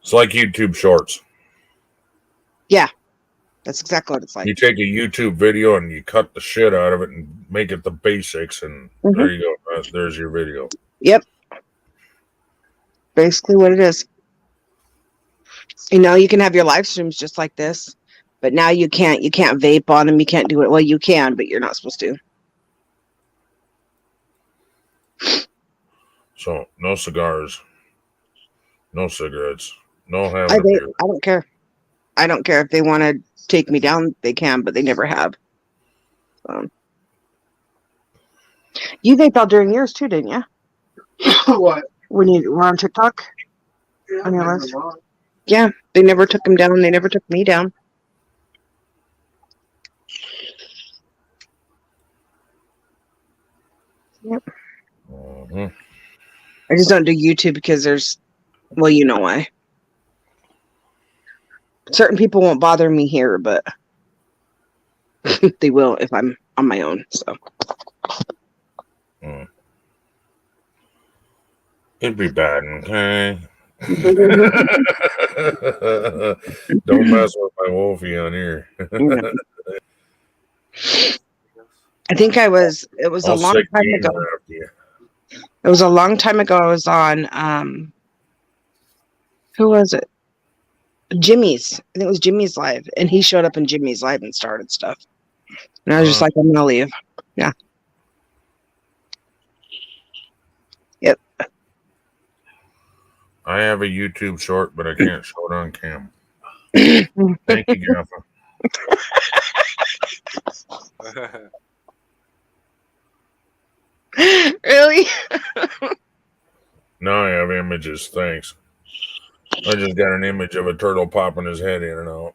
It's like YouTube Shorts. Yeah, that's exactly what it's like. You take a YouTube video and you cut the shit out of it and make it the basics, and there you go. There's your video. Yep. Basically what it is. You know, you can have your live streams just like this, but now you can't vape on them. You can't do it. Well, you can, but you're not supposed to. So no cigars, no cigarettes, no I having a beer. don't care. I don't care if they want to take me down, they can, but they never have. You vaped all during yours too, didn't you? What? When you were on TikTok? Yeah, On your I last? never Yeah, they never took him down. They never took me down. Yep. I just don't do YouTube because well, you know why. Certain people won't bother me here, but they will if I'm on my own. So. It'd be bad, okay? Don't mess with my Wolfie on here. I think it was a long time ago. It was a long time ago. I was on, who was it? Jimmy's. I think it was Jimmy's live, and he showed up in Jimmy's live and started stuff. And I was just like, I'm gonna leave. Yeah. Yep. I have a YouTube short, but I can't show it on cam. Thank you, Jaffa. Really? Now I have images, thanks. I just got an image of a turtle popping his head in and out.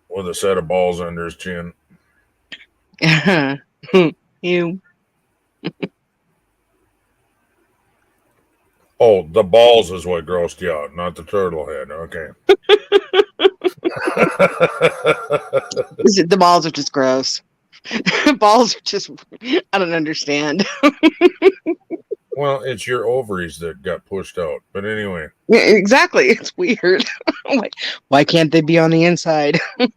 With a set of balls under his chin. You. Oh, the balls is what grossed you out, not the turtle head. Okay. The balls are just gross. Balls are just, I don't understand. Well, it's your ovaries that got pushed out. But anyway. Yeah, exactly. It's weird. Why can't they be on the inside? I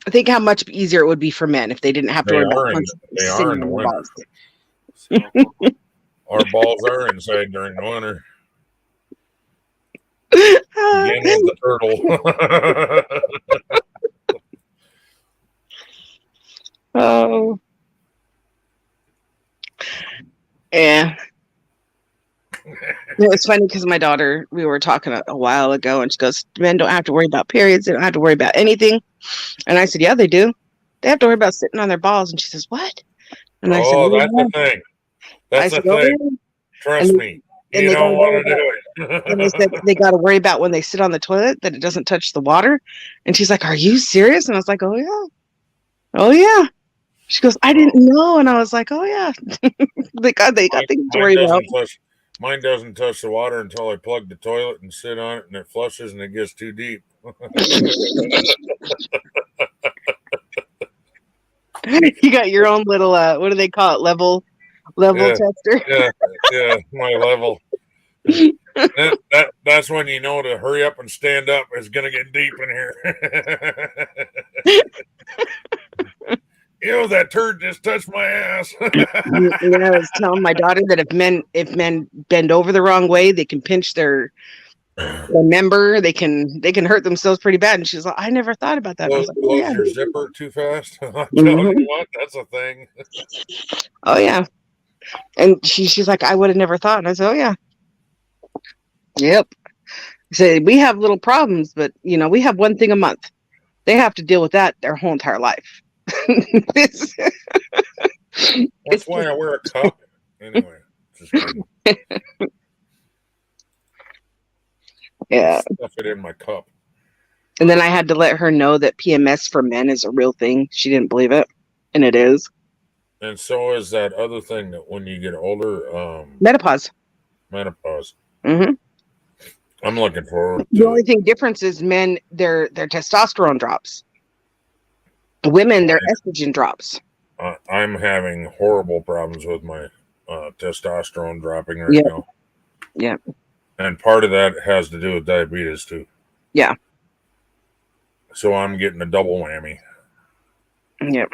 think how much easier it would be for men if they didn't have to worry about they are in the winter. Our balls are inside during the winter. Again with the turtle. Oh. Yeah. It was funny because my daughter, we were talking a while ago, and she goes, men don't have to worry about periods. They don't have to worry about anything. And I said, yeah, they do. They have to worry about sitting on their balls. And she says, what? And I said, Oh, oh, that's yeah. the thing. I That's the said, oh, thing. yeah. Trust me. And You they don't gotta worry want to about, do it. and they said they got to worry about when they sit on the toilet that it doesn't touch the water. And she's like, are you serious? And I was like, oh, yeah. Oh, yeah. She goes, I didn't know. And I was like, oh, yeah. they got things to worry about. Mine doesn't touch the water until I plug the toilet and sit on it, and it flushes and it gets too deep. You got your own little what do they call it? Level tester. Yeah, my level. That's when you know to hurry up and stand up. It's gonna get deep in here. Ew, that turd just touched my ass. I was telling my daughter that if men bend over the wrong way, they can pinch their member. They can hurt themselves pretty bad. And she's like, I never thought about that. And I was like, oh, Close yeah. your zipper too fast. I'm telling you what, that's a thing. Oh yeah. And she's like, I would have never thought. And I said, oh yeah. Yep. I said, we have little problems, but we have one thing a month. They have to deal with that their whole entire life. That's why I wear a cup. Anyway, just kidding. Yeah. Stuff it in my cup. And then I had to let her know that PMS for men is a real thing. She didn't believe it, and it is. And so is that other thing that when you get older, Menopause. Mm-hmm. I'm looking forward to the only thing difference is men, their testosterone drops. Women, their estrogen drops. I'm having horrible problems with my testosterone dropping right now. Yeah. And part of that has to do with diabetes too. Yeah. So I'm getting a double whammy. Yep.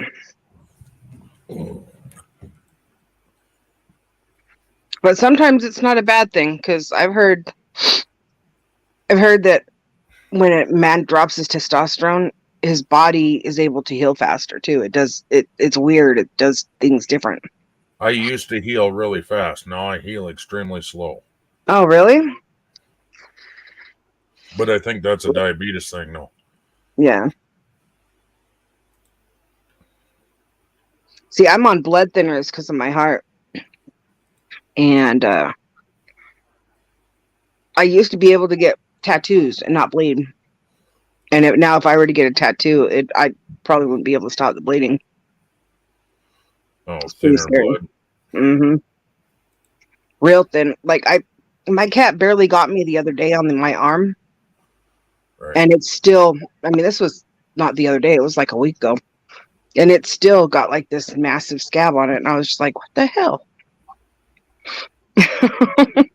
But sometimes it's not a bad thing because I've heard that when a man drops his testosterone, his body is able to heal faster too. It's weird. It does things different. I used to heal really fast. Now I heal extremely slow. Oh, really? But I think that's a diabetes thing, though. Yeah. See, I'm on blood thinners because of my heart. And I used to be able to get tattoos and not bleed. And now if I were to get a tattoo, I probably wouldn't be able to stop the bleeding. Oh, thinner blood. Mm-hmm. Real thin. Like my cat barely got me the other day on my arm. Right. And it's still, this was not the other day. It was like a week ago. And it still got like this massive scab on it. And I was just like, what the hell?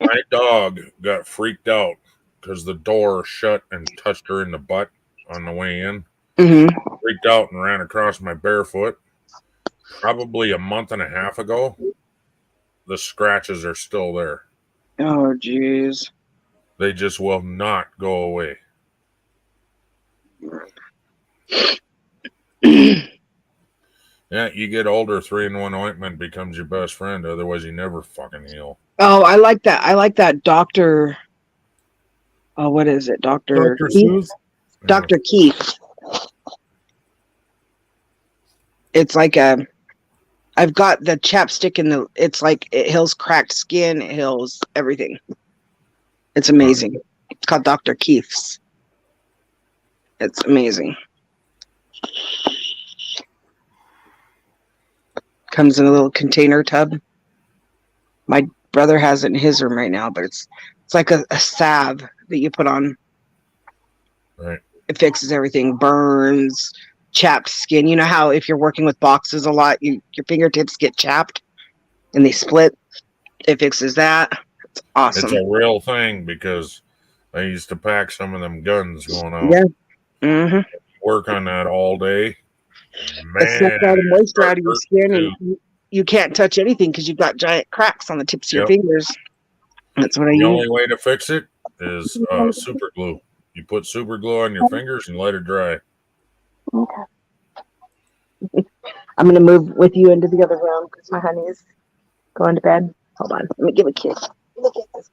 My dog got freaked out because the door shut and touched her in the butt on the way in. Mm-hmm. Freaked out and ran across my barefoot. Probably a month and a half ago. The scratches are still there. Oh, jeez. They just will not go away. Yeah, you get older, 3-in-1 ointment becomes your best friend. Otherwise, you never fucking heal. Oh, I like that. I like that Dr. Oh, what is it? Dr. Keith? Dr. Keith. It's like I've got the chapstick it's like it heals cracked skin. It heals everything. It's amazing. It's called Dr. Keith's. It's amazing. Comes in a little container tub. My brother has it in his room right now, but it's like a salve that you put on. Right. It fixes everything. Burns, chapped skin. You know how if you're working with boxes a lot, your fingertips get chapped and they split? It fixes that. It's awesome. It's a real thing because I used to pack some of them guns going out. Yeah. Mm-hmm. Work on that all day. It sucks all the moisture out of your skin, and you can't touch anything because you've got giant cracks on the tips of your fingers. That's what I use. The only way to fix it is super glue. You put super glue on your fingers and let it dry. Okay. I'm gonna move with you into the other room because my honey is going to bed. Hold on, let me give a kiss. Look at this.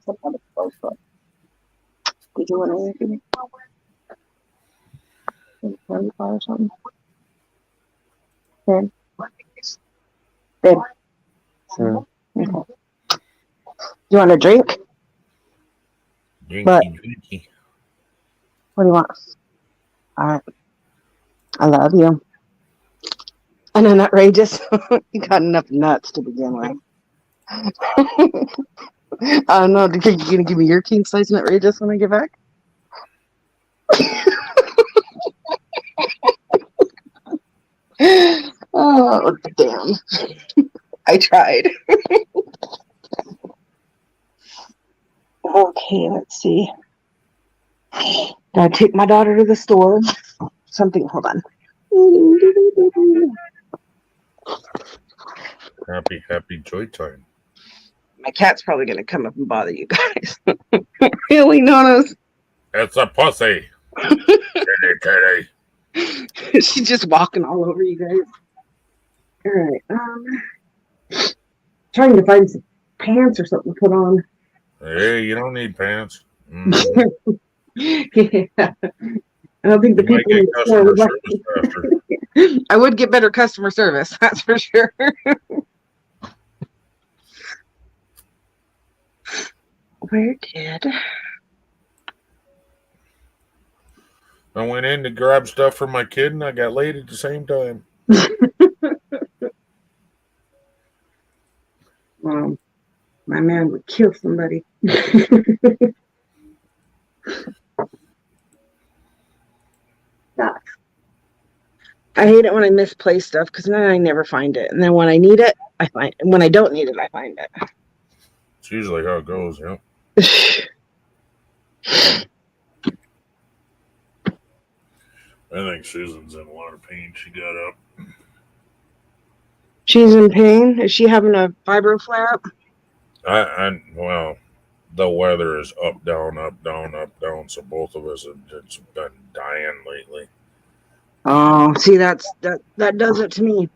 Did you want anything? Candy bar or something? Babe? Babe? Sure. Okay. You want a drink? What? Drinky. What do you want? All right. I love you. And an outrageous. You got enough nuts to begin with. I don't know. Do you think you're gonna give me your king size and outrageous when I get back? Oh damn! I tried. Okay, let's see. Gotta take my daughter to the store. Something. Hold on. Happy joy time. My cat's probably gonna come up and bother you guys. Really, Nonos? It's a pussy. Kitty. She's just walking all over you guys. All right. Trying to find some pants or something to put on. Hey, you don't need pants. Yeah. I don't think the You might people in get the store would like. customer service faster. I would get better customer service, that's for sure. Where did I went in to grab stuff for my kid and I got laid at the same time. my man would kill somebody. I hate it when I misplace stuff because then I never find it, and then when I need it, I find it. And when I don't need it, I find it. It's usually how it goes, yeah. I think Susan's in a lot of pain. She got up. She's in pain. Is she having a fibro flare up? Well, the weather is up, down, up, down, up, down. So both of us have just been dying lately. Oh, see, that does it to me.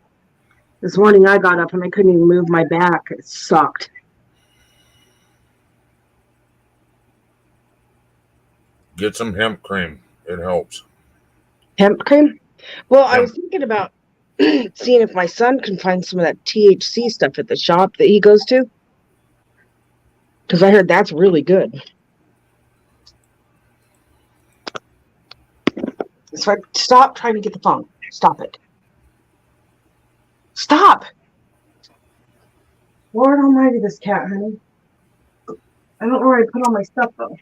This morning I got up and I couldn't even move my back. It sucked. Get some hemp cream. It helps. Hemp cream? Well, I was thinking about seeing if my son can find some of that THC stuff at the shop that he goes to. Because I heard that's really good. So stop trying to get the phone. Stop it. Stop! Lord almighty, this cat, honey. I don't know where I put all my stuff, though.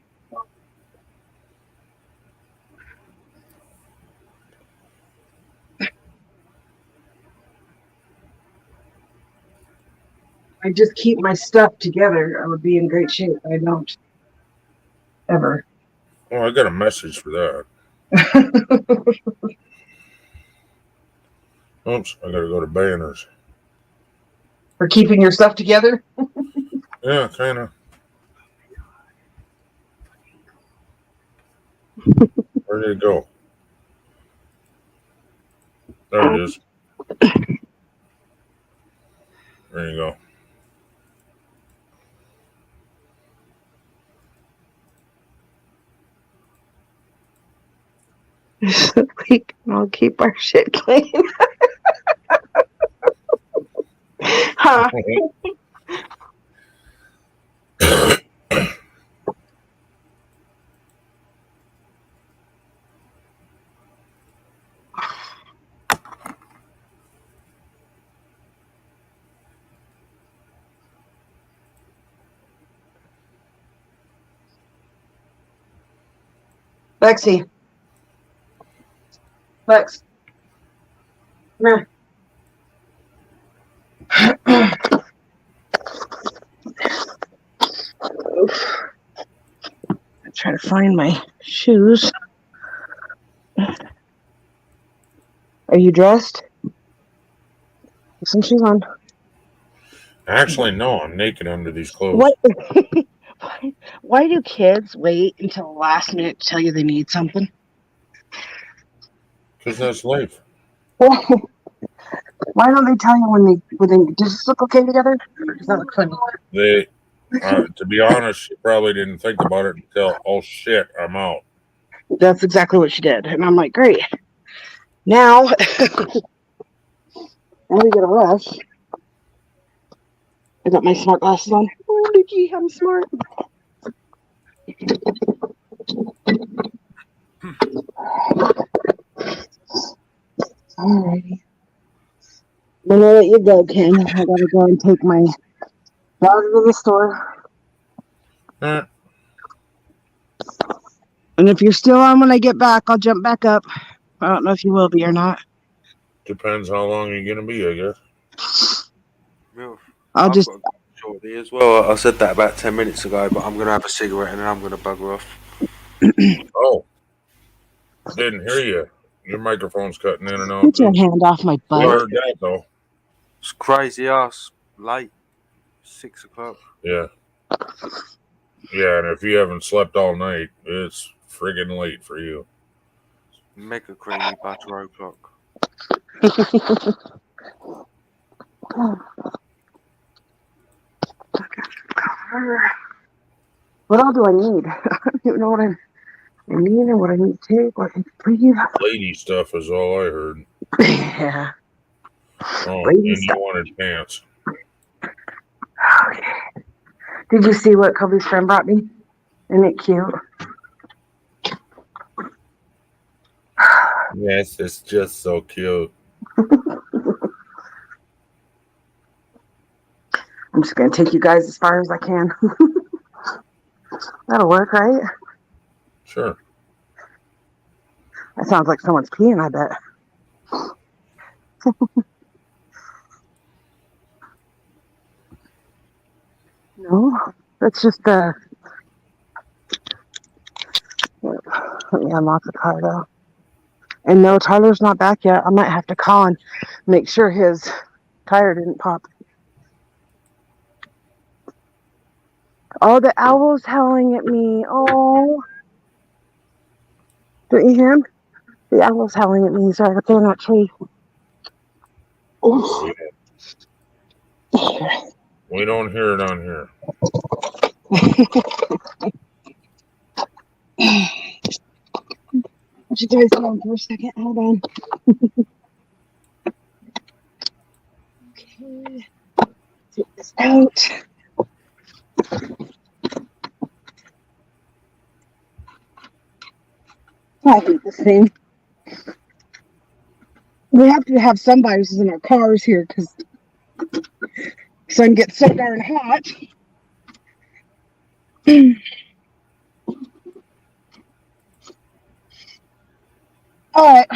I just keep my stuff together, I would be in great shape. I don't. Ever. Oh, I got a message for that. Oops, I gotta go to Banners. For keeping your stuff together? Yeah, kind of. Where did it go? There it is. There you go. We can all keep our shit clean. Huh? Lexi. Lex. Come here. I'm trying to find my shoes. Are you dressed? Put some shoes on. Actually, no, I'm naked under these clothes. What? Why do kids wait until the last minute to tell you they need something? Because that's life. Why don't they tell you when they does this look okay together? Does that look funny? They, to be honest, she probably didn't think about it until, oh shit, I'm out. That's exactly what she did. And I'm like, great. Now, now we get a rush. I got my smart glasses on. Oh, Nikki, I'm smart. Alrighty. I'm gonna let you go, Ken. I gotta go and take my dog to the store. Eh, And if you're still on when I get back, I'll jump back up. I don't know if you will be or not. depends how long you're going to be, I guess. Yeah. I'll I've just. got to go shortly as well. I said that about 10 minutes ago, but I'm going to have a cigarette and then I'm going to bugger off. Oh, didn't hear you. Your microphone's cutting in and out, Get your too. hand off my We butt. heard that, though. It's crazy ass late. 6 o'clock. Yeah. Yeah, and if you haven't slept all night, it's friggin' late for you. Mega creamy butter o'clock. What all do I need? I don't even know what I need or what I need to take, what I need to leave. Lady stuff is all I heard. Yeah. Oh, Lady and stuff. you wanted pants. Okay. Did you see what Kobe's friend brought me? Isn't it cute? Yes, it's just so cute. I'm just gonna take you guys as far as I can. That'll work, right? Sure. That sounds like someone's peeing, I bet. No, that's just let me unlock the car though. And no, Tyler's not back yet. I might have to call and make sure his tire didn't pop. Oh, the owl's howling at me. Oh, don't you hear him? The owl's howling at me. He's right up there in that tree. Oh. We don't hear it on here. Put you guys down for a second. Hold on. Okay. Take this out. I hate this thing. We have to have some viruses in our cars here because the sun gets so darn hot. All right.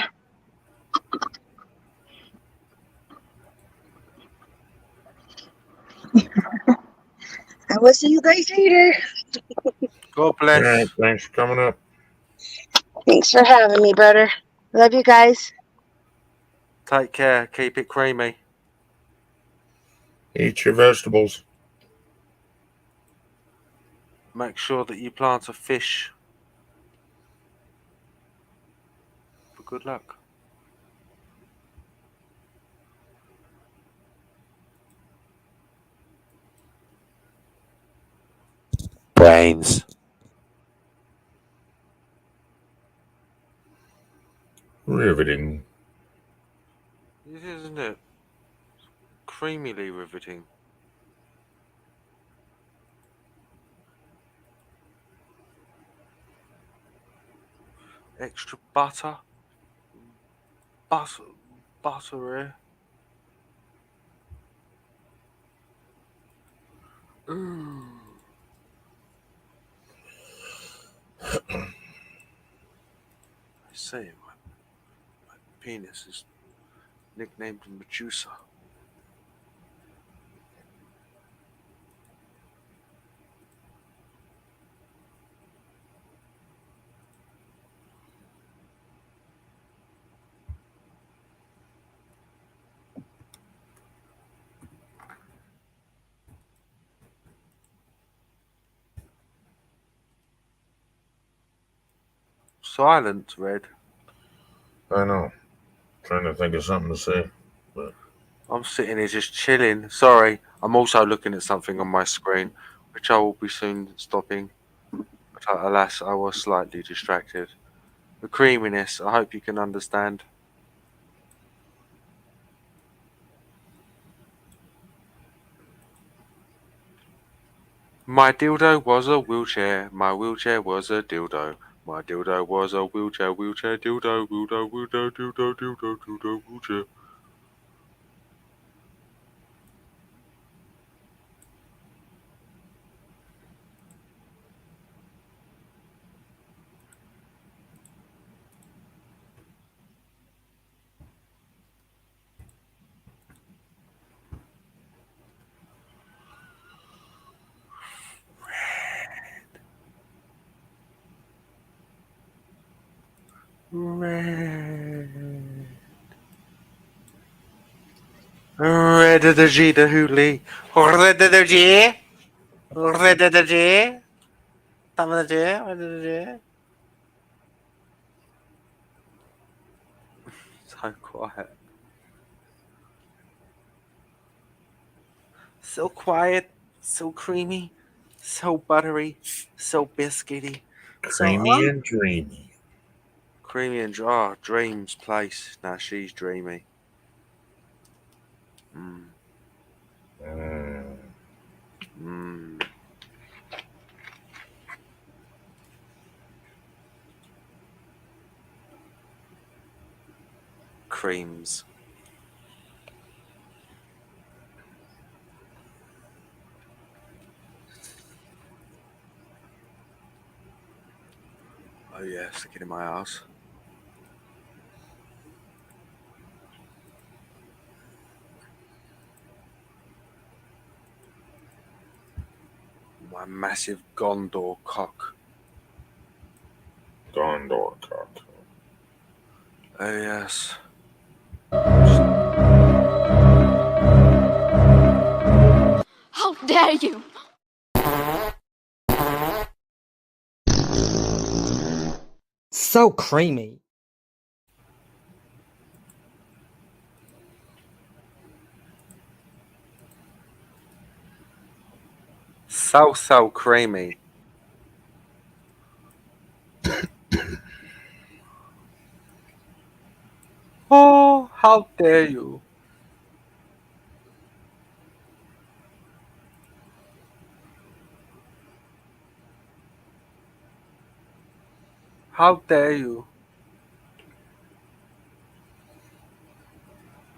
I will see you guys later. God bless. All right, thanks for coming up. Thanks for having me, brother. Love you guys. Take care. Keep it creamy. Eat your vegetables. Make sure that you plant a fish. For good luck. Brains. Riveting. It is, isn't it? Creamily riveting. Extra butter. Buttery. I say, my penis is nicknamed Medusa. silent, Red? I know. Trying to think of something to say, but I'm sitting here just chilling. Sorry, I'm also looking at something on my screen, which I will be soon stopping. But alas, I was slightly distracted. The creaminess, I hope you can understand. My dildo was a wheelchair, my wheelchair was a dildo. My dildo was a wheelchair, dildo, wheelchair. Red the G the Hooley. Red the G. Red the G. Some of the G. Red the G. So quiet. So quiet. So creamy. So buttery. So biscuity. creamy and dreamy. Creamy and Dream's place. Now she's dreamy. Mm. Mm. Creams. Oh yeah, stick it in my ass. My massive Gondor cock. Gondor cock. Oh yes. How dare you! So creamy. So creamy. Oh, how dare you! How dare you!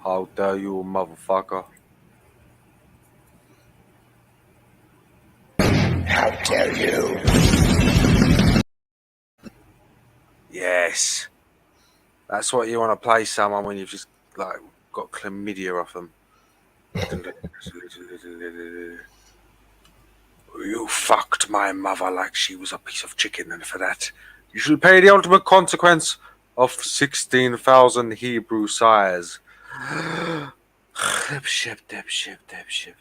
How dare you, motherfucker! How dare you? Yes. That's what you want to play someone when you've just like got chlamydia off them. You fucked my mother like she was a piece of chicken, and for that you shall pay the ultimate consequence of 16,000 Hebrew sires.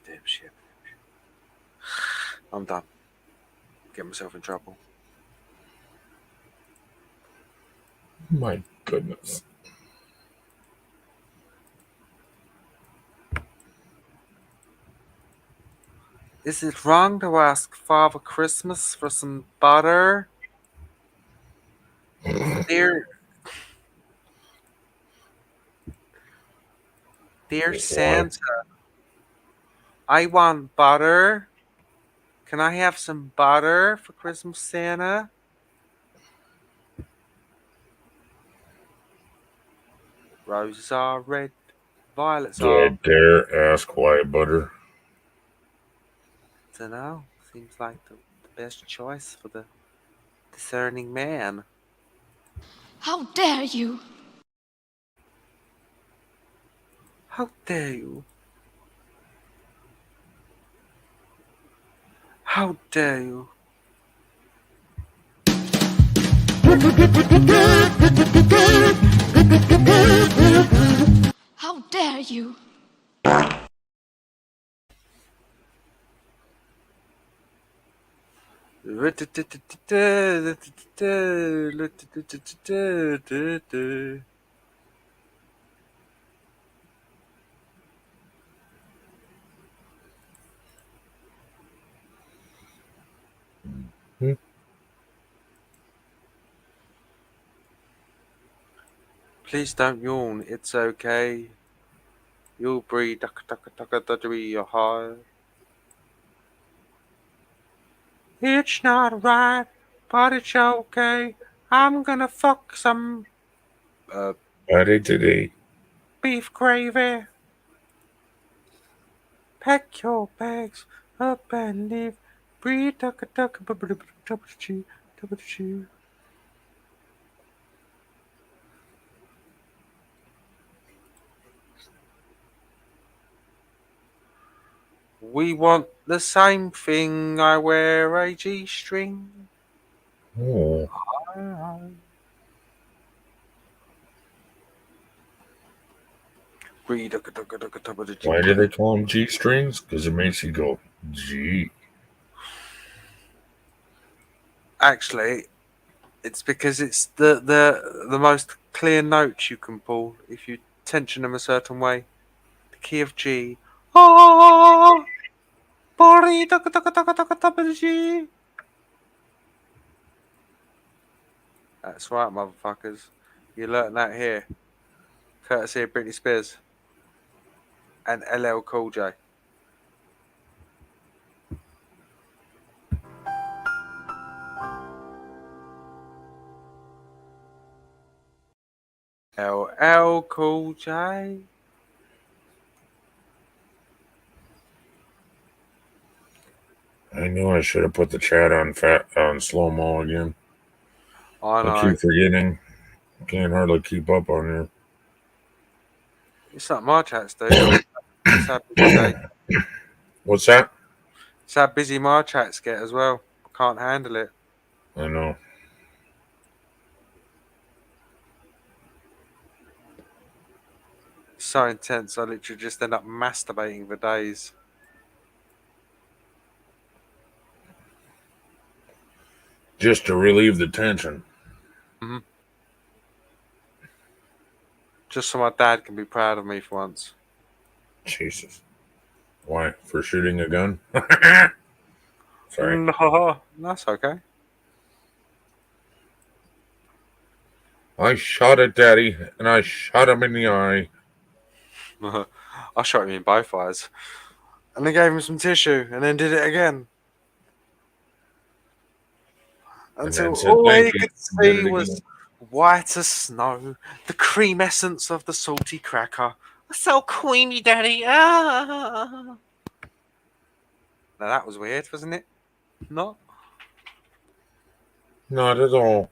Dipshit. I'm done. Get myself in trouble. My goodness. Is it wrong to ask Father Christmas for some butter? Dear Santa, I want butter. Can I have some butter for Christmas, Santa? Roses are red, violets Do are. I dare ask why butter? Dunno. Seems like the best choice for the discerning man. How dare you! How dare you! How dare you! How dare you! Please don't yawn. It's okay. You'll breathe. Your heart. It's not right, but it's okay. I'm gonna fuck some Ready today. beef gravy. Pack your bags up and leave. Breathe. We want the same thing. I wear a G-string. Oh. Why do they call them G strings? Because it makes you go G. Actually, it's because it's the most clear notes you can pull if you tension them a certain way. The key of G. Oh, G. That's right, motherfuckers. You learnt that here, courtesy of Britney Spears and LL Cool J. LL Cool J. I knew I should have put the chat on slow mo again. I know. I keep forgetting. I can't hardly keep up on here. It's not my chats, dude. It's how busy they. What's that? It's how busy my chats get as well. I can't handle it. I know. It's so intense. I literally just end up masturbating for days. Just to relieve the tension. Mm-hmm. Just so my dad can be proud of me for once. Jesus. Why? For shooting a gun? Sorry. No, that's okay. I shot at Daddy, and I shot him in the eye. I shot him in both eyes. And then gave him some tissue, and then did it again. Until said, all "Thank he you," could and did see it was again. white as snow, the cream essence of the salty cracker. So creamy, Daddy. Ah. Now that was weird, wasn't it? Not? Not at all.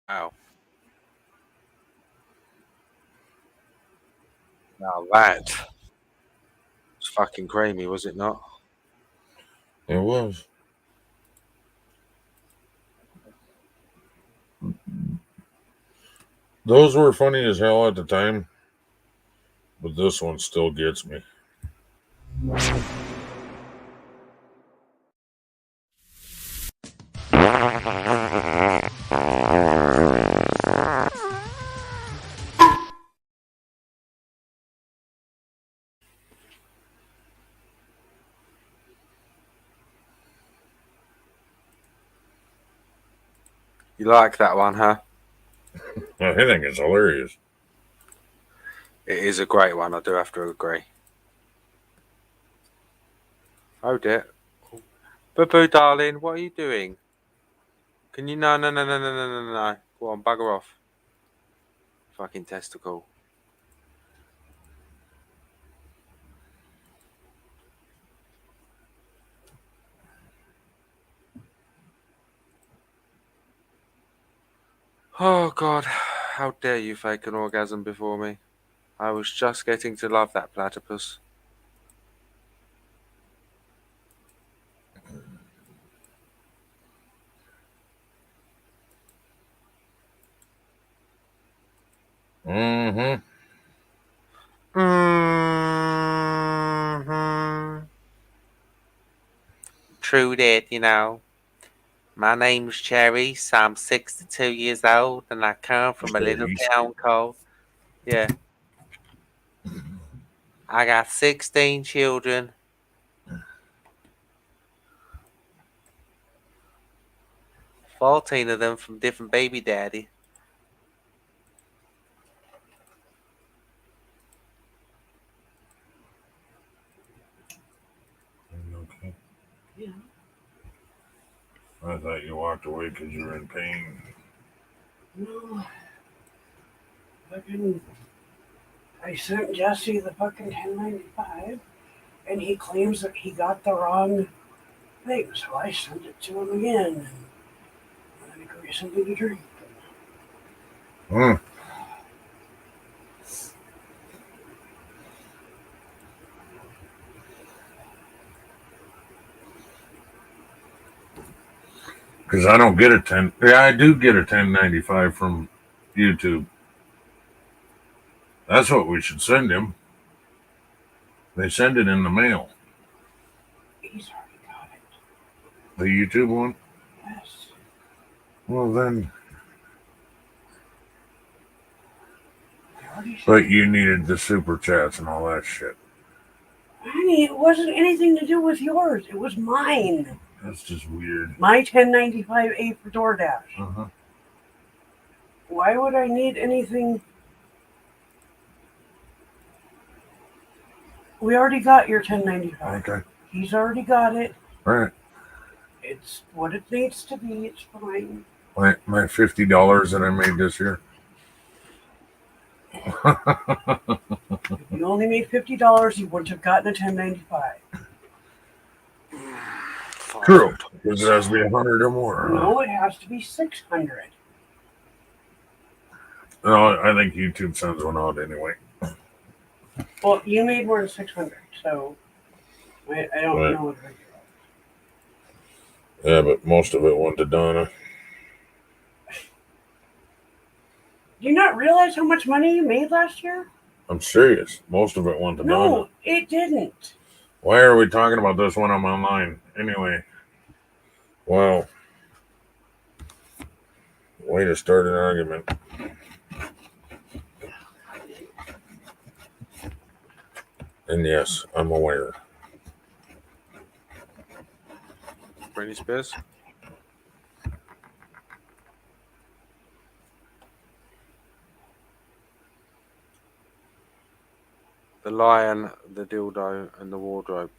Wow. Now that was fucking creamy, was it not? It was. Those were funny as hell at the time, but this one still gets me. You like that one, huh? I think it's hilarious. It is a great one, I do have to agree. Oh dear. Boo-boo, darling, what are you doing? Can you... No. Go on, bugger off. Fucking testicle. Oh, God. How dare you fake an orgasm before me? I was just getting to love that platypus. Mm-hmm. True that, you know. My name's Cherry, so I'm 62 years old, and I come from a little Cherries. town called, yeah. I got 16 children. 14 of them from different baby daddy. Okay. Yeah. I thought you walked away because you were in pain. No. I sent Jesse the fucking 1095, and he claims that he got the wrong thing, so I sent it to him again. And then I go get something to drink. Hmm. Because I don't get a 10. Yeah, I do get a 1095 from YouTube. That's what we should send him. They send it in the mail. He's already got it. The YouTube one? Yes. Well, then. But you needed the super chats and all that shit. Honey, it wasn't anything to do with yours. It was mine. That's just weird. My 1095A for DoorDash. Uh-huh. Why would I need anything? We already got your 1095. Okay. He's already got it. Right. It's what it needs to be. It's fine. My $50 that I made this year. If you only made $50, you wouldn't have gotten a 1095. True. Because it has to be 100 or more. No, it has to be 600. No, I think YouTube sends one out anyway. Well, you made more than 600, so I don't Right. know what. Yeah, but most of it went to Donna. Do you not realize how much money you made last year? I'm serious. Most of it went to Donna. No, it didn't. Why are we talking about this when I'm online? Anyway. Wow. Way to start an argument. And yes, I'm aware. Britney Spears. The lion, the dildo, and the wardrobe.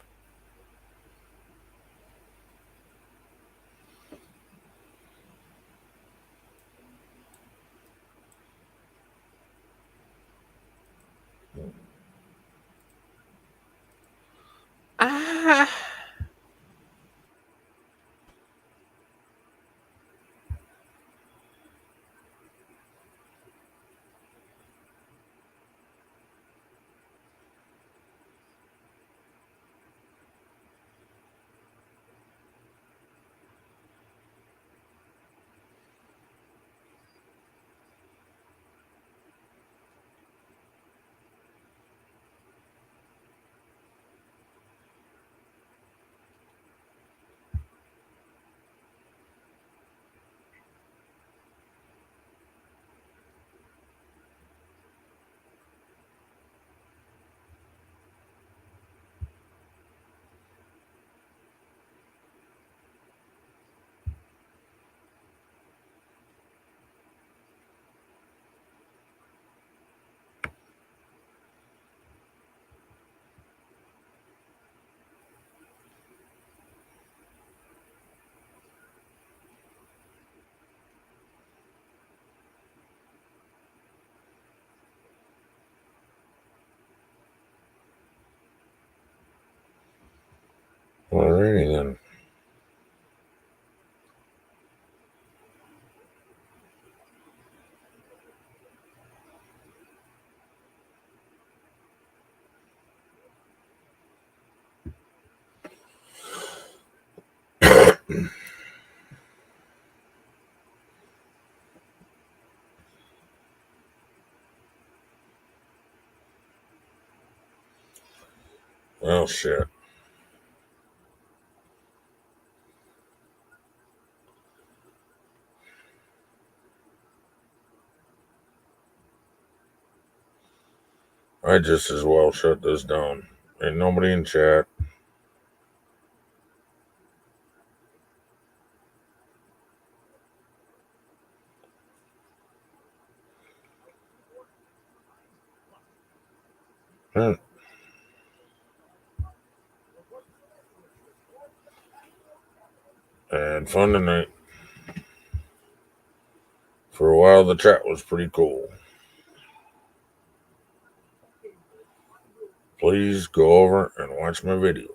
Ah. Alrighty then. Well, shit. I just as well shut this down. Ain't nobody in chat. And fun tonight. For a while, the chat was pretty cool. Please go over and watch my video.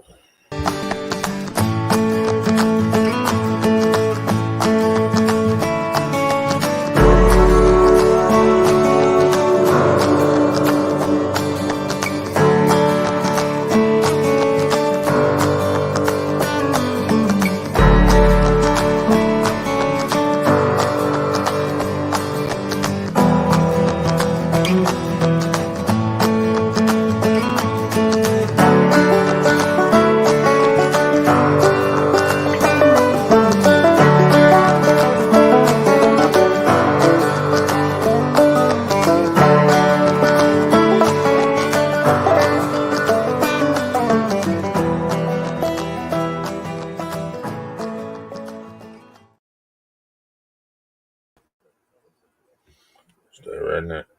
Stay right there.